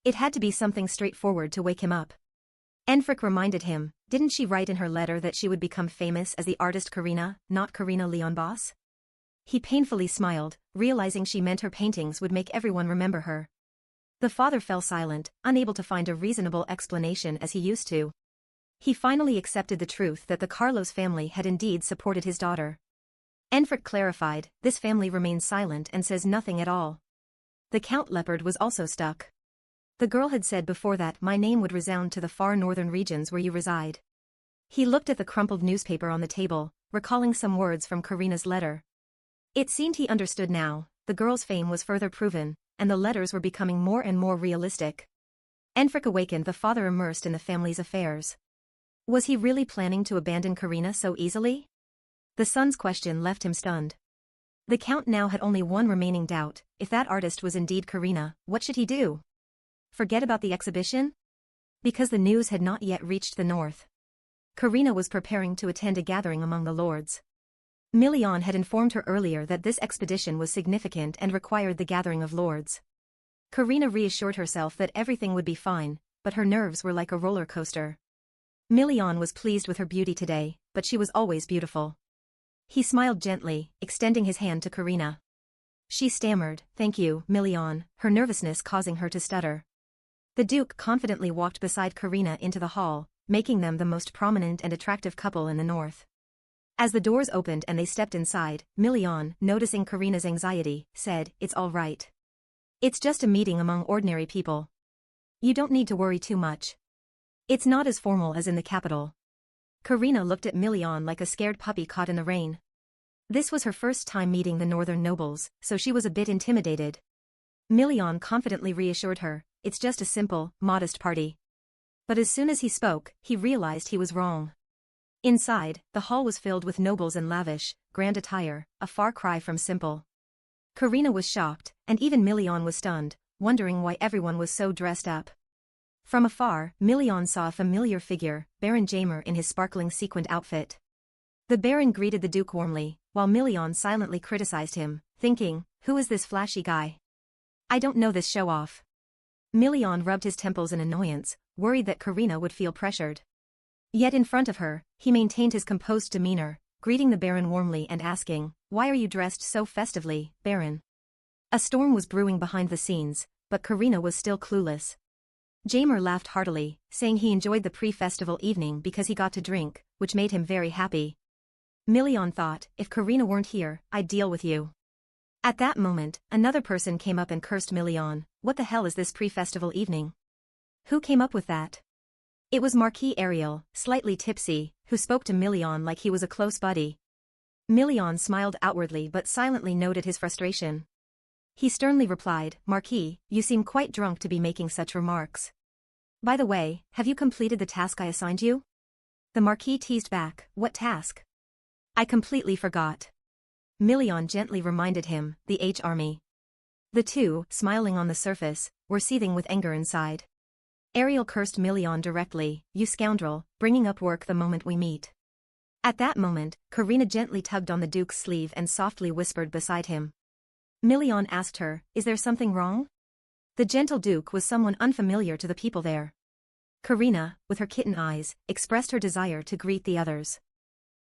It had to be something straightforward to wake him up. Enfric reminded him, "Didn't she write in her letter that she would become famous as the artist Karina, not Karina Leonbos?" He painfully smiled, realizing she meant her paintings would make everyone remember her. The father fell silent, unable to find a reasonable explanation as he used to. He finally accepted the truth that the Carlos family had indeed supported his daughter. Enfric clarified, "This family remains silent and says nothing at all." The Count Leopard was also stuck. The girl had said before that my name would resound to the far northern regions where you reside. He looked at the crumpled newspaper on the table, recalling some words from Karina's letter. It seemed he understood now, the girl's fame was further proven, and the letters were becoming more and more realistic. Enfric awakened, the father immersed in the family's affairs. Was he really planning to abandon Karina so easily? The son's question left him stunned. The count now had only one remaining doubt: if that artist was indeed Karina, what should he do? Forget about the exhibition? Because the news had not yet reached the north. Karina was preparing to attend a gathering among the lords. Million had informed her earlier that this expedition was significant and required the gathering of lords. Karina reassured herself that everything would be fine, but her nerves were like a roller coaster. Million was pleased with her beauty today, but she was always beautiful. He smiled gently, extending his hand to Karina. She stammered, "Thank you, Million," her nervousness causing her to stutter. The Duke confidently walked beside Karina into the hall, making them the most prominent and attractive couple in the north. As the doors opened and they stepped inside, Million, noticing Karina's anxiety, said, "It's all right. It's just a meeting among ordinary people. You don't need to worry too much. It's not as formal as in the capital." Karina looked at Million like a scared puppy caught in the rain. This was her first time meeting the northern nobles, so she was a bit intimidated. Million confidently reassured her, "It's just a simple, modest party." But as soon as he spoke, he realized he was wrong. Inside, the hall was filled with nobles in lavish, grand attire, a far cry from simple. Karina was shocked, and even Million was stunned, wondering why everyone was so dressed up. From afar, Million saw a familiar figure, Baron Jamer in his sparkling sequined outfit. The Baron greeted the Duke warmly, while Million silently criticized him, thinking, "Who is this flashy guy? I don't know this show-off." Million rubbed his temples in annoyance, worried that Karina would feel pressured. Yet in front of her, he maintained his composed demeanor, greeting the Baron warmly and asking, "Why are you dressed so festively, Baron?" A storm was brewing behind the scenes, but Karina was still clueless. Jamer laughed heartily, saying he enjoyed the pre-festival evening because he got to drink, which made him very happy. Million thought, "If Karina weren't here, I'd deal with you." At that moment, another person came up and cursed Million, "What the hell is this pre-festival evening? Who came up with that?" It was Marquis Ariel, slightly tipsy, who spoke to Million like he was a close buddy. Million smiled outwardly but silently noted his frustration. He sternly replied, "Marquis, you seem quite drunk to be making such remarks. By the way, have you completed the task I assigned you?" The Marquis teased back, "What task?" "I completely forgot." Million gently reminded him, "The Army." The two, smiling on the surface, were seething with anger inside. Ariel cursed Million directly, "You scoundrel, bringing up work the moment we meet." At that moment, Karina gently tugged on the Duke's sleeve and softly whispered beside him. Million asked her, "Is there something wrong?" The gentle Duke was someone unfamiliar to the people there. Karina, with her kitten eyes, expressed her desire to greet the others.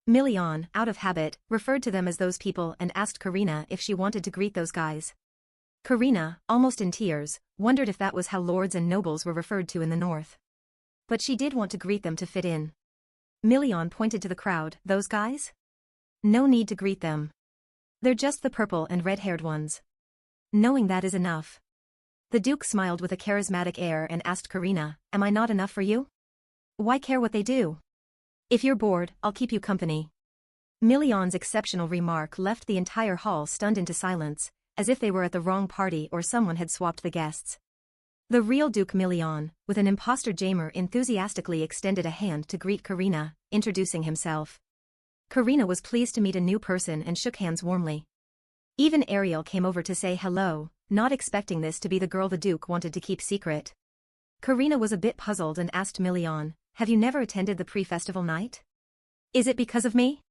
Million, out of habit, referred to them as those people and asked Karina if she wanted to greet those guys. Karina, almost in tears, wondered if that was how lords and nobles were referred to in the north. But she did want to greet them to fit in. Million pointed to the crowd, "Those guys? No need to greet them. They're just the purple and red-haired ones. Knowing that is enough." The Duke smiled with a charismatic air and asked Karina, "Am I not enough for you? Why care what they do? If you're bored, I'll keep you company." Million's exceptional remark left the entire hall stunned into silence, as if they were at the wrong party or someone had swapped the guests. The real Duke Million, with an imposter Jamer, enthusiastically extended a hand to greet Karina, introducing himself. Karina was pleased to meet a new person and shook hands warmly. Even Ariel came over to say hello, not expecting this to be the girl the Duke wanted to keep secret. Karina was a bit puzzled and asked Million, "Have you never attended the pre-festival night? Is it because of me?"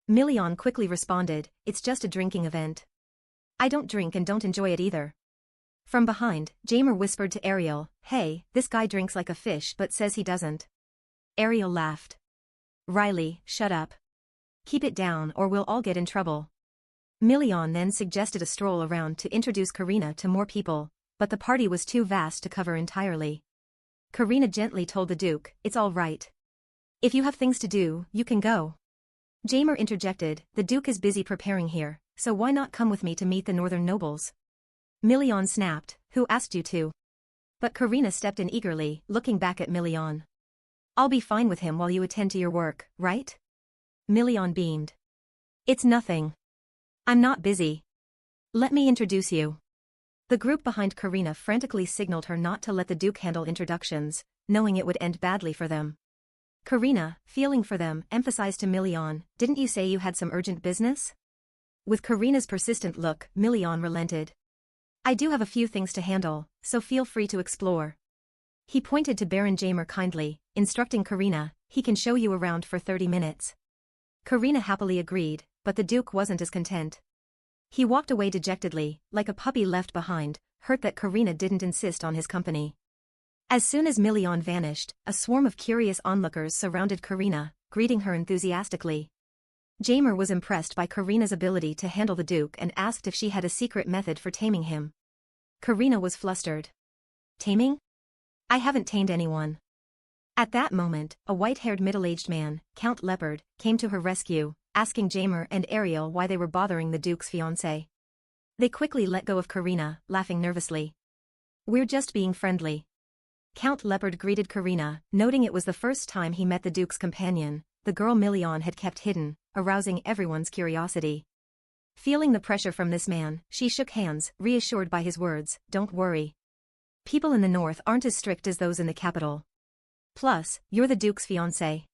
Million quickly responded, "It's just a drinking event. I don't drink and don't enjoy it either." From behind, Jamer whispered to Ariel, "Hey, this guy drinks like a fish but says he doesn't." Ariel laughed. "Riley, shut up. Keep it down or we'll all get in trouble." Million then suggested a stroll around to introduce Karina to more people, but the party was too vast to cover entirely. Karina gently told the Duke, "It's all right. If you have things to do, you can go." Jamer interjected, "The Duke is busy preparing here, so why not come with me to meet the northern nobles?" Million snapped, "Who asked you to?" But Karina stepped in eagerly, looking back at Million. I'll be fine with him while you attend to your work, right? Million beamed. It's nothing. I'm not busy. Let me introduce you. The group behind Karina frantically signaled her not to let the Duke handle introductions, knowing it would end badly for them. Karina, feeling for them, emphasized to Million, didn't you say you had some urgent business? With Karina's persistent look, Million relented. I do have a few things to handle, so feel free to explore. He pointed to Baron Jamer kindly, instructing Karina, he can show you around for 30 minutes. Karina happily agreed, but the Duke wasn't as content. He walked away dejectedly, like a puppy left behind, hurt that Karina didn't insist on his company. As soon as Million vanished, a swarm of curious onlookers surrounded Karina, greeting her enthusiastically. Jamer was impressed by Karina's ability to handle the Duke and asked if she had a secret method for taming him. Karina was flustered. Taming? I haven't tamed anyone. At that moment, a white-haired middle-aged man, Count Leopard, came to her rescue, asking Jamer and Ariel why they were bothering the Duke's fiancé. They quickly let go of Karina, laughing nervously. We're just being friendly. Count Leopard greeted Karina, noting it was the first time he met the Duke's companion, the girl Million had kept hidden, arousing everyone's curiosity. Feeling the pressure from this man, she shook hands, reassured by his words, don't worry. People in the north aren't as strict as those in the capital. Plus, you're the Duke's fiancé.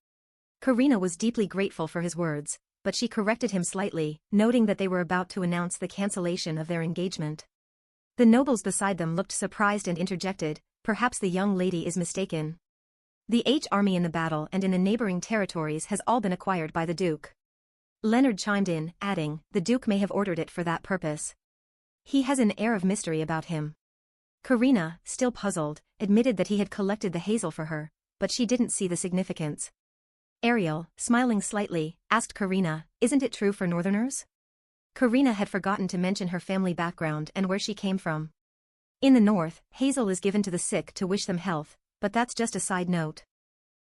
Karina was deeply grateful for his words, but she corrected him slightly, noting that they were about to announce the cancellation of their engagement. The nobles beside them looked surprised and interjected, perhaps the young lady is mistaken. The army in the battle and in the neighboring territories has all been acquired by the Duke. Leonard chimed in, adding, the Duke may have ordered it for that purpose. He has an air of mystery about him. Karina, still puzzled, admitted that he had collected the hazel for her, but she didn't see the significance. Ariel, smiling slightly, asked Karina, isn't it true for northerners? Karina had forgotten to mention her family background and where she came from. In the north, hazel is given to the sick to wish them health, but that's just a side note.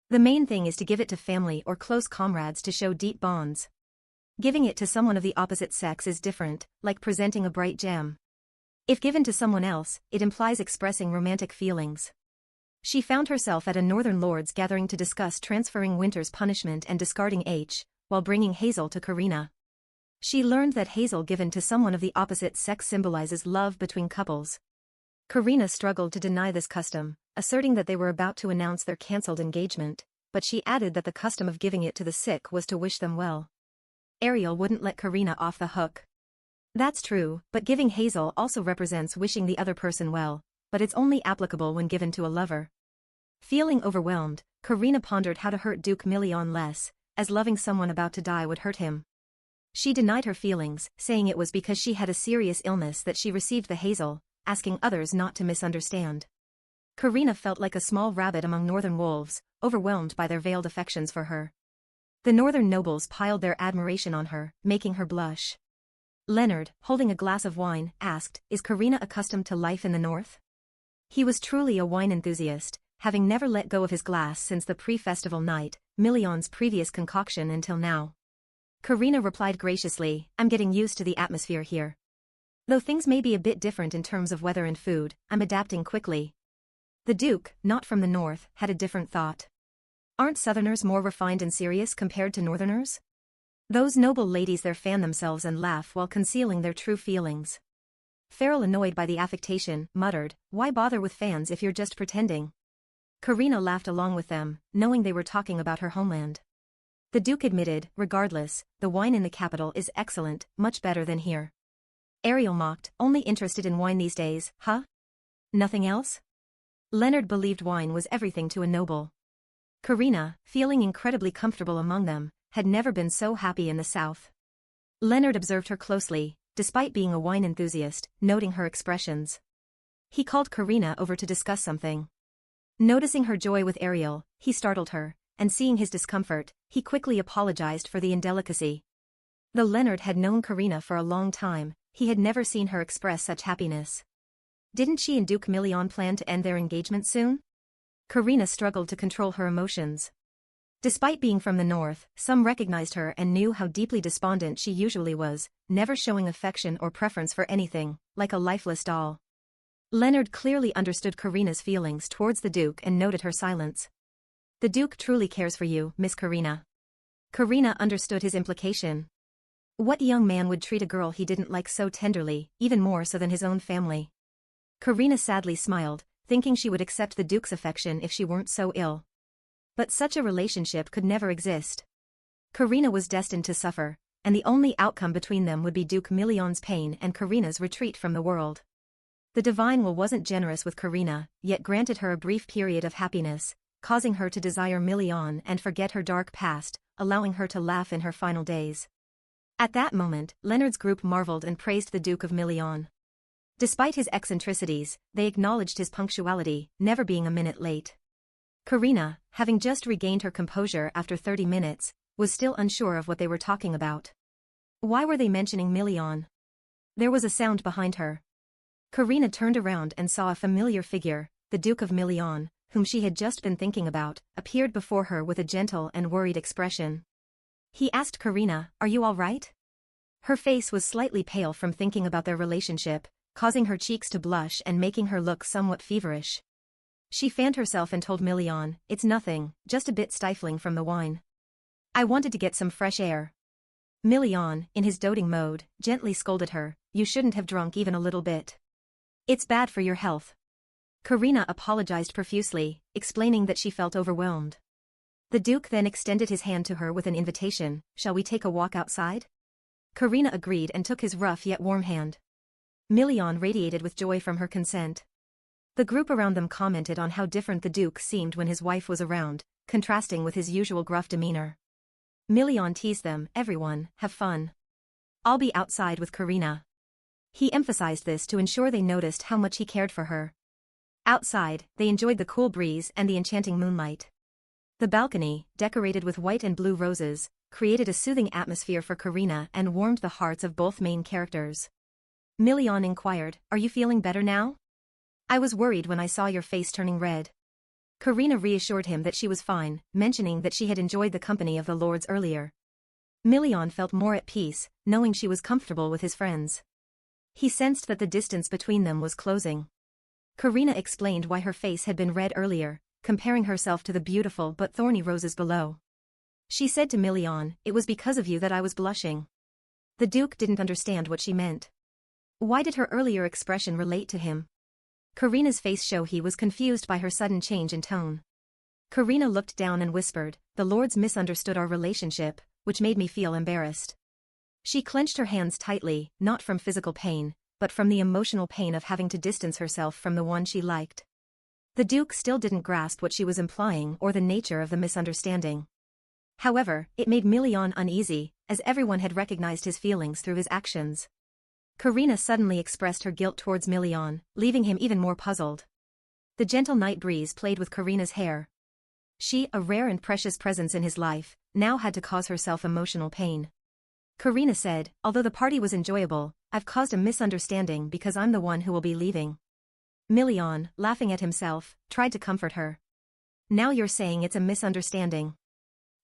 The main thing is to give it to family or close comrades to show deep bonds. Giving it to someone of the opposite sex is different, like presenting a bright gem. If given to someone else, it implies expressing romantic feelings. She found herself at a northern lord's gathering to discuss transferring Winter's punishment and discarding while bringing hazel to Karina. She learned that hazel given to someone of the opposite sex symbolizes love between couples. Karina struggled to deny this custom, asserting that they were about to announce their cancelled engagement, but she added that the custom of giving it to the sick was to wish them well. Ariel wouldn't let Karina off the hook. That's true, but giving hazel also represents wishing the other person well, but it's only applicable when given to a lover. Feeling overwhelmed, Karina pondered how to hurt Duke Million less, as loving someone about to die would hurt him. She denied her feelings, saying it was because she had a serious illness that she received the hazel, asking others not to misunderstand. Karina felt like a small rabbit among northern wolves, overwhelmed by their veiled affections for her. The northern nobles piled their admiration on her, making her blush. Leonard, holding a glass of wine, asked, is Karina accustomed to life in the north? He was truly a wine enthusiast, having never let go of his glass since the pre-festival night, Million's previous concoction until now. Karina replied graciously, I'm getting used to the atmosphere here. Though things may be a bit different in terms of weather and food, I'm adapting quickly. The Duke, not from the north, had a different thought. Aren't southerners more refined and serious compared to northerners? Those noble ladies there fan themselves and laugh while concealing their true feelings. Farrell, annoyed by the affectation, muttered, why bother with fans if you're just pretending? Karina laughed along with them, knowing they were talking about her homeland. The Duke admitted, regardless, the wine in the capital is excellent, much better than here. Ariel mocked, only interested in wine these days, huh? Nothing else? Leonard believed wine was everything to a noble. Karina, feeling incredibly comfortable among them, had never been so happy in the south. Leonard observed her closely, despite being a wine enthusiast, noting her expressions. He called Karina over to discuss something. Noticing her joy with Ariel, he startled her, and seeing his discomfort, he quickly apologized for the indelicacy. Though Leonard had known Karina for a long time, he had never seen her express such happiness. Didn't she and Duke Million plan to end their engagement soon? Karina struggled to control her emotions. Despite being from the north, some recognized her and knew how deeply despondent she usually was, never showing affection or preference for anything, like a lifeless doll. Leonard clearly understood Karina's feelings towards the Duke and noted her silence. The Duke truly cares for you, Miss Karina. Karina understood his implication. What young man would treat a girl he didn't like so tenderly, even more so than his own family? Karina sadly smiled, thinking she would accept the Duke's affection if she weren't so ill. But such a relationship could never exist. Karina was destined to suffer, and the only outcome between them would be Duke Million's pain and Karina's retreat from the world. The divine will wasn't generous with Karina, yet granted her a brief period of happiness, causing her to desire Million and forget her dark past, allowing her to laugh in her final days. At that moment, Leonard's group marveled and praised the Duke of Million. Despite his eccentricities, they acknowledged his punctuality, never being a minute late. Karina, having just regained her composure after 30 minutes, was still unsure of what they were talking about. Why were they mentioning Million? There was a sound behind her. Karina turned around and saw a familiar figure, the Duke of Million, whom she had just been thinking about, appeared before her with a gentle and worried expression. He asked Karina, "Are you all right?" Her face was slightly pale from thinking about their relationship, causing her cheeks to blush and making her look somewhat feverish. She fanned herself and told Million, "It's nothing, just a bit stifling from the wine. I wanted to get some fresh air." Million, in his doting mode, gently scolded her, "You shouldn't have drunk even a little bit. It's bad for your health." Karina apologized profusely, explaining that she felt overwhelmed. The Duke then extended his hand to her with an invitation, "Shall we take a walk outside?" Karina agreed and took his rough yet warm hand. Million radiated with joy from her consent. The group around them commented on how different the Duke seemed when his wife was around, contrasting with his usual gruff demeanor. Million teased them, "Everyone, have fun. I'll be outside with Karina." He emphasized this to ensure they noticed how much he cared for her. Outside, they enjoyed the cool breeze and the enchanting moonlight. The balcony, decorated with white and blue roses, created a soothing atmosphere for Karina and warmed the hearts of both main characters. Million inquired, "Are you feeling better now? I was worried when I saw your face turning red." Karina reassured him that she was fine, mentioning that she had enjoyed the company of the lords earlier. Million felt more at peace, knowing she was comfortable with his friends. He sensed that the distance between them was closing. Karina explained why her face had been red earlier, comparing herself to the beautiful but thorny roses below. She said to Million, "It was because of you that I was blushing." The Duke didn't understand what she meant. Why did her earlier expression relate to him? Karina's face showed he was confused by her sudden change in tone. Karina looked down and whispered, "The lords misunderstood our relationship, which made me feel embarrassed." She clenched her hands tightly, not from physical pain, but from the emotional pain of having to distance herself from the one she liked. The Duke still didn't grasp what she was implying or the nature of the misunderstanding. However, it made Million uneasy, as everyone had recognized his feelings through his actions. Karina suddenly expressed her guilt towards Million, leaving him even more puzzled. The gentle night breeze played with Karina's hair. She, a rare and precious presence in his life, now had to cause herself emotional pain. Karina said, "Although the party was enjoyable, I've caused a misunderstanding because I'm the one who will be leaving." Million, laughing at himself, tried to comfort her. "Now you're saying it's a misunderstanding."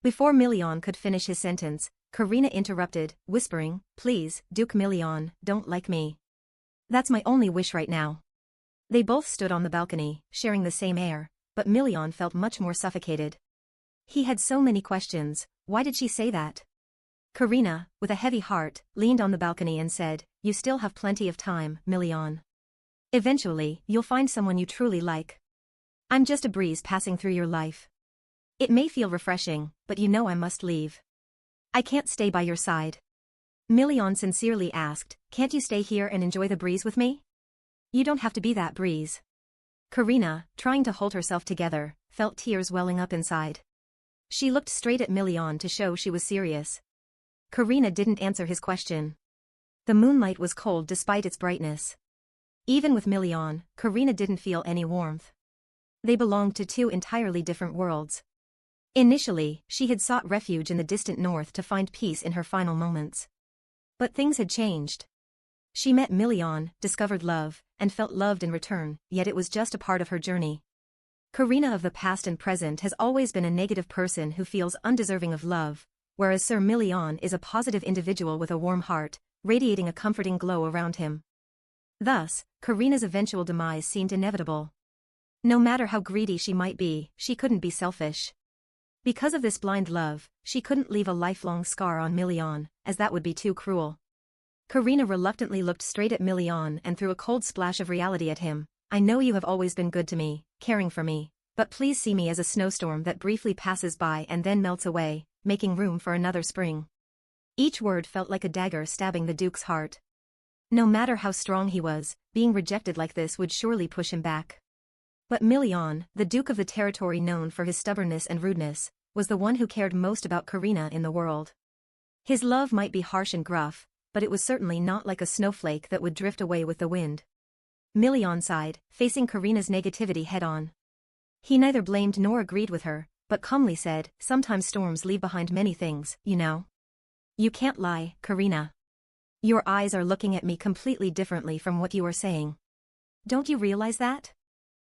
Before Million could finish his sentence, Karina interrupted, whispering, "Please, Duke Million, don't like me. That's my only wish right now." They both stood on the balcony, sharing the same air, but Million felt much more suffocated. He had so many questions. Why did she say that? Karina, with a heavy heart, leaned on the balcony and said, "You still have plenty of time, Million. Eventually, you'll find someone you truly like. I'm just a breeze passing through your life. It may feel refreshing, but you know I must leave. I can't stay by your side." Million sincerely asked, "Can't you stay here and enjoy the breeze with me? You don't have to be that breeze." Karina, trying to hold herself together, felt tears welling up inside. She looked straight at Million to show she was serious. Karina didn't answer his question. The moonlight was cold despite its brightness. Even with Million, Karina didn't feel any warmth. They belonged to two entirely different worlds. Initially, she had sought refuge in the distant north to find peace in her final moments. But things had changed. She met Million, discovered love, and felt loved in return, yet it was just a part of her journey. Karina of the past and present has always been a negative person who feels undeserving of love, whereas Sir Million is a positive individual with a warm heart, radiating a comforting glow around him. Thus, Karina's eventual demise seemed inevitable. No matter how greedy she might be, she couldn't be selfish. Because of this blind love, she couldn't leave a lifelong scar on Million, as that would be too cruel. Karina reluctantly looked straight at Million and threw a cold splash of reality at him. I know you have always been good to me, caring for me, but please see me as a snowstorm that briefly passes by and then melts away, making room for another spring. Each word felt like a dagger stabbing the Duke's heart. No matter how strong he was, being rejected like this would surely push him back. But Million, the Duke of the territory known for his stubbornness and rudeness, was the one who cared most about Karina in the world. His love might be harsh and gruff, but it was certainly not like a snowflake that would drift away with the wind. Million sighed, facing Karina's negativity head-on. He neither blamed nor agreed with her, but calmly said, sometimes storms leave behind many things, you know. You can't lie, Karina. Your eyes are looking at me completely differently from what you are saying. Don't you realize that?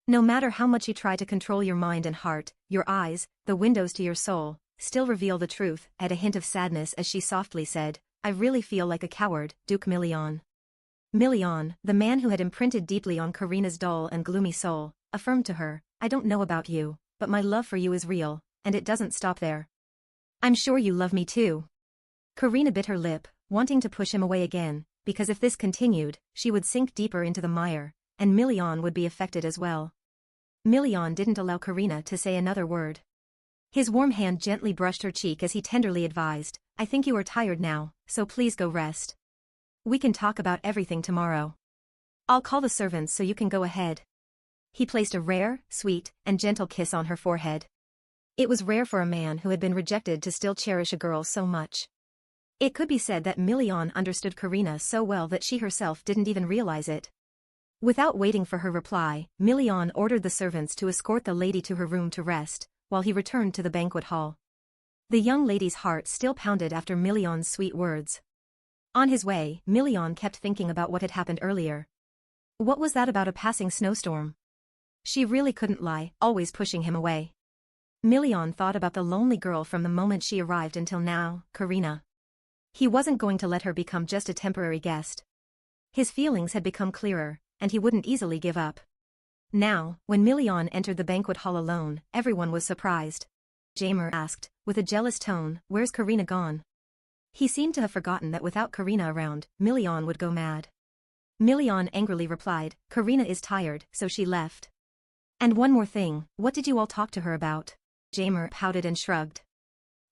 No matter how much you try to control your mind and heart, your eyes, the windows to your soul, still reveal the truth. At a hint of sadness as she softly said, I really feel like a coward, Duke Million. Million, the man who had imprinted deeply on Karina's dull and gloomy soul, affirmed to her, I don't know about you, but my love for you is real, and it doesn't stop there. I'm sure you love me too. Karina bit her lip, wanting to push him away again, because if this continued, she would sink deeper into the mire, and Million would be affected as well. Million didn't allow Karina to say another word. His warm hand gently brushed her cheek as he tenderly advised, I think you are tired now, so please go rest. We can talk about everything tomorrow. I'll call the servants so you can go ahead. He placed a rare, sweet, and gentle kiss on her forehead. It was rare for a man who had been rejected to still cherish a girl so much. It could be said that Million understood Karina so well that she herself didn't even realize it. Without waiting for her reply, Million ordered the servants to escort the lady to her room to rest, while he returned to the banquet hall. The young lady's heart still pounded after Million's sweet words. On his way, Million kept thinking about what had happened earlier. What was that about a passing snowstorm? She really couldn't lie, always pushing him away. Million thought about the lonely girl from the moment she arrived until now, Karina. He wasn't going to let her become just a temporary guest. His feelings had become clearer, and he wouldn't easily give up. Now, when Million entered the banquet hall alone, everyone was surprised. Jamer asked, with a jealous tone, where's Karina gone? He seemed to have forgotten that without Karina around, Million would go mad. Million angrily replied, Karina is tired, so she left. And one more thing, what did you all talk to her about? Jamer pouted and shrugged.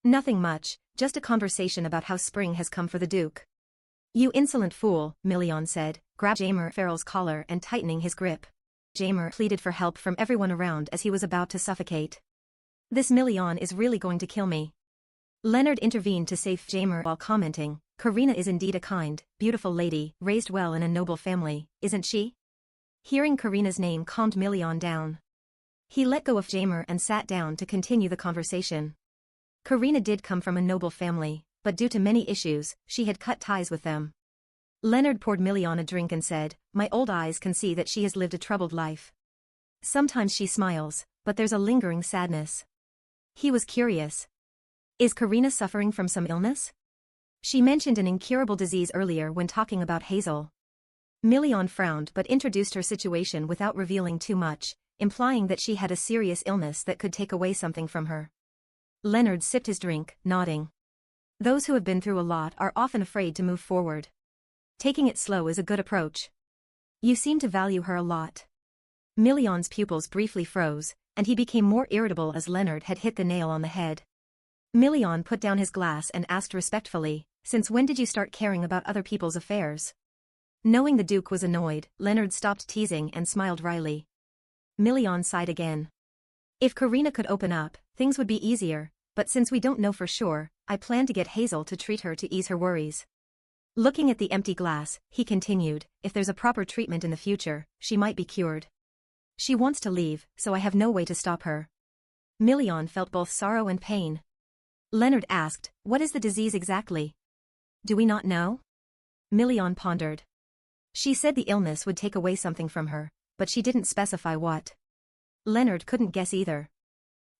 Nothing much, just a conversation about how spring has come for the Duke. You insolent fool, Million said, grabbing Jamer Farrell's collar and tightening his grip. Jamer pleaded for help from everyone around as he was about to suffocate. This Million is really going to kill me. Leonard intervened to save Jamer while commenting, Karina is indeed a kind, beautiful lady, raised well in a noble family, isn't she? Hearing Karina's name calmed Million down. He let go of Jamer and sat down to continue the conversation. Karina did come from a noble family, but due to many issues, she had cut ties with them. Leonard poured Million a drink and said, my old eyes can see that she has lived a troubled life. Sometimes she smiles, but there's a lingering sadness. He was curious. Is Karina suffering from some illness? She mentioned an incurable disease earlier when talking about Hazel. Million frowned but introduced her situation without revealing too much, implying that she had a serious illness that could take away something from her. Leonard sipped his drink, nodding. Those who have been through a lot are often afraid to move forward. Taking it slow is a good approach. You seem to value her a lot. Million's pupils briefly froze, and he became more irritable as Leonard had hit the nail on the head. Million put down his glass and asked respectfully, since when did you start caring about other people's affairs? Knowing the Duke was annoyed, Leonard stopped teasing and smiled wryly. Million sighed again. If Karina could open up, things would be easier, but since we don't know for sure, I plan to get Hazel to treat her to ease her worries. Looking at the empty glass, he continued, if there's a proper treatment in the future, she might be cured. She wants to leave, so I have no way to stop her. Million felt both sorrow and pain. Leonard asked, what is the disease exactly? Do we not know? Million pondered. She said the illness would take away something from her, but she didn't specify what. Leonard couldn't guess either.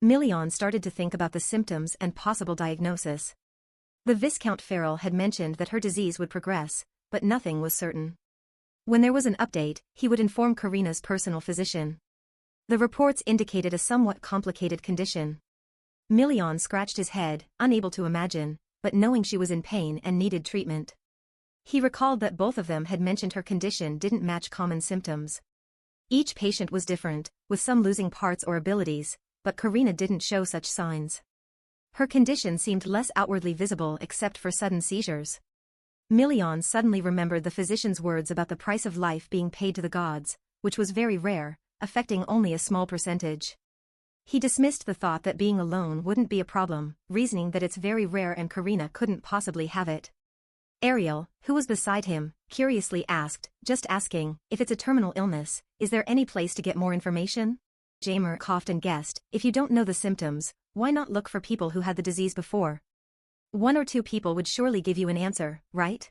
Million started to think about the symptoms and possible diagnosis. The Viscount Farrell had mentioned that her disease would progress, but nothing was certain. When there was an update, he would inform Karina's personal physician. The reports indicated a somewhat complicated condition. Million scratched his head, unable to imagine, but knowing she was in pain and needed treatment. He recalled that both of them had mentioned her condition didn't match common symptoms. Each patient was different, with some losing parts or abilities, but Karina didn't show such signs. Her condition seemed less outwardly visible except for sudden seizures. Million suddenly remembered the physician's words about the price of life being paid to the gods, which was very rare, affecting only a small percentage. He dismissed the thought that being alone wouldn't be a problem, reasoning that it's very rare and Karina couldn't possibly have it. Ariel, who was beside him, curiously asked, just asking, if it's a terminal illness, is there any place to get more information? Jamer coughed and guessed, if you don't know the symptoms, why not look for people who had the disease before? 1 or 2 people would surely give you an answer, right?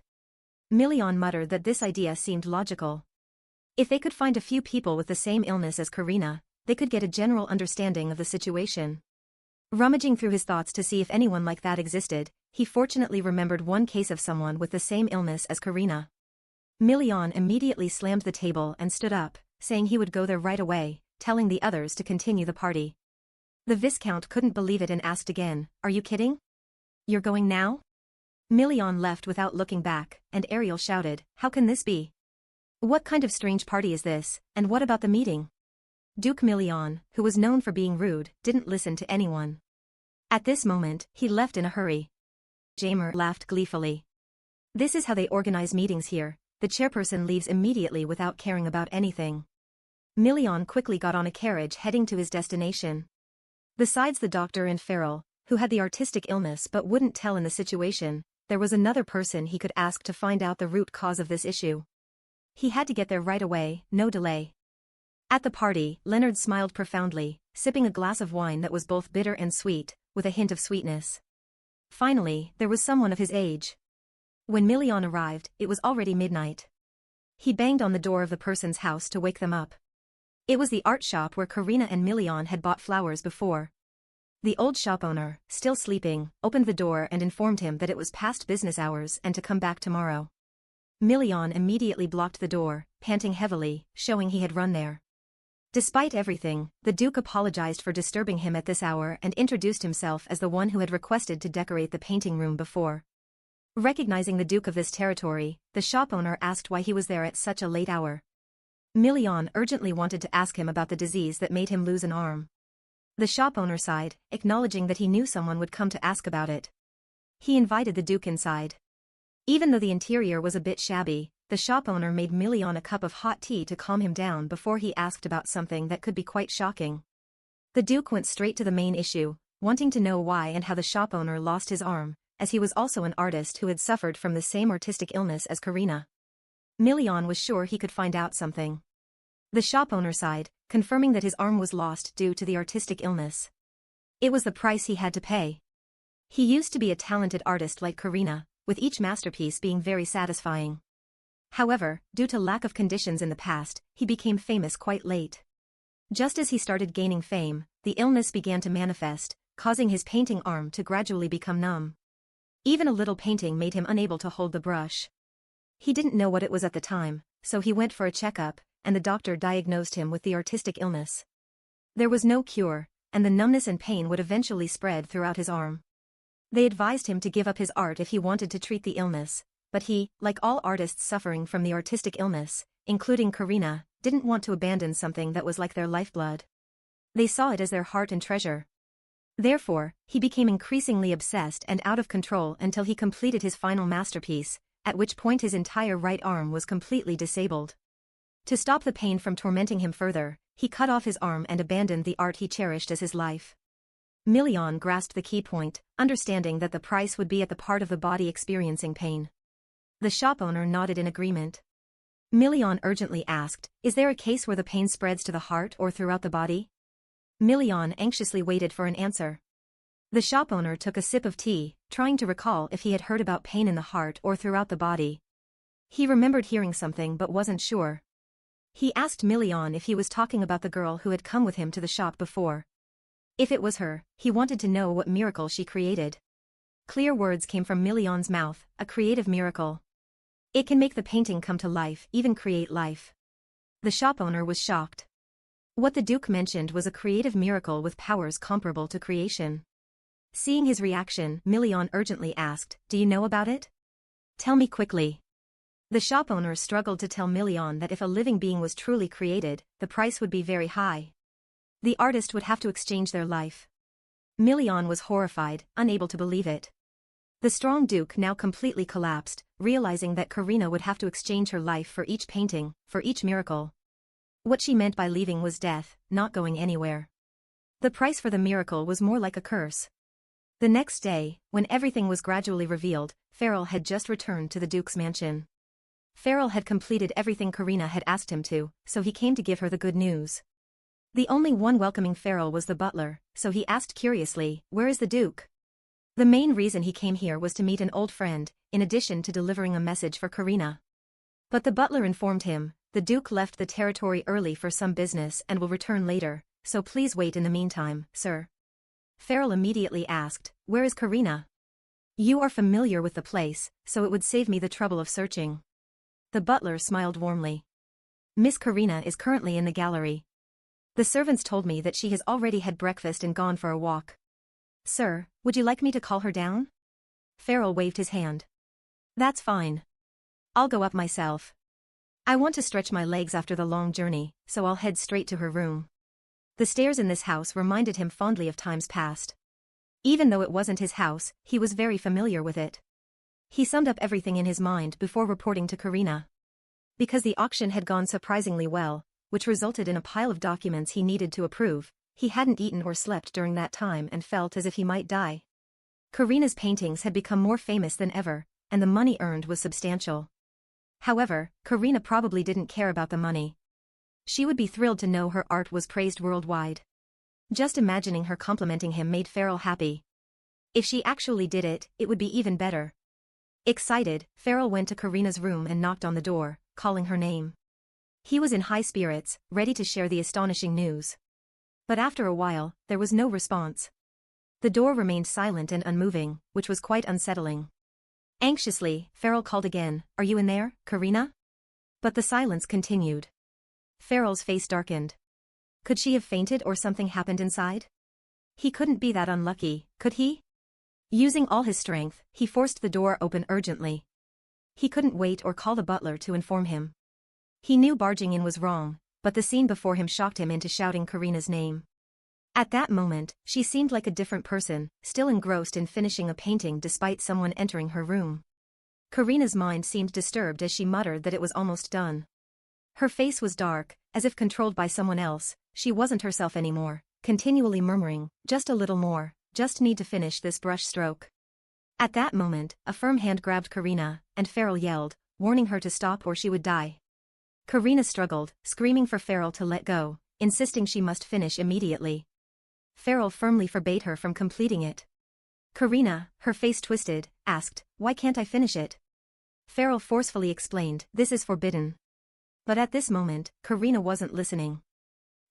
Million muttered that this idea seemed logical. If they could find a few people with the same illness as Karina, they could get a general understanding of the situation. Rummaging through his thoughts to see if anyone like that existed, he fortunately remembered one case of someone with the same illness as Karina. Million immediately slammed the table and stood up, saying he would go there right away, telling the others to continue the party. The Viscount couldn't believe it and asked again, "Are you kidding? You're going now?" Million left without looking back, and Ariel shouted, "How can this be? What kind of strange party is this, and what about the meeting?" Duke Million, who was known for being rude, didn't listen to anyone. At this moment, he left in a hurry. Jamer laughed gleefully. "This is how they organize meetings here, the chairperson leaves immediately without caring about anything." Million quickly got on a carriage heading to his destination. Besides the doctor and Farrell, who had the artistic illness but wouldn't tell in the situation, there was another person he could ask to find out the root cause of this issue. He had to get there right away, no delay. At the party, Leonard smiled profoundly, sipping a glass of wine that was both bitter and sweet, with a hint of sweetness. Finally, there was someone of his age. When Million arrived, it was already midnight. He banged on the door of the person's house to wake them up. It was the art shop where Karina and Million had bought flowers before. The old shop owner, still sleeping, opened the door and informed him that it was past business hours and to come back tomorrow. Million immediately blocked the door, panting heavily, showing he had run there. Despite everything, the Duke apologized for disturbing him at this hour and introduced himself as the one who had requested to decorate the painting room before. Recognizing the Duke of this territory, the shop owner asked why he was there at such a late hour. Million urgently wanted to ask him about the disease that made him lose an arm. The shop owner sighed, acknowledging that he knew someone would come to ask about it. He invited the Duke inside. Even though the interior was a bit shabby, the shop owner made Million a cup of hot tea to calm him down before he asked about something that could be quite shocking. The Duke went straight to the main issue, wanting to know why and how the shop owner lost his arm, as he was also an artist who had suffered from the same artistic illness as Karina. Million was sure he could find out something. The shop owner sighed, confirming that his arm was lost due to the artistic illness. It was the price he had to pay. He used to be a talented artist like Karina, with each masterpiece being very satisfying. However, due to lack of conditions in the past, he became famous quite late. Just as he started gaining fame, the illness began to manifest, causing his painting arm to gradually become numb. Even a little painting made him unable to hold the brush. He didn't know what it was at the time, so he went for a checkup, and the doctor diagnosed him with the artistic illness. There was no cure, and the numbness and pain would eventually spread throughout his arm. They advised him to give up his art if he wanted to treat the illness, but he, like all artists suffering from the artistic illness, including Karina, didn't want to abandon something that was like their lifeblood. They saw it as their heart and treasure. Therefore, he became increasingly obsessed and out of control until he completed his final masterpiece, at which point his entire right arm was completely disabled. To stop the pain from tormenting him further, he cut off his arm and abandoned the art he cherished as his life. Million grasped the key point, understanding that the price would be at the part of the body experiencing pain. The shop owner nodded in agreement. Million urgently asked, "Is there a case where the pain spreads to the heart or throughout the body?" Million anxiously waited for an answer. The shop owner took a sip of tea, trying to recall if he had heard about pain in the heart or throughout the body. He remembered hearing something but wasn't sure. He asked Million if he was talking about the girl who had come with him to the shop before. If it was her, he wanted to know what miracle she created. Clear words came from Million's mouth, a creative miracle. It can make the painting come to life, even create life. The shop owner was shocked. What the Duke mentioned was a creative miracle with powers comparable to creation. Seeing his reaction, Million urgently asked, "Do you know about it? Tell me quickly." The shop owner struggled to tell Million that if a living being was truly created, the price would be very high. The artist would have to exchange their life. Million was horrified, unable to believe it. The strong Duke now completely collapsed, realizing that Karina would have to exchange her life for each painting, for each miracle. What she meant by leaving was death, not going anywhere. The price for the miracle was more like a curse. The next day, when everything was gradually revealed, Farrell had just returned to the Duke's mansion. Farrell had completed everything Karina had asked him to, so he came to give her the good news. The only one welcoming Farrell was the butler, so he asked curiously, "Where is the Duke?" The main reason he came here was to meet an old friend, in addition to delivering a message for Karina. But the butler informed him, "The Duke left the territory early for some business and will return later, so please wait in the meantime, sir." Farrell immediately asked, "Where is Karina?" "You are familiar with the place, so it would save me the trouble of searching." The butler smiled warmly. "Miss Karina is currently in the gallery. The servants told me that she has already had breakfast and gone for a walk." "Sir, would you like me to call her down?" Farrell waved his hand. "That's fine. I'll go up myself. I want to stretch my legs after the long journey, so I'll head straight to her room." The stairs in this house reminded him fondly of times past. Even though it wasn't his house, he was very familiar with it. He summed up everything in his mind before reporting to Karina. Because the auction had gone surprisingly well, which resulted in a pile of documents he needed to approve, he hadn't eaten or slept during that time and felt as if he might die. Karina's paintings had become more famous than ever, and the money earned was substantial. However, Karina probably didn't care about the money. She would be thrilled to know her art was praised worldwide. Just imagining her complimenting him made Farrell happy. If she actually did it, it would be even better. Excited, Farrell went to Karina's room and knocked on the door, calling her name. He was in high spirits, ready to share the astonishing news. But after a while, there was no response. The door remained silent and unmoving, which was quite unsettling. Anxiously, Farrell called again, "Are you in there, Karina?" But the silence continued. Farrell's face darkened. Could she have fainted or something happened inside? He couldn't be that unlucky, could he? Using all his strength, he forced the door open urgently. He couldn't wait or call the butler to inform him. He knew barging in was wrong, but the scene before him shocked him into shouting Karina's name. At that moment, she seemed like a different person, still engrossed in finishing a painting despite someone entering her room. Karina's mind seemed disturbed as she muttered that it was almost done. Her face was dark, as if controlled by someone else. She wasn't herself anymore, continually murmuring, "Just a little more, just need to finish this brush stroke." At that moment, a firm hand grabbed Karina, and Farrell yelled, warning her to stop or she would die. Karina struggled, screaming for Farrell to let go, insisting she must finish immediately. Farrell firmly forbade her from completing it. Karina, her face twisted, asked, "Why can't I finish it?" Farrell forcefully explained, "This is forbidden." But at this moment, Karina wasn't listening.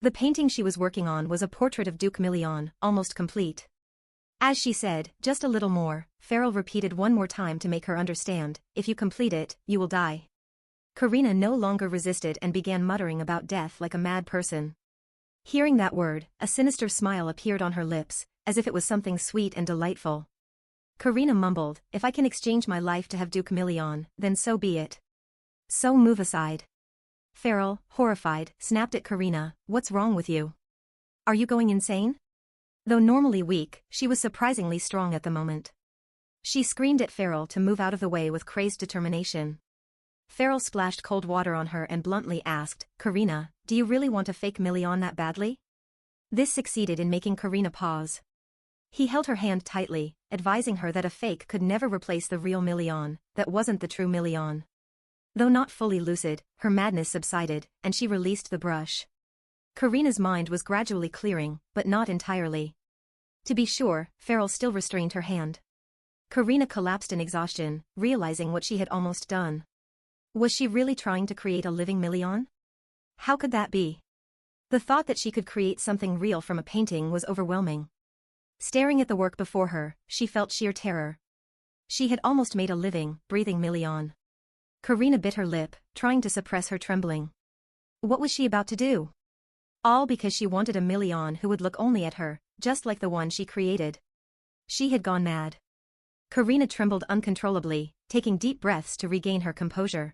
The painting she was working on was a portrait of Duke Million, almost complete. As she said, "Just a little more," Farrell repeated one more time to make her understand, "If you complete it, you will die." Karina no longer resisted and began muttering about death like a mad person. Hearing that word, a sinister smile appeared on her lips, as if it was something sweet and delightful. Karina mumbled, "If I can exchange my life to have Duke Million, then so be it. So move aside." Farrell, horrified, snapped at Karina, "What's wrong with you? Are you going insane?" Though normally weak, she was surprisingly strong at the moment. She screamed at Farrell to move out of the way with crazed determination. Farrell splashed cold water on her and bluntly asked, "Karina, do you really want a fake Million that badly?" This succeeded in making Karina pause. He held her hand tightly, advising her that a fake could never replace the real Million, that wasn't the true Million. Though not fully lucid, her madness subsided, and she released the brush. Karina's mind was gradually clearing, but not entirely. To be sure, Farrell still restrained her hand. Karina collapsed in exhaustion, realizing what she had almost done. Was she really trying to create a living Million? How could that be? The thought that she could create something real from a painting was overwhelming. Staring at the work before her, she felt sheer terror. She had almost made a living, breathing Million. Karina bit her lip, trying to suppress her trembling. What was she about to do? All because she wanted a Million who would look only at her, just like the one she created. She had gone mad. Karina trembled uncontrollably, taking deep breaths to regain her composure.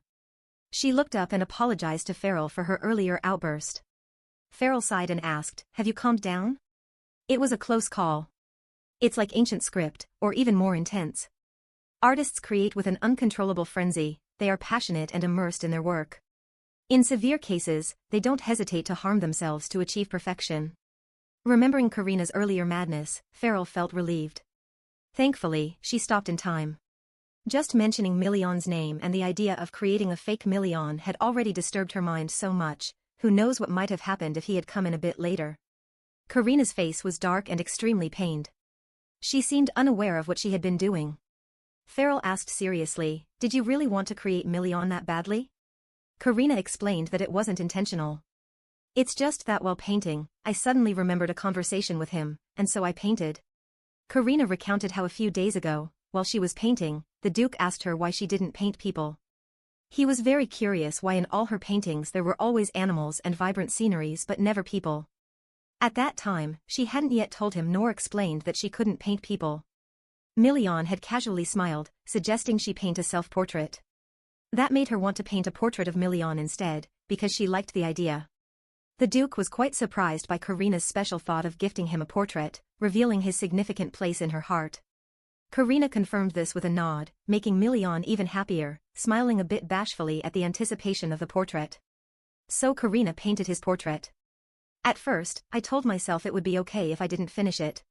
She looked up and apologized to Farrell for her earlier outburst. Farrell sighed and asked, "Have you calmed down?" "It was a close call. It's like ancient script, or even more intense. Artists create with an uncontrollable frenzy, they are passionate and immersed in their work. In severe cases, they don't hesitate to harm themselves to achieve perfection." Remembering Karina's earlier madness, Farrell felt relieved. Thankfully, she stopped in time. Just mentioning Million's name and the idea of creating a fake Million had already disturbed her mind so much, who knows what might have happened if he had come in a bit later. Karina's face was dark and extremely pained. She seemed unaware of what she had been doing. Farrell asked seriously, "Did you really want to create Million that badly?" Karina explained that it wasn't intentional. "It's just that while painting, I suddenly remembered a conversation with him, and so I painted." Karina recounted how a few days ago, while she was painting, the Duke asked her why she didn't paint people. He was very curious why in all her paintings there were always animals and vibrant sceneries but never people. At that time, she hadn't yet told him nor explained that she couldn't paint people. Million had casually smiled, suggesting she paint a self-portrait. That made her want to paint a portrait of Million instead, because she liked the idea. The Duke was quite surprised by Karina's special thought of gifting him a portrait, revealing his significant place in her heart. Karina confirmed this with a nod, making Million even happier, smiling a bit bashfully at the anticipation of the portrait. So Karina painted his portrait. "At first, I told myself it would be okay if I didn't finish it.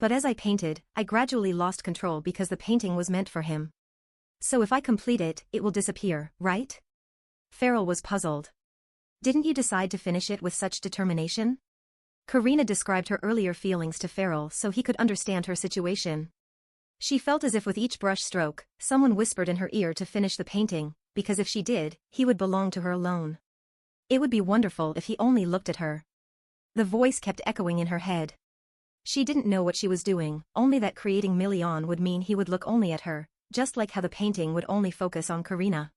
But as I painted, I gradually lost control because the painting was meant for him. So if I complete it, it will disappear, right?" Farrell was puzzled. "Didn't you decide to finish it with such determination?" Karina described her earlier feelings to Farrell so he could understand her situation. She felt as if with each brush stroke, someone whispered in her ear to finish the painting, because if she did, he would belong to her alone. It would be wonderful if he only looked at her. The voice kept echoing in her head. She didn't know what she was doing, only that creating Million would mean he would look only at her, just like how the painting would only focus on Karina.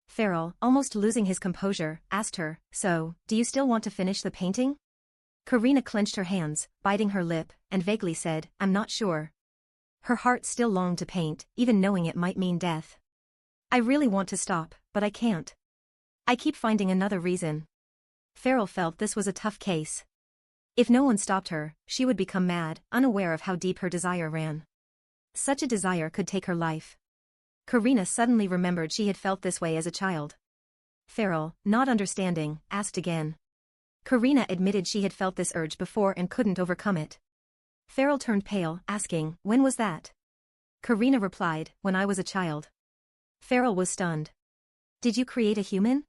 Farrell, almost losing his composure, asked her, "So, do you still want to finish the painting?" Karina clenched her hands, biting her lip, and vaguely said, "I'm not sure." Her heart still longed to paint, even knowing it might mean death. "I really want to stop, but I can't. I keep finding another reason." Farrell felt this was a tough case. If no one stopped her, she would become mad, unaware of how deep her desire ran. Such a desire could take her life. Karina suddenly remembered she had felt this way as a child. Farrell, not understanding, asked again. Karina admitted she had felt this urge before and couldn't overcome it. Farrell turned pale, asking, "When was that?" Karina replied, "When I was a child." Farrell was stunned. "Did you create a human?"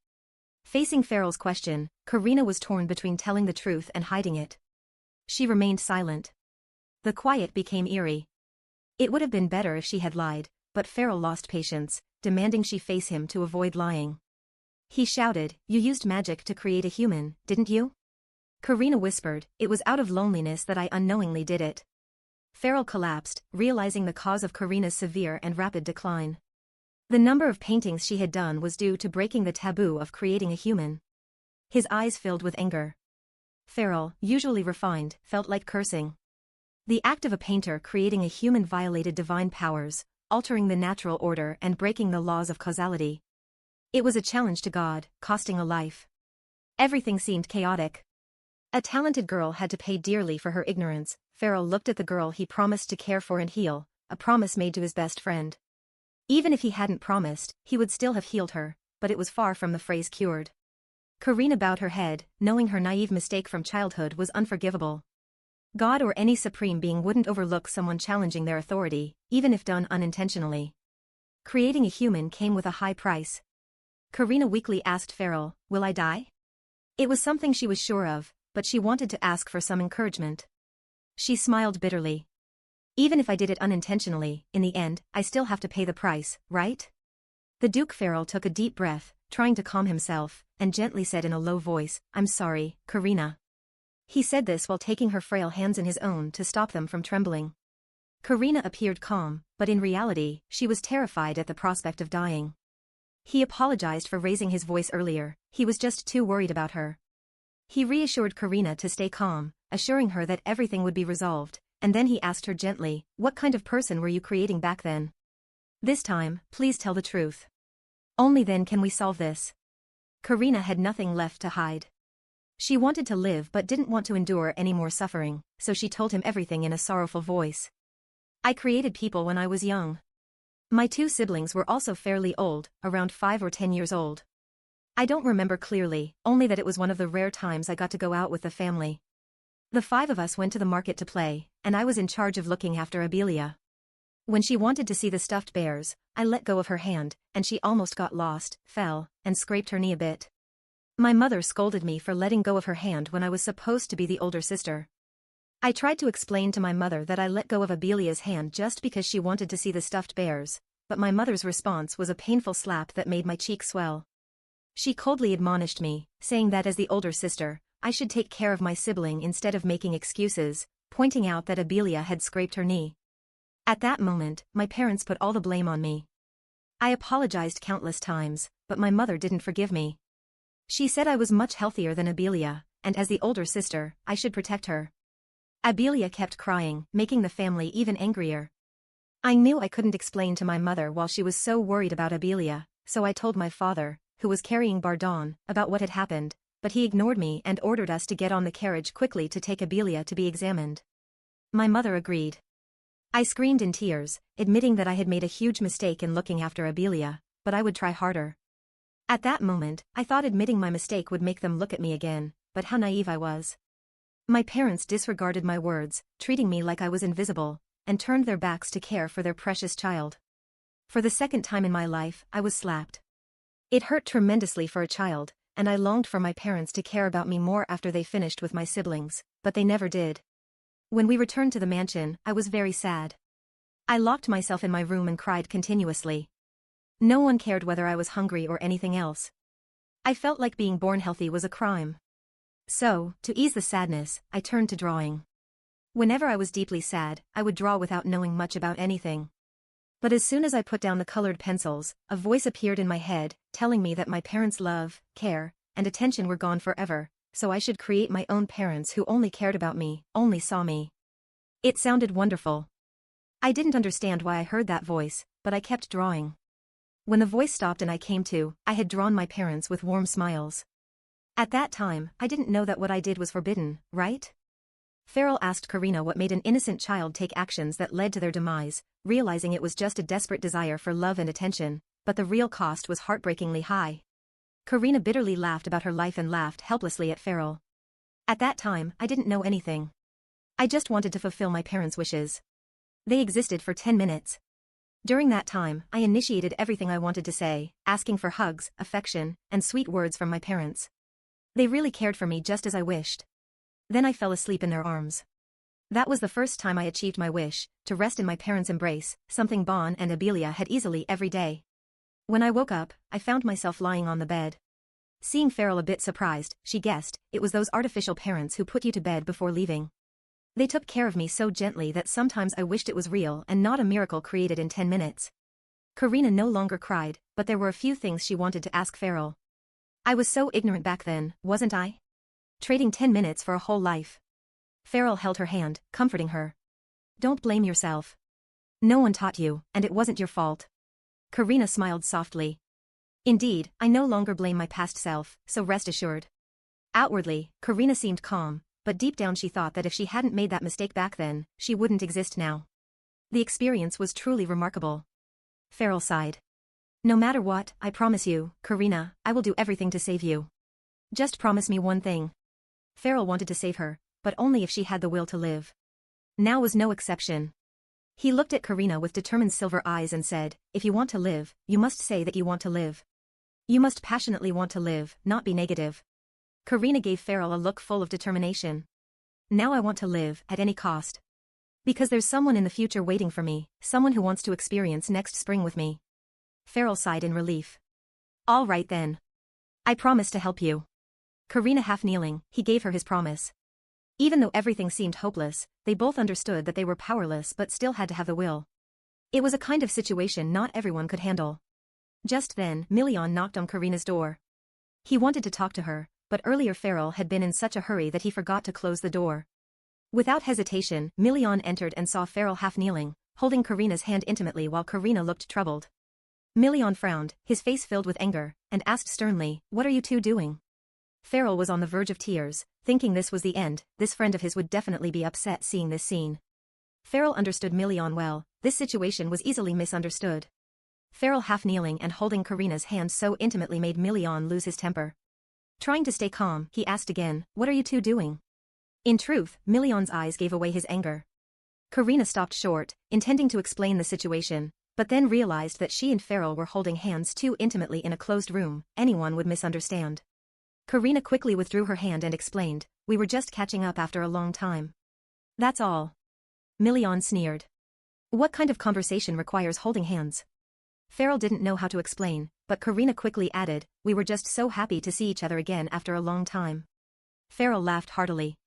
Facing Farrell's question, Karina was torn between telling the truth and hiding it. She remained silent. The quiet became eerie. It would have been better if she had lied, but Farrell lost patience, demanding she face him to avoid lying. He shouted, "You used magic to create a human, didn't you?" Karina whispered, "It was out of loneliness that I unknowingly did it." Farrell collapsed, realizing the cause of Karina's severe and rapid decline. The number of paintings she had done was due to breaking the taboo of creating a human. His eyes filled with anger. Farrell, usually refined, felt like cursing. The act of a painter creating a human violated divine powers, altering the natural order and breaking the laws of causality. It was a challenge to God, costing a life. Everything seemed chaotic. A talented girl had to pay dearly for her ignorance. Farrell looked at the girl he promised to care for and heal, a promise made to his best friend. Even if he hadn't promised, he would still have healed her, but it was far from the phrase cured. Karina bowed her head, knowing her naive mistake from childhood was unforgivable. God or any supreme being wouldn't overlook someone challenging their authority, even if done unintentionally. Creating a human came with a high price. Karina weakly asked Farrell, "Will I die?" It was something she was sure of, but she wanted to ask for some encouragement. She smiled bitterly. "Even if I did it unintentionally, in the end, I still have to pay the price, right?" The Duke Farrell took a deep breath, trying to calm himself, and gently said in a low voice, "I'm sorry, Karina." He said this while taking her frail hands in his own to stop them from trembling. Karina appeared calm, but in reality, she was terrified at the prospect of dying. He apologized for raising his voice earlier, he was just too worried about her. He reassured Karina to stay calm, assuring her that everything would be resolved, and then he asked her gently, "What kind of person were you creating back then? This time, please tell the truth. Only then can we solve this." Karina had nothing left to hide. She wanted to live but didn't want to endure any more suffering, so she told him everything in a sorrowful voice. "I created people when I was young. My two siblings were also fairly old, around 5 or 10 years old. I don't remember clearly, only that it was one of the rare times I got to go out with the family. The 5 of us went to the market to play, and I was in charge of looking after Abelia. When she wanted to see the stuffed bears, I let go of her hand, and she almost got lost, fell, and scraped her knee a bit. My mother scolded me for letting go of her hand when I was supposed to be the older sister. I tried to explain to my mother that I let go of Abelia's hand just because she wanted to see the stuffed bears, but my mother's response was a painful slap that made my cheek swell. She coldly admonished me, saying that as the older sister, I should take care of my sibling instead of making excuses, pointing out that Abelia had scraped her knee. At that moment, my parents put all the blame on me. I apologized countless times, but my mother didn't forgive me. She said I was much healthier than Abelia, and as the older sister, I should protect her. Abelia kept crying, making the family even angrier. I knew I couldn't explain to my mother while she was so worried about Abelia, so I told my father, who was carrying Bardon, about what had happened, but he ignored me and ordered us to get on the carriage quickly to take Abelia to be examined. My mother agreed. I screamed in tears, admitting that I had made a huge mistake in looking after Abelia, but I would try harder. At that moment, I thought admitting my mistake would make them look at me again, but how naive I was. My parents disregarded my words, treating me like I was invisible, and turned their backs to care for their precious child. For the second time in my life, I was slapped. It hurt tremendously for a child, and I longed for my parents to care about me more after they finished with my siblings, but they never did. When we returned to the mansion, I was very sad. I locked myself in my room and cried continuously. No one cared whether I was hungry or anything else. I felt like being born healthy was a crime. So, to ease the sadness, I turned to drawing. Whenever I was deeply sad, I would draw without knowing much about anything. But as soon as I put down the colored pencils, a voice appeared in my head, telling me that my parents' love, care, and attention were gone forever, so I should create my own parents who only cared about me, only saw me. It sounded wonderful. I didn't understand why I heard that voice, but I kept drawing. When the voice stopped and I came to, I had drawn my parents with warm smiles. At that time, I didn't know that what I did was forbidden, right? Farrell asked Karina what made an innocent child take actions that led to their demise, realizing it was just a desperate desire for love and attention, but the real cost was heartbreakingly high. Karina bitterly laughed about her life and laughed helplessly at Farrell. At that time, I didn't know anything. I just wanted to fulfill my parents' wishes. They existed for 10 minutes. During that time, I initiated everything I wanted to say, asking for hugs, affection, and sweet words from my parents. They really cared for me just as I wished. Then I fell asleep in their arms. That was the first time I achieved my wish, to rest in my parents' embrace, something Bon and Abelia had easily every day. When I woke up, I found myself lying on the bed. Seeing Farrell a bit surprised, she guessed, it was those artificial parents who put you to bed before leaving. They took care of me so gently that sometimes I wished it was real and not a miracle created in 10 minutes. Karina no longer cried, but there were a few things she wanted to ask Farrell. I was so ignorant back then, wasn't I? Trading 10 minutes for a whole life. Farrell held her hand, comforting her. Don't blame yourself. No one taught you, and it wasn't your fault. Karina smiled softly. Indeed, I no longer blame my past self, so rest assured. Outwardly, Karina seemed calm, but deep down she thought that if she hadn't made that mistake back then, she wouldn't exist now. The experience was truly remarkable. Farrell sighed. No matter what, I promise you, Karina, I will do everything to save you. Just promise me one thing. Farrell wanted to save her, but only if she had the will to live. Now was no exception. He looked at Karina with determined silver eyes and said, if you want to live, you must say that you want to live. You must passionately want to live, not be negative. Karina gave Farrell a look full of determination. Now I want to live, at any cost. Because there's someone in the future waiting for me, someone who wants to experience next spring with me. Farrell sighed in relief. All right then. I promise to help you. Karina half kneeling, he gave her his promise. Even though everything seemed hopeless, they both understood that they were powerless but still had to have the will. It was a kind of situation not everyone could handle. Just then, Million knocked on Karina's door. He wanted to talk to her, but earlier Farrell had been in such a hurry that he forgot to close the door. Without hesitation, Milian entered and saw Farrell half kneeling, holding Karina's hand intimately while Karina looked troubled. Milian frowned, his face filled with anger, and asked sternly, "What are you two doing?" Farrell was on the verge of tears, thinking this was the end. This friend of his would definitely be upset seeing this scene. Farrell understood Milian well, this situation was easily misunderstood. Farrell half kneeling and holding Karina's hand so intimately made Milian lose his temper. Trying to stay calm, he asked again, "What are you two doing?" In truth, Milian's eyes gave away his anger. Karina stopped short, intending to explain the situation, but then realized that she and Farrell were holding hands too intimately in a closed room, anyone would misunderstand. Karina quickly withdrew her hand and explained, "We were just catching up after a long time. That's all." Milian sneered. What kind of conversation requires holding hands? Farrell didn't know how to explain, but Karina quickly added, "We were just so happy to see each other again after a long time." Farrell laughed heartily.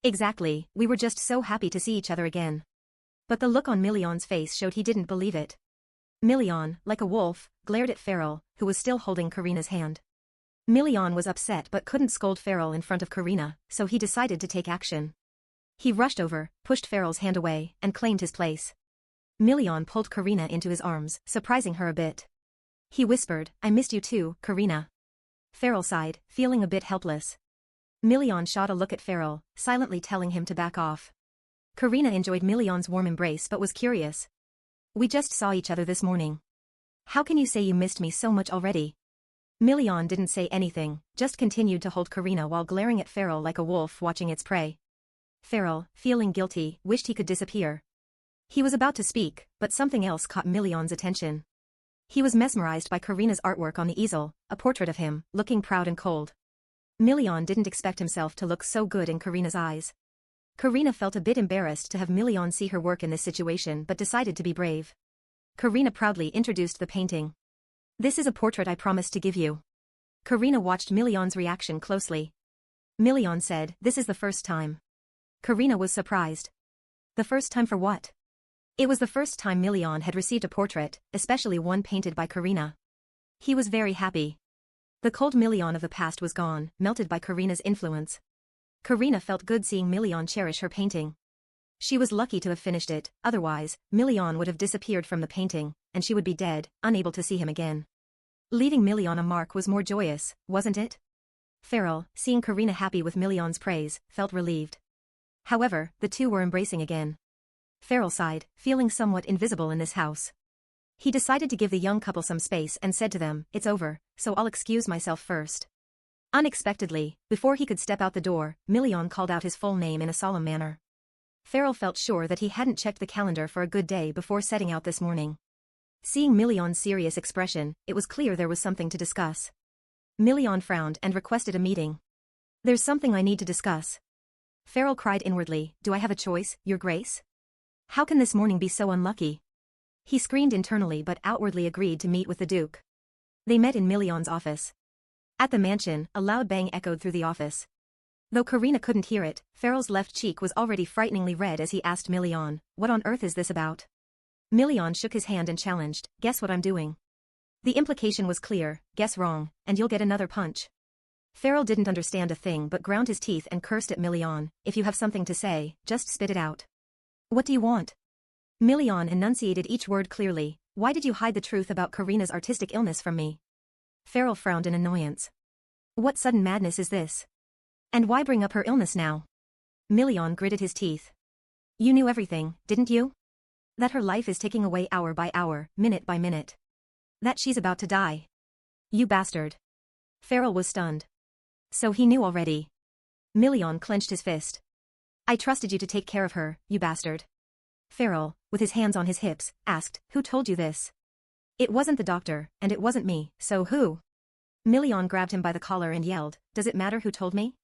Exactly, we were just so happy to see each other again. But the look on Milian's face showed he didn't believe it. Milian, like a wolf, glared at Farrell, who was still holding Karina's hand. Milian was upset but couldn't scold Farrell in front of Karina, so he decided to take action. He rushed over, pushed Farrell's hand away, and claimed his place. Milian pulled Karina into his arms, surprising her a bit. He whispered, "I missed you too, Karina." Farrell sighed, feeling a bit helpless. Milian shot a look at Farrell, silently telling him to back off. Karina enjoyed Milian's warm embrace but was curious. "We just saw each other this morning. How can you say you missed me so much already?" Milian didn't say anything, just continued to hold Karina while glaring at Farrell like a wolf watching its prey. Farrell, feeling guilty, wished he could disappear. He was about to speak, but something else caught Milian's attention. He was mesmerized by Karina's artwork on the easel, a portrait of him, looking proud and cold. Milian didn't expect himself to look so good in Karina's eyes. Karina felt a bit embarrassed to have Milian see her work in this situation but decided to be brave. Karina proudly introduced the painting. "This is a portrait I promised to give you." Karina watched Milian's reaction closely. Milian said, "This is the first time." Karina was surprised. The first time for what? It was the first time Milian had received a portrait, especially one painted by Karina. He was very happy. The cold Milian of the past was gone, melted by Karina's influence. Karina felt good seeing Milian cherish her painting. She was lucky to have finished it, otherwise, Milian would have disappeared from the painting, and she would be dead, unable to see him again. Leaving Milian a mark was more joyous, wasn't it? Farrell, seeing Karina happy with Milian's praise, felt relieved. However, the two were embracing again. Farrell sighed, feeling somewhat invisible in this house. He decided to give the young couple some space and said to them, "It's over, so I'll excuse myself first." Unexpectedly, before he could step out the door, Milian called out his full name in a solemn manner. Farrell felt sure that he hadn't checked the calendar for a good day before setting out this morning. Seeing Milian's serious expression, it was clear there was something to discuss. Milian frowned and requested a meeting. "There's something I need to discuss." Farrell cried inwardly, "Do I have a choice, Your Grace? How can this morning be so unlucky?" He screamed internally but outwardly agreed to meet with the Duke. They met in Milian's office. At the mansion, a loud bang echoed through the office. Though Karina couldn't hear it, Farrell's left cheek was already frighteningly red as he asked Milian, "What on earth is this about?" Milian shook his hand and challenged, "Guess what I'm doing." The implication was clear, guess wrong, and you'll get another punch. Farrell didn't understand a thing but ground his teeth and cursed at Milian, "If you have something to say, just spit it out." "What do you want?" Milian enunciated each word clearly, "Why did you hide the truth about Karina's artistic illness from me?" Farrell frowned in annoyance. "What sudden madness is this? And why bring up her illness now?" Milian gritted his teeth. "You knew everything, didn't you? That her life is ticking away hour by hour, minute by minute. That she's about to die. You bastard." Farrell was stunned. So he knew already. Milian clenched his fist. "I trusted you to take care of her, you bastard." Farrell, with his hands on his hips, asked, "Who told you this?" "It wasn't the doctor, and it wasn't me, so who?" Milian grabbed him by the collar and yelled, "Does it matter who told me?"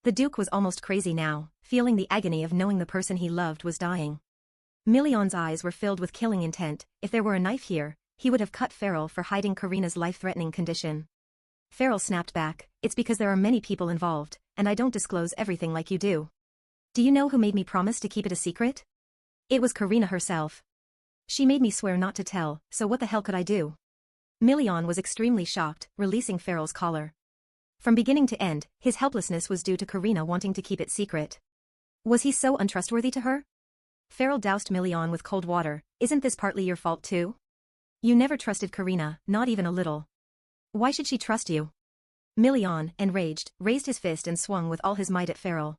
The Duke was almost crazy now, feeling the agony of knowing the person he loved was dying. Milian's eyes were filled with killing intent. If there were a knife here, he would have cut Farrell for hiding Karina's life-threatening condition. Farrell snapped back, "It's because there are many people involved, and I don't disclose everything like you do. Do you know who made me promise to keep it a secret? It was Karina herself. She made me swear not to tell, so what the hell could I do?" Milian was extremely shocked, releasing Farrell's collar. From beginning to end, his helplessness was due to Karina wanting to keep it secret. Was he so untrustworthy to her? Farrell doused Million with cold water. Isn't this partly your fault too? You never trusted Karina, not even a little. Why should she trust you? Million, enraged, raised his fist and swung with all his might at Farrell.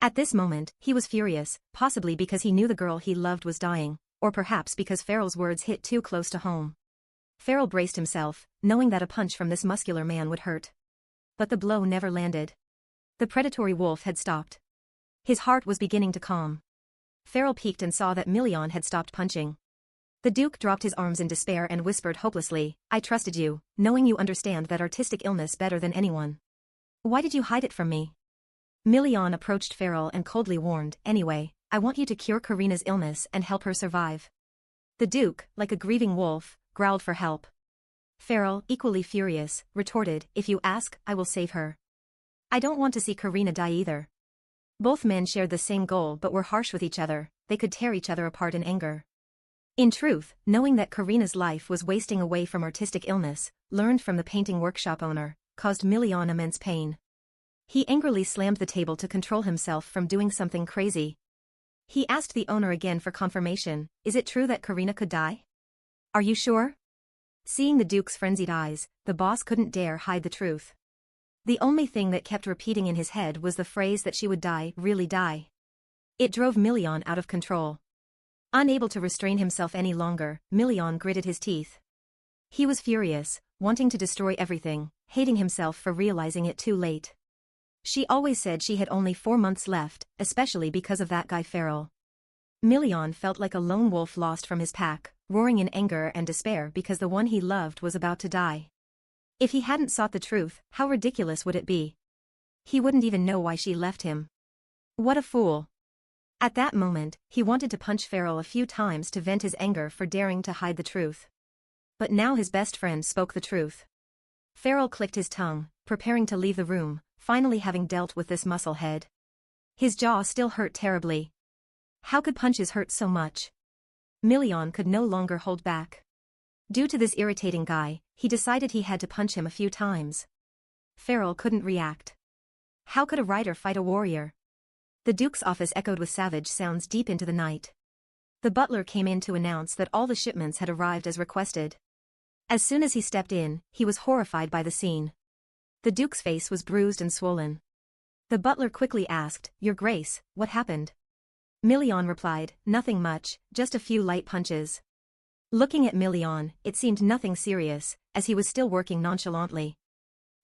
At this moment, he was furious, possibly because he knew the girl he loved was dying, or perhaps because Farrell's words hit too close to home. Farrell braced himself, knowing that a punch from this muscular man would hurt. But the blow never landed. The predatory wolf had stopped. His heart was beginning to calm. Farrell peeked and saw that Million had stopped punching. The Duke dropped his arms in despair and whispered hopelessly, I trusted you, knowing you understand that artistic illness better than anyone. Why did you hide it from me? Million approached Farrell and coldly warned, anyway, I want you to cure Karina's illness and help her survive. The Duke, like a grieving wolf, growled for help. Farrell, equally furious, retorted, if you ask, I will save her. I don't want to see Karina die either. Both men shared the same goal but were harsh with each other, they could tear each other apart in anger. In truth, knowing that Karina's life was wasting away from artistic illness, learned from the painting workshop owner, caused Million immense pain. He angrily slammed the table to control himself from doing something crazy. He asked the owner again for confirmation, is it true that Karina could die? Are you sure? Seeing the Duke's frenzied eyes, the boss couldn't dare hide the truth. The only thing that kept repeating in his head was the phrase that she would die, really die. It drove Million out of control. Unable to restrain himself any longer, Million gritted his teeth. He was furious, wanting to destroy everything, hating himself for realizing it too late. She always said she had only 4 months left, especially because of that guy Farrell. Million felt like a lone wolf lost from his pack, roaring in anger and despair because the one he loved was about to die. If he hadn't sought the truth, how ridiculous would it be? He wouldn't even know why she left him. What a fool. At that moment, he wanted to punch Farrell a few times to vent his anger for daring to hide the truth. But now his best friend spoke the truth. Farrell clicked his tongue, preparing to leave the room, finally having dealt with this musclehead. His jaw still hurt terribly. How could punches hurt so much? Million could no longer hold back. Due to this irritating guy, he decided he had to punch him a few times. Farrell couldn't react. How could a rider fight a warrior? The Duke's office echoed with savage sounds deep into the night. The butler came in to announce that all the shipments had arrived as requested. As soon as he stepped in, he was horrified by the scene. The Duke's face was bruised and swollen. The butler quickly asked, Your Grace, what happened? Million replied, nothing much, just a few light punches. Looking at Million, it seemed nothing serious, as he was still working nonchalantly.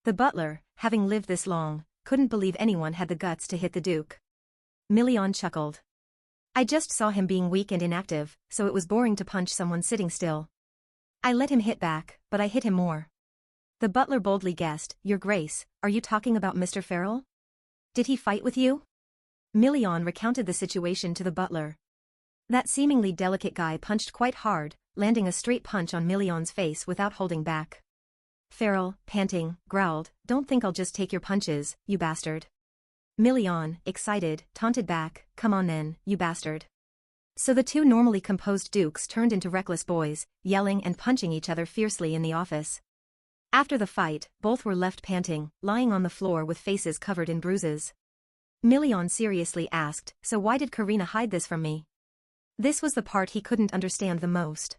The butler, having lived this long, couldn't believe anyone had the guts to hit the Duke. Million chuckled. I just saw him being weak and inactive, so it was boring to punch someone sitting still. I let him hit back, but I hit him more. The butler boldly guessed, Your Grace, are you talking about Mr. Farrell? Did he fight with you? Million recounted the situation to the butler. That seemingly delicate guy punched quite hard, landing a straight punch on Million's face without holding back. Farrell, panting, growled, Don't think I'll just take your punches, you bastard. Million, excited, taunted back, Come on then, you bastard. So the two normally composed dukes turned into reckless boys, yelling and punching each other fiercely in the office. After the fight, both were left panting, lying on the floor with faces covered in bruises. Million seriously asked, So why did Karina hide this from me? This was the part he couldn't understand the most.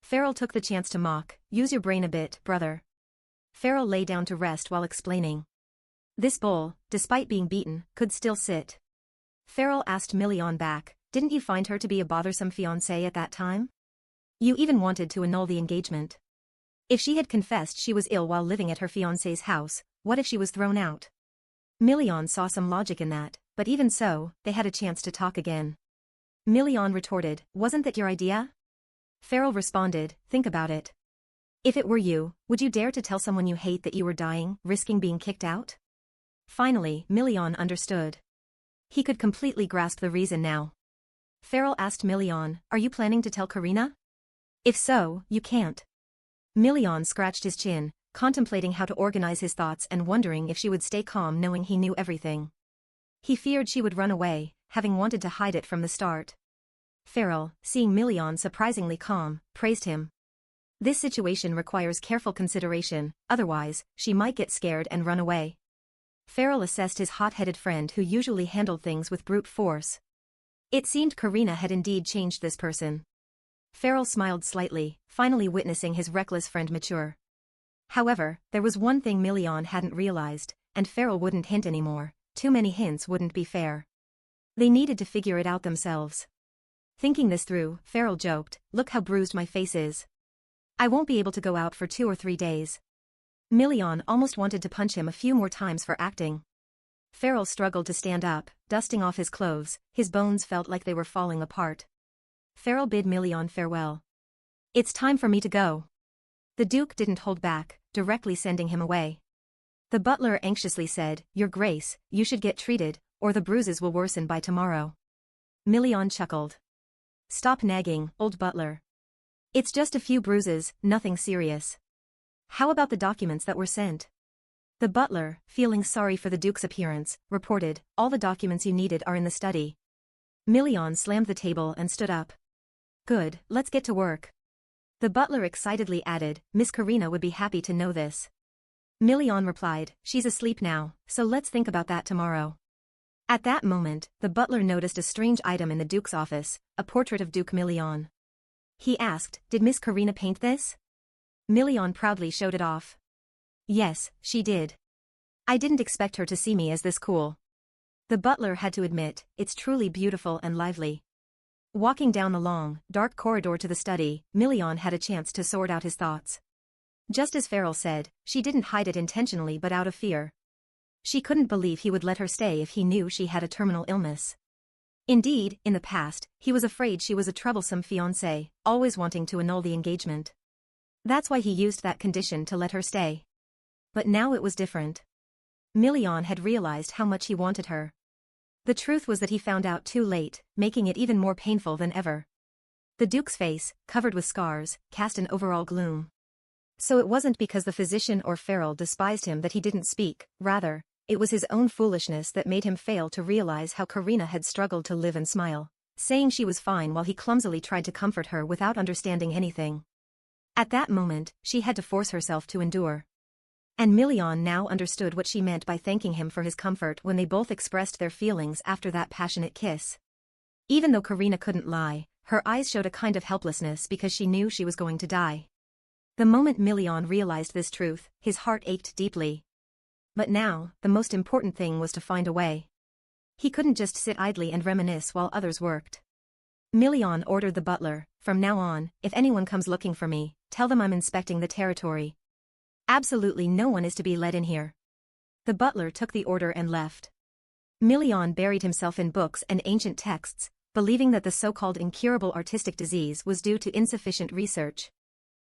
Farrell took the chance to mock, Use your brain a bit, brother. Farrell lay down to rest while explaining. This bull, despite being beaten, could still sit. Farrell asked Million back, Didn't you find her to be a bothersome fiancé at that time? You even wanted to annul the engagement. If she had confessed she was ill while living at her fiancé's house, what if she was thrown out? Million saw some logic in that, but even so, they had a chance to talk again. Million retorted, Wasn't that your idea? Farrell responded, Think about it. If it were you, would you dare to tell someone you hate that you were dying, risking being kicked out? Finally, Million understood. He could completely grasp the reason now. Farrell asked Million, Are you planning to tell Karina? If so, you can't. Million scratched his chin, contemplating how to organize his thoughts and wondering if she would stay calm knowing he knew everything. He feared she would run away, having wanted to hide it from the start. Farrell, seeing Million surprisingly calm, praised him. This situation requires careful consideration, otherwise, she might get scared and run away. Farrell assessed his hot-headed friend who usually handled things with brute force. It seemed Karina had indeed changed this person. Farrell smiled slightly, finally witnessing his reckless friend mature. However, there was one thing Million hadn't realized, and Farrell wouldn't hint anymore. Too many hints wouldn't be fair. They needed to figure it out themselves. Thinking this through, Farrell joked, "Look how bruised my face is. I won't be able to go out for 2 or 3 days." Million almost wanted to punch him a few more times for acting. Farrell struggled to stand up, dusting off his clothes. His bones felt like they were falling apart. Farrell bid Million farewell. "It's time for me to go." The Duke didn't hold back, directly sending him away. The butler anxiously said, "Your Grace, you should get treated, or the bruises will worsen by tomorrow." Million chuckled. "Stop nagging, old butler. It's just a few bruises, nothing serious. How about the documents that were sent?" The butler, feeling sorry for the Duke's appearance, reported, "All the documents you needed are in the study." Million slammed the table and stood up. "Good, let's get to work." The butler excitedly added, "Miss Karina would be happy to know this." Million replied, "She's asleep now, so let's think about that tomorrow." At that moment, the butler noticed a strange item in the Duke's office, a portrait of Duke Million. He asked, "Did Miss Karina paint this?" Million proudly showed it off. "Yes, she did. I didn't expect her to see me as this cool." The butler had to admit, "It's truly beautiful and lively." Walking down the long, dark corridor to the study, Million had a chance to sort out his thoughts. Just as Farrell said, she didn't hide it intentionally but out of fear. She couldn't believe he would let her stay if he knew she had a terminal illness. Indeed, in the past, he was afraid she was a troublesome fiancé, always wanting to annul the engagement. That's why he used that condition to let her stay. But now it was different. Million had realized how much he wanted her. The truth was that he found out too late, making it even more painful than ever. The Duke's face, covered with scars, cast an overall gloom. So it wasn't because the physician or Farrell despised him that he didn't speak, rather, it was his own foolishness that made him fail to realize how Karina had struggled to live and smile, saying she was fine while he clumsily tried to comfort her without understanding anything. At that moment, she had to force herself to endure. And Million now understood what she meant by thanking him for his comfort when they both expressed their feelings after that passionate kiss. Even though Karina couldn't lie, her eyes showed a kind of helplessness because she knew she was going to die. The moment Million realized this truth, his heart ached deeply. But now, the most important thing was to find a way. He couldn't just sit idly and reminisce while others worked. Million ordered the butler, "From now on, if anyone comes looking for me, tell them I'm inspecting the territory. Absolutely no one is to be let in here." The butler took the order and left. Million buried himself in books and ancient texts, believing that the so-called incurable artistic disease was due to insufficient research.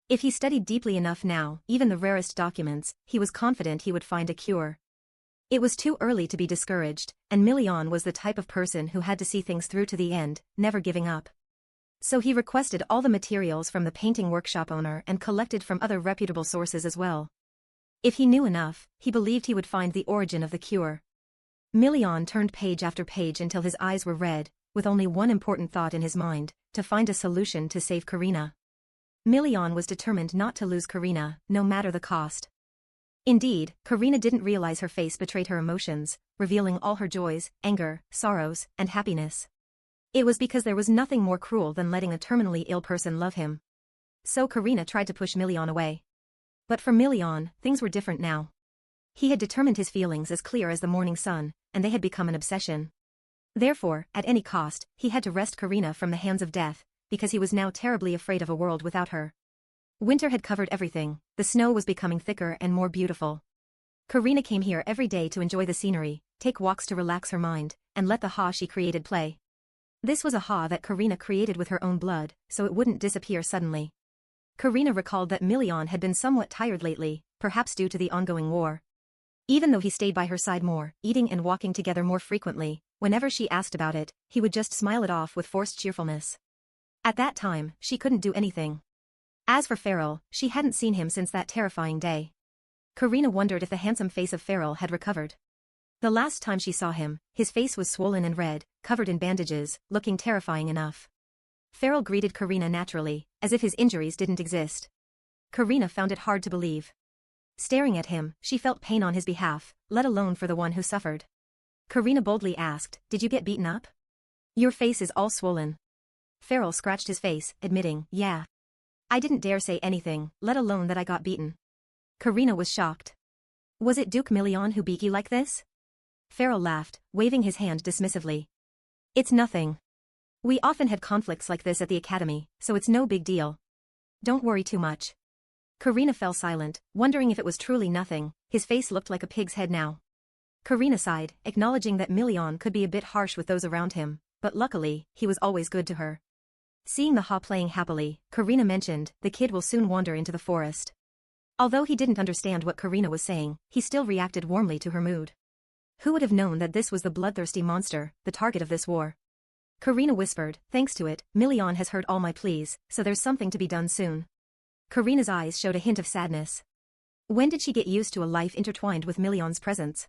If he studied deeply enough now, even the rarest documents, he was confident he would find a cure. It was too early to be discouraged, and Million was the type of person who had to see things through to the end, never giving up. So he requested all the materials from the painting workshop owner and collected from other reputable sources as well. If he knew enough, he believed he would find the origin of the cure. Million turned page after page until his eyes were red, with only one important thought in his mind, to find a solution to save Karina. Million was determined not to lose Karina, no matter the cost. Indeed, Karina didn't realize her face betrayed her emotions, revealing all her joys, anger, sorrows, and happiness. It was because there was nothing more cruel than letting a terminally ill person love him. So Karina tried to push Million away. But for Million, things were different now. He had determined his feelings as clear as the morning sun, and they had become an obsession. Therefore, at any cost, he had to wrest Karina from the hands of death, because he was now terribly afraid of a world without her. Winter had covered everything, the snow was becoming thicker and more beautiful. Karina came here every day to enjoy the scenery, take walks to relax her mind, and let the Ha she created play. This was a Ha that Karina created with her own blood, so it wouldn't disappear suddenly. Karina recalled that Million had been somewhat tired lately, perhaps due to the ongoing war. Even though he stayed by her side more, eating and walking together more frequently, whenever she asked about it, he would just smile it off with forced cheerfulness. At that time, she couldn't do anything. As for Farrell, she hadn't seen him since that terrifying day. Karina wondered if the handsome face of Farrell had recovered. The last time she saw him, his face was swollen and red, covered in bandages, looking terrifying enough. Farrell greeted Karina naturally, as if his injuries didn't exist. Karina found it hard to believe. Staring at him, she felt pain on his behalf, let alone for the one who suffered. Karina boldly asked, "Did you get beaten up? Your face is all swollen." Farrell scratched his face, admitting, "Yeah. I didn't dare say anything, let alone that I got beaten." Karina was shocked. "Was it Duke Million who beat you like this?" Farrell laughed, waving his hand dismissively. "It's nothing. We often had conflicts like this at the academy, so it's no big deal. Don't worry too much." Karina fell silent, wondering if it was truly nothing. His face looked like a pig's head now. Karina sighed, acknowledging that Million could be a bit harsh with those around him, but luckily, he was always good to her. Seeing the Ha playing happily, Karina mentioned, "The kid will soon wander into the forest." Although he didn't understand what Karina was saying, he still reacted warmly to her mood. Who would have known that this was the bloodthirsty monster, the target of this war? Karina whispered, "Thanks to it, Million has heard all my pleas, so there's something to be done soon." Karina's eyes showed a hint of sadness. When did she get used to a life intertwined with Million's presence?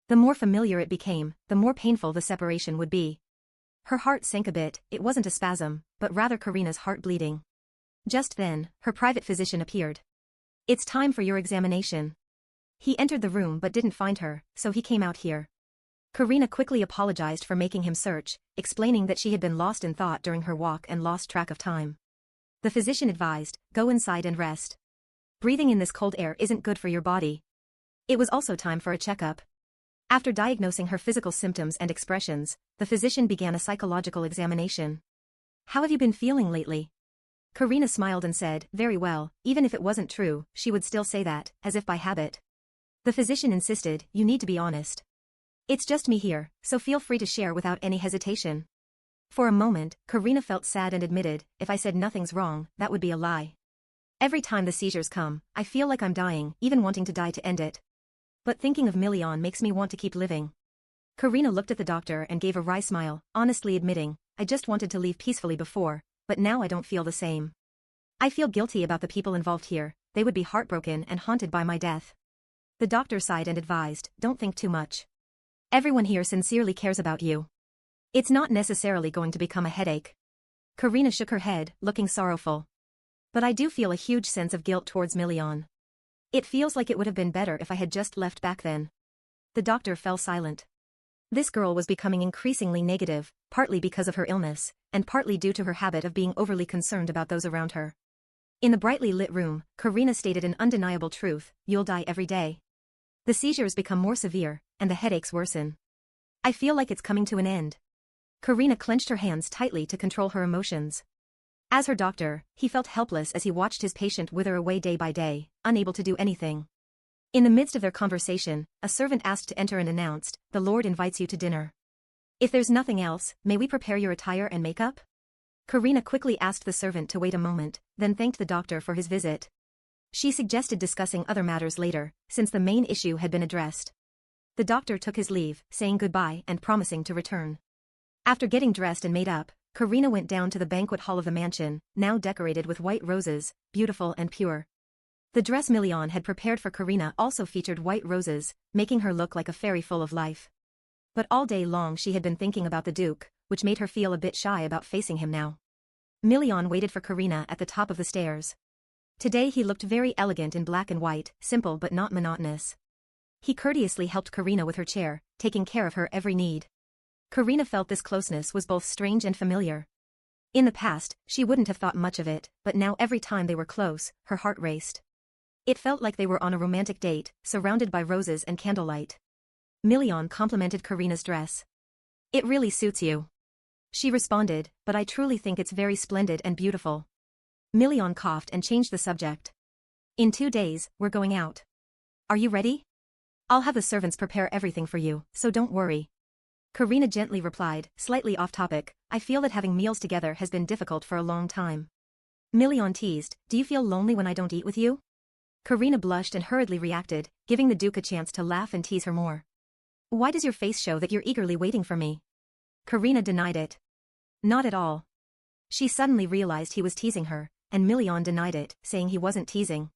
The more familiar it became, the more painful the separation would be. Her heart sank a bit. It wasn't a spasm, but rather Karina's heart bleeding. Just then, her private physician appeared. "It's time for your examination." He entered the room but didn't find her, so he came out here. Karina quickly apologized for making him search, explaining that she had been lost in thought during her walk and lost track of time. The physician advised, "Go inside and rest. Breathing in this cold air isn't good for your body." It was also time for a checkup. After diagnosing her physical symptoms and expressions, the physician began a psychological examination. "How have you been feeling lately?" Karina smiled and said, "Very well." Even if it wasn't true, she would still say that, as if by habit. The physician insisted, "You need to be honest. It's just me here, so feel free to share without any hesitation." For a moment, Karina felt sad and admitted, "If I said nothing's wrong, that would be a lie. Every time the seizures come, I feel like I'm dying, even wanting to die to end it. But thinking of Million makes me want to keep living." Karina looked at the doctor and gave a wry smile, honestly admitting, "I just wanted to leave peacefully before, but now I don't feel the same. I feel guilty about the people involved here, they would be heartbroken and haunted by my death." The doctor sighed and advised, "Don't think too much. Everyone here sincerely cares about you. It's not necessarily going to become a headache." Karina shook her head, looking sorrowful. "But I do feel a huge sense of guilt towards Million. It feels like it would have been better if I had just left back then." The doctor fell silent. This girl was becoming increasingly negative, partly because of her illness, and partly due to her habit of being overly concerned about those around her. In the brightly lit room, Karina stated an undeniable truth, "You'll die every day. The seizures become more severe, and the headaches worsen. I feel like it's coming to an end." Karina clenched her hands tightly to control her emotions. As her doctor, he felt helpless as he watched his patient wither away day by day, unable to do anything. In the midst of their conversation, a servant asked to enter and announced, "The Lord invites you to dinner. If there's nothing else, may we prepare your attire and makeup?" Karina quickly asked the servant to wait a moment, then thanked the doctor for his visit. She suggested discussing other matters later, since the main issue had been addressed. The doctor took his leave, saying goodbye and promising to return. After getting dressed and made up, Karina went down to the banquet hall of the mansion, now decorated with white roses, beautiful and pure. The dress Million had prepared for Karina also featured white roses, making her look like a fairy full of life. But all day long she had been thinking about the Duke, which made her feel a bit shy about facing him now. Million waited for Karina at the top of the stairs. Today he looked very elegant in black and white, simple but not monotonous. He courteously helped Karina with her chair, taking care of her every need. Karina felt this closeness was both strange and familiar. In the past, she wouldn't have thought much of it, but now every time they were close, her heart raced. It felt like they were on a romantic date, surrounded by roses and candlelight. Million complimented Karina's dress. "It really suits you." She responded, "But I truly think it's very splendid and beautiful." Million coughed and changed the subject. "In 2 days, we're going out. Are you ready? I'll have the servants prepare everything for you, so don't worry." Karina gently replied, slightly off topic, "I feel that having meals together has been difficult for a long time." Million teased, "Do you feel lonely when I don't eat with you?" Karina blushed and hurriedly reacted, giving the Duke a chance to laugh and tease her more. "Why does your face show that you're eagerly waiting for me?" Karina denied it. "Not at all." She suddenly realized he was teasing her, and Million denied it, saying he wasn't teasing.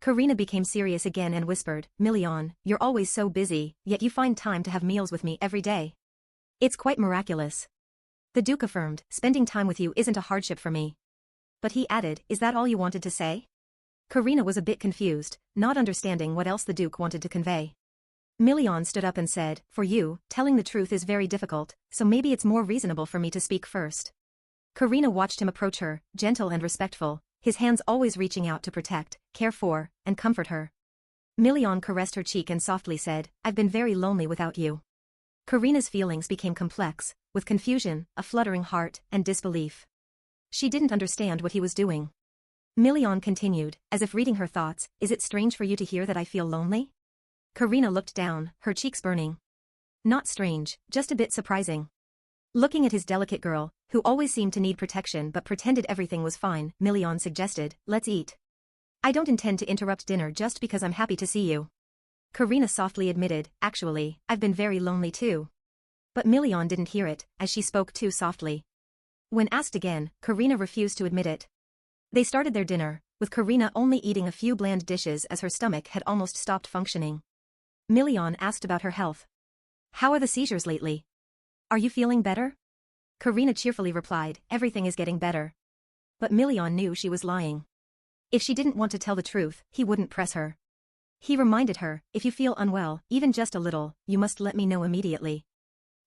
Karina became serious again and whispered, "Million, you're always so busy, yet you find time to have meals with me every day. It's quite miraculous." The Duke affirmed, "Spending time with you isn't a hardship for me." But he added, "Is that all you wanted to say?" Karina was a bit confused, not understanding what else the Duke wanted to convey. Million stood up and said, "For you, telling the truth is very difficult, so maybe it's more reasonable for me to speak first." Karina watched him approach her, gentle and respectful, his hands always reaching out to protect, care for, and comfort her. Million caressed her cheek and softly said, "I've been very lonely without you." Karina's feelings became complex, with confusion, a fluttering heart, and disbelief. She didn't understand what he was doing. Million continued, as if reading her thoughts, "Is it strange for you to hear that I feel lonely?" Karina looked down, her cheeks burning. Not strange, just a bit surprising. Looking at his delicate girl, who always seemed to need protection but pretended everything was fine, Million suggested, "Let's eat." "I don't intend to interrupt dinner just because I'm happy to see you." Karina softly admitted, "Actually, I've been very lonely too." But Million didn't hear it, as she spoke too softly. When asked again, Karina refused to admit it. They started their dinner, with Karina only eating a few bland dishes as her stomach had almost stopped functioning. Million asked about her health. "How are the seizures lately? Are you feeling better?" Karina cheerfully replied, "Everything is getting better." But Million knew she was lying. If she didn't want to tell the truth, he wouldn't press her. He reminded her, "If you feel unwell, even just a little, you must let me know immediately."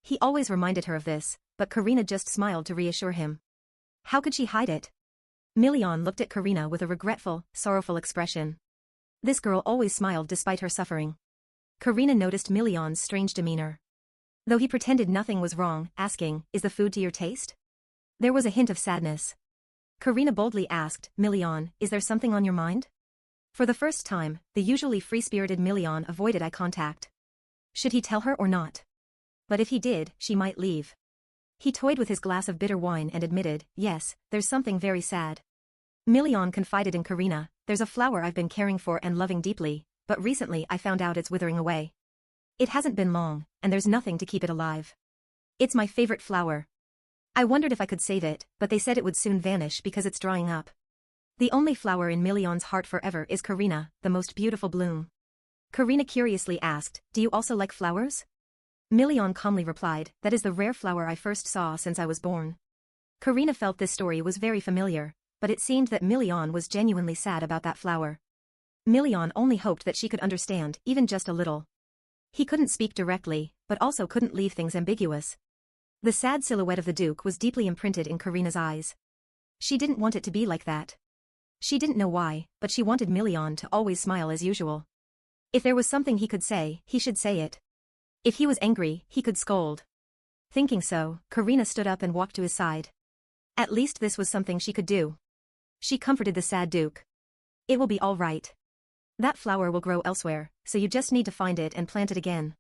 He always reminded her of this, but Karina just smiled to reassure him. How could she hide it? Million looked at Karina with a regretful, sorrowful expression. This girl always smiled despite her suffering. Karina noticed Million's strange demeanor. Though he pretended nothing was wrong, asking, "Is the food to your taste?" There was a hint of sadness. Karina boldly asked, "Million, is there something on your mind?" For the first time, the usually free-spirited Million avoided eye contact. Should he tell her or not? But if he did, she might leave. He toyed with his glass of bitter wine and admitted, "Yes, there's something very sad." Million confided in Karina, "There's a flower I've been caring for and loving deeply, but recently I found out it's withering away. It hasn't been long, and there's nothing to keep it alive. It's my favorite flower. I wondered if I could save it, but they said it would soon vanish because it's drying up. The only flower in Million's heart forever is Karina, the most beautiful bloom." Karina curiously asked, "Do you also like flowers?" Million calmly replied, "That is the rare flower I first saw since I was born." Karina felt this story was very familiar, but it seemed that Million was genuinely sad about that flower. Million only hoped that she could understand, even just a little. He couldn't speak directly, but also couldn't leave things ambiguous. The sad silhouette of the Duke was deeply imprinted in Karina's eyes. She didn't want it to be like that. She didn't know why, but she wanted Million to always smile as usual. If there was something he could say, he should say it. If he was angry, he could scold. Thinking so, Karina stood up and walked to his side. At least this was something she could do. She comforted the sad Duke. "It will be all right. That flower will grow elsewhere, so you just need to find it and plant it again."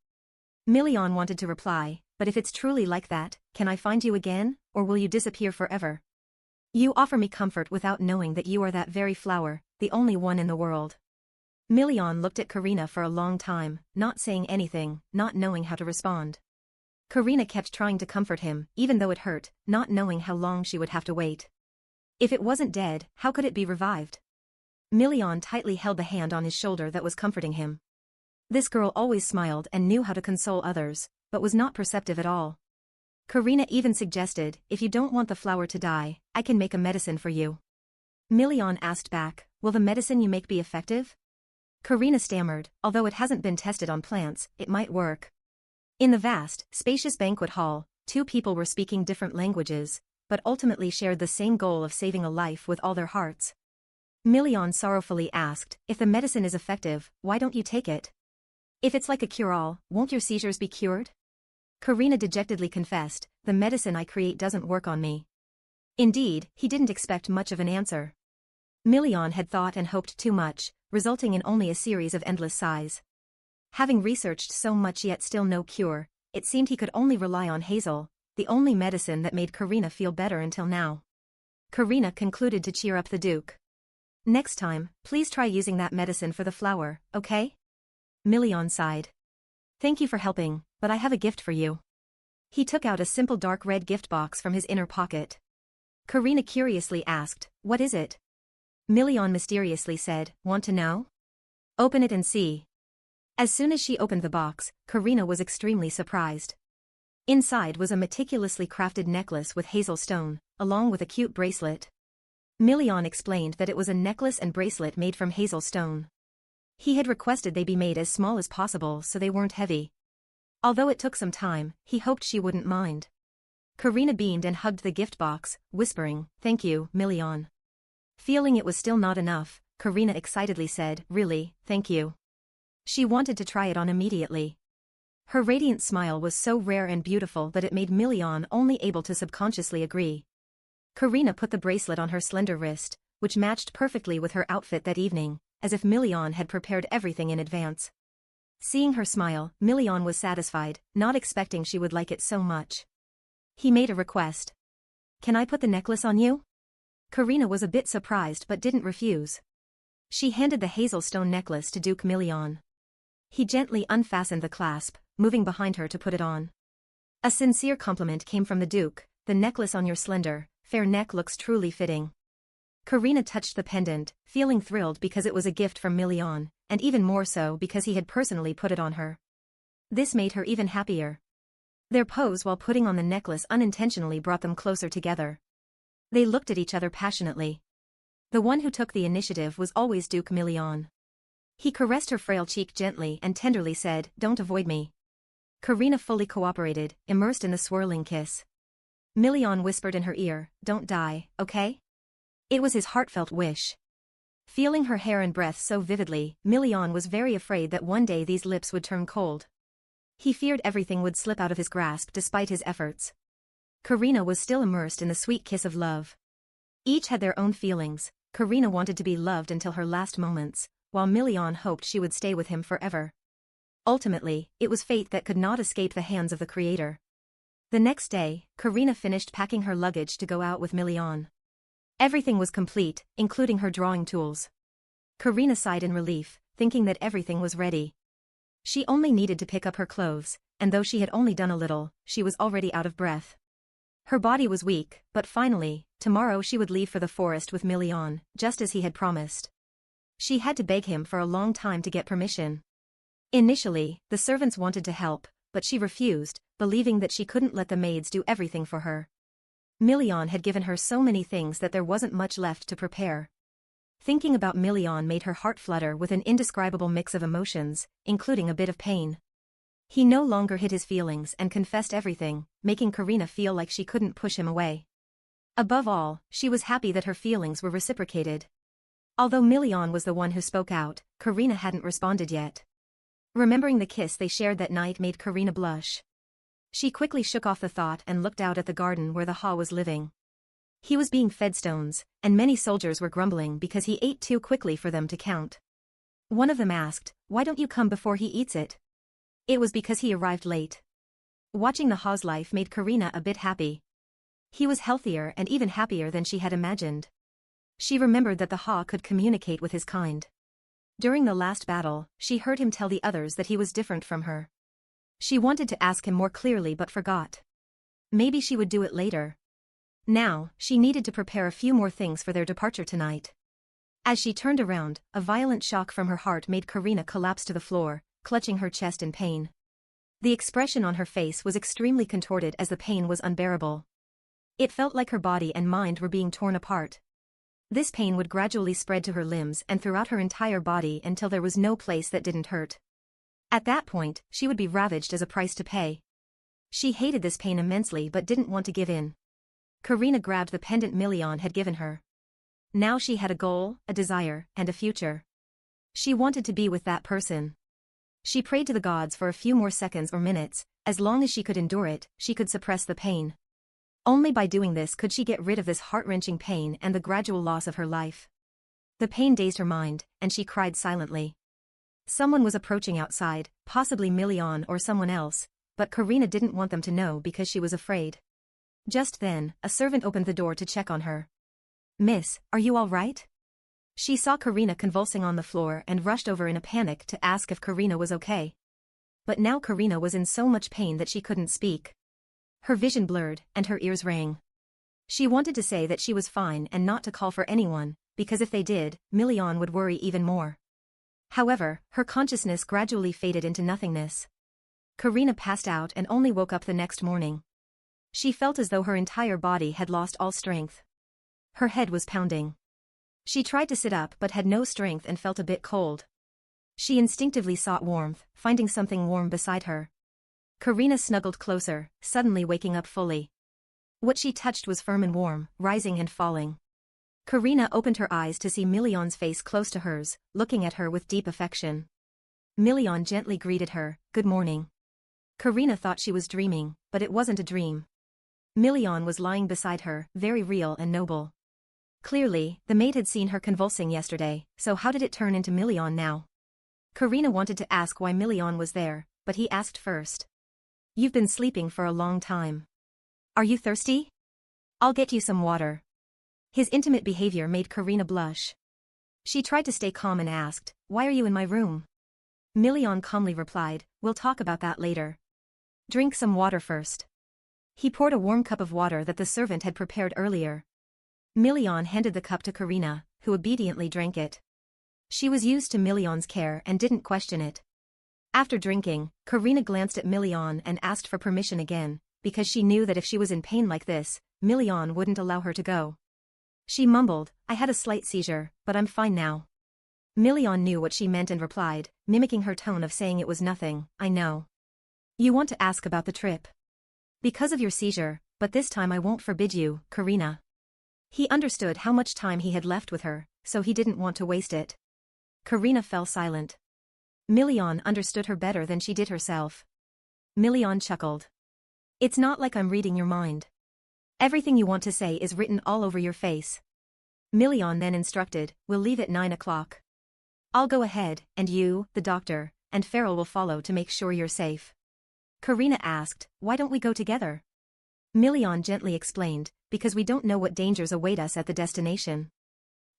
Million wanted to reply, "But if it's truly like that, can I find you again, or will you disappear forever? You offer me comfort without knowing that you are that very flower, the only one in the world." Million looked at Karina for a long time, not saying anything, not knowing how to respond. Karina kept trying to comfort him, even though it hurt, not knowing how long she would have to wait. If it wasn't dead, how could it be revived? Million tightly held the hand on his shoulder that was comforting him. This girl always smiled and knew how to console others, but was not perceptive at all. Karina even suggested, "If you don't want the flower to die, I can make a medicine for you." Million asked back, "Will the medicine you make be effective?" Karina stammered, "Although it hasn't been tested on plants, it might work." In the vast, spacious banquet hall, two people were speaking different languages, but ultimately shared the same goal of saving a life with all their hearts. Million sorrowfully asked, "If the medicine is effective, why don't you take it? If it's like a cure-all, won't your seizures be cured?" Karina dejectedly confessed, "The medicine I create doesn't work on me." Indeed, he didn't expect much of an answer. Million had thought and hoped too much, resulting in only a series of endless sighs. Having researched so much yet still no cure, it seemed he could only rely on Hazel, the only medicine that made Karina feel better until now. Karina concluded to cheer up the Duke. "Next time, please try using that medicine for the flower, okay?" Million sighed. "Thank you for helping, but I have a gift for you." He took out a simple dark red gift box from his inner pocket. Karina curiously asked, "What is it?" Million mysteriously said, "Want to know? Open it and see." As soon as she opened the box, Karina was extremely surprised. Inside was a meticulously crafted necklace with hazel stone, along with a cute bracelet. Million explained that it was a necklace and bracelet made from hazel stone. He had requested they be made as small as possible so they weren't heavy. Although it took some time, he hoped she wouldn't mind. Karina beamed and hugged the gift box, whispering, "Thank you, Million." Feeling it was still not enough, Karina excitedly said, "Really, thank you." She wanted to try it on immediately. Her radiant smile was so rare and beautiful that it made Million only able to subconsciously agree. Karina put the bracelet on her slender wrist, which matched perfectly with her outfit that evening, as if Million had prepared everything in advance. Seeing her smile, Million was satisfied, not expecting she would like it so much. He made a request. "Can I put the necklace on you?" Karina was a bit surprised but didn't refuse. She handed the hazel stone necklace to Duke Million. He gently unfastened the clasp, moving behind her to put it on. A sincere compliment came from the Duke, "The necklace on your slender, fair neck looks truly fitting." Karina touched the pendant, feeling thrilled because it was a gift from Million, and even more so because he had personally put it on her. This made her even happier. Their pose while putting on the necklace unintentionally brought them closer together. They looked at each other passionately. The one who took the initiative was always Duke Million. He caressed her frail cheek gently and tenderly said, "Don't avoid me." Karina fully cooperated, immersed in the swirling kiss. Million whispered in her ear, "Don't die, okay?" It was his heartfelt wish. Feeling her hair and breath so vividly, Million was very afraid that one day these lips would turn cold. He feared everything would slip out of his grasp despite his efforts. Karina was still immersed in the sweet kiss of love. Each had their own feelings. Karina wanted to be loved until her last moments, while Million hoped she would stay with him forever. Ultimately, it was fate that could not escape the hands of the Creator. The next day, Karina finished packing her luggage to go out with Million. Everything was complete, including her drawing tools. Karina sighed in relief, thinking that everything was ready. She only needed to pick up her clothes, and though she had only done a little, she was already out of breath. Her body was weak, but finally, tomorrow she would leave for the forest with Million, just as he had promised. She had to beg him for a long time to get permission. Initially, the servants wanted to help, but she refused, believing that she couldn't let the maids do everything for her. Million had given her so many things that there wasn't much left to prepare. Thinking about Million made her heart flutter with an indescribable mix of emotions, including a bit of pain. He no longer hid his feelings and confessed everything, making Karina feel like she couldn't push him away. Above all, she was happy that her feelings were reciprocated. Although Million was the one who spoke out, Karina hadn't responded yet. Remembering the kiss they shared that night made Karina blush. She quickly shook off the thought and looked out at the garden where the Ha was living. He was being fed stones, and many soldiers were grumbling because he ate too quickly for them to count. One of them asked, "Why don't you come before he eats it?" It was because he arrived late. Watching the Ha's life made Karina a bit happy. He was healthier and even happier than she had imagined. She remembered that the Ha could communicate with his kind. During the last battle, she heard him tell the others that he was different from her. She wanted to ask him more clearly but forgot. Maybe she would do it later. Now, she needed to prepare a few more things for their departure tonight. As she turned around, a violent shock from her heart made Karina collapse to the floor, clutching her chest in pain. The expression on her face was extremely contorted as the pain was unbearable. It felt like her body and mind were being torn apart. This pain would gradually spread to her limbs and throughout her entire body until there was no place that didn't hurt. At that point, she would be ravaged as a price to pay. She hated this pain immensely but didn't want to give in. Karina grabbed the pendant Million had given her. Now she had a goal, a desire, and a future. She wanted to be with that person. She prayed to the gods for a few more seconds or minutes. As long as she could endure it, she could suppress the pain. Only by doing this could she get rid of this heart-wrenching pain and the gradual loss of her life. The pain dazed her mind, and she cried silently. Someone was approaching outside, possibly Million or someone else, but Karina didn't want them to know because she was afraid. Just then, a servant opened the door to check on her. "Miss, are you all right?" She saw Karina convulsing on the floor and rushed over in a panic to ask if Karina was okay. But now Karina was in so much pain that she couldn't speak. Her vision blurred, and her ears rang. She wanted to say that she was fine and not to call for anyone, because if they did, Million would worry even more. However, her consciousness gradually faded into nothingness. Karina passed out and only woke up the next morning. She felt as though her entire body had lost all strength. Her head was pounding. She tried to sit up but had no strength and felt a bit cold. She instinctively sought warmth, finding something warm beside her. Karina snuggled closer, suddenly waking up fully. What she touched was firm and warm, rising and falling. Karina opened her eyes to see Million's face close to hers, looking at her with deep affection. Million gently greeted her, "Good morning." Karina thought she was dreaming, but it wasn't a dream. Million was lying beside her, very real and noble. Clearly, the maid had seen her convulsing yesterday, so how did it turn into Million now? Karina wanted to ask why Million was there, but he asked first. "You've been sleeping for a long time. Are you thirsty? I'll get you some water." His intimate behavior made Karina blush. She tried to stay calm and asked, "Why are you in my room?" Million calmly replied, "We'll talk about that later. Drink some water first." He poured a warm cup of water that the servant had prepared earlier. Million handed the cup to Karina, who obediently drank it. She was used to Million's care and didn't question it. After drinking, Karina glanced at Million and asked for permission again, because she knew that if she was in pain like this, Million wouldn't allow her to go. She mumbled, "I had a slight seizure, but I'm fine now." Million knew what she meant and replied, mimicking her tone of saying it was nothing, "I know. You want to ask about the trip. Because of your seizure, but this time I won't forbid you, Karina." He understood how much time he had left with her, so he didn't want to waste it. Karina fell silent. Million understood her better than she did herself. Million chuckled. "It's not like I'm reading your mind. Everything you want to say is written all over your face." Million then instructed, "We'll leave at 9 o'clock. I'll go ahead, and you, the doctor, and Farrell will follow to make sure you're safe." Karina asked, "Why don't we go together?" Million gently explained, "Because we don't know what dangers await us at the destination.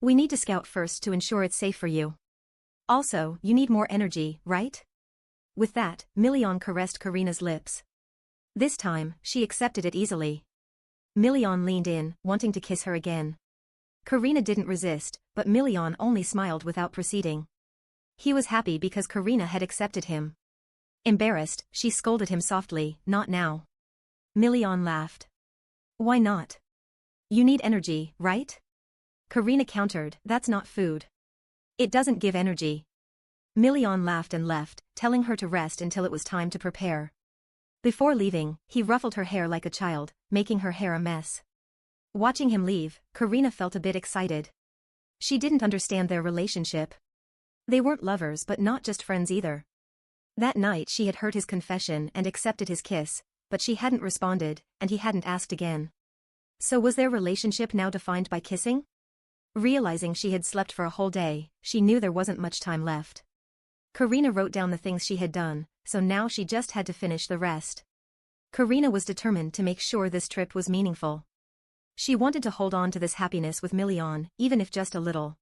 We need to scout first to ensure it's safe for you. Also, you need more energy, right?" With that, Million caressed Karina's lips. This time, she accepted it easily. Million leaned in, wanting to kiss her again. Karina didn't resist, but Million only smiled without proceeding. He was happy because Karina had accepted him. Embarrassed, she scolded him softly, "Not now." Million laughed. "Why not? You need energy, right?" Karina countered, "That's not food. It doesn't give energy." Million laughed and left, telling her to rest until it was time to prepare. Before leaving, he ruffled her hair like a child, making her hair a mess. Watching him leave, Karina felt a bit excited. She didn't understand their relationship. They weren't lovers but not just friends either. That night she had heard his confession and accepted his kiss, but she hadn't responded, and he hadn't asked again. So was their relationship now defined by kissing? Realizing she had slept for a whole day, she knew there wasn't much time left. Karina wrote down the things she had done, so now she just had to finish the rest. Karina was determined to make sure this trip was meaningful. She wanted to hold on to this happiness with Million, even if just a little.